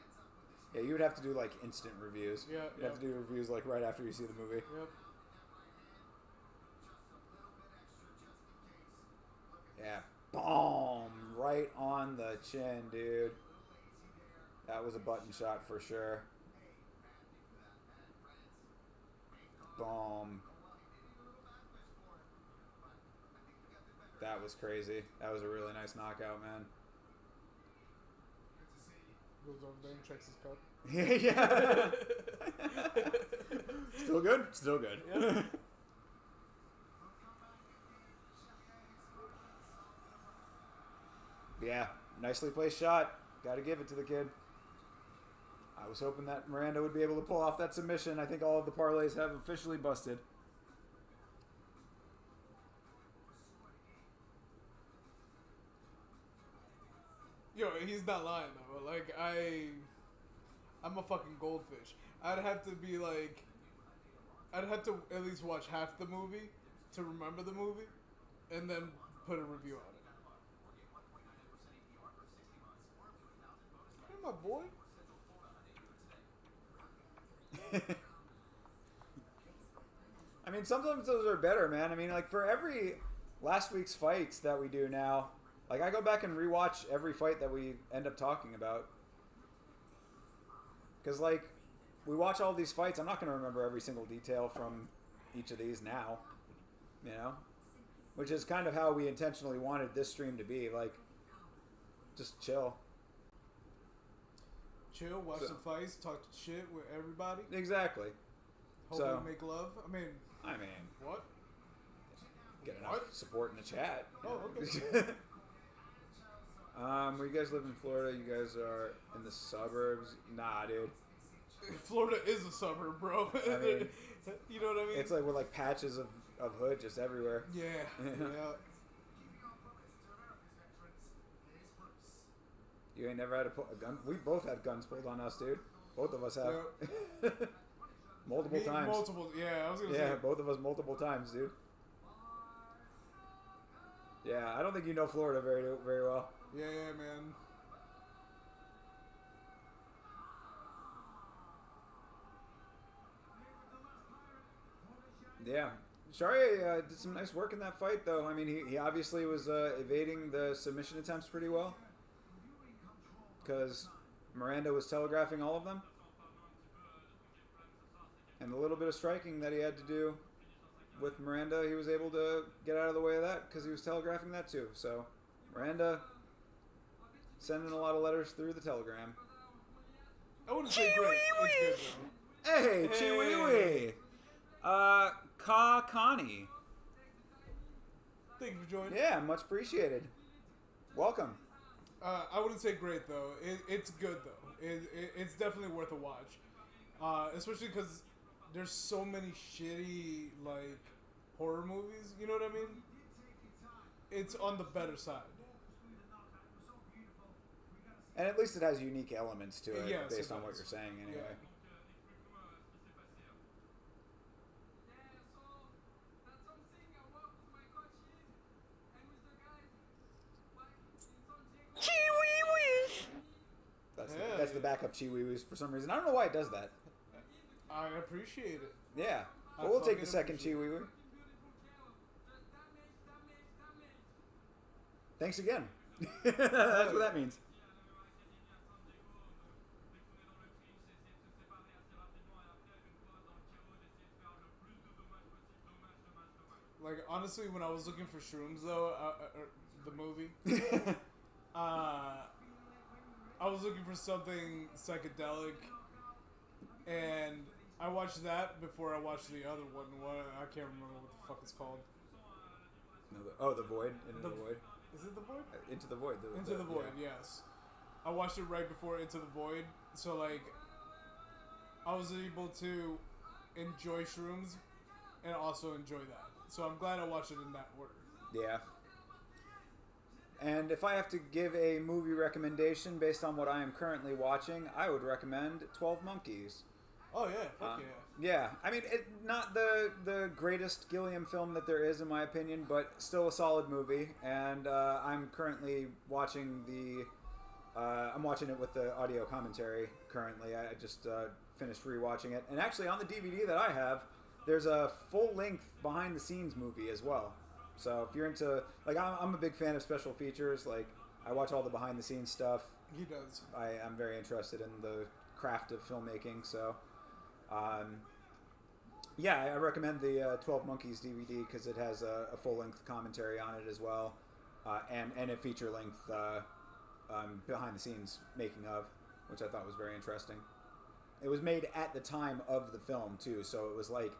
Yeah, you would have to do like instant reviews. Yeah, you'd have to do reviews like right after you see the movie. Yep. Yeah, boom, right on the chin, dude. That was a button shot for sure. Boom. That was crazy. That was a really nice knockout, man. Goes over there and checks his cup. Yeah. Still good? Still good. Yep. Yeah, nicely placed shot. Got to give it to the kid. I was hoping that Miranda would be able to pull off that submission. I think all of the parlays have officially busted. Yo, he's not lying though. Like I'm a fucking goldfish. I'd have to at least watch half the movie to remember the movie, and then put a review on it. Hey, my boy. I mean, sometimes those are better, man. I mean, like, for every last week's fights that we do now, like, I go back and rewatch every fight that we end up talking about. Because, like, we watch all these fights. I'm not going to remember every single detail from each of these now, you know? Which is kind of how we intentionally wanted this stream to be. Like, just chill. Chill, watch some fights, talk shit with everybody. Exactly. Hopefully make love. I mean, what? Get enough support in the chat. Oh, okay. Where you guys live in Florida? You guys are in the suburbs? Nah, dude. Florida is a suburb, bro. I mean, you know what I mean? It's like with like patches of hood just everywhere. Yeah. Yeah. You ain't never had a gun? We both had guns pulled on us, dude. Both of us have. Yeah. Multiple times. Yeah, I was going to say. Yeah, both of us multiple times, dude. Yeah, I don't think you know Florida very well. Yeah, man. Yeah. Shari did some nice work in that fight, though. I mean, he obviously was evading the submission attempts pretty well. Because Miranda was telegraphing all of them. And the little bit of striking that he had to do with Miranda, he was able to get out of the way of that because he was telegraphing that too. So, Miranda sending a lot of letters through the telegram. I wouldn't say great. It's good, though. Hey, Chiwi-wee! Connie. Thank you for joining. Yeah, much appreciated. Welcome. I wouldn't say great, though. It's good, though. It's definitely worth a watch. Especially because there's so many shitty, like, horror movies. You know what I mean? It's on the better side. And at least it has unique elements to it, yes, based on what you're saying, anyway. Yeah. That's the backup Chiwi-wees for some reason. I don't know why it does that. I appreciate it. Yeah. But we'll take the second Chiwi-wee. Thanks again. That's what that means. Like, honestly, when I was looking for shrooms, though, the movie, I was looking for something psychedelic, and I watched that before I watched the other one. I can't remember what the fuck it's called. No, The Void. Into the Void. Is it The Void? Into the Void. Into the Void, yeah. Yes. I watched it right before Into the Void, so, like, I was able to enjoy shrooms and also enjoy that. So I'm glad I watched it in that order. Yeah. And if I have to give a movie recommendation based on what I am currently watching, I would recommend 12 Monkeys. Oh, yeah. Fuck yeah. Yeah. I mean, not the greatest Gilliam film that there is, in my opinion, but still a solid movie. And I'm currently watching I'm watching it with the audio commentary currently. I just finished rewatching it. And actually, on the DVD that I have, there's a full-length behind-the-scenes movie as well. So if you're into, like, I'm a big fan of special features. Like, I watch all the behind-the-scenes stuff. He does. I'm very interested in the craft of filmmaking. So, yeah, I recommend the 12 Monkeys DVD because it has a full-length commentary on it as well, and a feature-length behind-the-scenes making of, which I thought was very interesting. It was made at the time of the film too, so it was like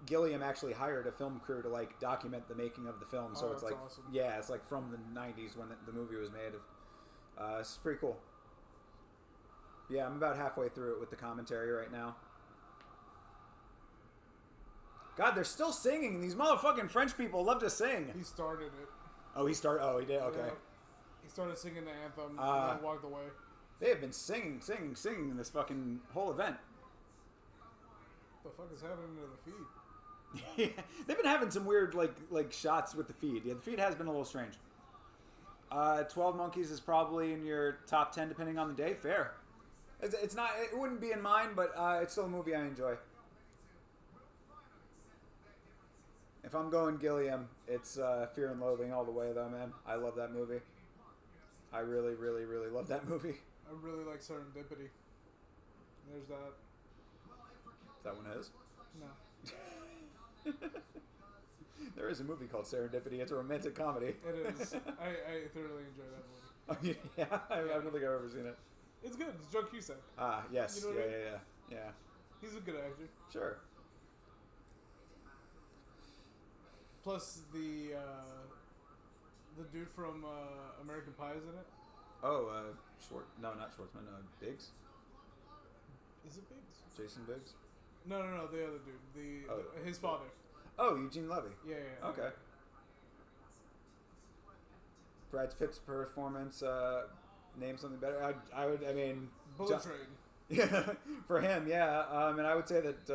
Gilliam actually hired a film crew to like document the making of the film. So it's like, awesome. Yeah, it's like from the 90s when the movie was made. It's pretty cool. Yeah, I'm about halfway through it with the commentary right now. God, they're still singing. These motherfucking French people love to sing. He started it. Oh, he started. Oh, he did. Okay. Yeah. He started singing the anthem and then walked away. They have been singing in this fucking whole event. What the fuck is happening to the feed? Yeah, they've been having some weird like shots with the feed. Yeah, the feed has been a little strange. 12 Monkeys is probably in your top 10 depending on the day. Fair. It's not. It wouldn't be in mine, but it's still a movie I enjoy. If I'm going Gilliam, it's Fear and Loathing all the way, though, man. I love that movie. I really, really, really love that movie. I really like Serendipity. There's that. That one is? No. There is a movie called Serendipity. It's a romantic comedy. It is. I thoroughly enjoy that movie. Oh, yeah? I don't think I've ever seen it. It's good. It's John Cusack. Ah, yes. You know what I mean? Yeah. He's a good actor. Sure. Plus the dude from American Pie is in it. Oh, no, not Schwartzman. Biggs? Is it Biggs? Jason Biggs? No, the other dude. His father. Oh, Eugene Levy. Yeah. Okay. Brad Pitt's performance, name something better. I mean... Bullet Train. Yeah, for him, yeah. And I would say that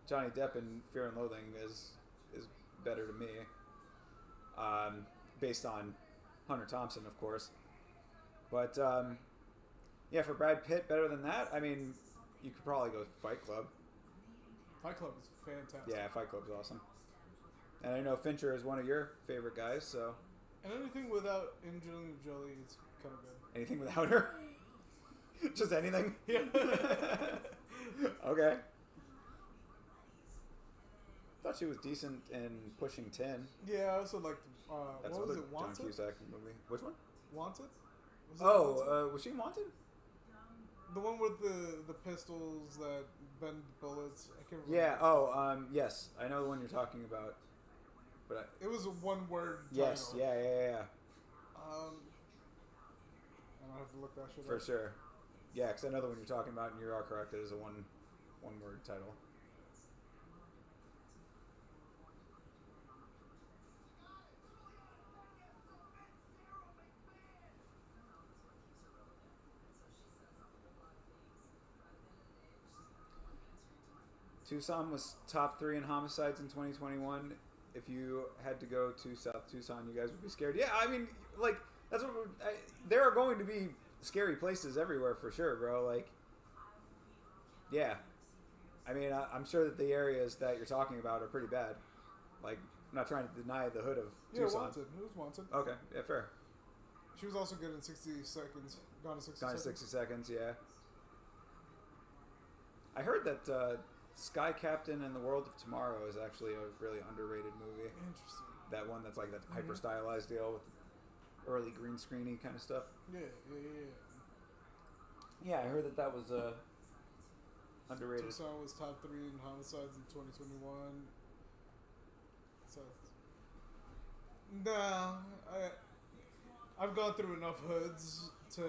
Johnny Depp in Fear and Loathing is better to me. Based on Hunter Thompson, of course. But, yeah, for Brad Pitt, better than that, I mean, you could probably go with Fight Club. Fight Club is fantastic. Yeah, Fight Club's awesome. And I know Fincher is one of your favorite guys, so... And anything without Angelina Jolie is kind of good. Anything without her? Just anything? Yeah. Okay. Thought she was decent in Pushing 10. Yeah, I also liked... That's what was another it? Wanted? John Cusack movie. Which one? Wanted? Was it Wanted? Was she in Wanted? The one with the pistols that bend bullets. I can't remember. Yeah. Yes. I know the one you're talking about. But it was a one-word title. Yes. Yeah. I might have to look that shit For up. sure. Yeah, because I know the one you're talking about, and you are correct. It is a one-word title. Tucson was top 3 in homicides in 2021. If you had to go to South Tucson, you guys would be scared. Yeah, I mean, like, that's what there are going to be scary places everywhere for sure, bro. Like, yeah. I mean, I'm sure that the areas that you're talking about are pretty bad. Like, I'm not trying to deny the hood of Tucson. Wanted. It was Wanted. Okay, yeah, fair. She was also good in 60 Seconds. Gone in 60 Gone in Seconds. 60 Seconds, yeah. I heard that Sky Captain and the World of Tomorrow is actually a really underrated movie. Interesting. That one that's like that hyper stylized deal with early green screeny kind of stuff. Yeah. Yeah, I heard that was underrated. Tucson was top 3 in homicides in 2021. So, I've gone through enough hoods to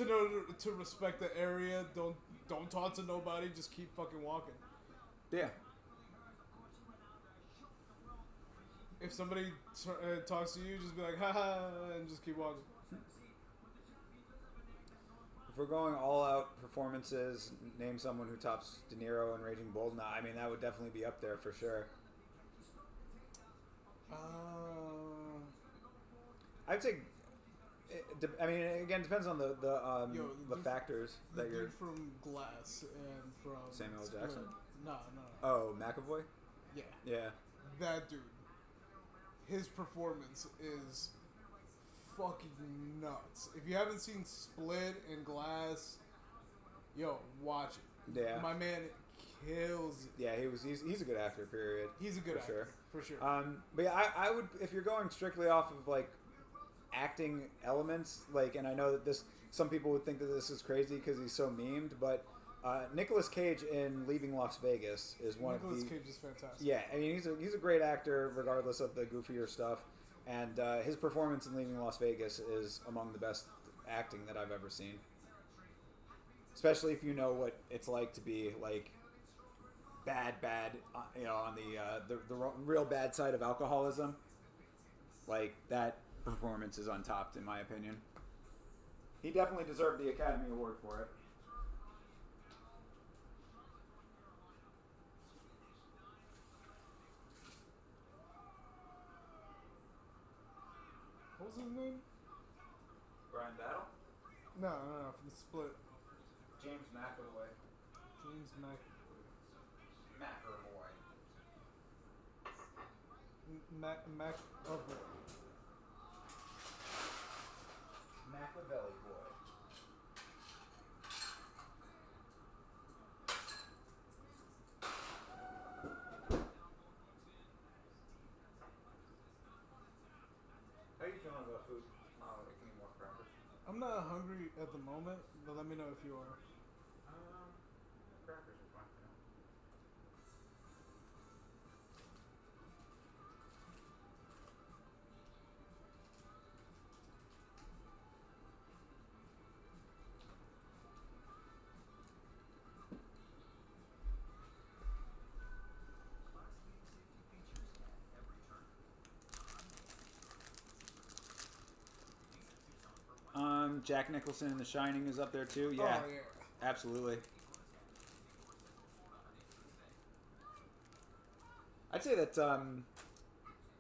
know to respect the area. Don't talk to nobody. Just keep fucking walking. Yeah. If somebody talks to you, just be like, haha, and just keep walking. If we're going all out performances, name someone who tops De Niro and Raging Bull. Nah, I mean, that would definitely be up there for sure. I'd say. I mean, again, depends on the factors that you're. Dude from Glass and from Samuel Split. Jackson. No. Oh, McAvoy. Yeah. Yeah. That dude. His performance is fucking nuts. If you haven't seen Split and Glass, yo, watch it. Yeah. My man kills it. Yeah, he's a good actor. Period. He's a good actor for sure. But yeah, I would, if you're going strictly off of like acting elements, like, and I know that some people would think that this is crazy because he's so memed, but Nicolas Cage in Leaving Las Vegas is one of the. Nicolas Cage is fantastic. Yeah, I mean he's a great actor regardless of the goofier stuff, and his performance in Leaving Las Vegas is among the best acting that I've ever seen. especially if you know what it's like to be like bad, you know, on the real bad side of alcoholism. Like, that performance is untopped, in my opinion. He definitely deserved the Academy Award for it. What was his name? Brian Battle? No, from the Split. James McAvoy. James McAvoy. McAvoy. Machiavelli boy. How are you feeling about food? Like, any more crackers? I'm not hungry at the moment, but let me know if you are. Crackers are fine. Yeah. Jack Nicholson in The Shining is up there too. Yeah, Oh, yeah. Absolutely. I'd say that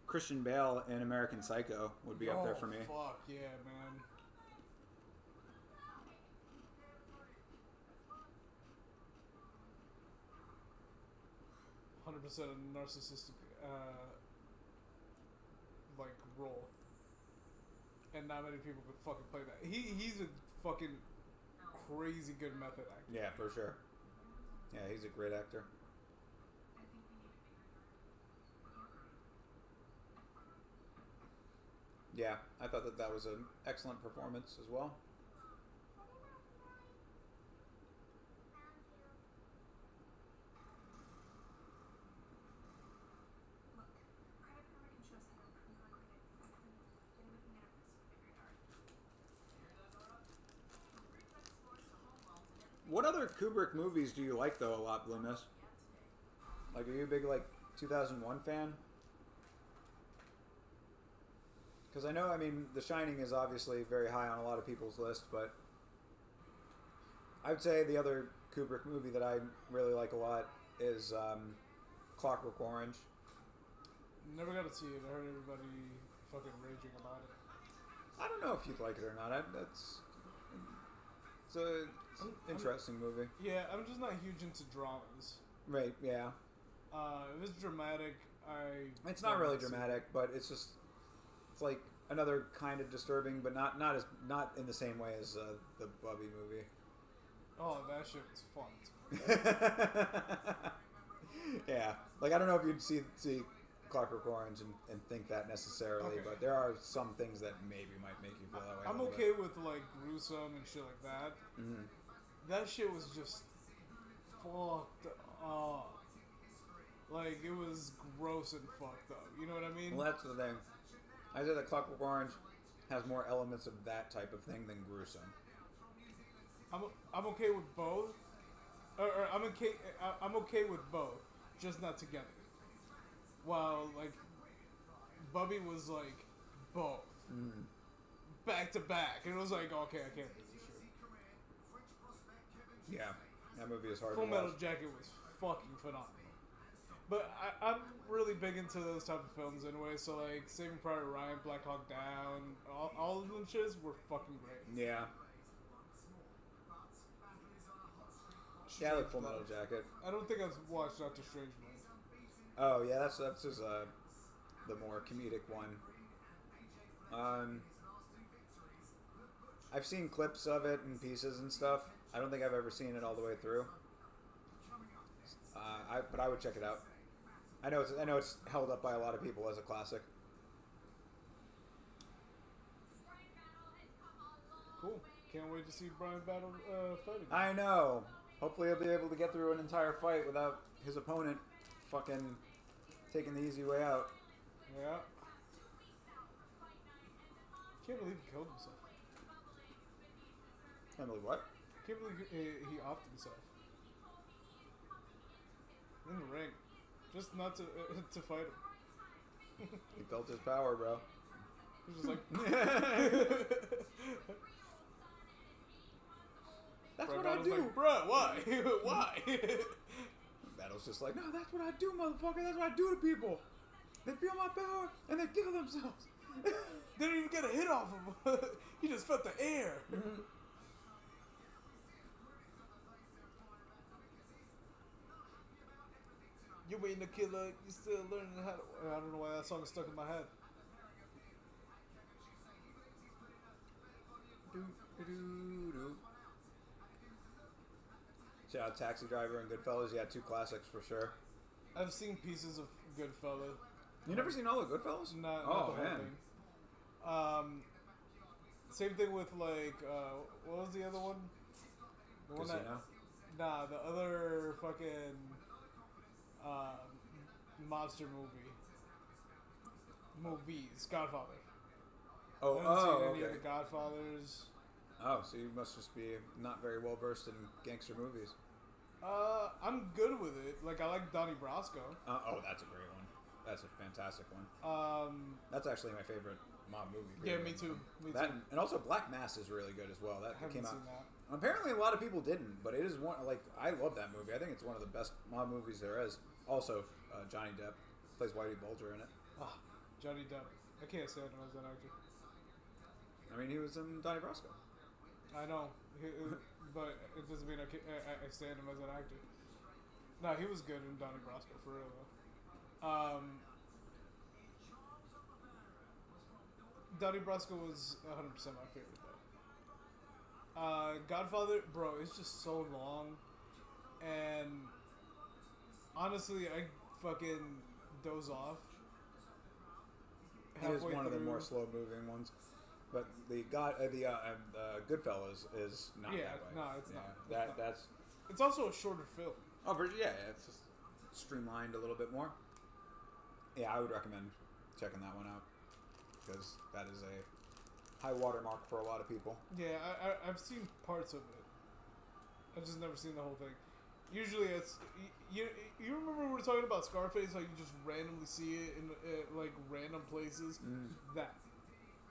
Christian Bale in American Psycho would be up there for me. Fuck yeah, man. $100% a narcissistic like role. And not many people could fucking play that. He's a fucking crazy good method actor. Yeah, for sure. Yeah, he's a great actor. Yeah, I thought that was an excellent performance as well. What other Kubrick movies do you like, though, a lot, Blue Mist? Like, are you a big, like, 2001 fan? Because I know, I mean, The Shining is obviously very high on a lot of people's list, but I would say the other Kubrick movie that I really like a lot is Clockwork Orange. Never got to see it. I heard everybody fucking raging about it. I don't know if you'd like it or not. It's an interesting movie. Yeah, I'm just not huge into dramas. Right, yeah. If it's dramatic, It's not really dramatic, but it's just... It's like another kind of disturbing, but not in the same way as the Bubby movie. Oh, that shit was fun. Yeah, like I don't know if you'd see Clockwork Orange and think that necessarily, Okay. but there are some things that maybe might make you feel that way. I'm okay with like gruesome and shit like that. Mm-hmm. That shit was just fucked up. Like it was gross and fucked up. You know what I mean? Well, that's the thing. I say that Clockwork Orange has more elements of that type of thing than gruesome. I'm okay with both. Or I'm okay with both, just not together. While like Bubby was like both, back to back, and it was like, okay, I can't do this shit. Yeah, that movie is hard Full to Metal watch. Jacket was fucking phenomenal. But I'm really big into those type of films anyway. So like Saving Private Ryan, Black Hawk Down, all of them shits were fucking great. Yeah. Yeah, I like Full Metal Jacket. I don't think I've watched Doctor Strangelove. Oh yeah, that's his the more comedic one. I've seen clips of it and pieces and stuff. I don't think I've ever seen it all the way through. But I would check it out. I know it's held up by a lot of people as a classic. Cool. Can't wait to see Brian Battle fight again. I know. Hopefully he'll be able to get through an entire fight without his opponent fucking taking the easy way out. Yeah. Can't believe he killed himself. Can't believe what? can't believe he offed himself in the ring, just not to fight him. He felt his power, bro. He's just like, that's Bro, what I do. like, bro, why? Why? Battle's just like, no, that's what I do, motherfucker. That's what I do to people. They feel my power and they kill themselves. They didn't even get a hit off him. He just felt the air. You ain't a killer. You still learning how to. I don't know why that song is stuck in my head. Shout out Taxi Driver and Goodfellas. Yeah, 2 classics for sure. I've seen pieces of Goodfellas. You never seen all the Goodfellas? Not oh, the whole man. thing. Same thing with like what was the other one? The one Casino? Nah, the other fucking monster movies. Godfather. I haven't seen any of the Godfathers. Oh, so you must just be not very well versed in gangster movies. I'm good with it. Like, I like Donnie Brasco. Oh, that's a great one. That's a fantastic one. That's actually my favorite mob movie. Yeah, me too. And also Black Mass is really good as well. That came out. Seen that. Apparently, a lot of people didn't, but it is one. Like, I love that movie. I think it's one of the best mob movies there is. Also, Johnny Depp plays Whitey Bulger in it. Oh, Johnny Depp. I can't stand him as an actor. I mean, he was in Donnie Brasco. I know, but it doesn't mean I stand him as an actor. No, he was good in Donnie Brasco, for real, though. Donnie Brasco was 100% my favorite, though. Godfather, bro, it's just so long. And honestly, I fucking doze off. He is one of the more slow-moving ones. But the Goodfellas is not that way. No, it's not. That's. It's also a shorter film. Oh, it's just streamlined a little bit more. Yeah, I would recommend checking that one out because that is a high watermark for a lot of people. Yeah, I've seen parts of it. I've just never seen the whole thing. Usually, it's you remember we were talking about Scarface, like you just randomly see it in like random places.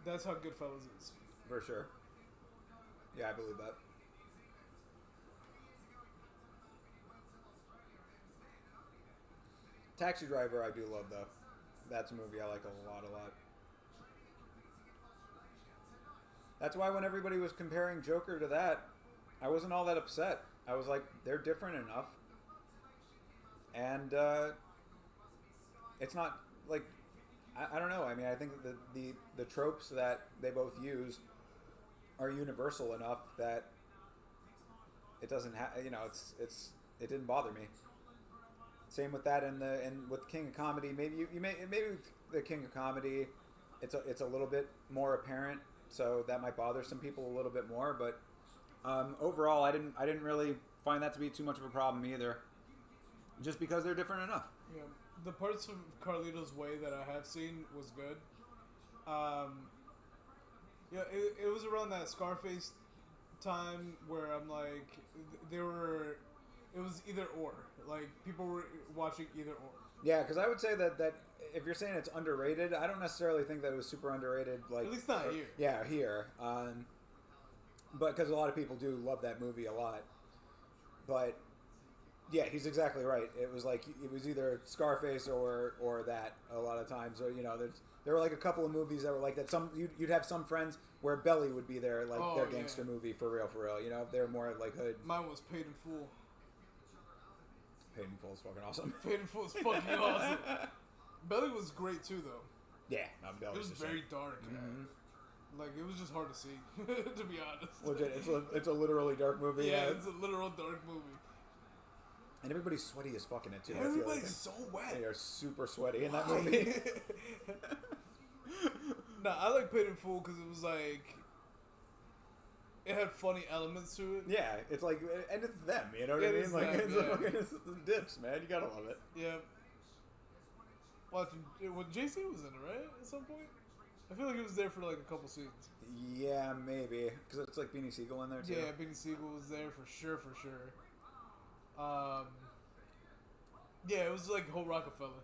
That's how Goodfellas is. For sure. Yeah, I believe that. Taxi Driver I do love, though. That's a movie I like a lot. That's why when everybody was comparing Joker to that, I wasn't all that upset. I was like, they're different enough. And it's not, like... I don't know. I mean, I think that the tropes that they both use are universal enough that it doesn't have. You know, it didn't bother me. Same with that, and with King of Comedy. Maybe maybe the King of Comedy, it's a little bit more apparent, so that might bother some people a little bit more. But overall, I didn't really find that to be too much of a problem either. Just because they're different enough. Yeah. The parts of Carlito's Way that I have seen was good. Yeah, it was around that Scarface time where I'm like, it was either or. Like, people were watching either or. Yeah, because I would say that if you're saying it's underrated, I don't necessarily think that it was super underrated. Like, at least not here. Yeah, here. But because a lot of people do love that movie a lot. But... yeah, he's exactly right. It was like it was either Scarface or that a lot of times. So there were like a couple of movies that were like that. You'd have some friends where Belly would be their their gangster movie for real. You know, if they're more like hood. Mine was Paid in Full. Paid in Full is fucking awesome. Paid in Full is fucking awesome. Belly was great too, though. Yeah, Belly. It was very dark. Mm-hmm. Like, it was just hard to see, to be honest. Legit, it's a literally dark movie. Yeah, it's a literal dark movie. And everybody's sweaty as fucking it too. Everybody's so wet. They are super sweaty in that movie. Nah, I like Paid in Full because it was like it had funny elements to it. Yeah, it's like, and it's them. You know what I mean? Like it's the dips, man. You gotta love it. Yeah. Watching when JC was in it, right? At some point, I feel like he was there for like a couple seasons. Yeah, maybe. Because it's like Beanie Siegel in there, too. Yeah, Beanie Siegel was there for sure, for sure. Yeah, it was like the whole Rockefeller.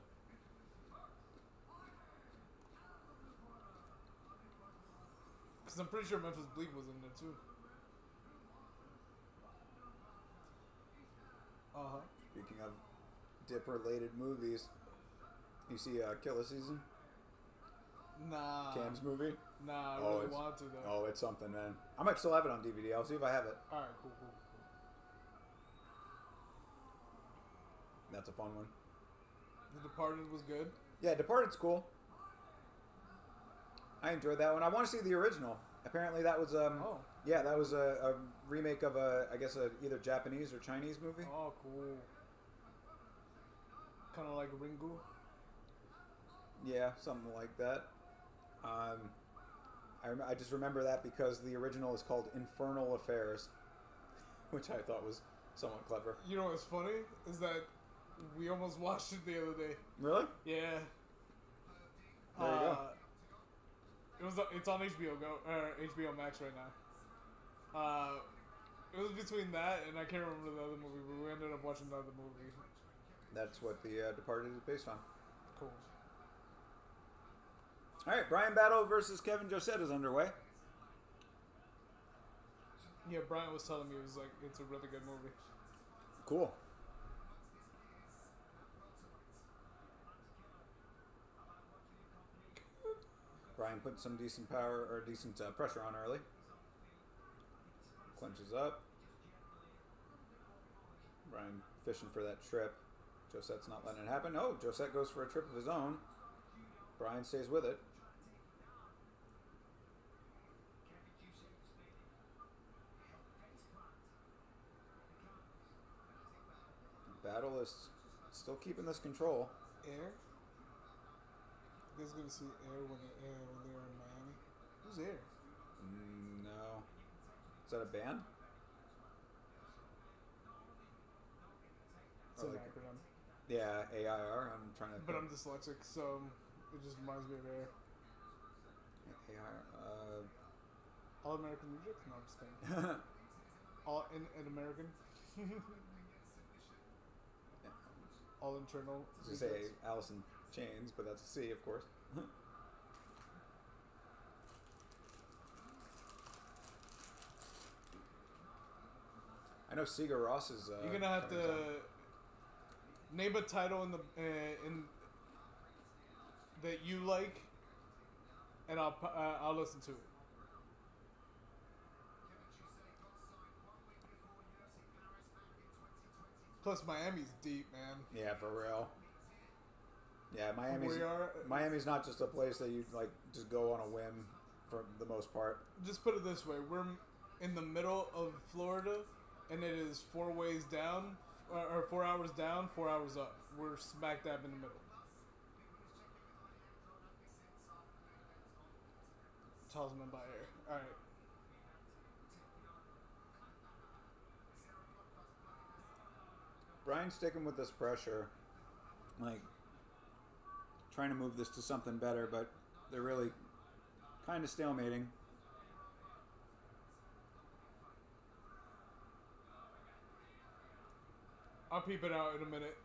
Because I'm pretty sure Memphis Bleak was in there, too. Uh-huh. Speaking of dip-related movies, you see Killer Season? Nah. Cam's movie? Nah, I really want to, though. Oh, it's something, man. I might still have it on DVD. I'll see if I have it. Alright, cool. That's a fun one. The Departed was good. Yeah, Departed's cool. I enjoyed that one. I want to see the original. Apparently that was yeah, that was a remake of I guess either Japanese or Chinese movie. Oh, cool. Kind of like Ringu. Yeah, something like that. I just remember that because the original is called Infernal Affairs, which I thought was somewhat clever. You know what's funny is that we almost watched it the other day. Really? Yeah. There you go. It's on HBO Max right now. It was between that and I can't remember the other movie, but we ended up watching the other movie. That's what the Departed is based on. Cool. All right, Brian Battle versus Kevin Josette is underway. Yeah, Brian was telling me it was like it's a really good movie. Cool. Brian put some decent power or decent pressure on early. Clenches up. Brian fishing for that trip. Josette's not letting it happen. Oh, Josette goes for a trip of his own. Brian stays with it. Battle is still keeping this control. Air? You guys gonna see Air when they were in Miami? Who's Air? No. Is that a band? It's an acronym. Yeah, AIR. I'm trying to. But I'm dyslexic, so it just reminds me of Air. AIR. All American Music? No, I'm just kidding. All in American? All internal. I was going to say Alice in Chains, but that's a C, of course. I know Sigur Rós is. You're gonna have to name a title in that you like, and I'll listen to it. Plus, Miami's deep, man. Yeah, for real. Yeah, Miami's not just a place that you like just go on a whim for the most part. Just put it this way: we're in the middle of Florida, and it is 4 ways down, or 4 hours down, 4 hours up. We're smack dab in the middle. Talisman by Air. All right. Brian's sticking with this pressure, like trying to move this to something better, but they're really kind of stalemating. I'll peep it out in a minute.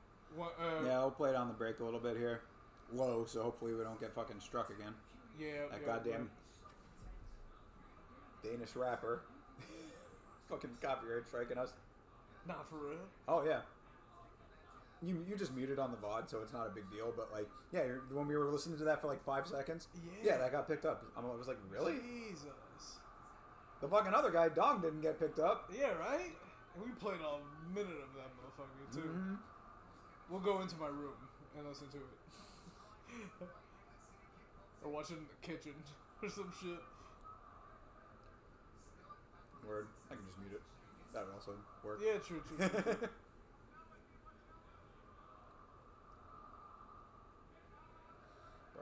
Yeah, I'll play it on the break a little bit here. Low, so hopefully we don't get fucking struck again. Yeah. That goddamn Danish rapper. Fucking copyright striking us. Not for real. Oh, yeah. You just muted on the VOD, so it's not a big deal. But, like, yeah, when we were listening to that for, like, 5 seconds, yeah, that got picked up. I was like, really? Jesus. The fucking other guy, Dong, didn't get picked up. Yeah, right? And we played a minute of that motherfucker, too. Mm-hmm. We'll go into my room and listen to it. Or watch it in the kitchen or some shit. Word. I can just mute it. That would also work. Yeah, true.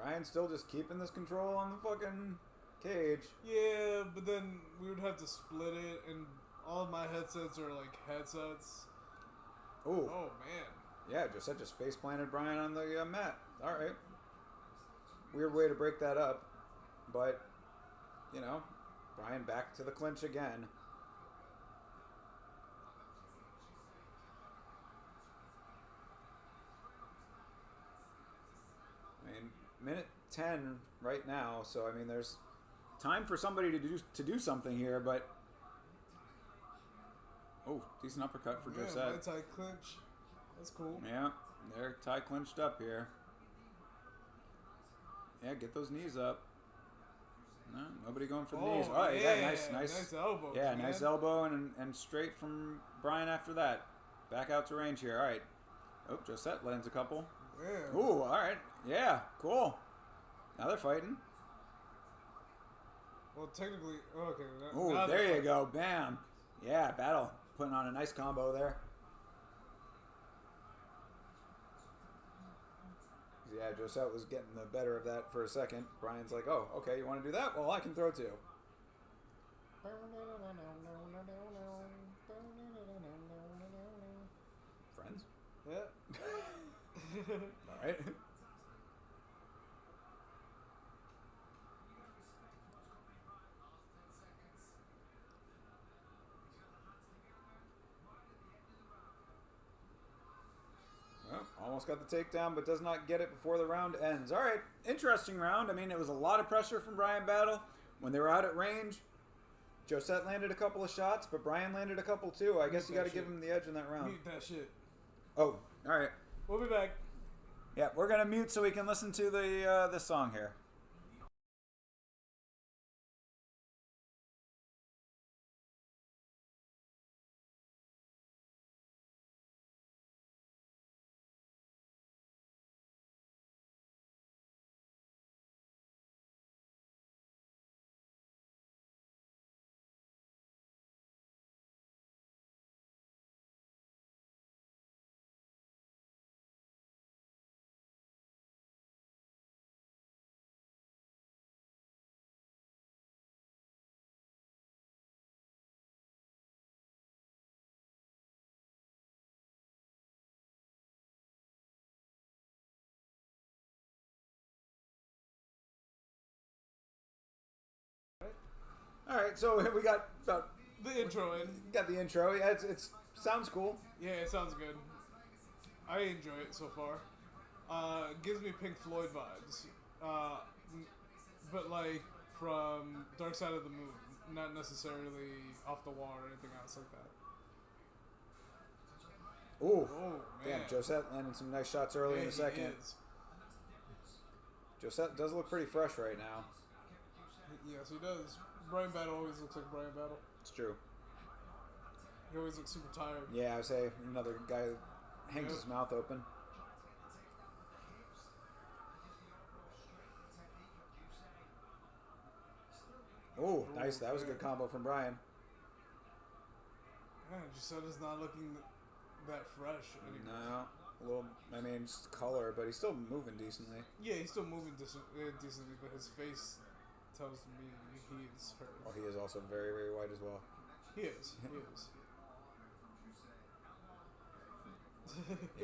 Brian's still just keeping this control on the fucking cage. Yeah, but then we would have to split it, and all of my headsets are like headsets. Ooh. Oh, man. Yeah, Josette just face planted Brian on the mat. All right. Weird way to break that up. but, you know, Bryan back to the clinch again. I mean, minute 10 right now, so I mean, there's time for somebody to do something here, but oh, decent uppercut for Josette. Yeah, tie clinch. That's cool. Yeah, they're tie clinched up here. Yeah, get those knees up. No, nobody going for the knees. Oh, yeah, nice elbow. Yeah, man. nice elbow and straight from Bryan after that. Back out to range here. All right. Oh, Josette lands a couple. Yeah. Ooh, all right. Yeah, cool. Now they're fighting. Well, technically, okay. Ooh, there you go. Bam. Yeah, Battle putting on a nice combo there. Yeah, Josette was getting the better of that for a second. Bryan's like, oh, okay, you want to do that? Well, I can throw too. Friends? Yeah. All right. Well, almost got the takedown, but does not get it before the round ends. All right, interesting round. I mean, it was a lot of pressure from Bryan Battle. When they were out at range, Josette landed a couple of shots, but Bryan landed a couple too. I guess you got to give him the edge in that round. Mute that shit. Oh, all right. We'll be back. Yeah, we're going to mute so we can listen to the song here. All right, so we got about The intro in. got the intro. Yeah, it sounds cool. Yeah, it sounds good. I enjoy it so far. Gives me Pink Floyd vibes. But like from Dark Side of the Moon, not necessarily Off the Wall or anything else like that. Ooh, Oh damn! man, Josette landing some nice shots early Yeah, in the he second. is. Josette does look pretty fresh right now. Yes, he does. Bryan Battle always looks like Bryan Battle. It's true. He always looks super tired. Yeah, I would say another guy who hangs Yep. his mouth open. Oh, nice! That was a good combo from Bryan. Yeah, Giuseppe is not looking that fresh anymore. No, a little. I mean, just color, but he's still moving decently. Yeah, he's still moving decently, but his face tells me he is hurt. Oh, he is also very, very white as well. He is. He is.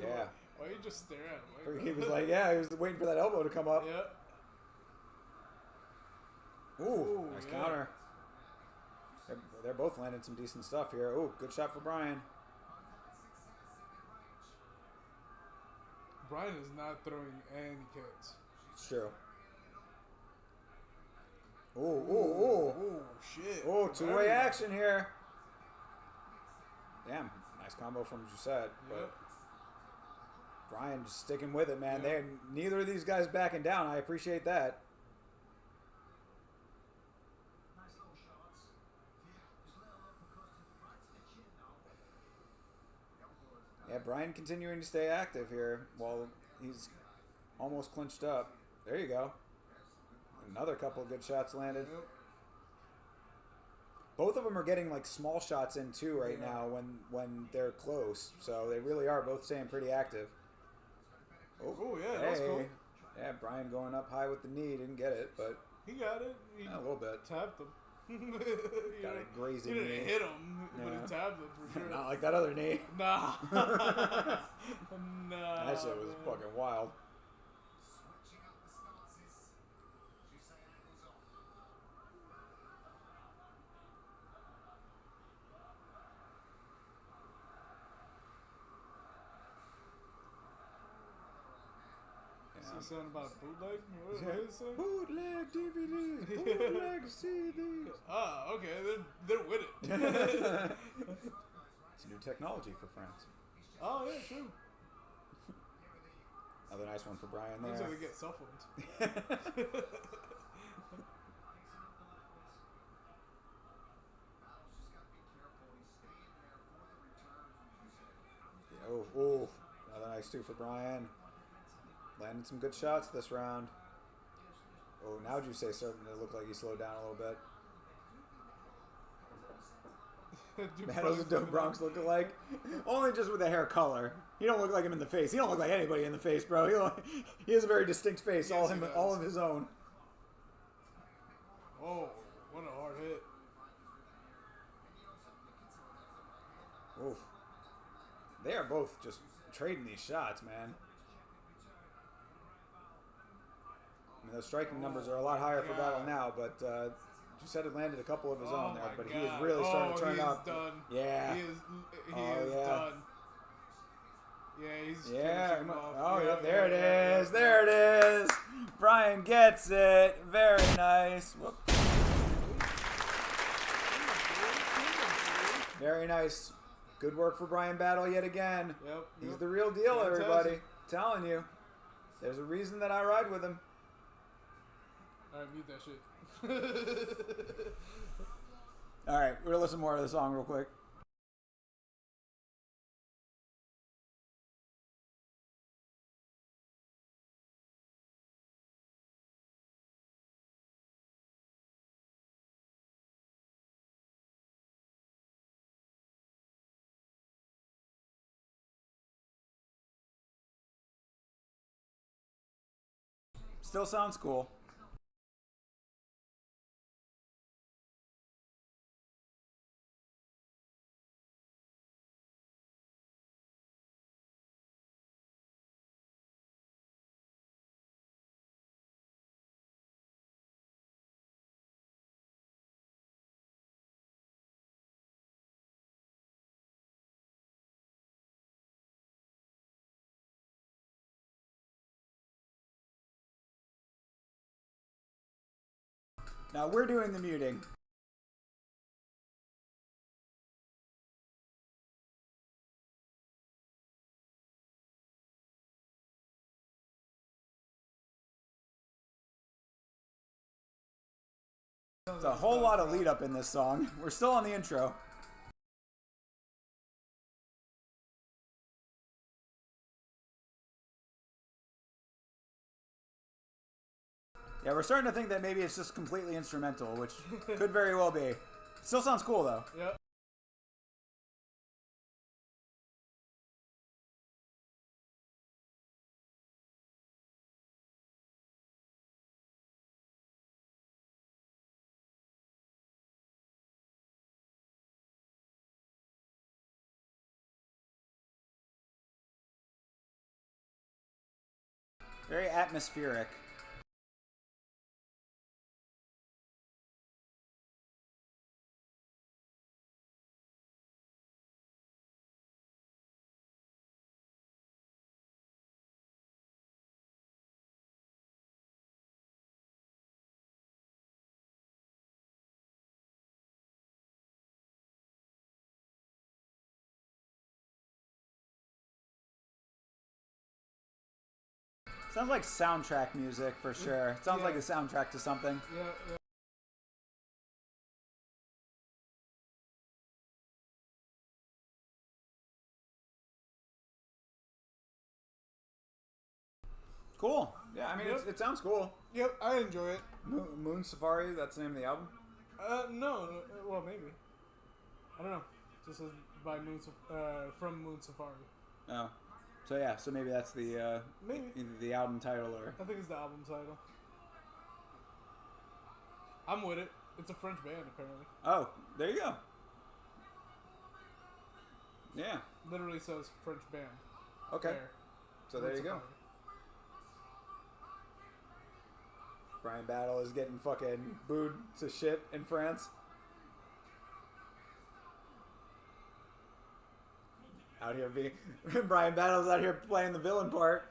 Yeah. Why you just stare at him? He was like, yeah, he was waiting for that elbow to come up. Yeah. Ooh, nice yeah. counter. They're both landing some decent stuff here. Ooh, good shot for Bryan. Bryan is not throwing any kicks. It's true. Ooh, ooh, ooh. Oh shit. Ooh, two-way action here. Damn, nice combo from Giuseppe. Yep. But Bryan just sticking with it, man. Yep. They're neither of these guys backing down. I appreciate that. Yeah, Bryan continuing to stay active here while he's almost clinched up. There you go. Another couple of good shots landed. Yep. Both of them are getting like small shots in too right Yeah. now when they're close. So they really are both staying pretty active. Oh yeah, that was cool. Yeah, Bryan going up high with the knee. Didn't get it, but He got it. He a little bit. tapped him. Got a grazing He didn't knee. hit him, but Yeah. he tapped him for sure. Not like that other knee. Nah. Nah. That shit was man. fucking wild. Is something about a bootleg? What is it? Bootleg DVDs, bootleg CDs. Ah, okay, they're with it. It's new technology for France. Oh yeah, true. Another nice one for Brian Looks there. like they get cell phones. Oh, another nice two for Brian. Landed some good shots this round. Oh, now Jusei starting to look like he slowed down a little bit. Man, those are Bronx look alike. Only just with the hair color. He don't look like him in the face. He don't look like anybody in the face, bro. He has a very distinct face, Yes, all of his own. Oh, what a hard hit. Oof. They are both just trading these shots, man. I mean, those striking numbers are a lot higher for Battle now, but Giuseppe had landed a couple of his own there, but he is really starting to turn up. Done. Yeah. He is done. Yeah, he's finishing off. Oh, yeah, there it is. There it is. Brian gets it. Very nice. Whoop. Very nice. Good work for Brian Battle yet again. Yep. He's the real deal, everybody. Telling you. There's a reason that I ride with him. Alright, mute that shit. Alright, we're going to listen more to the song real quick. Still sounds cool. Now we're doing the muting. There's a whole lot of lead up in this song. We're still on the intro. Yeah, we're starting to think that maybe it's just completely instrumental, which could very well be. Still sounds cool, though. Yep. Very atmospheric. Sounds like soundtrack music for sure. Sounds like a soundtrack to something. Yeah, yeah. Cool. Yeah, I mean, it sounds cool. Yep, I enjoy it. Moon Safari, that's the name of the album? No, well, maybe. I don't know. This is by from Moon Safari. Oh. So yeah, so maybe that's the Maybe. either the album title or... I think it's the album title. I'm with it. It's a French band, apparently. Oh, there you go. Yeah. Literally says French band. Okay. There. So there you go. Brian Battle is getting fucking booed to shit in France. Out here being... Brian Battle's out here playing the villain part.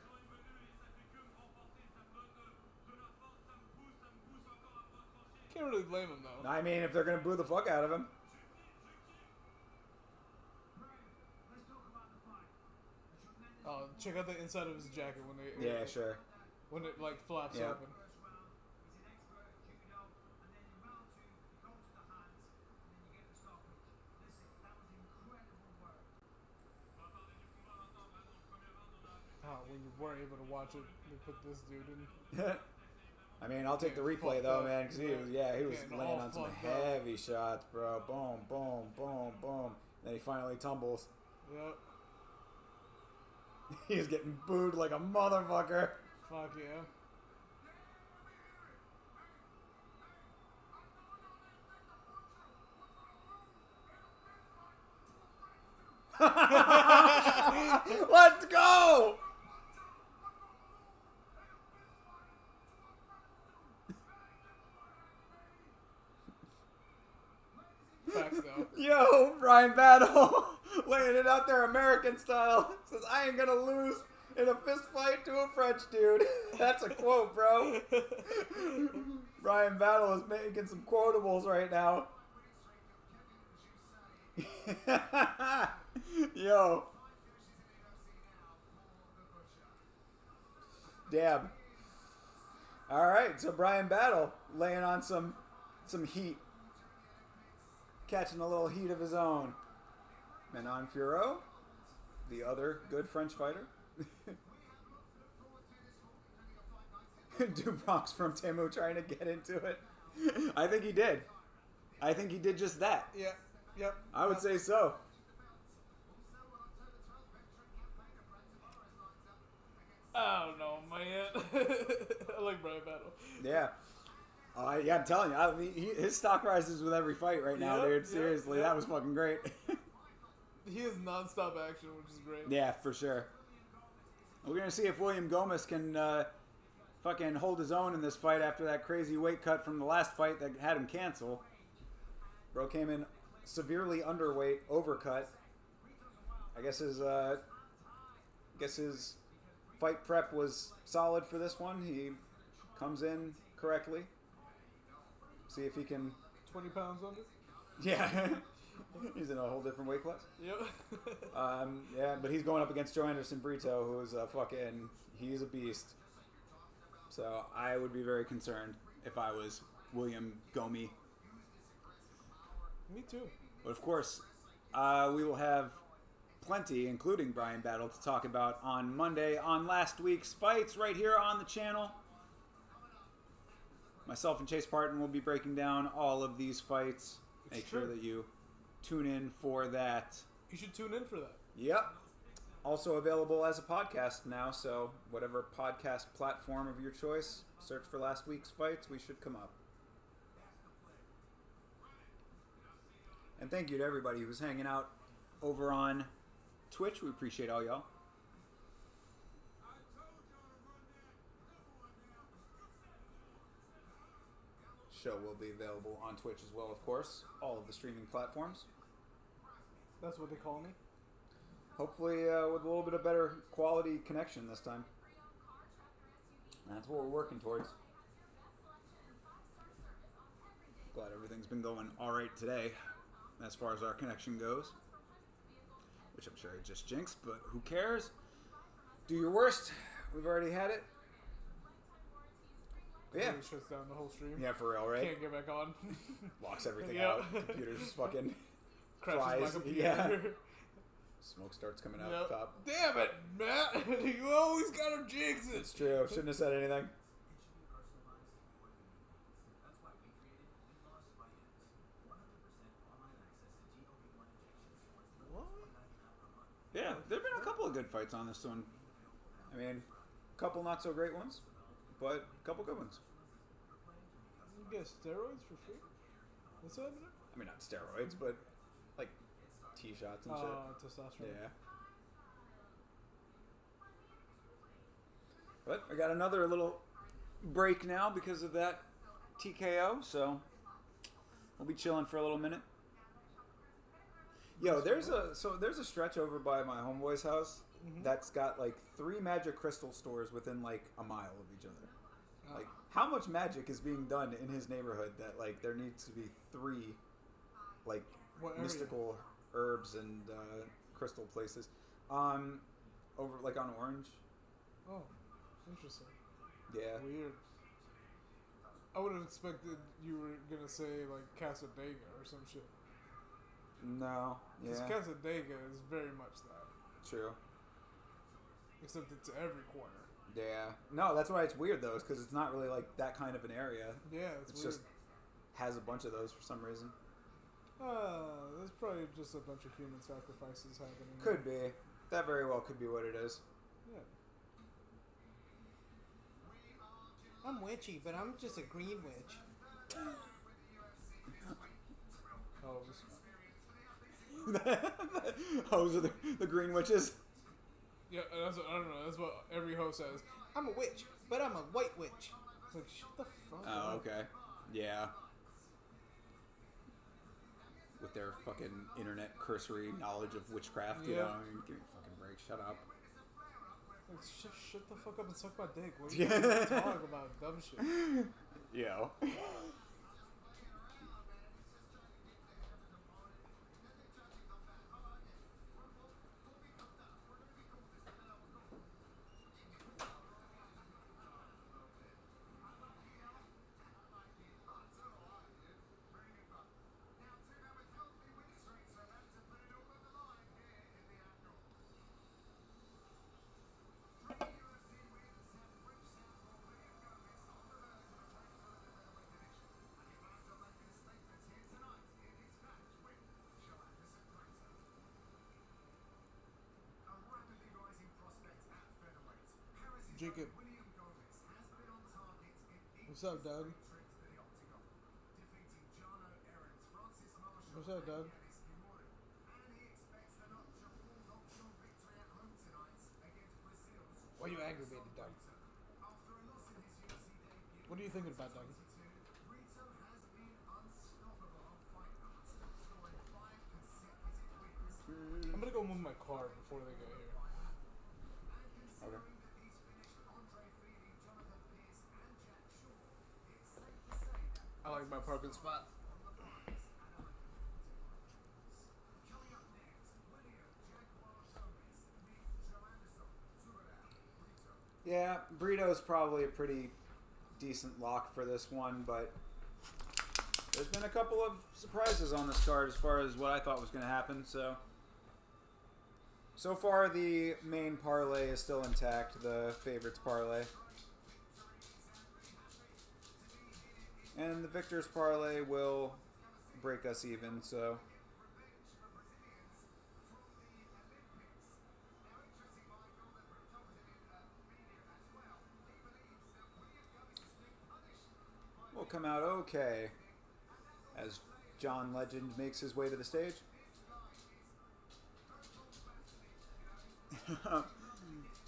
can't really blame him though. I mean, if they're gonna boo the fuck out of him. Oh, check out the inside of his jacket when they. Yeah, sure. When it like flaps Yep. open. Oh, when you weren't able to watch it, they put this dude in. I mean, I'll take the Getting replay fucked though, up. man, because he was Getting laying all on some fucked up. heavy shots, bro. Boom, boom, boom, boom. Then he finally tumbles. Yep. He's getting booed like a motherfucker. Fuck yeah. Let's go! Facts though. Yo, Brian Battle laying it out there American style. Says, I ain't gonna lose in a fist fight to a French dude. That's a quote, bro. Brian Battle is making some quotables right now. Yo. Dab. Alright, so Brian Battle laying on some heat. Catching a little heat of his own. Manon Fiorot, the other good French fighter. Dubronx from Temu trying to get into it. I think he did. I think he did just that. Yeah. Yep. I would say so. I don't know, man. I like Brian Battle. Yeah. Yeah, I'm telling you, I mean, his stock rises with every fight right now, Yep, dude. yep, Seriously, yep. that was fucking great. He has non-stop action, which is great. Yeah, for sure. We're gonna see if William Gomez can fucking hold his own in this fight after that crazy weight cut from the last fight that had him cancel. Bro came in severely underweight, overcut. I guess his fight prep was solid for this one. He comes in correctly. See if he can. 20 pounds under? Yeah. He's in a whole different weight class. Yep. Yeah, but he's going up against Joe Anderson Brito, who is he's a beast. So I would be very concerned if I was William Gomi. Me too. But of course, we will have plenty, including Brian Battle, to talk about on Monday on last week's fights right here on the channel. Myself and Chase Parton will be breaking down all of these fights. Make sure that you tune in for that. You should tune in for that. Yep. Also available as a podcast now, so whatever podcast platform of your choice, search for last week's fights, we should come up. And thank you to everybody who's hanging out over on Twitch. We appreciate all y'all. Show will be available on Twitch as well, of course. All of the streaming platforms. That's what they call me. Hopefully with a little bit of better quality connection this time. That's what we're working towards. Glad everything's been going alright today as far as our connection goes. Which I'm sure I just jinxed, but who cares? Do your worst. We've already had it. But yeah. It shuts down the whole stream. Yeah, for real, right? Can't get back on. Locks everything Yep. out. Computer's just fucking Crashes my fries. computer. Yeah. Smoke starts coming out Yep. the top. Damn it, Matt! You always gotta jinx it. It's true. Shouldn't have said anything. What? Yeah, there've been a couple of good fights on this one. I mean, a couple not so great ones, but a couple good ones. You get steroids for free? What's happening? I mean, not steroids, but like T shots and shit. Testosterone. Yeah. But I got another little break now because of that TKO, so we'll be chilling for a little minute. Yo, there's a stretch over by my homeboy's house that's got like 3 Magic Crystal stores within like a mile of each other. Like How much magic is being done in his neighborhood that like there needs to be 3 like mystical herbs and crystal places? Over like on Orange. Oh, interesting. Yeah. Weird. I would have expected you were gonna say like Casadega or some shit. No. Because Yeah. Casadega is very much that. True. Except it's every corner. Yeah. No, that's why it's weird though, because it's not really like that kind of an area. Yeah, it's weird. Just has a bunch of those for some reason. There's probably just a bunch of human sacrifices happening. Could be. That very well could be what it is. Yeah. I'm witchy, but I'm just a green witch. Those are the green witches. Yeah, that's what, I don't know. That's what every host says. I'm a witch, but I'm a white witch. It's like, shut the fuck Oh, up. okay. Yeah. With their fucking internet cursory knowledge of witchcraft, you Yeah. know, give me a fucking break. Shut up. Like, shut the fuck up and suck my dick. What are you talking about? Dumb shit. Yo. Jacob. What's up, Doug? What's up, Doug? Why are you aggravated, Doug? What are you thinking about, Doug? I'm gonna go move my car before they get here. Okay. I like my parking spot. Yeah, Burrito's probably a pretty decent lock for this one, but there's been a couple of surprises on this card as far as what I thought was going to happen, so far the main parlay is still intact, the favorites parlay. And the victor's parlay will break us even, so... will come out okay as John Legend makes his way to the stage.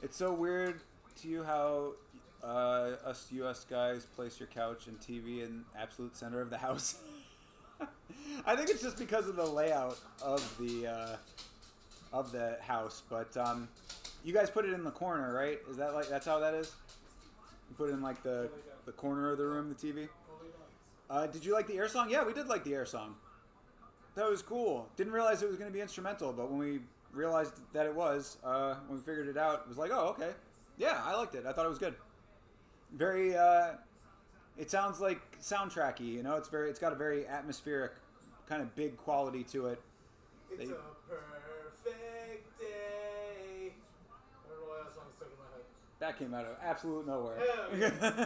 It's so weird to you how us US guys place your couch and TV in absolute center of the house. I think it's just because of the layout of the house, but you guys put it in the corner, right? Is that like, that's how that is? You put it in like the corner of the room, the TV. Did you like the Air song? Yeah, we did like the Air song. That was cool. Didn't realize it was going to be instrumental, but when we realized that it was, when we figured it out, it was like, oh, okay. Yeah, I liked it. I thought it was good. Very, it sounds like soundtracky, you know? It's got a very atmospheric, kind of big quality to it. It's a perfect day. I don't know why that song stuck in my head. That came out of absolute nowhere. Hell yeah.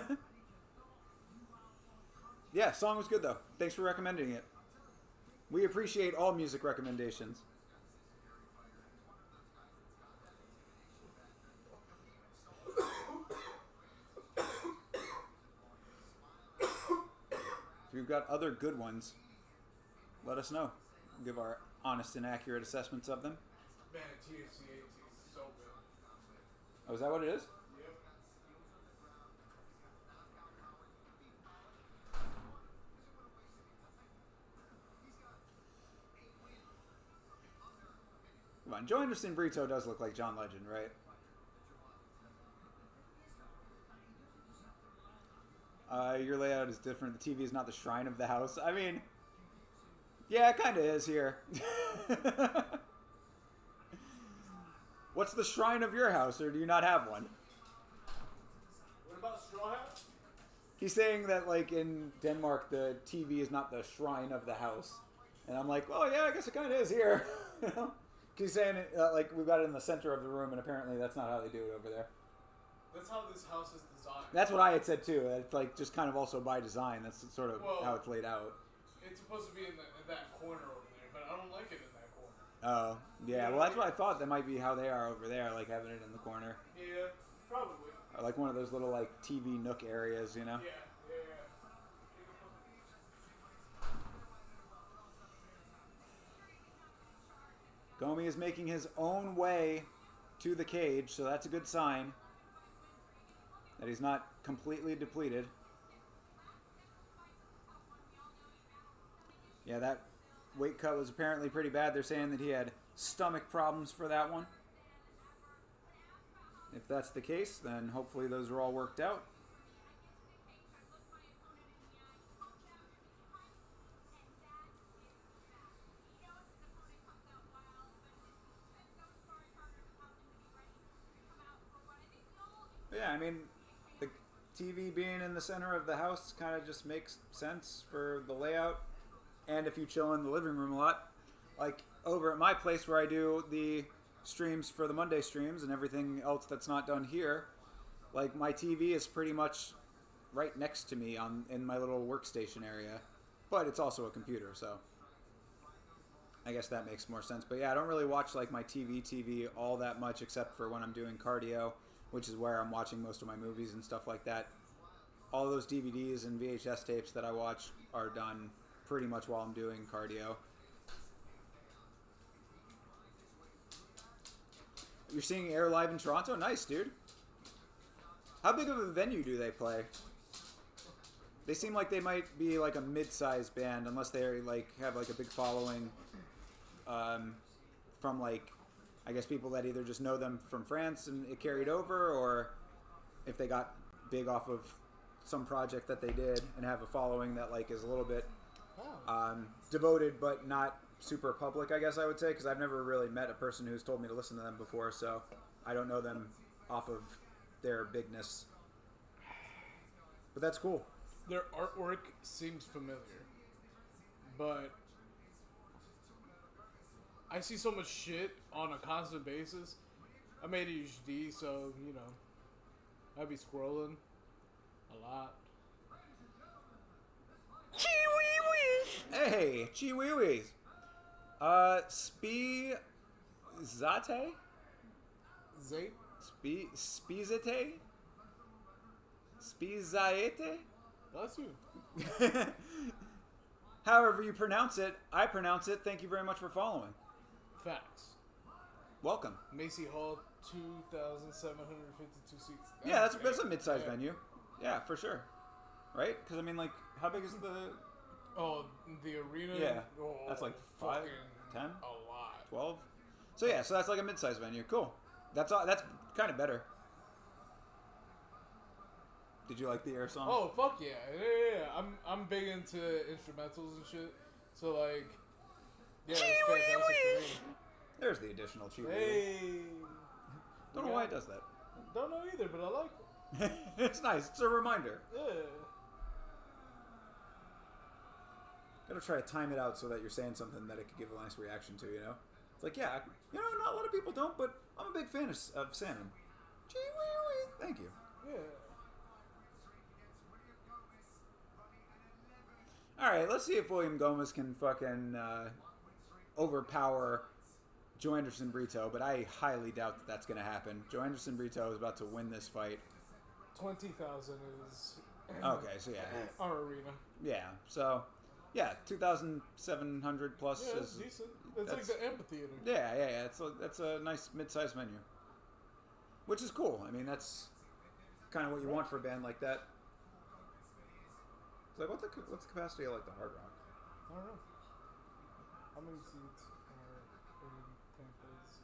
Yeah, song was good though. Thanks for recommending it. We appreciate all music recommendations. If you've got other good ones, let us know. We'll give our honest and accurate assessments of them. Man, THC is so good. Oh, is that what it is? Yep. Come on, Joe Anderson Brito does look like John Legend, right? Your layout is different. The TV is not the shrine of the house. I mean, yeah, it kind of is here. What's the shrine of your house, or do you not have one? What about Straw Hat? He's saying that, like, in Denmark, the TV is not the shrine of the house. And I'm like, well, yeah, I guess it kind of is here. You know? He's saying, it, like, we've got it in the center of the room, and apparently that's not how they do it over there. That's how this house is designed. That's what I had said, too. It's, like, just kind of also by design. That's sort of how it's laid out. It's supposed to be in that corner over there, but I don't like it in that corner. Oh, yeah. Well, that's what I thought. That might be how they are over there, like, having it in the corner. Yeah, probably. Or, like, one of those little, like, TV nook areas, you know? Yeah. Gomi is making his own way to the cage, so that's a good sign that he's not completely depleted. Yeah, that weight cut was apparently pretty bad. They're saying that he had stomach problems for that one. If that's the case, then hopefully those are all worked out. Yeah, I mean, the TV being in the center of the house kind of just makes sense for the layout. And if you chill in the living room a lot, like over at my place where I do the streams for the Monday streams and everything else that's not done here, like my TV is pretty much right next to me in my little workstation area. But it's also a computer, so I guess that makes more sense. But yeah, I don't really watch like my TV all that much except for when I'm doing cardio, which is where I'm watching most of my movies and stuff like that. All those DVDs and VHS tapes that I watch are done pretty much while I'm doing cardio. You're seeing Air live in Toronto? Nice, dude. How big of a venue do they play? They seem like they might be like a mid-sized band, unless they like have like a big following from like, I guess, people that either just know them from France and it carried over, or if they got big off of some project that they did and have a following that like is a little bit devoted but not super public, I guess I would say, because I've never really met a person who's told me to listen to them before, so I don't know them off of their bigness. But that's cool. Their artwork seems familiar, but I see so much shit on a constant basis. I made ADHD, so, you know, I'd be scrolling a lot. Hey, chiwiwis. Spizate? Zate? Spizate? Spizaete? Bless you. However you pronounce it, I pronounce it. Thank you very much for following. Facts. Welcome. Macy Hall, 2,752 seats. Yeah, that's a mid-sized venue. Yeah, for sure. Right? Because, I mean, like, how big is the... Oh, the arena? Yeah. Oh, That's like 5, 10? A lot. 12? So, yeah, so that's like a mid-sized venue. Cool. That's kind of better. Did you like the Air song? Oh, fuck yeah. Yeah. I'm big into instrumentals and shit. So, like, yeah, it's fantastic for me. There's the additional chiwi. Hey. Don't know why it does that. Don't know either, but I like it. It's nice. It's a reminder. Yeah. Gotta try to time it out so that you're saying something that it could give a nice reaction to, you know? It's like, yeah, you know, not a lot of people don't, but I'm a big fan of salmon. Chee-wee-wee. Thank you. Yeah. Alright, let's see if William Gomez can fucking overpower Joe Anderson Brito, but I highly doubt that that's going to happen. Joe Anderson Brito is about to win this fight. 20,000 is... Okay, so yeah. Our arena. Yeah, so... Yeah, 2,700 plus yeah, is decent. It's like the amphitheater. Yeah. That's a nice mid-sized venue, which is cool. I mean, that's kind of what you want for a band like that. It's like, what's the capacity of like the Hard Rock? I don't know. How many seats are in Tampa's?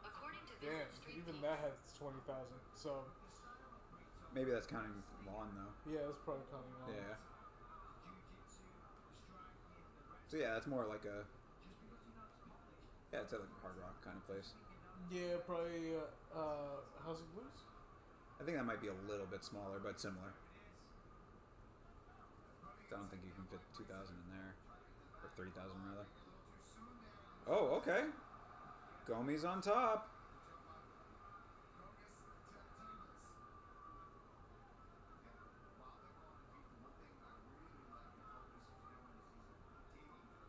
According to Damn, even that has 20,000. So Maybe that's counting lawn, though. Yeah, that's probably counting lawn. Yeah. So yeah, that's more like a... Yeah, it's like a hard rock kind of place. Yeah, probably House of Blues? I think that might be a little bit smaller, but similar. I don't think you can fit 2,000 in there. Or 3,000 rather. Oh, okay. Gomi's on top.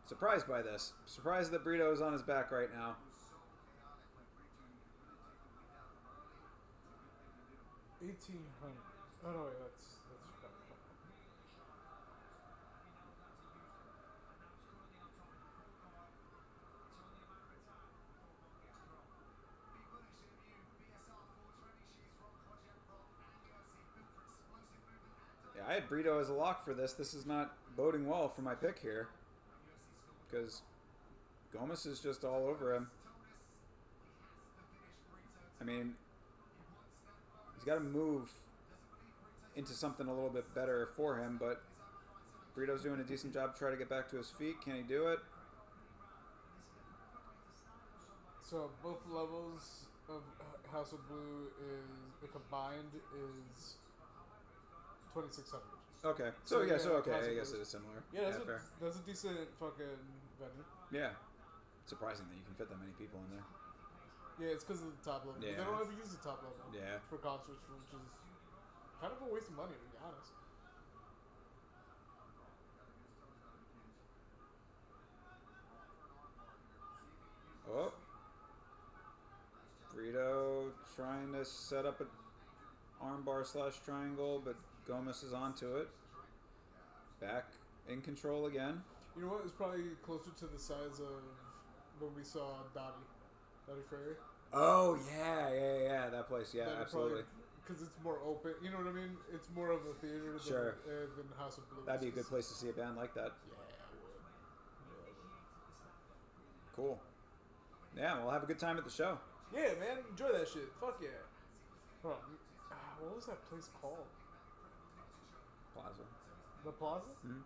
Surprised by this. Surprised that Brito is on his back right now. $1,800. Oh no, wait, that's Yeah, I had Brito as a lock for this. This is not boding well for my pick here. Because Gomez is just all over him. I mean, he's got to move into something a little bit better for him, but Brito's doing a decent job to try to get back to his feet. Can he do it? So both levels of House of Blue is combined is 2,600. Okay. So yeah, so okay. House of I guess Blues. it is similar. Yeah, that's, fair. That's a decent fucking venue. Yeah. Surprising that you can fit that many people in there. Yeah, it's because of the top level. Yeah. They don't ever use the top level. Yeah. For concerts, which is kind of a waste of money, to be honest. Oh. Brito trying to set up an armbar / triangle, but Gomez is onto it. Back in control again. You know what? It's probably closer to the size of when we saw Dottie Ferry. Oh, yeah, that place. Yeah, absolutely. Because it's more open. You know what I mean? It's more of a theater than House of Blues. That'd be a good place to see a band like that. Yeah, I would. Cool. Yeah, we'll have a good time at the show. Yeah, man. Enjoy that shit. Fuck yeah. Hold on. What was that place called? Plaza. The Plaza? Mm-hmm.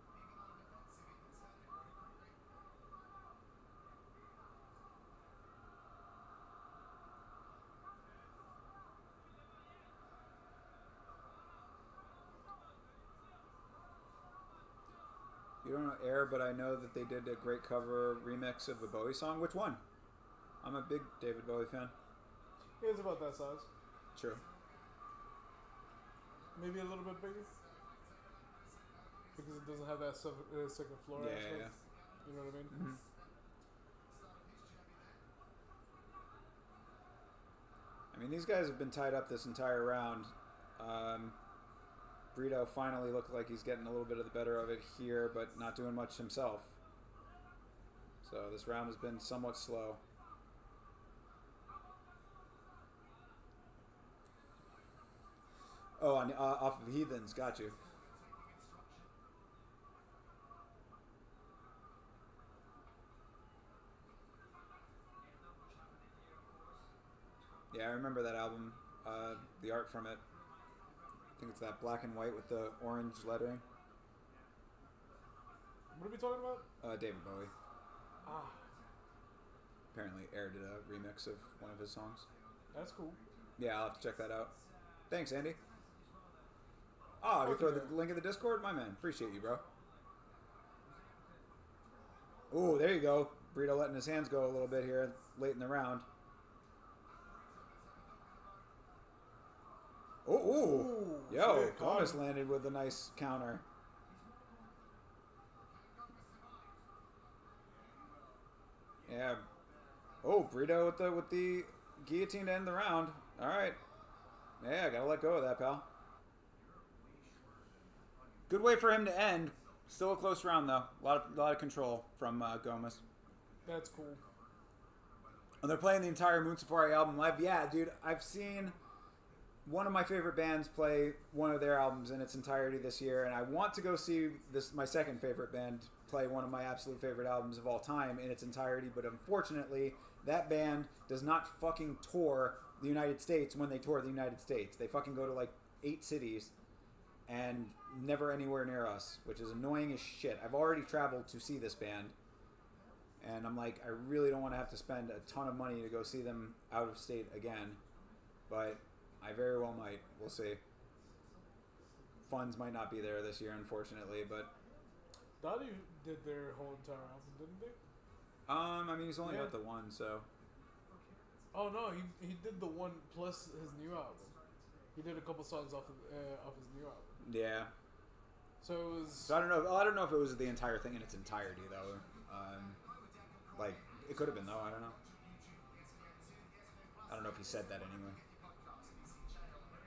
You don't know Air, but I know that they did a great cover remix of a Bowie song. Which one? I'm a big David Bowie fan. Yeah, it's about that size. True. Maybe a little bit bigger. Because it doesn't have that second floor aspect. Yeah. You know what I mean? Mm-hmm. I mean, these guys have been tied up this entire round. Brito finally looked like he's getting a little bit of the better of it here, but not doing much himself. So this round has been somewhat slow. Oh, off of Heathens, got you. Yeah, I remember that album, the art from it. I think it's that black and white with the orange lettering. What are we talking about? David Bowie. Ah. Apparently Air did a remix of one of his songs. That's cool. Yeah, I'll have to check that out. Thanks, Andy. Oh, you throw the link in the Discord? My man. Appreciate you, bro. Ooh, there you go. Brito letting his hands go a little bit here late in the round. Ooh. Yo, Gomez landed with a nice counter. Yeah. Oh, Brito with the guillotine to end the round. All right. Yeah, gotta let go of that, pal. Good way for him to end. Still a close round, though. A lot of control from Gomez. That's cool. And they're playing the entire Moon Safari album live. Yeah, dude, I've seen one of my favorite bands play one of their albums in its entirety this year, and I want to go see my second favorite band play one of my absolute favorite albums of all time in its entirety, but unfortunately, that band does not fucking tour the United States when they tour the United States. They fucking go to like 8 cities and never anywhere near us, which is annoying as shit. I've already traveled to see this band, and I'm like, I really don't want to have to spend a ton of money to go see them out of state again, but I very well might. We'll see. Funds might not be there this year, unfortunately, but Dottie did their whole entire album, didn't they? I mean, he's only got the one, so. Oh no, he did the one plus his new album. He did a couple songs off his new album. Yeah. So it was. So I don't know. I don't know if it was the entire thing in its entirety, though. Like it could have been, though. I don't know. I don't know if he said that anyway.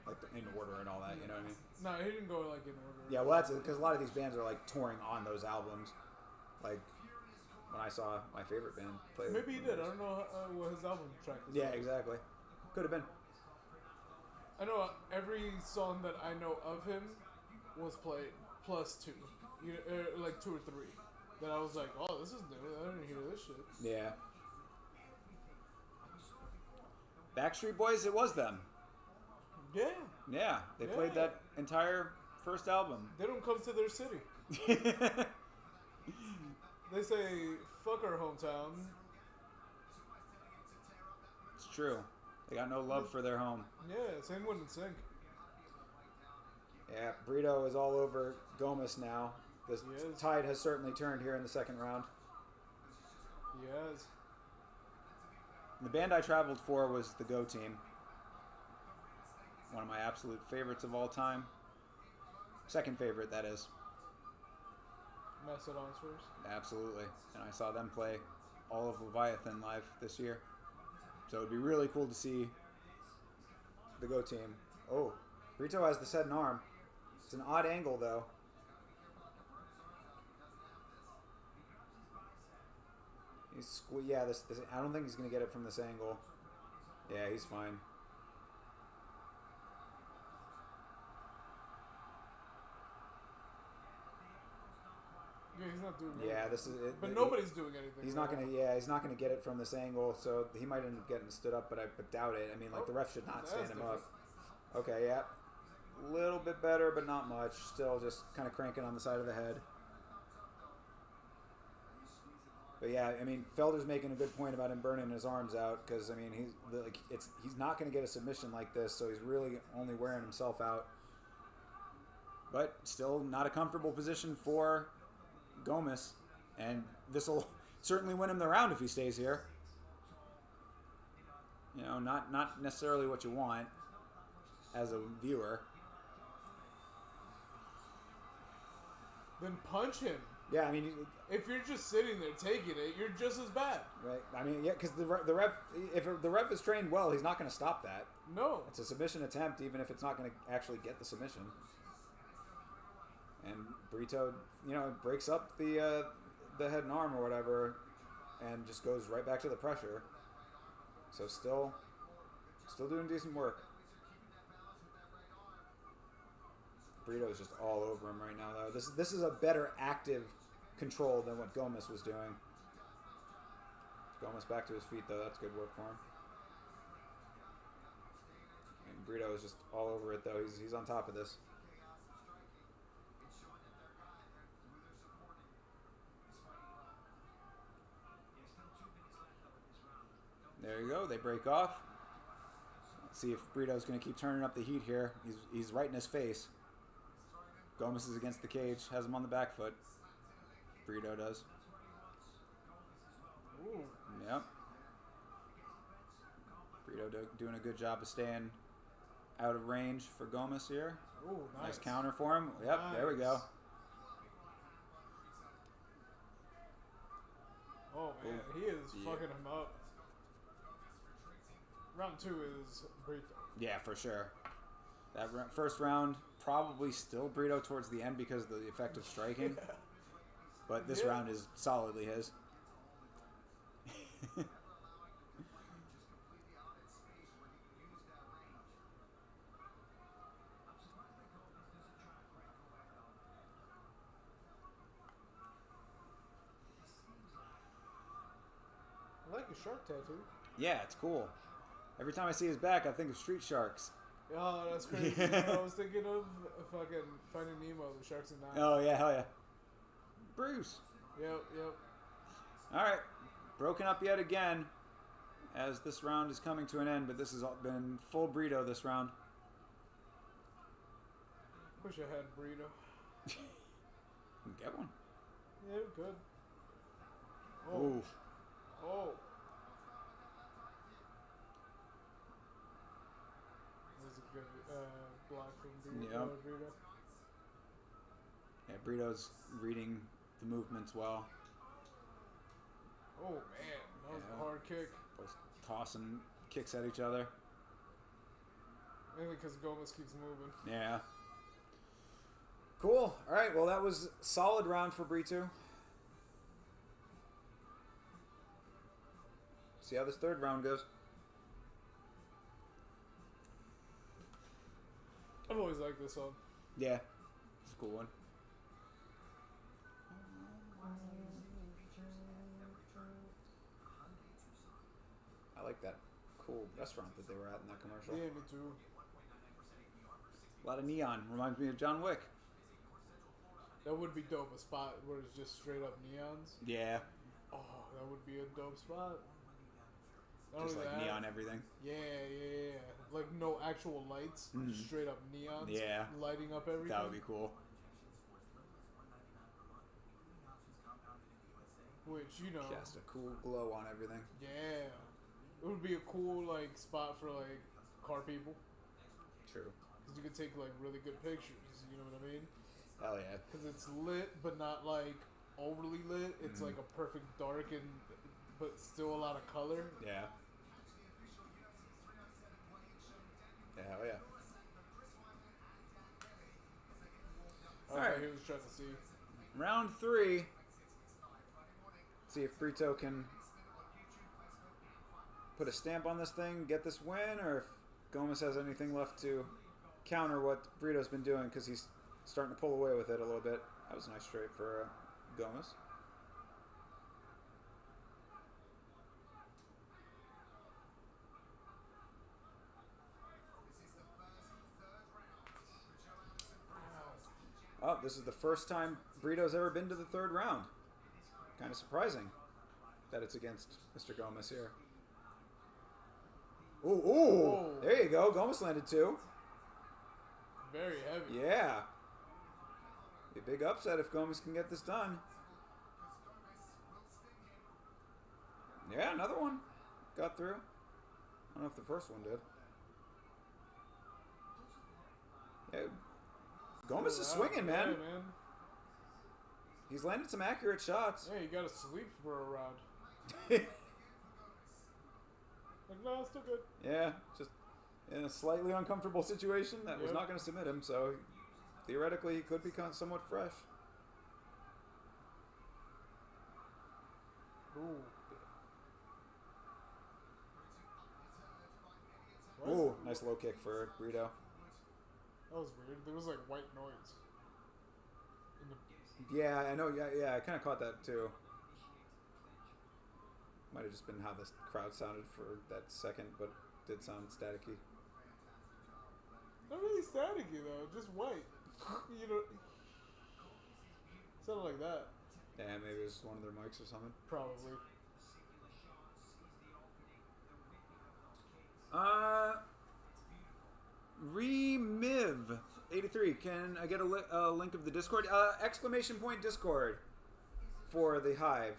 Like in order and all that, you know what I mean? No, he didn't go like in order. Yeah, well, that's because a lot of these bands are like touring on those albums. Like when I saw my favorite band play. Maybe he did. I don't know what his album track is. Yeah, exactly. Could have been. I know every song that I know of him was played plus 2, like 2 or 3. That I was like, oh, this is new. I didn't hear this shit. Yeah. Backstreet Boys, it was them. Yeah. Yeah, they played that entire first album. They don't come to their city. They say, fuck our hometown. It's true. They got no love for their home. Yeah, same one in sync. Yeah, Brito is all over Gomez now. The tide has certainly turned here in the second round. Yes. The band I traveled for was the Go Team. One of my absolute favorites of all time. Second favorite, that is. Mastodon's first? Absolutely. And I saw them play all of Leviathan live this year. So it'd be really cool to see the Go Team. Oh, Brito has the set and arm. It's an odd angle, though. This I don't think he's going to get it from this angle. Yeah, he's fine. Yeah, he's not doing anything. Yeah, this is it. But nobody's doing anything. He's not going to. Yeah, he's not going to get it from this angle. So he might end up getting stood up, but I doubt it. I mean, like the ref should not stand him up. Okay, yeah, a little bit better, but not much. Still, just kind of cranking on the side of the head. But yeah, I mean, Felder's making a good point about him burning his arms out because I mean he's not going to get a submission like this, so he's really only wearing himself out. But still, not a comfortable position for Gomez, and this will certainly win him the round if he stays here. You know, not necessarily what you want as a viewer. Then punch him. Yeah, I mean, if you're just sitting there taking it, you're just as bad. Right. I mean, yeah, because the ref, if the ref is trained well, he's not going to stop that. No. It's a submission attempt, even if it's not going to actually get the submission. And Brito, breaks up the head and arm or whatever, and just goes right back to the pressure. So still doing decent work. Brito's just all over him right now, though. This is a better active control than what Gomez was doing. Gomez back to his feet, though. That's good work for him. And Brito is just all over it, though. He's on top of this. There you go. They break off. Let's see if Brito's going to keep turning up the heat here. He's right in his face. Gomez is against the cage. Has him on the back foot. Brito does. Ooh. Yep. Brito doing a good job of staying out of range for Gomez here. Ooh, nice. Nice counter for him. Yep, nice. There we go. Oh, man. He is fucking him up. Round 2 is Brito. Yeah, for sure. That first round, probably still Brito towards the end because of the effective striking. Yeah. But this round is solidly his. I like his shark tattoo. Yeah, it's cool. Every time I see his back, I think of Street Sharks. Oh, that's crazy. You know what I was thinking of fucking Finding Nemo, the Sharks and Nine. Oh, yeah, hell yeah. Bruce. Yep. All right. Broken up yet again as this round is coming to an end, but this has been full burrito this round. Wish I had burrito. Get one. Yeah, good. Ooh. Oh. That was a good block from burrito. Yep. Burrito. Yeah, Burrito's reading the movements well. Oh man, that was a hard kick. Both tossing kicks at each other. Mainly because Gomez keeps moving. Yeah. Cool. All right. Well, that was a solid round for Brito. See how this third round goes. I've always liked this one. Yeah. It's a cool one. I like that cool restaurant that they were at in that commercial. Yeah, me too. A lot of neon. Reminds me of John Wick. That would be dope. A spot where it's just straight up neons. Yeah. Oh, that would be a dope spot. Not Just only like that, neon everything. Yeah. Like no actual lights. Straight up neons. Yeah. Lighting up everything. That would be cool. Which, you know. Just a cool glow on everything. Yeah. It would be a cool, like, spot for, like, car people. True. Because you could take, like, really good pictures. You know what I mean? Hell yeah. Because it's lit, but not, like, overly lit. It's, like, a perfect dark but still a lot of color. Yeah. Yeah, hell yeah. All right. He was trying to see. Round 3. See if Brito can put a stamp on this thing, get this win, or if Gomez has anything left to counter what Brito's been doing, because he's starting to pull away with it a little bit. That was a nice straight for Gomez. Oh, this is the first time Brito's ever been to the third round. Kind of surprising that it's against Mr. Gomez here. Ooh, Whoa. There you go. Gomez landed 2. Very heavy. Yeah. Be a big upset if Gomez can get this done. Yeah, another one. Got through. I don't know if the first one did. Yeah. Gomez is swinging, man. Yeah, man. He's landed some accurate shots. Yeah, you gotta sleep for a round. Like, no, it's still good. Yeah, just in a slightly uncomfortable situation that was not going to submit him, so theoretically he could be somewhat fresh. Ooh. Ooh, nice low kick for Brito. That was weird. There was like white noise. Yeah, I know. Yeah, I kind of caught that too. Might have just been how the crowd sounded for that second, but did sound staticky. Not really staticky though, just white. You know, sounded like that. Yeah, maybe it was one of their mics or something. Probably. Remiv83, can I get a link of the Discord? Exclamation point Discord for the Hive.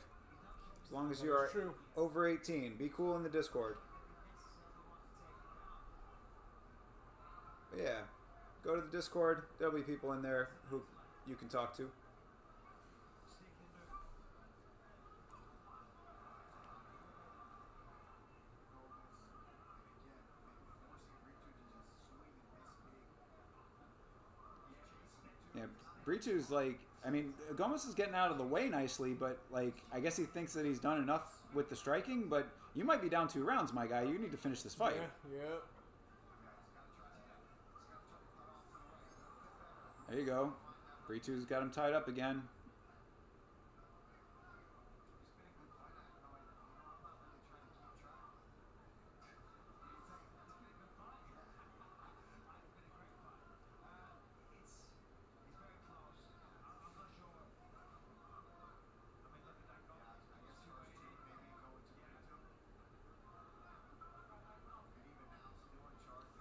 As long as you are over 18. Be cool in the Discord. But yeah. Go to the Discord. There'll be people in there who you can talk to. Yeah, Brito's like, I mean, Gomez is getting out of the way nicely, but like, I guess he thinks that he's done enough with the striking, but you might be down 2 rounds, my guy. You need to finish this fight. Yeah. There you go. Brito's got him tied up again.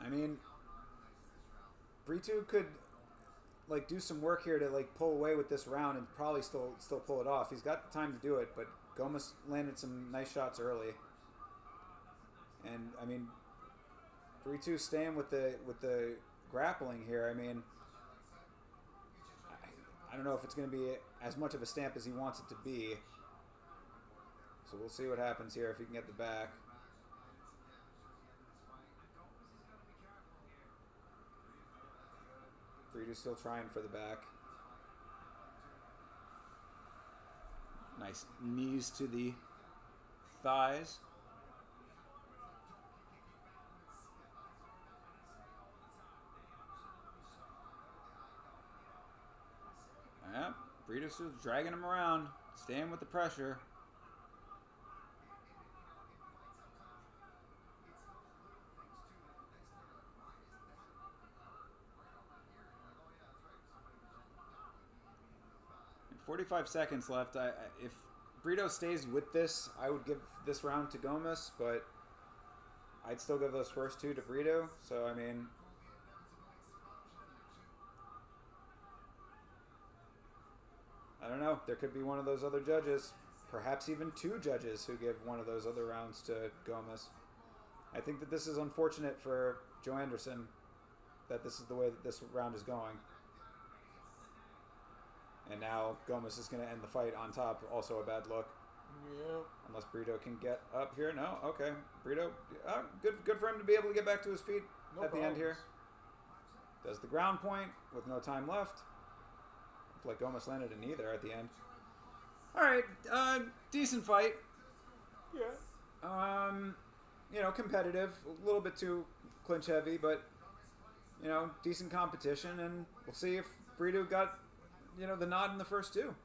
I mean, Brito could like do some work here to like pull away with this round and probably still pull it off. He's got the time to do it, but Gomez landed some nice shots early. And I mean, Brito staying with the grappling here. I mean, I don't know if it's going to be as much of a stamp as he wants it to be. So we'll see what happens here if he can get the back. Brito's still trying for the back. Nice knees to the thighs. Yeah, Brito's still dragging him around, staying with the pressure. And 45 seconds left. If Brito stays with this, I would give this round to Gomez, but I'd still give those first two to Brito. So, I mean, I don't know. There could be one of those other judges, perhaps even two judges, who give one of those other rounds to Gomez. I think that this is unfortunate for Joe Anderson, that this is the way that this round is going. And now Gomez is going to end the fight on top. Also a bad look. Yeah. Unless Brito can get up here. No? Okay. Brito, good for him to be able to get back to his feet at the end here. Does the ground point with no time left. Like Gomez landed in either at the end. All right, decent fight. Yeah. You know, competitive, a little bit too clinch heavy, but you know, decent competition, and we'll see if Brito got, you know, the nod in the first two.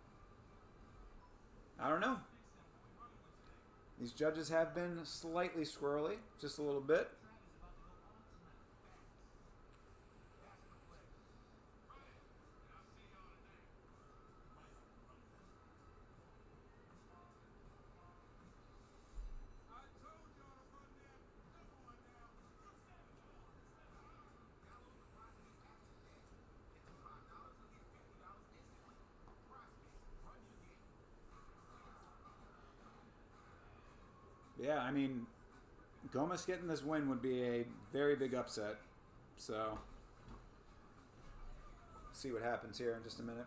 I don't know. These judges have been slightly squirrely, just a little bit. Yeah, I mean, Gomez getting this win would be a very big upset. So, see what happens here in just a minute.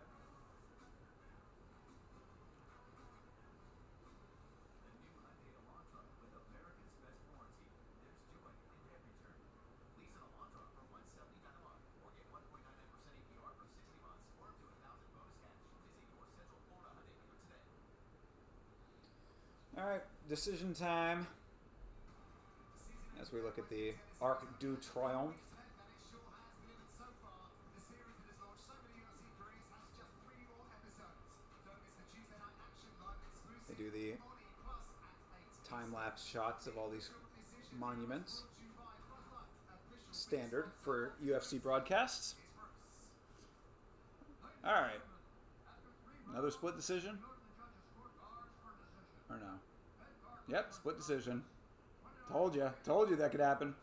All right, decision time. As we look at the Arc du Triomphe. They do the time-lapse shots of all these monuments. Standard for UFC broadcasts. All right. Another split decision? Or no? Yep, split decision. Told you that could happen.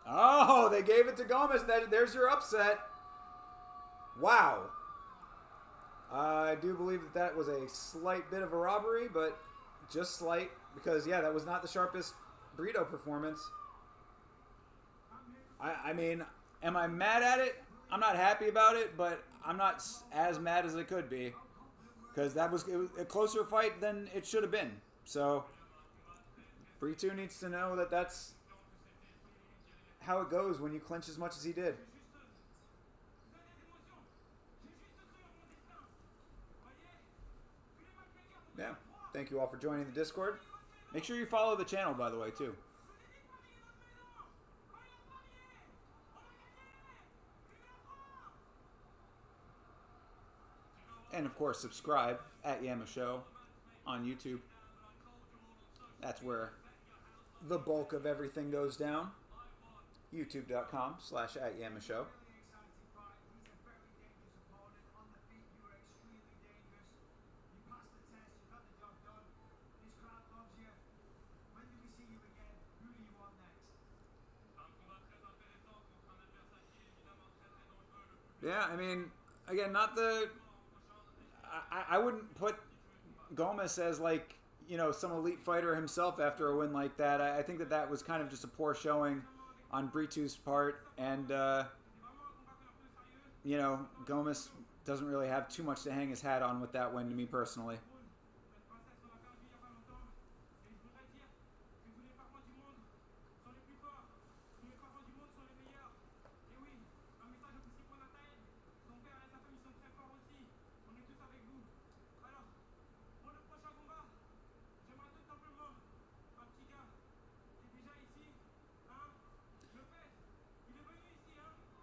Oh, they gave it to Gomez. There's your upset. Wow. I do believe that was a slight bit of a robbery, but just slight, because yeah, that was not the sharpest Brito performance. I mean, am I mad at it? I'm not happy about it, but I'm not as mad as it could be, because it was a closer fight than it should have been. So Brito needs to know that that's how it goes when you clinch as much as he did. Yeah. Thank you all for joining the Discord. Make sure you follow the channel, by the way, too. And, of course, subscribe at Yama Show on YouTube. That's where the bulk of everything goes down. YouTube.com/@Yama Show. Yeah, I mean, again, not the... I wouldn't put Gomez as, like, you know, some elite fighter himself after a win like that. I think that was kind of just a poor showing on Brito's part. And, you know, Gomez doesn't really have too much to hang his hat on with that win to me personally.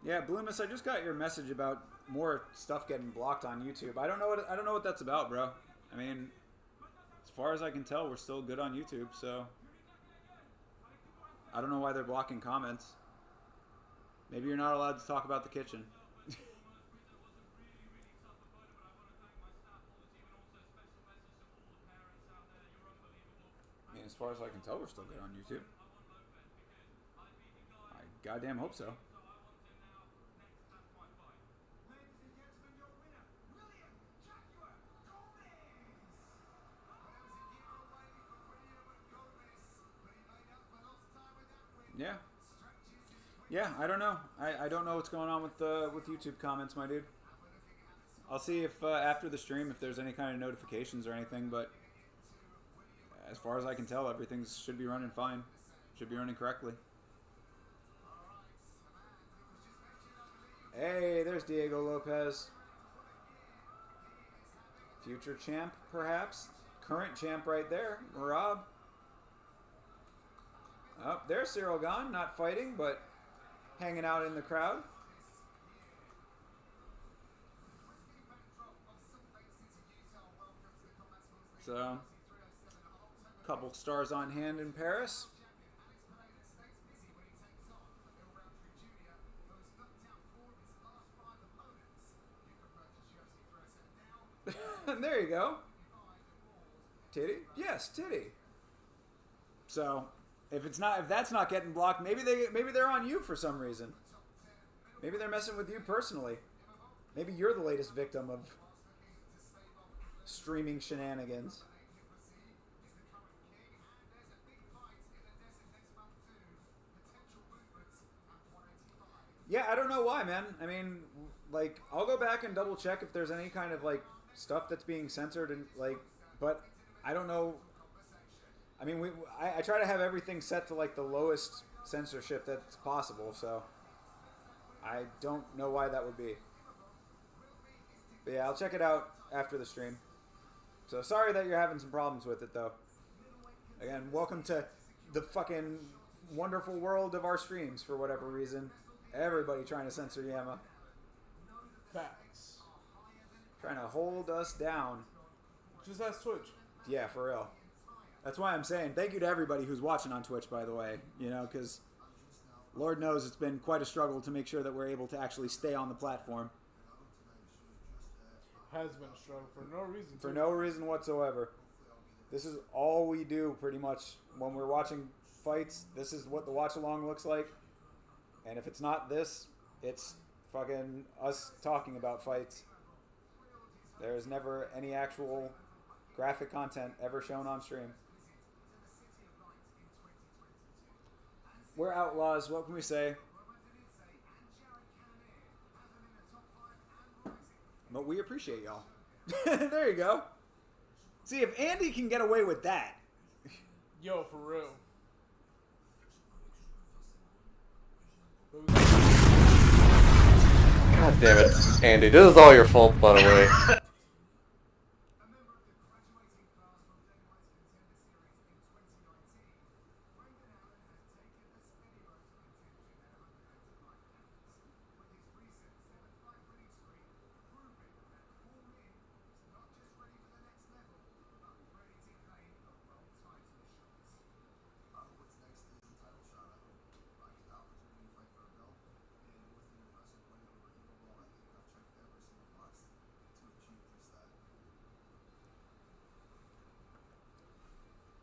Yeah, Bloomis, I just got your message about more stuff getting blocked on YouTube. I don't know what that's about, bro. I mean, as far as I can tell, we're still good on YouTube, so I don't know why they're blocking comments. Maybe you're not allowed to talk about the kitchen. I mean, as far as I can tell, we're still good on YouTube. I goddamn hope so. Yeah. Yeah, I don't know. I don't know what's going on with YouTube comments, my dude. I'll see if after the stream if there's any kind of notifications or anything, but as far as I can tell, everything should be running fine. Should be running correctly. Hey, there's Diego Lopez. Future champ, perhaps. Current champ right there, Rob. Oh, there's Cyril Gahn, not fighting, but hanging out in the crowd. So, couple stars on hand in Paris. There you go. Titty? Yes, titty. So, if that's not getting blocked, maybe they're on you for some reason. Maybe they're messing with you personally. Maybe you're the latest victim of streaming shenanigans. Yeah, I don't know why, man. I mean, like, I'll go back and double check if there's any kind of, like, stuff that's being censored and, like, but I don't know. I mean, I try to have everything set to, like, the lowest censorship that's possible, so I don't know why that would be. But yeah, I'll check it out after the stream. So sorry that you're having some problems with it, though. Again, welcome to the fucking wonderful world of our streams for whatever reason. Everybody trying to censor Yama. Facts. Trying to hold us down. Just ask Twitch. Yeah, for real. That's why I'm saying thank you to everybody who's watching on Twitch, by the way. You know, because Lord knows it's been quite a struggle to make sure that we're able to actually stay on the platform. Has been a struggle for no reason. For no reason whatsoever. This is all we do pretty much when we're watching fights. This is what the watch along looks like. And if it's not this, it's fucking us talking about fights. There's never any actual graphic content ever shown on stream. We're outlaws. What can we say? But we appreciate y'all. There you go. See, if Andy can get away with that. Yo, for real. God damn it, Andy. This is all your fault, by the way.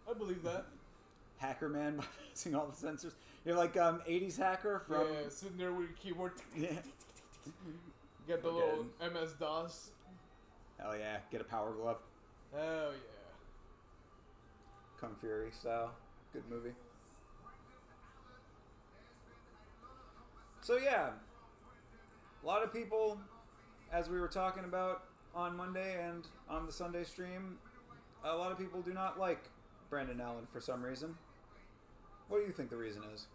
I believe that. Hacker man using all the sensors. You're like 80s hacker from... Yeah, sitting there with your keyboard. Yeah. Get the little MS-DOS. Hell yeah. Get a power glove. Hell yeah. Kung Fury style. Good movie. So yeah. A lot of people, as we were talking about on Monday and on the Sunday stream, a lot of people do not like Brandon Allen for some reason. What do you think the reason is?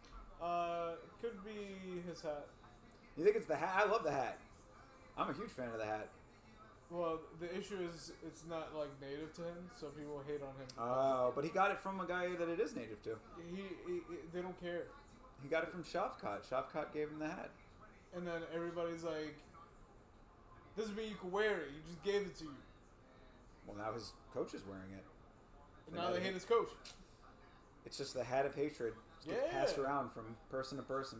It could be his hat. You think it's the hat? I love the hat. I'm a huge fan of the hat. Well, the issue is it's not like native to him, so people hate on him. Oh, but he got it from a guy that it is native to. They don't care. He got it from Shavkat. Shavkat gave him the hat. And then everybody's like, doesn't mean you can wear it. He just gave it to you. Well, now his coach is wearing it. And now they hate his coach. It's just the hat of hatred. Just get passed around from person to person.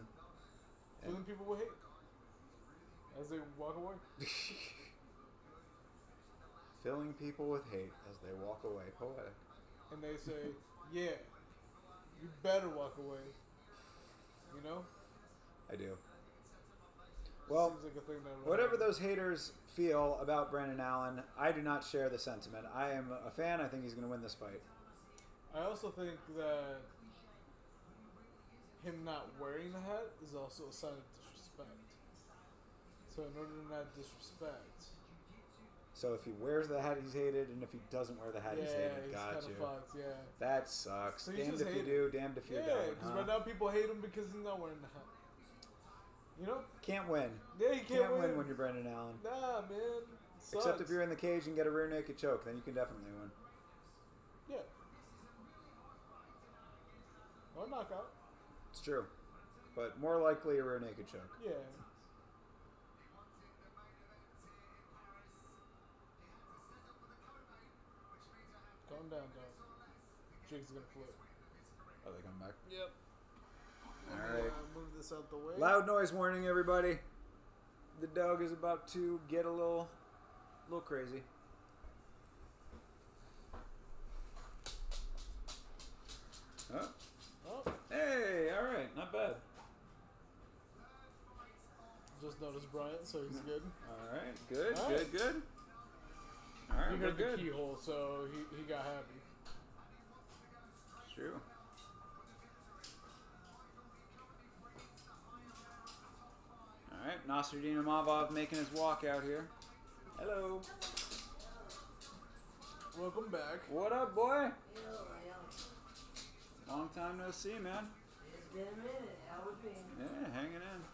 Filling people with hate as they walk away. Filling people with hate as they walk away. Poetic. And they say, yeah, you better walk away. You know? I do. Well, seems like a thing that whatever those haters feel about Brandon Allen, I do not share the sentiment. I am a fan. I think he's going to win this fight. I also think that him not wearing the hat is also a sign of disrespect. So in order to not disrespect... So if he wears the hat, he's hated, and if he doesn't wear the hat, he's hated. Got you. Fucked, yeah. That sucks. So damned if you do, damned if you don't. Yeah, because right now people hate him because he's not wearing the hat. You know? Can't win. Yeah, you can't win when you're Brandon Allen. Nah, man. Sucks. Except if you're in the cage and get a rear naked choke, then you can definitely win. Yeah. Or knockout. It's true. But more likely a rear naked choke. Yeah. Calm down, dog. Jig's gonna flip. Oh, they come back? Yep. Alright. Move this out the way. Loud noise warning, everybody. The dog is about to get a little crazy. Oh. Oh. Hey, alright, not bad. Just noticed Bryant, so he's good. Alright, good, All right. good. Alright, He we're heard the good. keyhole, so he got happy. It's true. Alright, Nasruddin Imavov making his walk out here. Hello. Welcome back. What up, boy? Long time no see, man. It's been a minute. How we been? Yeah, hanging in.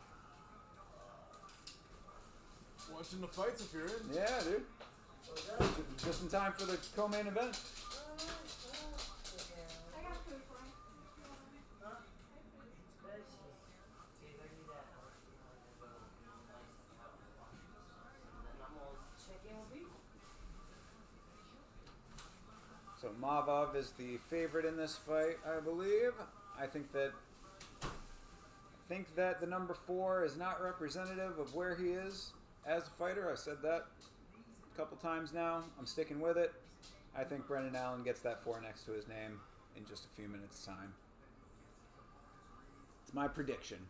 Watching the fights if you're in. Yeah, dude. Just in time for the co-main event. I got food for him. So Mavov is the favorite in this fight, I believe. I think that the number 4 is not representative of where he is as a fighter. I said that a couple times now. I'm sticking with it. I think Brendan Allen gets that 4 next to his name in just a few minutes' time. It's my prediction.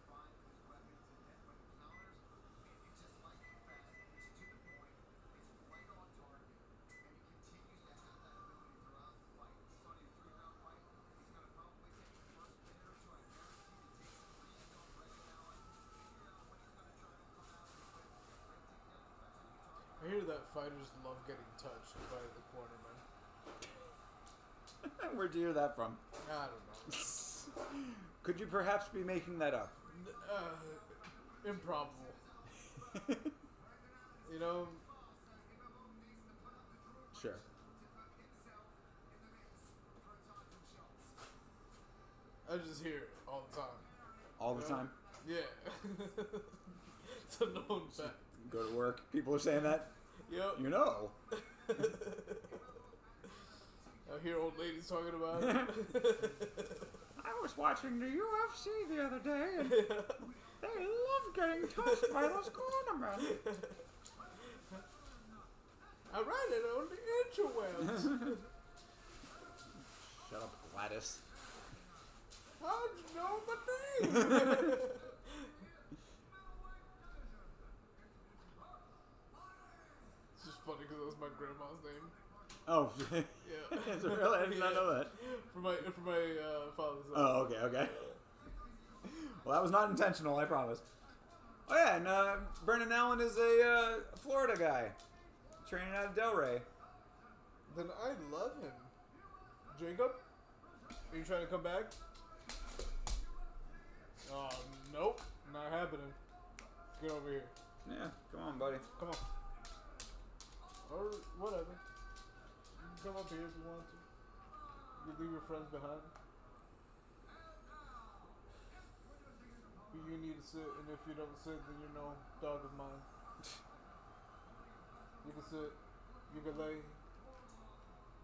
I hear that fighters love getting touched by the cornerman. Where'd you hear that from? I don't know. Could you perhaps be making that up? Improbable. You know? Sure. I just hear it all the time. All the time? Yeah. It's a known fact. Go to work. People are saying that? Yep. You know. I hear old ladies talking about it. I was watching the UFC the other day, and they love getting touched by those cornermen. I read it on the interwebs. Shut up, Gladys. How'd you know my name? was my grandma's name. Oh, Yeah. is it really? I did not know that. For my father's. Oh, okay. Well, that was not intentional, I promise. Oh yeah, and Brendan Allen is a Florida guy, training out of Delray. Then I love him. Jacob, are you trying to come back? Oh, nope, not happening. Get over here. Yeah, come on, buddy. Come on. Or whatever. You can come up here if you want to. You leave your friends behind. But you need to sit, and if you don't sit, then you're no dog of mine. You can sit, you can lay,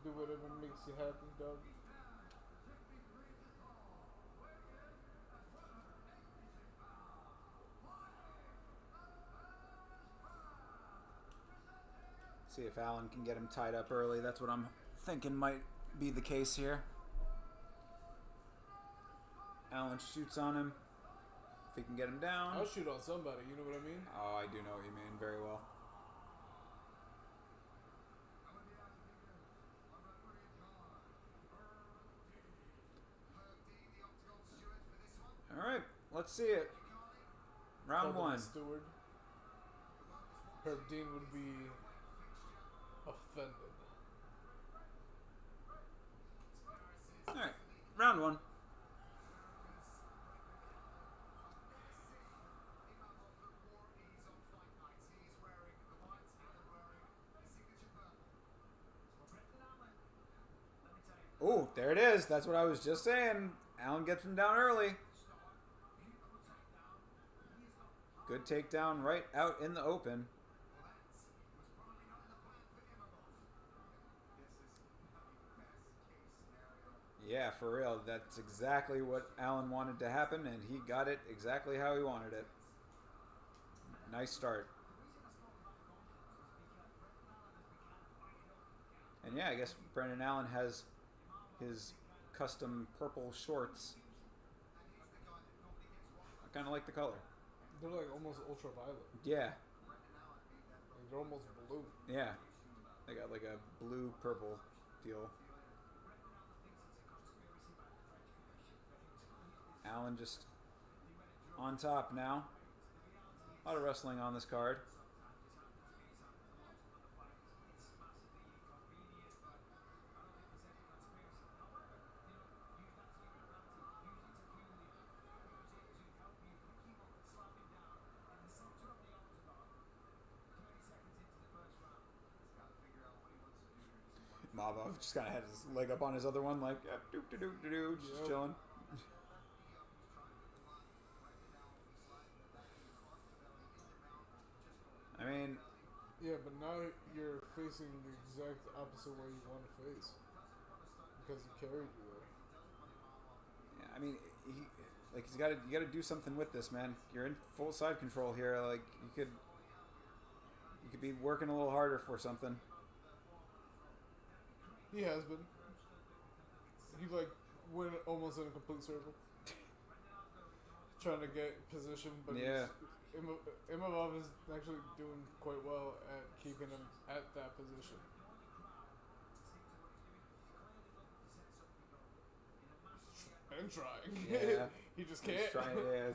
do whatever makes you happy, dog. See if Allen can get him tied up early. That's what I'm thinking might be the case here. Allen shoots on him. If he can get him down. I'll shoot on somebody, you know what I mean? Oh, I do know what you mean very well. All right, let's see it. Round one. Steward. Herb Dean would be offended. All right, round one. Oh, there it is. That's what I was just saying. Allen gets him down early. Good takedown right out in the open. Yeah, for real. That's exactly what Allen wanted to happen, and he got it exactly how he wanted it. Nice start. And yeah, I guess Brendan Allen has his custom purple shorts. I kind of like the color. They're like almost ultraviolet. Yeah. Like they're almost blue. Yeah. They got like a blue-purple deal. Allen just on top now. A lot of wrestling on this card. Mavov just kind of had his leg up on his other one, like, yeah, doop-de-doop-de-doo, just chilling. I mean... Yeah, but now you're facing the exact opposite way you want to face. Because he carried you there. Yeah, I mean, you gotta do something with this, man. You're in full side control here. Like, you could be working a little harder for something. He has been. He like went almost in a complete circle, trying to get position, but yeah, Imavov is actually doing quite well at keeping him at that position. And trying. Yeah. He just can't. He's trying, yeah.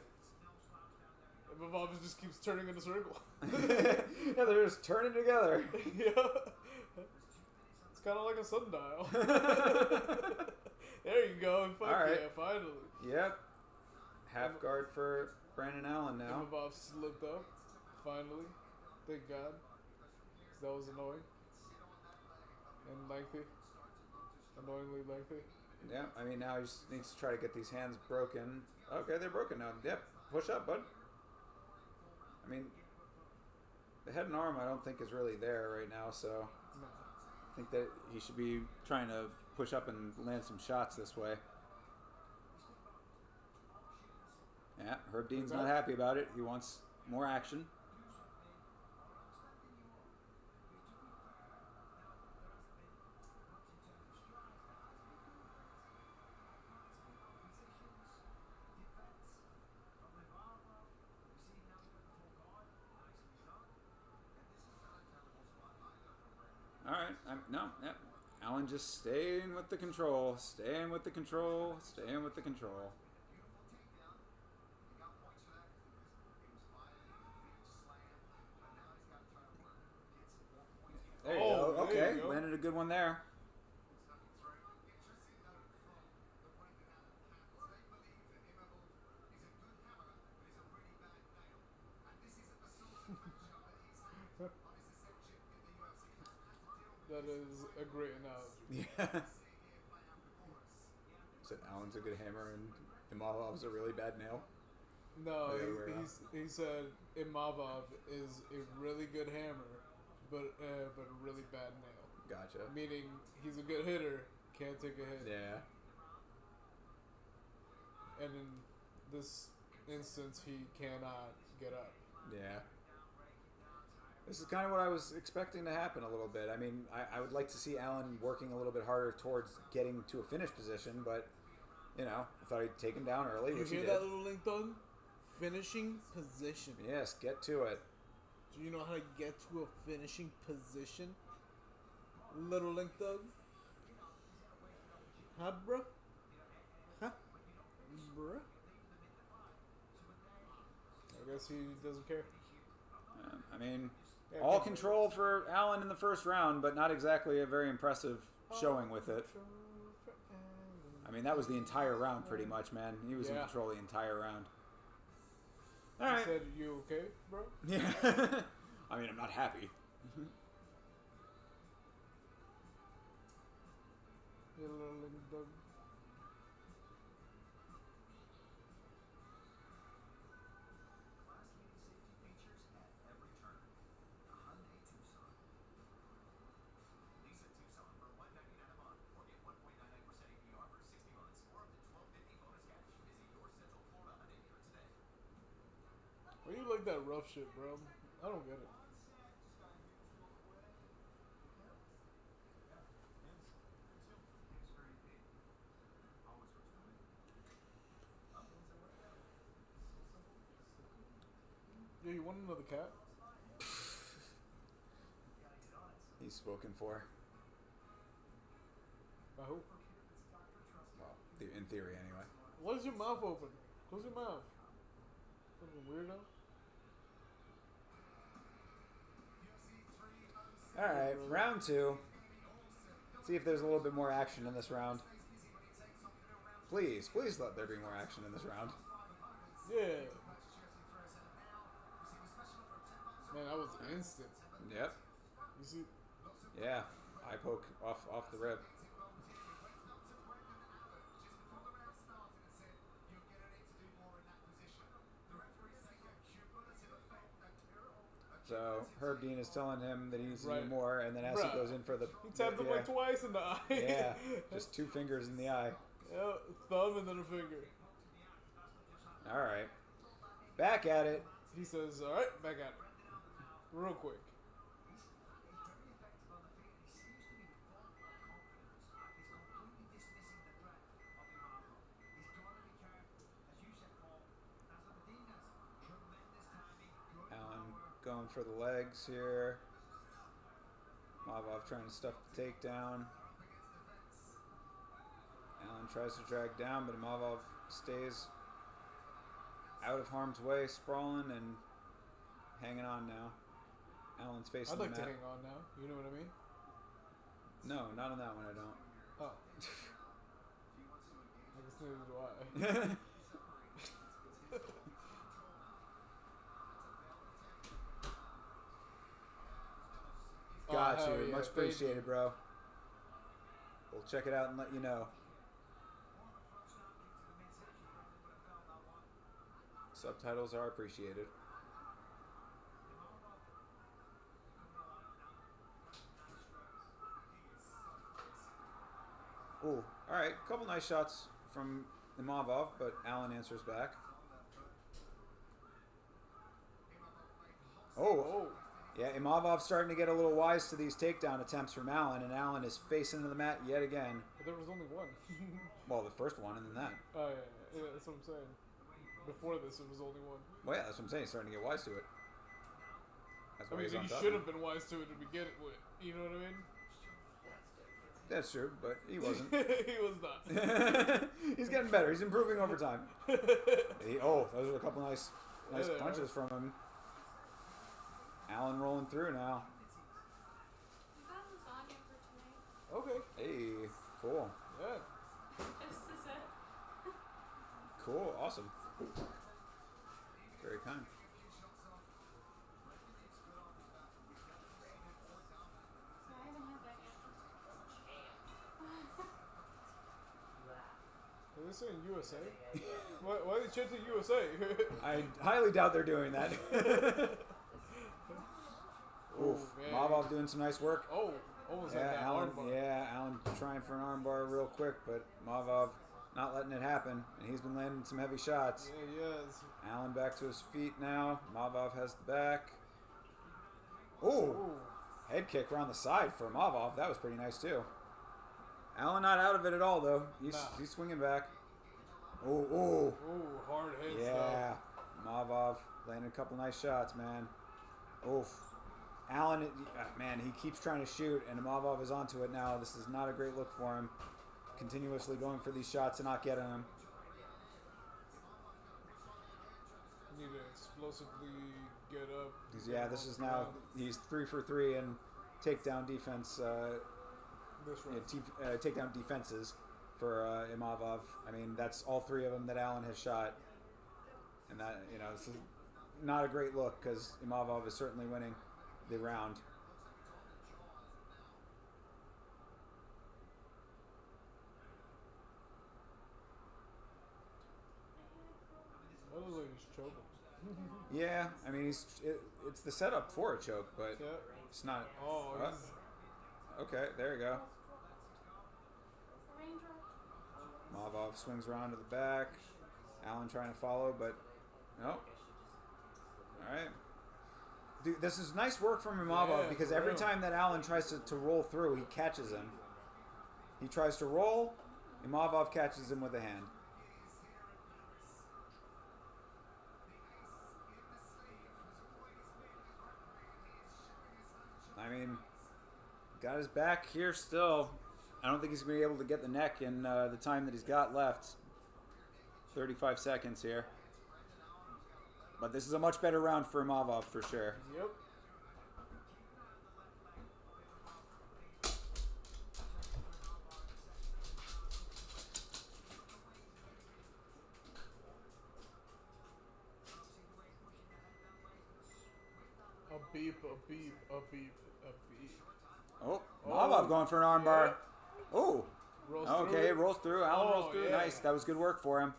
Imavov just keeps turning in a circle. Yeah, they're just turning together. Yeah. It's kind of like a sundial. There you go. Fuck all right. Yeah, finally. Yep. Half guard for Brandon Allen now. Imavov slipped up. Finally. Thank God. 'Cause that was annoying. And lengthy. Annoyingly lengthy. Yeah, I mean, now he just needs to try to get these hands broken. Okay, they're broken now. Yep. Push up, bud. I mean, the head and arm I don't think is really there right now, so... No. I think that he should be trying to push up and land some shots this way. Yeah, Herb Dean's not happy about it. He wants more action. No, yeah. Allen just staying with the control, staying with the control, staying with the control. There you go. Okay, landed a good one there. That is a great analogy. Yeah. Said Allen's a good hammer and Imavov's a really bad nail. No, he said Imavov is a really good hammer, but a really bad nail. Gotcha. Meaning he's a good hitter, can't take a hit. Yeah. And in this instance, he cannot get up. Yeah. This is kind of what I was expecting to happen a little bit. I mean, I would like to see Allen working a little bit harder towards getting to a finish position, but, you know, I thought he'd take him down early, which he did. You hear that little link dog? Finishing position. Yes, get to it. Do you know how to get to a finishing position? Little link dog? Huh, bro? Huh? Bruh? I guess he doesn't care. I mean, all control for Allen in the first round, but not exactly a very impressive showing with it. I mean, that was the entire round pretty much, man. He was in control the entire round. All right. He said, "You okay, bro?" Yeah. I mean, I'm not happy. You little link dog. Why you like that rough shit, bro? I don't get it. Yeah, you want another cat? He's spoken for. By who? Well, in theory, anyway. Why is your mouth open? Close your mouth. Fucking weirdo. Alright, round 2. See if there's a little bit more action in this round. Please let there be more action in this round. Yeah. Man, that was instant. Yep. You see? Yeah. Eye poke off the rib. So Herb Dean is telling him that he needs to do more, and then as he goes in for the... He tapped him like twice in the eye. Yeah, just 2 fingers in the eye. Yeah, thumb and then a finger. All right. Back at it. He says, all right, back at it. Real quick. Going for the legs here. Mavov trying to stuff the takedown. Allen tries to drag down, but Mavov stays out of harm's way, sprawling and hanging on now. Allen's facing the mat. I'd like to hang on now. You know what I mean? No, not on that one, I don't. Oh. I guess neither do I. Got you. Yeah, Much appreciated, bro. We'll check it out and let you know. Subtitles are appreciated. Ooh, alright. A couple nice shots from Imavov, but Allen answers back. Oh. Yeah, Imavov's starting to get a little wise to these takedown attempts from Allen, and Allen is facing to the mat yet again. But there was only one. Well, the first one and then that. Oh, yeah, that's what I'm saying. Before this, it was only one. Well, yeah, that's what I'm saying. He's starting to get wise to it. That's why he should have been wise to it to begin with. You know what I mean? That's true, but he wasn't. He was not. He's getting better. He's improving over time. Those are a couple nice punches from him. Allen rolling through now. Okay. Hey, cool. Yeah. This is it. Cool, awesome. Very kind. I haven't had that yet. Are they saying USA? Why are they chanting USA? I highly doubt they're doing that. Oof. Mavov doing some nice work. Oh, almost like that armbar. Yeah, Allen trying for an armbar real quick, but Mavov not letting it happen, and he's been landing some heavy shots. Yeah, he is. Allen back to his feet now. Mavov has the back. Ooh. Head kick around the side for Mavov. That was pretty nice, too. Allen not out of it at all, though. He's swinging back. Ooh, hard hits, yeah. Mavov landing a couple nice shots, man. Oof. Allen, man, he keeps trying to shoot, and Mavov is onto it now. This is not a great look for him. Continuously going for these shots and not getting them. Need to explosively get up. Yeah, this is now, he's 3 for 3 in takedown defense. Takedown defenses for Imavov. I mean, that's all 3 of them that Allen has shot. And that, this is not a great look because Imavov is certainly winning the round. That looks like he's choking. Yeah, I mean, it's the setup for a choke, but it's not. Oh, okay, there you go. Mavov swings around to the back. Allen trying to follow, but no. All right. Dude, this is nice work from Imavov because every time that Allen tries to roll through, he catches him. He tries to roll, Imavov catches him with a hand. I mean, got his back here still. I don't think he's going to be able to get the neck in the time that he's got left. 35 seconds here. But this is a much better round for Imavov for sure. Yep. A beep, a beep, a beep, a beep. Oh, Mavov going for an armbar. Oh. Okay, rolls through. Allen rolls through. Yeah. Nice. That was good work for him.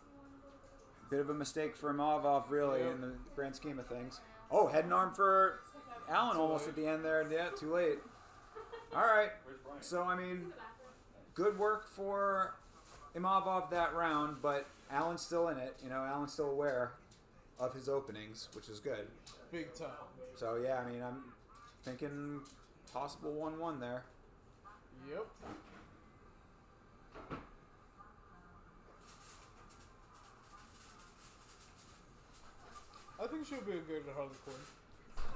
Bit of a mistake for Mavov, really, in the grand scheme of things. Oh, head and arm for Allen almost at the end there. Yeah, too late. All right. So, I mean, good work for Imavov that round, but Allen's still in it. Allen's still aware of his openings, which is good. Big time. So, yeah, I mean, I'm thinking possible 1-1 there. Yep. I think she'll be a good Harley Quinn.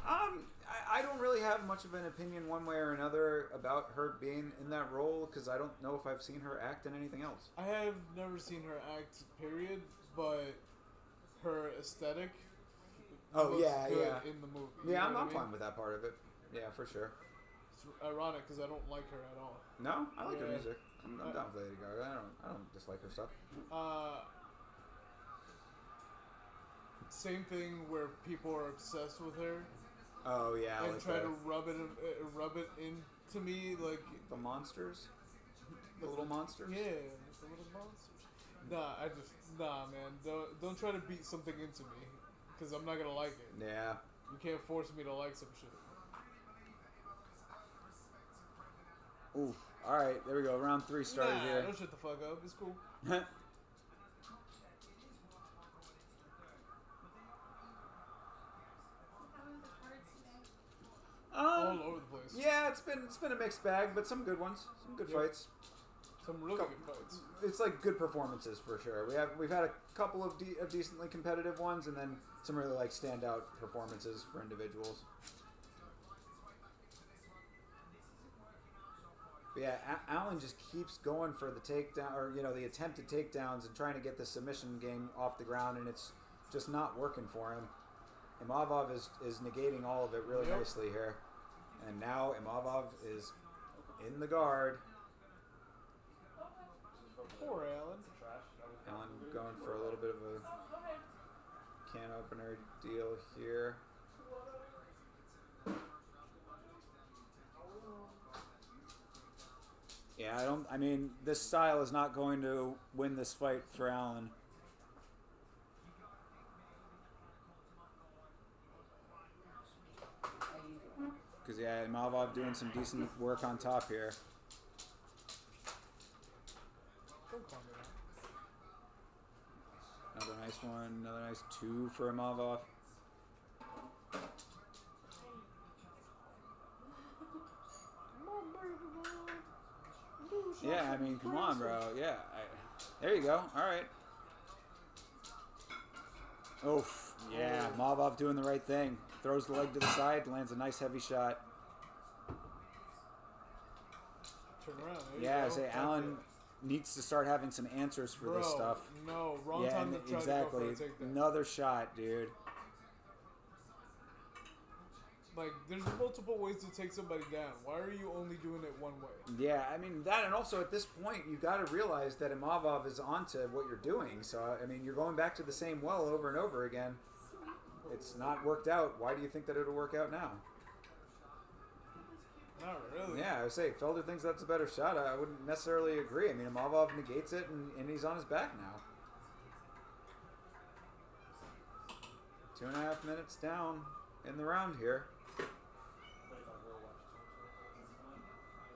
I don't really have much of an opinion one way or another about her being in that role because I don't know if I've seen her act in anything else. I have never seen her act, period, but her aesthetic looks good in the movie. Yeah, I'm fine with that part of it. Yeah, for sure. It's ironic because I don't like her at all. No? I like her music. I'm down with Lady Gaga. I don't dislike her stuff. Same thing where people are obsessed with her. Oh yeah, and try to rub it into me like the monsters, the little monsters. Yeah, the little monsters. Nah, man. Don't try to beat something into me, because I'm not gonna like it. Yeah. You can't force me to like some shit. Oof. All right, there we go. Round 3 started here. Don't shut the fuck up. It's cool. All over the place. Yeah, it's been a mixed bag, but some good ones, some good fights, some really good fights. It's like good performances for sure. We've had a couple of decently competitive ones, and then some really like standout performances for individuals. But yeah, Allen just keeps going for the takedown, or the attempted takedowns, and trying to get the submission game off the ground, and it's just not working for him. Imavov is negating all of it really nicely here, and now Imavov is in the guard. Poor Allen. Allen going for a little bit of a can opener deal here. Yeah, I mean, this style is not going to win this fight for Allen. Because, yeah, Imavov doing some decent work on top here. Another nice one. Another nice 2 for Imavov. Yeah, I mean, come on, bro. Yeah. There you go. All right. Oof. Yeah, Imavov doing the right thing. Throws the leg to the side, lands a nice heavy shot. Turn around. Yeah, I say Allen needs to start having some answers for this stuff. No, wrong time to try exactly. to go for a takedown. Another shot, dude. Like, there's multiple ways to take somebody down. Why are you only doing it one way? Yeah, I mean, that, and also at this point, you got to realize that Imavov is onto what you're doing. So, I mean, you're going back to the same well over and over again. It's not worked out. Why do you think that it'll work out now? Not really. Yeah, I would say Felder thinks that's a better shot. I wouldn't necessarily agree. I mean, Imavov negates it, and he's on his back now. 2.5 minutes down in the round here.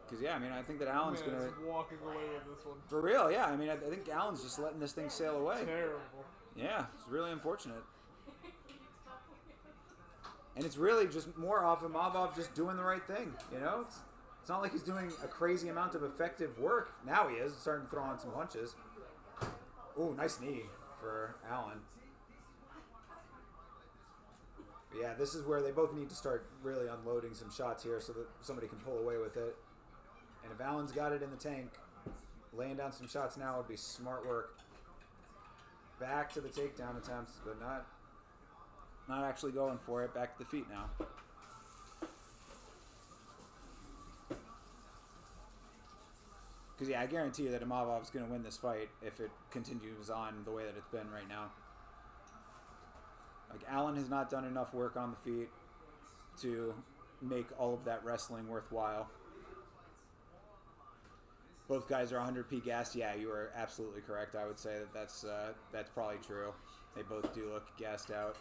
Because, yeah, I mean, I think that Allen's going to... walking away with this one. For real, yeah. I mean, I think Allen's just letting this thing sail away. Terrible. Yeah, it's really unfortunate. And it's really just more off of Imavov just doing the right thing, you know? It's not like he's doing a crazy amount of effective work. Now he is, starting to throw on some punches. Ooh, nice knee for Allen. But yeah, this is where they both need to start really unloading some shots here so that somebody can pull away with it. And if Allen's got it in the tank, laying down some shots now would be smart work. Back to the takedown attempts, but not actually going for it. Back to the feet now. Because, yeah, I guarantee you that Imavov's going to win this fight if it continues on the way that it's been right now. Like, Allen has not done enough work on the feet to make all of that wrestling worthwhile. Both guys are 100p gassed. Yeah, you are absolutely correct. I would say that that's probably true. They both do look gassed out.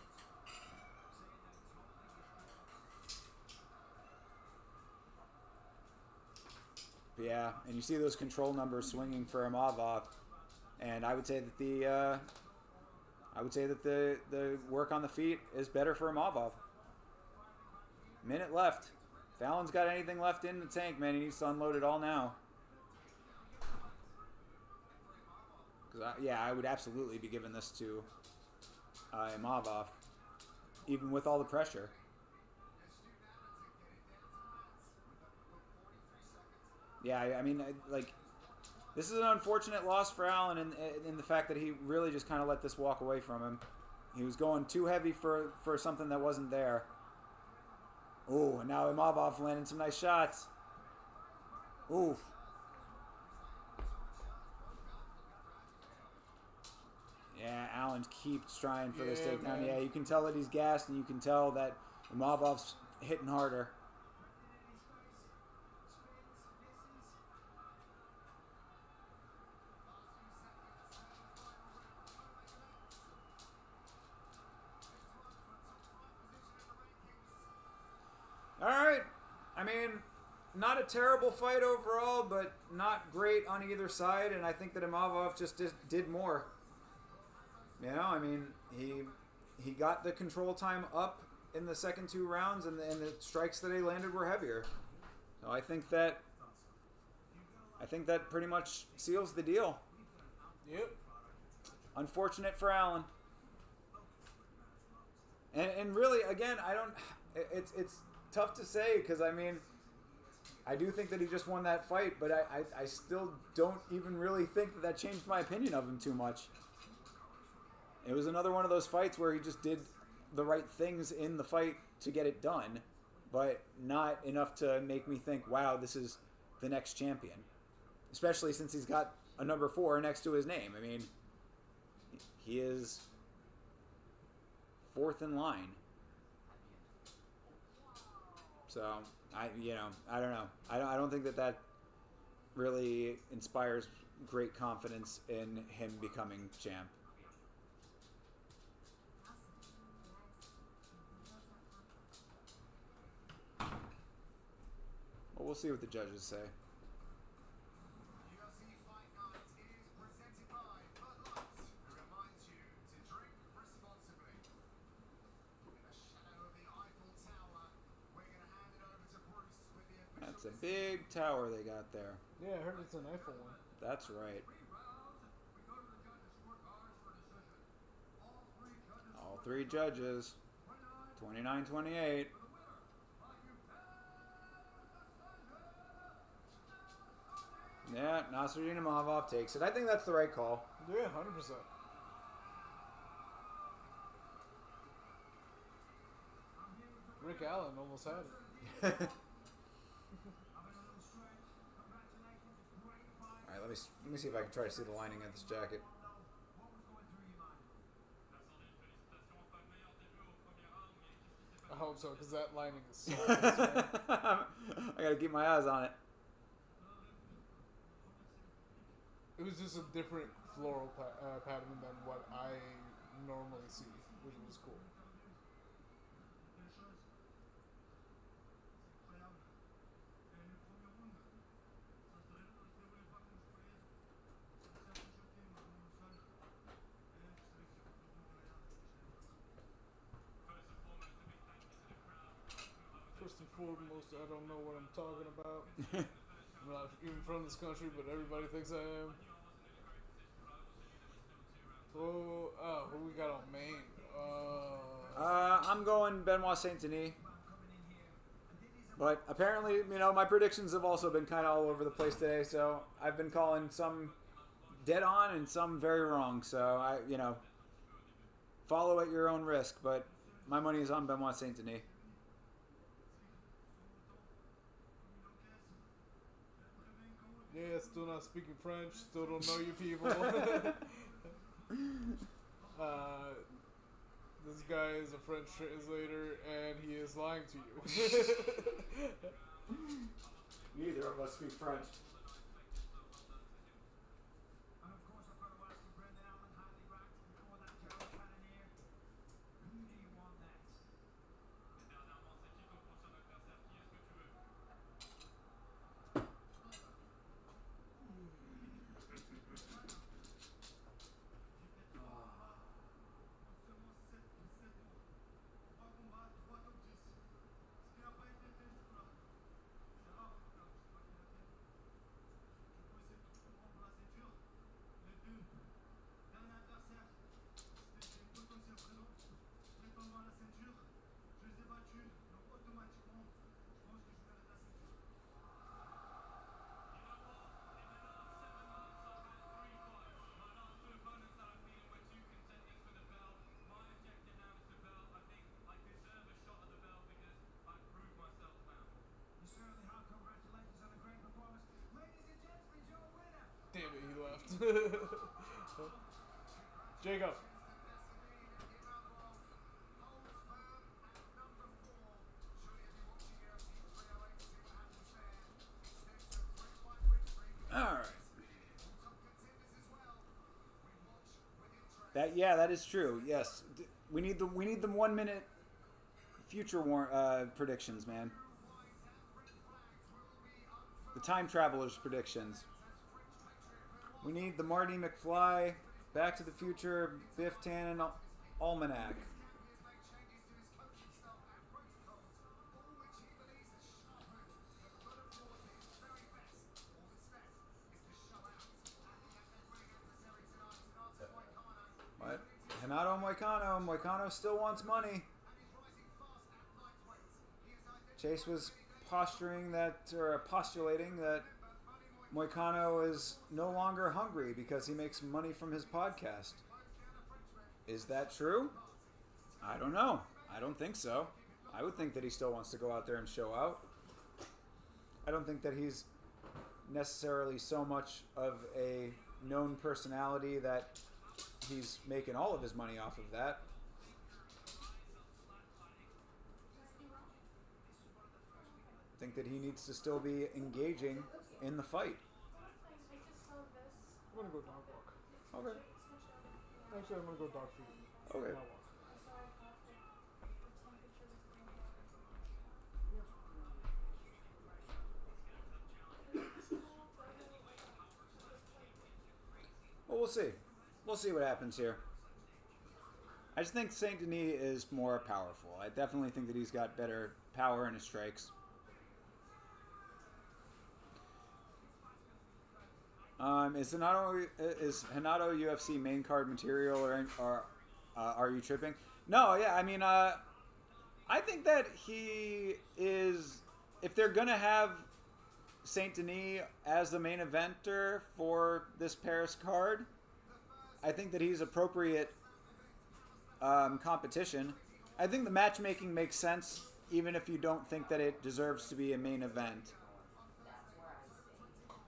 But yeah, and you see those control numbers swinging for Imavov, and I would say that the work on the feet is better for Imavov. Minute left. If Allen's got anything left in the tank, man, he needs to unload it all now. I would absolutely be giving this to Imavov, even with all the pressure. Yeah, I mean, like, this is an unfortunate loss for Allen in the fact that he really just kind of let this walk away from him. He was going too heavy for something that wasn't there. Ooh, and now Imavov landing some nice shots. Oof. Yeah, Allen keeps trying for this takedown. Man. Yeah, you can tell that he's gassed, and you can tell that Imavov's hitting harder. All right. I mean, not a terrible fight overall, but not great on either side, and I think that Imavov just did more. You know, I mean, he got the control time up in the second 2 rounds, and the strikes that he landed were heavier. So I think that pretty much seals the deal. Yep. Unfortunate for Allen. And really, again, it's tough to say because, I mean, I do think that he just won that fight, but I still don't even really think that changed my opinion of him too much. It was another one of those fights where he just did the right things in the fight to get it done, but not enough to make me think, wow, this is the next champion. Especially since he's got a number 4 next to his name. I mean, he is 4th in line. So, I don't know. I don't think that really inspires great confidence in him becoming champ. Well, we'll see what the judges say. UFC Fight Night is presented by Bud Light, who reminds you to drink responsibly. In the shadow of the Eiffel Tower, we're going to hand it over to Bruce with the official... That's a big tower they got there. Yeah, I heard it's an Eiffel one. That's right. All 3 judges. 29-28. Yeah, Nasruddin Imavov takes it. I think that's the right call. Yeah, 100%. Rick Allen almost had it. Alright, let me see if I can try to see the lining of this jacket. I hope so, because that lining is so I gotta keep my eyes on it. It was just a different floral pattern than what I normally see, which was cool. First and foremost, I don't know what I'm talking about. I'm not even from this country, but everybody thinks I am. So, who we got on main? I'm going Benoit Saint-Denis. But apparently, my predictions have also been kind of all over the place today, so I've been calling some dead on and some very wrong. So, follow at your own risk, but my money is on Benoit Saint-Denis. Yeah, still not speaking French, still don't know you people. This guy is a French translator, and he is lying to you. Neither of us speak French. Damn it, he left. Jacob. Alright. That is true. Yes. We need the 1 minute future predictions, man. The time travelers predictions. We need the Marty McFly, Back to the Future, Biff Tannen Almanac. What? Renato Moicano. Moicano still wants money. Chase was postulating that Moicano is no longer hungry because he makes money from his podcast. Is that true? I don't know. I don't think so. I would think that he still wants to go out there and show out. I don't think that he's necessarily so much of a known personality that he's making all of his money off of that. I think that he needs to still be engaging in the fight. I'm gonna go dog walk. Okay. Actually, I'm gonna go dog feed. Okay. Not walk. Well, we'll see. We'll see what happens here. I just think Saint-Denis is more powerful. I definitely think that he's got better power in his strikes. Is Hanato UFC main card material, or are you tripping? No, yeah, I mean, I think that he is. If they're gonna have Saint-Denis as the main eventer for this Paris card, I think that he's appropriate competition. I think the matchmaking makes sense, even if you don't think that it deserves to be a main event.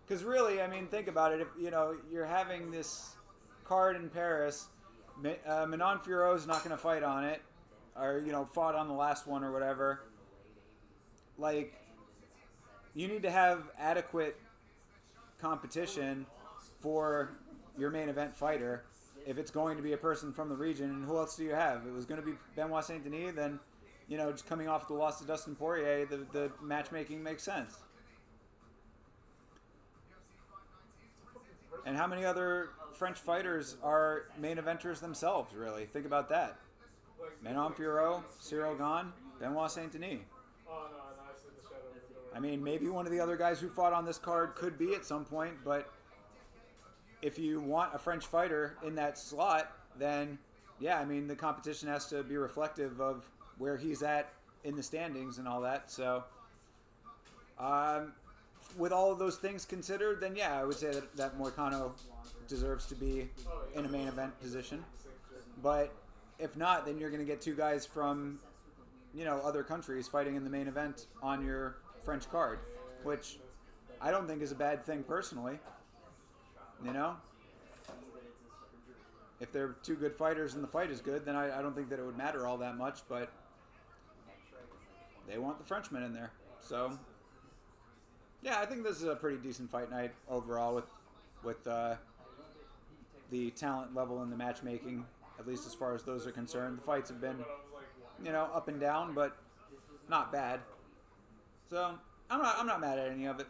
Because really, I mean, think about it. If you're having this card in Paris, Manon Fiorot's not going to fight on it, or fought on the last one or whatever. Like, you need to have adequate competition for your main event fighter if it's going to be a person from the region. And who else do you have? If it was going to be Benoit Saint-Denis, then just coming off the loss to Dustin Poirier, the matchmaking makes sense. And how many other French fighters are main eventers themselves, really? Think about that. Manon Fiorot, Cyril Gane, Benoit Saint-Denis. I mean, maybe one of the other guys who fought on this card could be at some point, but if you want a French fighter in that slot, then, yeah, I mean, the competition has to be reflective of where he's at in the standings and all that. So, with all of those things considered, then yeah, I would say that Moicano deserves to be in a main event position. But if not, then you're going to get two guys from, other countries fighting in the main event on your French card, which I don't think is a bad thing personally. If they're two good fighters and the fight is good, then I don't think that it would matter all that much, but they want the Frenchman in there. So, yeah, I think this is a pretty decent fight night overall with the talent level and the matchmaking, at least as far as those are concerned. The fights have been, up and down, but not bad. So I'm not mad at any of it.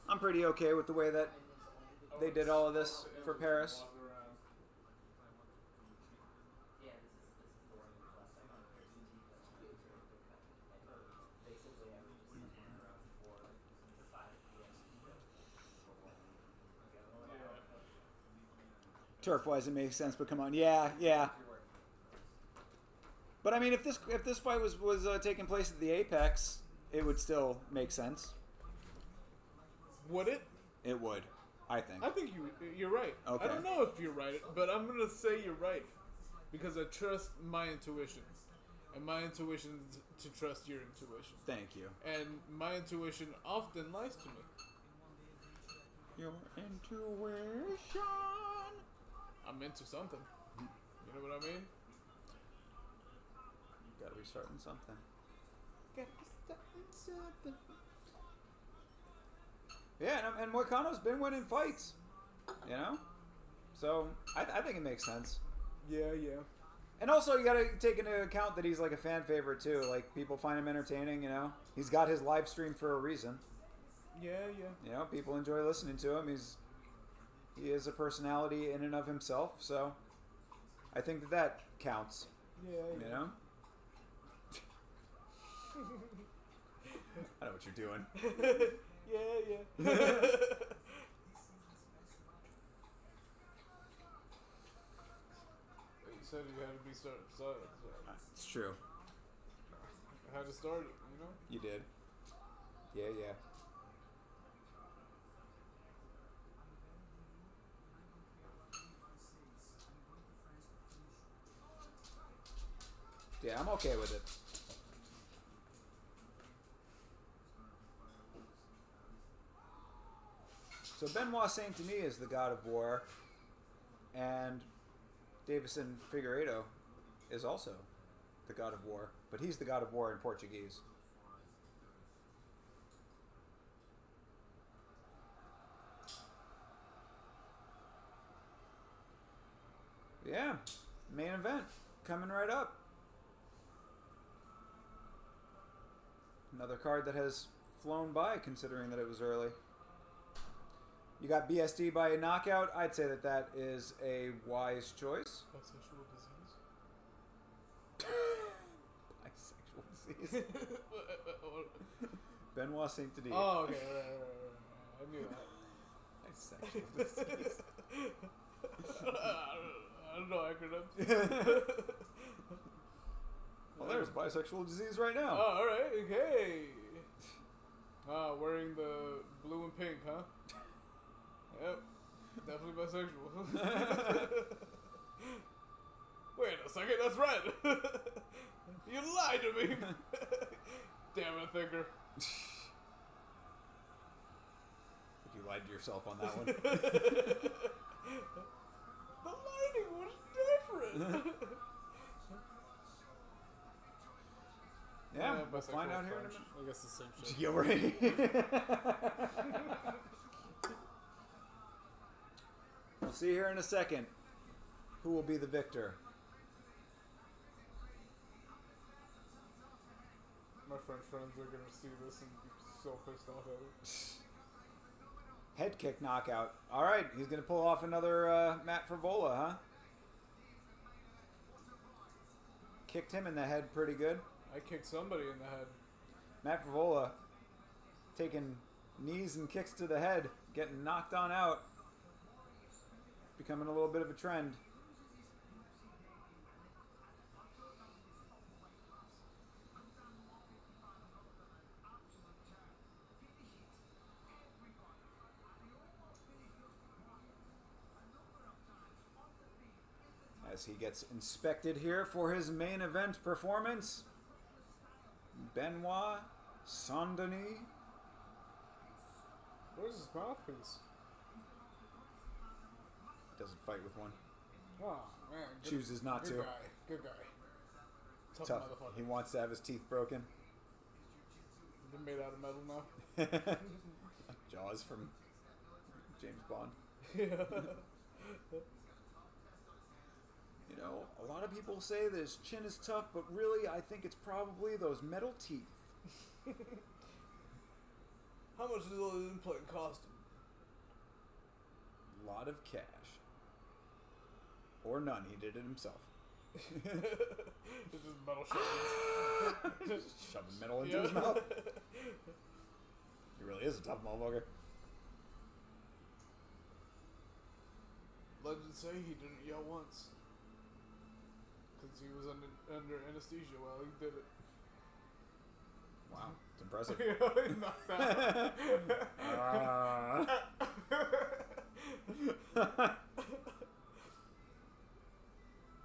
I'm pretty okay with the way that they did all of this for Paris. Turf-wise, it makes sense, but come on, yeah. But I mean, if this fight was taking place at the Apex, it would still make sense. Would it? It would, I think. I think you're right. Okay. I don't know if you're right, but I'm gonna say you're right because I trust my intuition, and my intuition is to trust your intuition. Thank you. And my intuition often lies to me. Your intuition. I'm into something. You know what I mean? Gotta be starting something. Yeah, and Moicano's been winning fights. So I think it makes sense. Yeah. And also, you gotta take into account that he's like a fan favorite too. Like, people find him entertaining. He's got his live stream for a reason. Yeah. People enjoy listening to him. He is a personality in and of himself. So I think that counts. Yeah. I know what you're doing. Yeah. You said you had to be certain. It's true. I had to start it, you know? You did. Yeah, yeah. Yeah, I'm okay with it. So Benoit Saint-Denis is the god of war, and Davison Figueiredo is also the god of war, but he's the god of war in Portuguese. Yeah, main event coming right up. Another card that has flown by considering that it was early. You got BSD by a knockout. I'd say that that is a wise choice. Bisexual disease? Bisexual disease. Benoit Saint-Denis. Oh, okay. Right. I knew that. Bisexual disease. I don't know acronyms. Well, there's bisexual disease right now. Oh, alright, okay. Wearing the blue and pink, huh? Yep. Definitely bisexual. Wait a second, that's red. You lied to me. Damn it, Thinker. I think you lied to yourself on that one. The lighting was different. Yeah, we'll find out here in a minute. I guess the same shit. Yeah, right. We'll see here in a second who will be the victor. My French friends are gonna see this and be so pissed off at it. Head kick knockout. All right, he's going to pull off another Matt Frivola, huh? Kicked him in the head pretty good. I kicked somebody in the head. Matt Frivola taking knees and kicks to the head, getting knocked on out. Becoming a little bit of a trend. As he gets inspected here for his main event performance, Benoit Saint-Denis. Where's his mouthpiece? Doesn't fight with one. Oh, man. Chooses not to. Good guy. Tough Tough. motherfucker. He wants to have his teeth broken. They're made out of metal now. Jaws from James Bond. Yeah. You know, a lot of people say that his chin is tough, but really, I think it's probably those metal teeth. How much does all this implant cost him? A lot of cash. Or none. He did it himself. It's just metal shovings. Just shoving metal into his mouth. He really is a tough motherfucker. Legends say he didn't yell once. Because he was under anesthesia while he did it. Wow, it's impressive. He knocked out.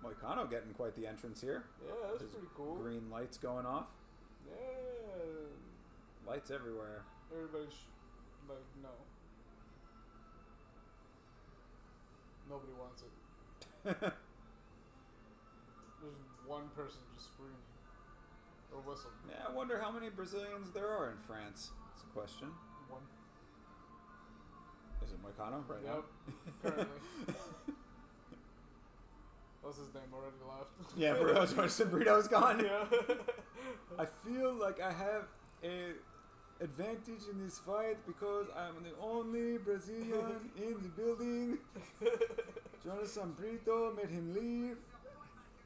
Moicano getting quite the entrance here. Yeah, that's His pretty cool. Green lights going off. Yeah. Lights everywhere. Everybody's like, no. Nobody wants it. There's one person just screaming. Or whistling. Yeah, I wonder how many Brazilians there are in France. That's a question. One. Is it Moicano right now? Yep, currently. What's his name already left? Yeah, Burrito's gone. Yeah. I feel like I have a advantage in this fight because I'm the only Brazilian in the building. Jonathan Brito made him leave.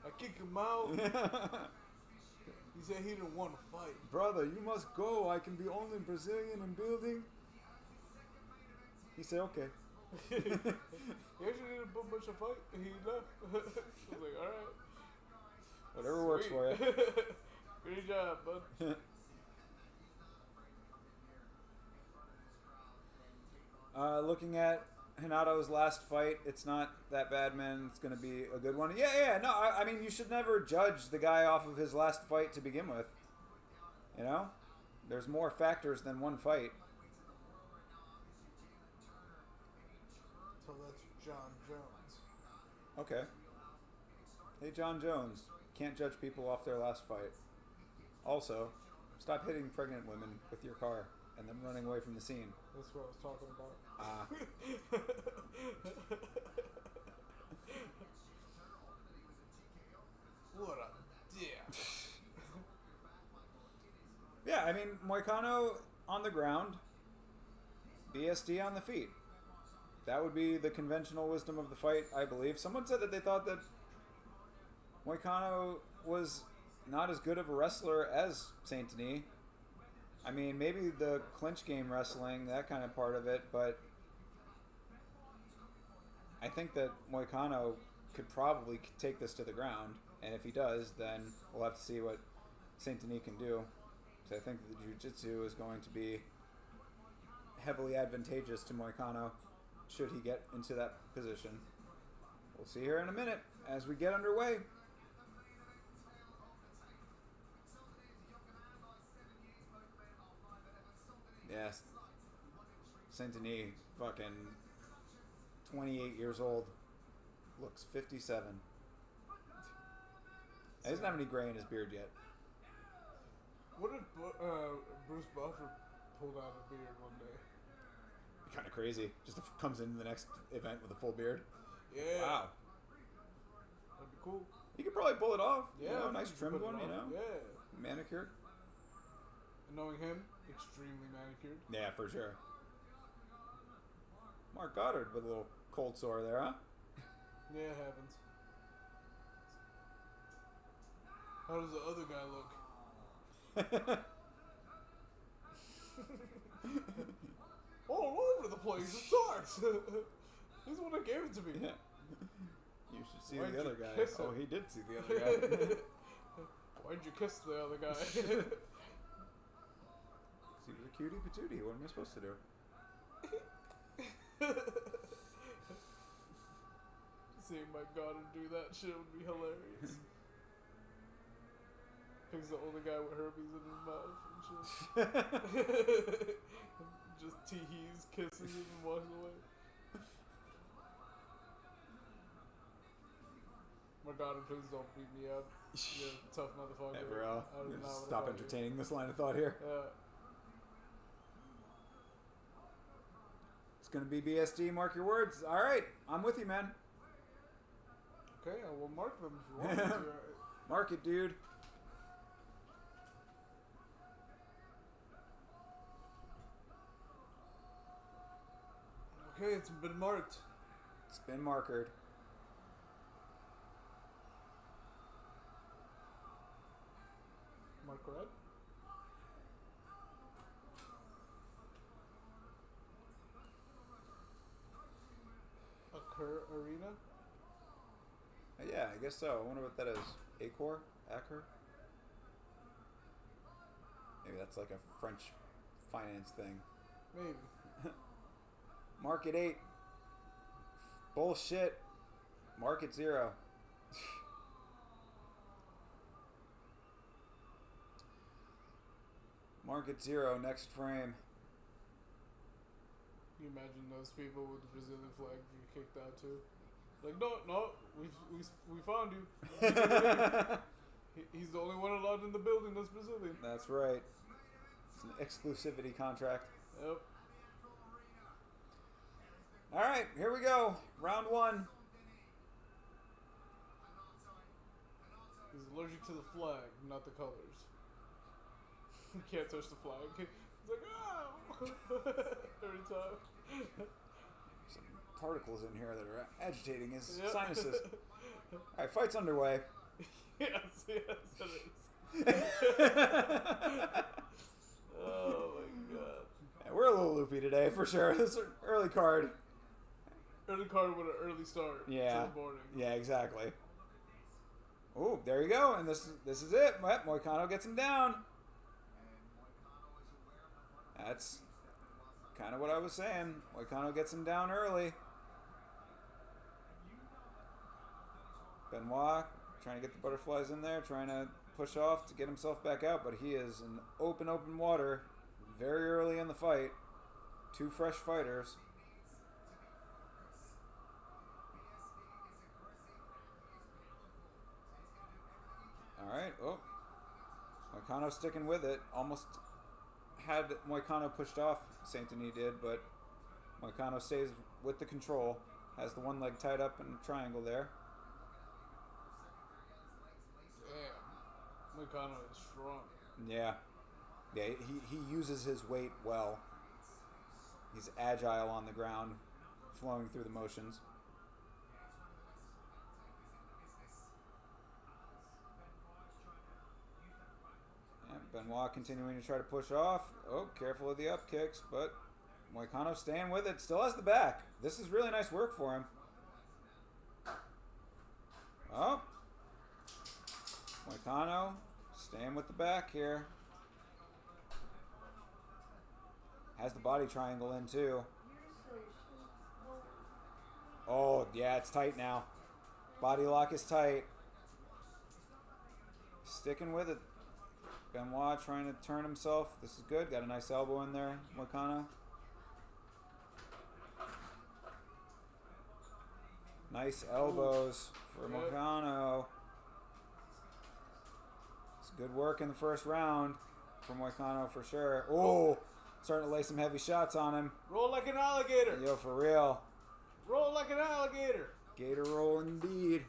I kicked him out. He said he didn't want to fight. Brother, you must go. I can be only Brazilian in building. He said, okay. He actually didn't put much of a fight. He left. I was like, alright. Whatever works for you. Great job, bud. Looking at Hinato's last fight, it's not that bad, man. It's going to be a good one. Yeah. No, I mean, you should never judge the guy off of his last fight to begin with. You know? There's more factors than one fight. So that's John Jones. Okay. Hey, John Jones. Can't judge people off their last fight. Also, stop hitting pregnant women with your car and then running away from the scene. That's what I was talking about. What a dick. Yeah, I mean, Moicano on the ground, BSD on the feet. That would be the conventional wisdom of the fight, I believe. Someone said that they thought that Moicano was not as good of a wrestler as Saint-Denis. I mean, maybe the clinch game wrestling, that kind of part of it, but I think that Moicano could probably take this to the ground, and if he does, then we'll have to see what Saint-Denis can do. So I think that the jiu-jitsu is going to be heavily advantageous to Moicano should he get into that position. We'll see here in a minute as we get underway. Yes. Saint-Denis, fucking 28 years old, looks 57. He doesn't have any gray in his beard yet. What if Bruce Buffer pulled out a beard one day? Kind of crazy. Just comes into the next event with a full beard. Yeah. Wow. That'd be cool. You could probably pull it off. Yeah. You know, nice trimmed one, you know? Yeah. Manicured. And knowing him, extremely manicured. Yeah, for sure. Mark Goddard with a little cold sore there, huh? Yeah, it happens. How does the other guy look? All over the place. It sucks. He's the one that gave it to me. Yeah. You should see Why'd the you other guy. kiss him? Oh, he did see the other guy. Why'd you kiss the other guy? He was a cutie patootie. What am I supposed to do? Seeing my daughter do that shit would be hilarious. He's the only guy with herpes in his mouth and shit. Just tee-hees, kisses him and walking away. My daughter, please don't beat me up. You're a tough motherfucker. Hey, bro. I do not wanna Stop fight you. entertaining this line of thought here. Yeah. It's going to be BSD. Mark your words. All right. I'm with you, man. Okay, I will mark them if you want me to. Mark it, dude. Okay, it's been marked. It's been markered. Mark red. Occur Arena. Yeah, I guess so. I wonder what that is. Acor? Acor? Maybe that's like a French finance thing. Maybe. Market 8. Bullshit. Market 0. Market 0, next frame. You imagine those people with the Brazilian flag get kicked out too? Like, no, we found you. He's the only one allowed in the building that's Brazilian. That's right. It's an exclusivity contract. Yep. All right, here we go. Round 1. He's allergic to the flag, not the colors. You can't touch the flag. He's like, oh! Every time. Some particles in here that are agitating his sinuses. All right, fight's underway. Yes, it is. Oh my god. Yeah, we're a little loopy today for sure. This is an early card. Early card with an early start. Yeah. To the morning. Yeah, exactly. Oh, there you go. And this is it. Yep, Moicano gets him down. That's kind of what I was saying. Moicano gets him down early. Benoit trying to get the butterflies in there, trying to push off to get himself back out, but he is in open water very early in the fight. Two fresh fighters. All right. Oh, Moicano sticking with it. Almost had Moicano pushed off. Saint-Denis did, but Moicano stays with the control. Has the one leg tied up in a triangle there. Damn. Moicano is strong. Yeah. Yeah, he uses his weight well. He's agile on the ground, flowing through the motions. Benoit continuing to try to push off. Oh, careful of the up kicks, but Moicano staying with it. Still has the back. This is really nice work for him. Oh. Moicano staying with the back here. Has the body triangle in too. Oh, yeah, it's tight now. Body lock is tight. Sticking with it. Benoit trying to turn himself. This is good. Got a nice elbow in there, Moicano. Nice elbows for Moicano. It's good work in the first round for Moicano for sure. Oh, starting to lay some heavy shots on him. Roll like an alligator. Yo, for real. Roll like an alligator. Gator roll indeed.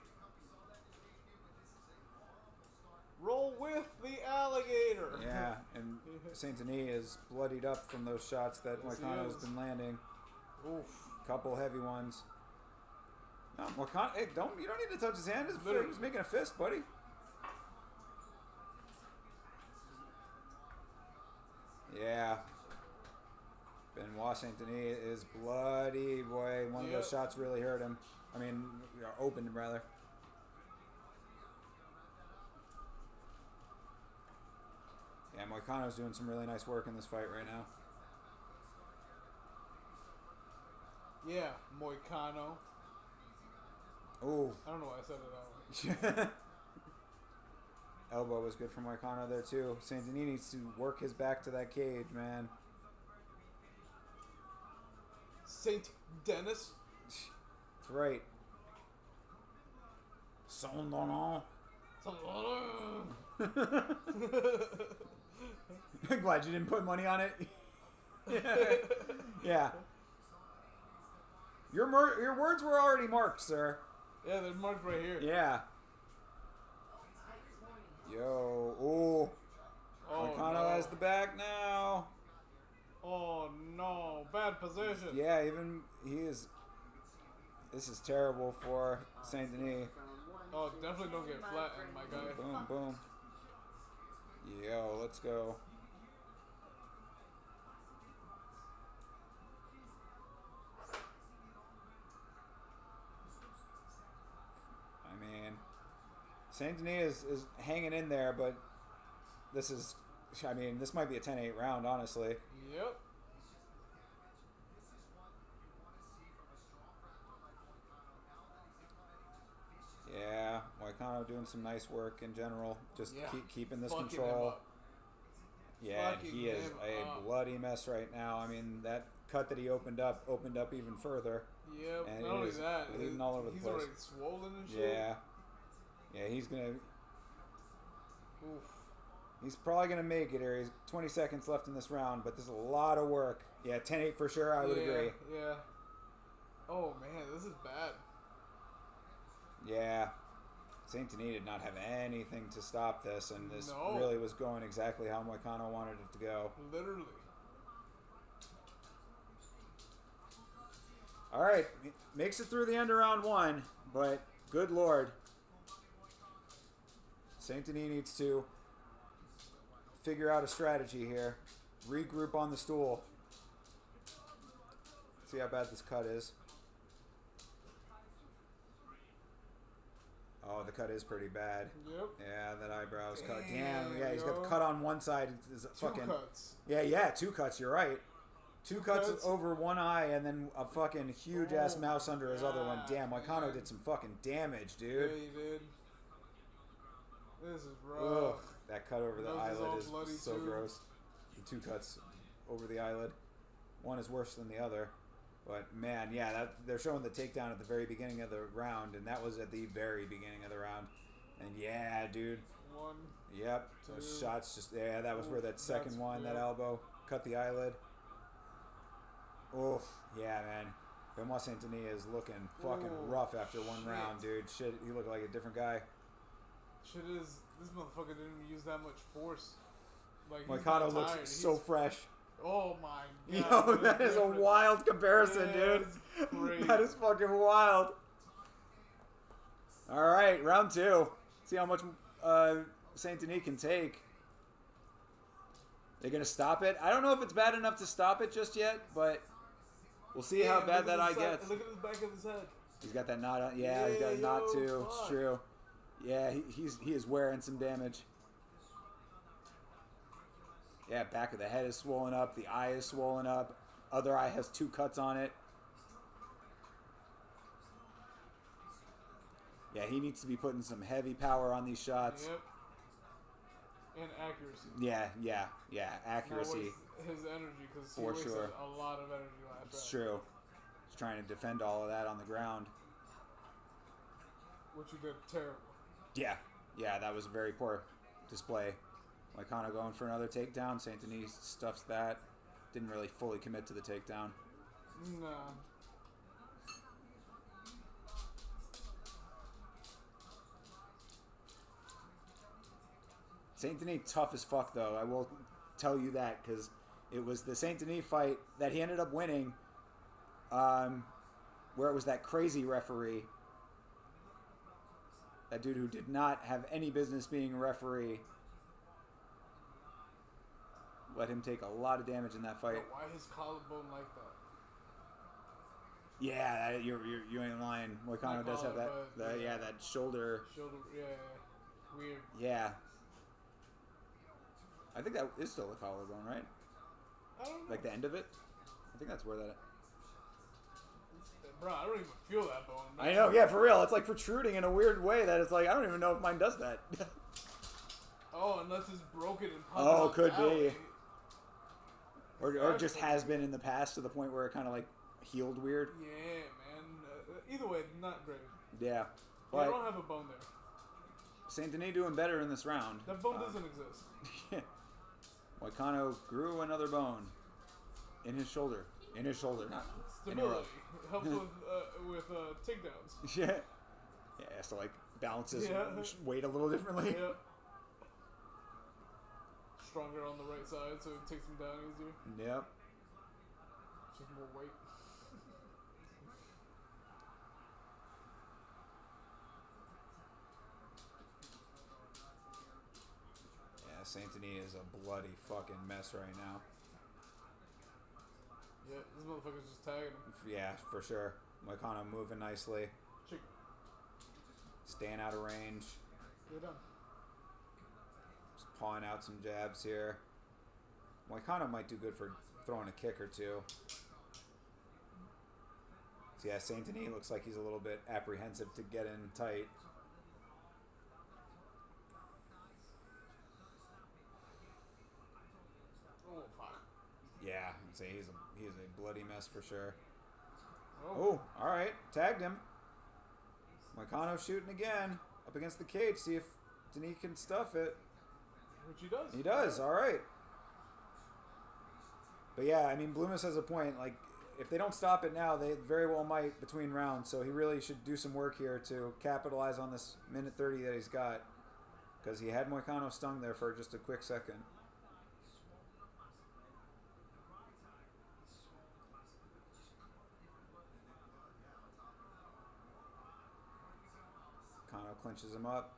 Roll with the alligator. Yeah, and Saint-Denis is bloodied up from those shots that Moicano's been landing. Oof. Couple heavy ones. No, Moicano, hey, you don't need to touch his hand. He's making a fist, buddy. Yeah. Benoit Saint-Denis is bloody, boy. One of those shots really hurt him. I mean, opened him, rather. Yeah, Moicano's doing some really nice work in this fight right now. Yeah, Moicano. Oh. I don't know why I said it that way. Elbow was good for Moicano there, too. Saint-Denis needs to work his back to that cage, man. Saint-Denis? That's right. Saint-Denis. I'm glad you didn't put money on it. Yeah. Your words were already marked, sir. Yeah, they're marked right here. Yeah. Yo. Oh. Moicano has the back now. Oh, no. Bad position. Yeah, even he is. This is terrible for Saint-Denis. Oh, definitely don't get flattened, my guy. Boom, boom. Yo, let's go. I mean, Saint-Denis is hanging in there, but this is, I mean, this might be a 10-8 round, honestly. Yep. Yeah, Moicano doing some nice work in general. Just keeping this control. Yeah, and he is a bloody mess right now. I mean, that cut that he opened up even further. Yep, and not only that, bleeding all over the place. He's already swollen and shit. Yeah. Yeah, he's going to... Oof. He's probably going to make it here. He's 20 seconds left in this round, but there's a lot of work. Yeah, 10-8 for sure, I would agree. Yeah. Oh, man, this is bad. Yeah. Saint-Denis did not have anything to stop this, and this really was going exactly how Moicano wanted it to go. Literally. All right. Makes it through the end of round one, but good Lord. Saint-Denis needs to figure out a strategy here. Regroup on the stool. See how bad this cut is. Oh, the cut is pretty bad. Yep. Yeah, that eyebrow's cut. Damn, Damn, yeah, he's got yo. the cut on one side. Is fucking, cuts. Yeah, 2 cuts, you're right. Two cuts cuts. over one eye and then a fucking huge ass Oh mouse under his other one. God, Damn, Moicano man. did some fucking damage, Yeah, dude. he did. This is rough. Ugh, that cut over the Nose is all eyelid bloody, is so too. gross. The 2 cuts over the eyelid. One is worse than the other. But man, yeah, they're showing the takedown at the very beginning of the round, and that was at the very beginning of the round. And yeah, dude. 1. Yep. Those shots just, yeah, that was where that second one, that elbow, cut the eyelid. Oof. Yeah, man. Benoit Saint-Denis is looking fucking rough after one round, dude. Shit, he looked like a different guy. Shit is, this motherfucker didn't even use that much force. Like, Moicano looks so fresh. Oh my god. Yo, that is a wild comparison, dude. That is fucking wild. All right, round 2. See how much Saint-Denis can take. They're going to stop it. I don't know if it's bad enough to stop it just yet, but we'll see how bad that eye gets. Look at the back of his head. He's got that knot on. Yeah, he's got a knot too. Fuck. It's true. Yeah, he is wearing some damage. Yeah, back of the head is swollen up. The eye is swollen up. Other eye has 2 cuts on it. Yeah, he needs to be putting some heavy power on these shots. Yep. And accuracy. Yeah. Accuracy. His energy, because he For wasted sure. a lot of energy last round. It's true. He's trying to defend all of that on the ground. Which you did terrible. Yeah, that was a very poor display. Moicano going for another takedown. Saint-Denis stuffs that. Didn't really fully commit to the takedown. No. Saint-Denis tough as fuck, though. I will tell you that, because it was the Saint-Denis fight that he ended up winning, where it was that crazy referee. That dude who did not have any business being a referee. Let him take a lot of damage in that fight. But why his collarbone like that? Yeah, you ain't lying. Moicano does have that. That shoulder. Shoulder, yeah. Weird. Yeah. I think that is still a collarbone, right? I don't know. Like the end of it? I think that's where that... Bro, I don't even feel that bone. I know, yeah, for real. It's like protruding in a weird way that it's like, I don't even know if mine does that. Oh, unless it's broken and popped Oh, out could that be. way. Or just has been in the past to the point where it kind of like healed weird. Yeah, man. Either way, not great. Yeah. I But don't have a bone there. Saint-Denis doing better in this round. That bone doesn't exist. Moicano grew another bone in his shoulder. In his shoulder, not Stability. Helps with takedowns. Yeah. Yeah, has to like balance his weight a little differently. Yeah. Stronger on the right side, so it takes him down easier. Yep. Just more weight. Yeah, Saint-Denis is a bloody fucking mess right now. Yeah, this motherfucker's just tagging him. Yeah, for sure. Moicano moving nicely. Chick. Staying out of range. You're done. Just pawing out some jabs here. Moicano might do good for throwing a kick or two. So yeah, Saint-Denis looks like he's a little bit apprehensive to get in tight. Oh, fuck. Yeah, I'd say he is a bloody mess for sure. Oh, all right, tagged him. Moicano shooting again up against the cage. See if Denis can stuff it. which he does. He does. All right. But yeah, I mean, Bloomis has a point. Like, if they don't stop it now, they very well might between rounds. So he really should do some work here to capitalize on this minute 30 that he's got, because he had Moicano stung there for just a quick second. Moicano clinches him up.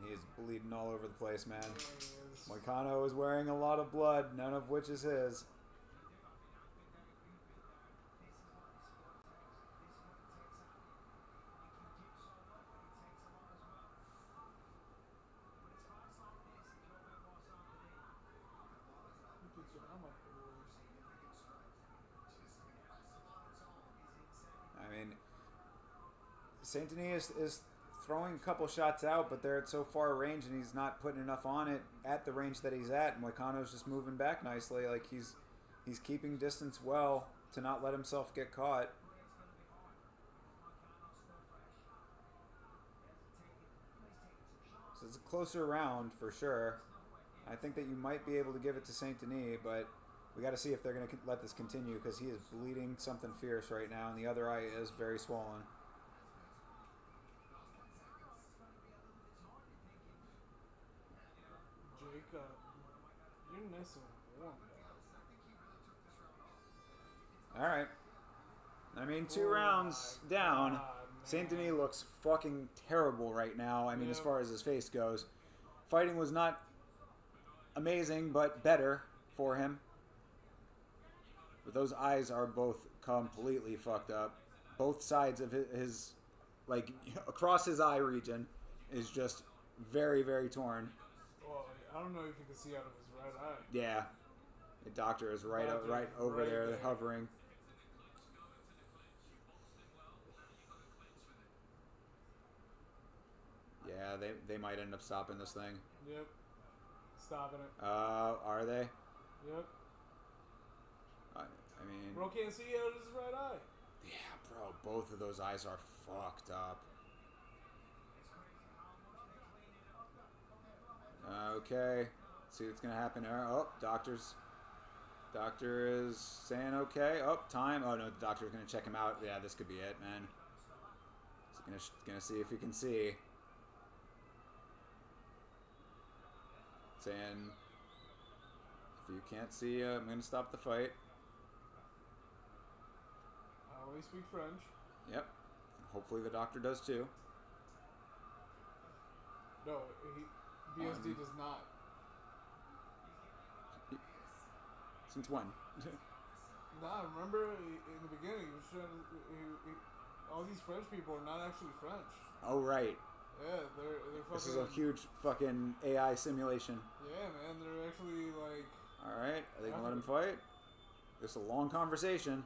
He is bleeding all over the place, man. Moicano is wearing a lot of blood, none of which is his. Saint-Denis is throwing a couple shots out, but they're at so far range, and he's not putting enough on it at the range that he's at. Moicano's just moving back nicely. Like, he's keeping distance well to not let himself get caught. So it's a closer round for sure. I think that you might be able to give it to Saint-Denis, but we got to see if they're going to let this continue, because he is bleeding something fierce right now, and the other eye is very swollen. Jacob, you're nice and warm. All right. I mean, 2 rounds down. Saint-Denis looks fucking terrible right now. I mean, as far as his face goes. Fighting was not amazing, but better for him. But those eyes are both completely fucked up. Both sides of his like, across his eye region is just very, very torn. Well, I don't know if you can see out of his right eye. Yeah. The doctor is right over right there, there. hovering. Yeah, they might end up stopping this thing. Yep. Stopping it. Are they? Yep. I mean... Bro can't see out of his right eye. Yeah, bro, both of those eyes are fucked up. Okay. Let's see what's going to happen here. Oh, doctor is saying okay. Oh, time. Oh, no, the doctor's going to check him out. Yeah, this could be it, man. He's going to see if he can see. Saying, if you can't see, I'm going to stop the fight. I only speak French. Yep. Hopefully the doctor does too. No, BSD does not. Since when? Nah, remember in the beginning, he was trying to, all these French people are not actually French. Oh, right. Yeah, they're fucking... This is a huge fucking AI simulation. Yeah, man, they're actually like... Alright, are they gonna let him fight? It's a long conversation.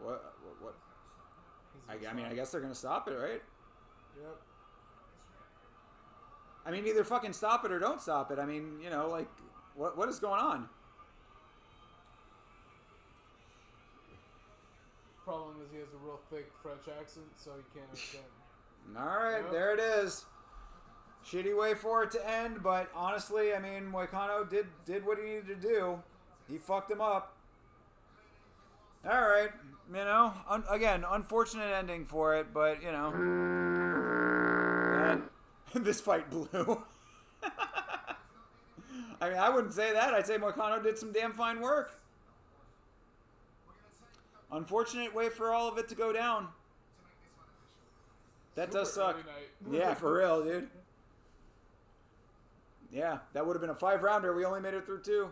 What? I mean, I guess they're gonna stop it, right? Yep. I mean, either fucking stop it or don't stop it. I mean, you know, like, what is going on? Problem is he has a real thick French accent, so he can't understand. Alright, Yep. there it is. Shitty way for it to end, but honestly, I mean, Moicano did what he needed to do. He fucked him up. Alright, you know, again, unfortunate ending for it, but, you know. And this fight blew. I mean, I wouldn't say that. I'd say Moicano did some damn fine work. Unfortunate way for all of it to go down. That does suck. Yeah, for real, dude. Yeah, that would have been a 5-rounder. We only made it through 2.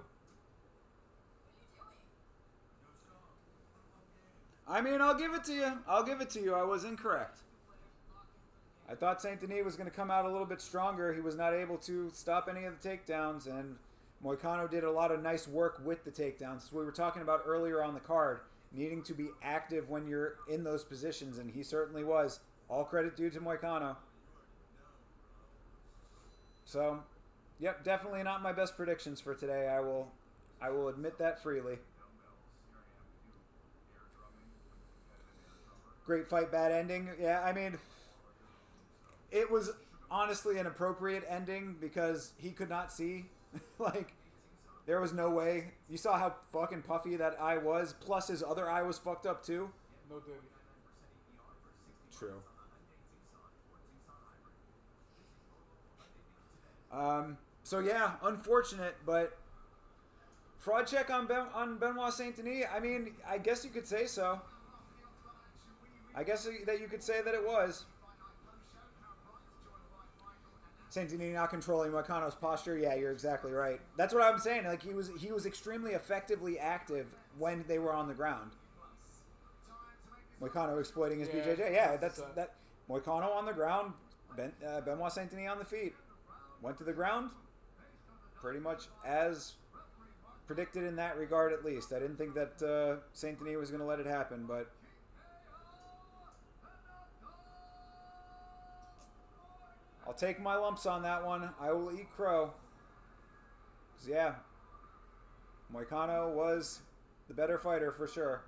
I mean, I'll give it to you. I'll give it to you. I was incorrect. I thought Saint-Denis was going to come out a little bit stronger. He was not able to stop any of the takedowns, and Moicano did a lot of nice work with the takedowns. We were talking about earlier on the card, needing to be active when you're in those positions, and he certainly was. All credit due to Moicano. So, yep, definitely not my best predictions for today. I will admit that freely. Great fight, bad ending. Yeah, I mean, it was honestly an appropriate ending because he could not see. Like, there was no way. You saw how fucking puffy that eye was. Plus, his other eye was fucked up too. No diddy. True. So yeah, unfortunate, but fraud check on Benoit Saint-Denis. I mean, I guess you could say so. I guess that you could say that it was. Saint-Denis not controlling Moicano's posture. Yeah, you're exactly right. That's what I'm saying. Like, he was extremely effectively active when they were on the ground. Moicano exploiting his BJJ. Yeah, that's that. Moicano on the ground. Benoit Saint-Denis on the feet. Went to the ground. Pretty much as predicted in that regard, at least. I didn't think that Saint-Denis was going to let it happen, but take my lumps on that one. I will eat crow. 'Cause, yeah, Moicano was the better fighter for sure.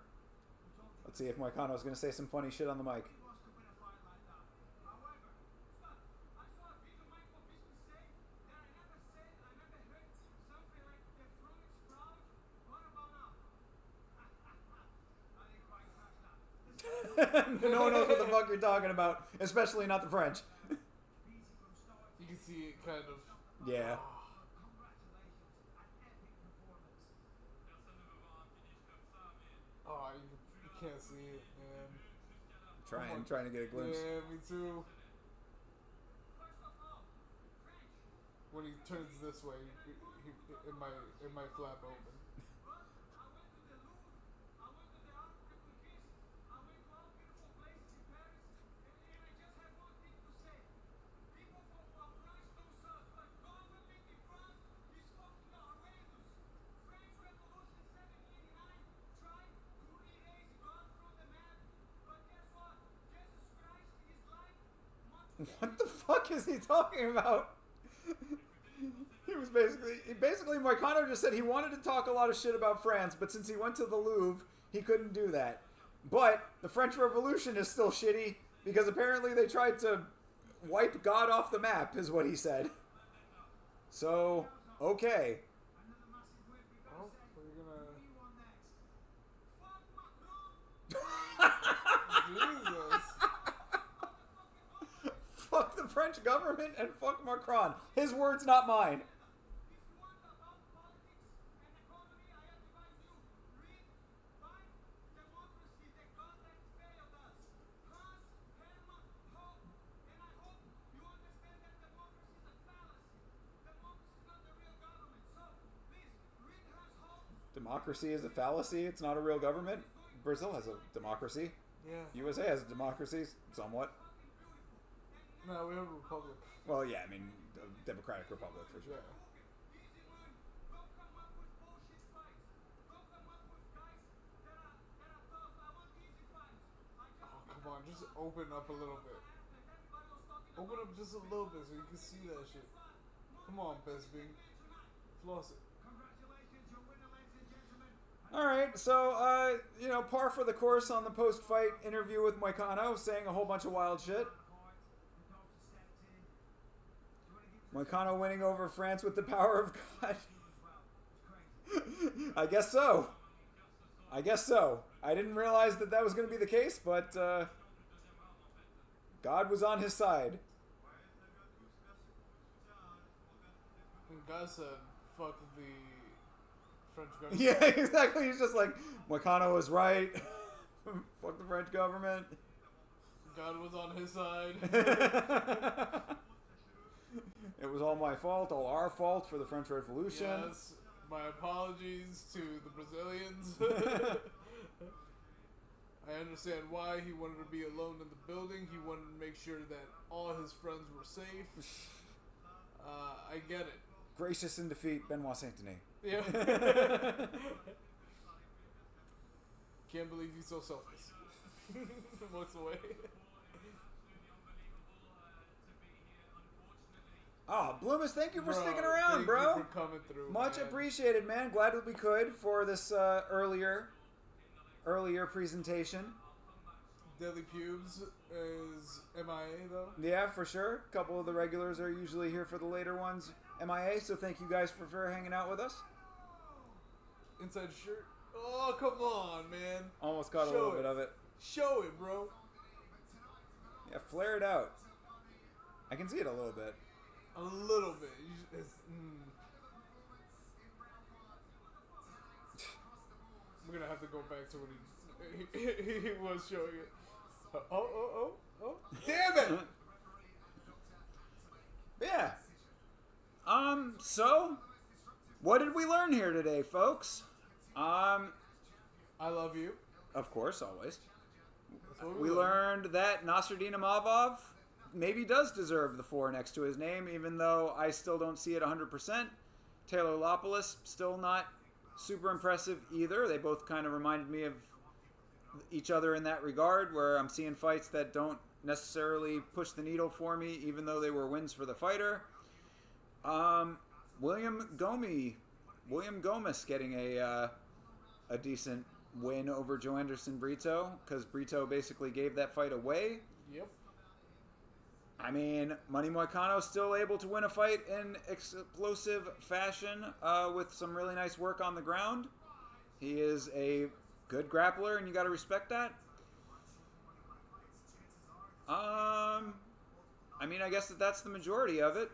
Let's see if Moicano's going to say some funny shit on the mic. No one knows what the fuck you're talking about, especially not the French. You can see it kind of. Yeah. Oh, you can't see it, man. Trying to get a glimpse. Yeah, me too. When he turns this way, it might flap open. What the fuck is he talking about? He was basically Moicano just said he wanted to talk a lot of shit about France, but since he went to the Louvre, he couldn't do that. But the French Revolution is still shitty because apparently they tried to wipe God off the map, is what he said. So, okay. Oh, we're gonna. Jesus. Fuck the French government and fuck Macron. His words, not mine. Democracy is a fallacy. It's not a real government. Brazil has a democracy. Yeah. USA has a democracy, somewhat. No, we have a republic. Well, yeah, I mean, a democratic republic for sure. Yeah. Oh, come on, just open up a little bit. Open up just a little bit so you can see that shit. Come on, Bisping. Floss it. Alright, so, par for the course on the post-fight interview with Moicano, saying a whole bunch of wild shit. Moicano winning over France with the power of God. I guess so. I didn't realize that was going to be the case, but God was on his side. And God said, fuck the French government. Yeah, exactly. He's just like, Moicano was right. Fuck the French government. God was on his side. It was all my fault, all our fault for the French Revolution. Yes, my apologies to the Brazilians. I understand why he wanted to be alone in the building. He wanted to make sure that all his friends were safe. I get it. Gracious in defeat, Benoit Saint-Denis. Yeah. Can't believe he's so selfless. Walks away. Oh, Bloomis, thank you for sticking around, bro. Thank you for coming through. Much appreciated, man. Glad that we could for this earlier presentation. Deadly Pubes is MIA, though. Yeah, for sure. A couple of the regulars are usually here for the later ones. MIA, so thank you guys for hanging out with us. Inside shirt. Oh, come on, man. Almost caught a little bit of it. Show it, bro. Yeah, flare it out. I can see it a little bit. A little bit. We're gonna have to go back to when he was showing it. Oh. Damn it! Yeah. So, what did we learn here today, folks? I love you. Of course, always. We learned that Nasruddin Imavov maybe does deserve the 4 next to his name, even though I still don't see it 100%. Taylor Lopoulos, still not super impressive either. They both kind of reminded me of each other in that regard, where I'm seeing fights that don't necessarily push the needle for me, even though they were wins for the fighter. William Gomez getting a decent win over Joanderson Brito, because Brito basically gave that fight away. Yep. I mean, Money Moicano still able to win a fight in explosive fashion with some really nice work on the ground. He is a good grappler, and you got to respect that. I mean, I guess that's the majority of it.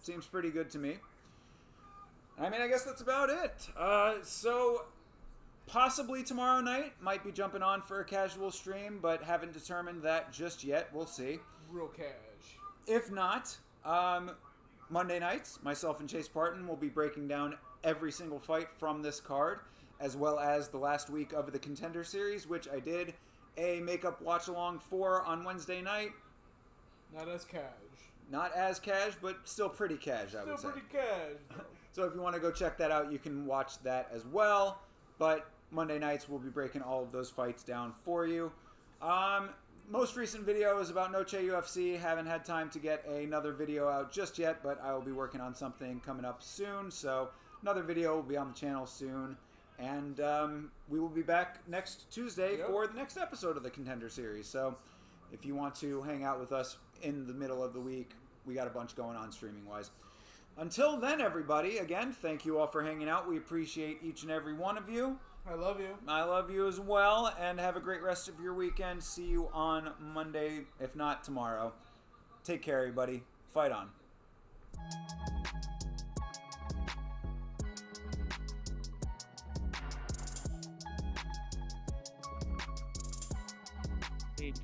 Seems pretty good to me. I mean, I guess that's about it. So, possibly tomorrow night, might be jumping on for a casual stream, but haven't determined that just yet. We'll see. Real cash. If not, Monday nights, myself and Chase Parton will be breaking down every single fight from this card, as well as the last week of the Contender Series, which I did a makeup watch-along for on Wednesday night. Not as cash. Not as cash, but still pretty cash, I would say. Still pretty cash. So if you want to go check that out, you can watch that as well. But Monday nights, we'll be breaking all of those fights down for you. Most recent video is about Noche UFC. Haven't had time to get another video out just yet, but I will be working on something coming up soon. So another video will be on the channel soon. And we will be back next Tuesday for the next episode of the Contender Series. So if you want to hang out with us in the middle of the week, we got a bunch going on streaming-wise. Until then, everybody, again, thank you all for hanging out. We appreciate each and every one of you. I love you. I love you as well, and have a great rest of your weekend. See you on Monday, if not tomorrow. Take care, everybody. Fight on. Change.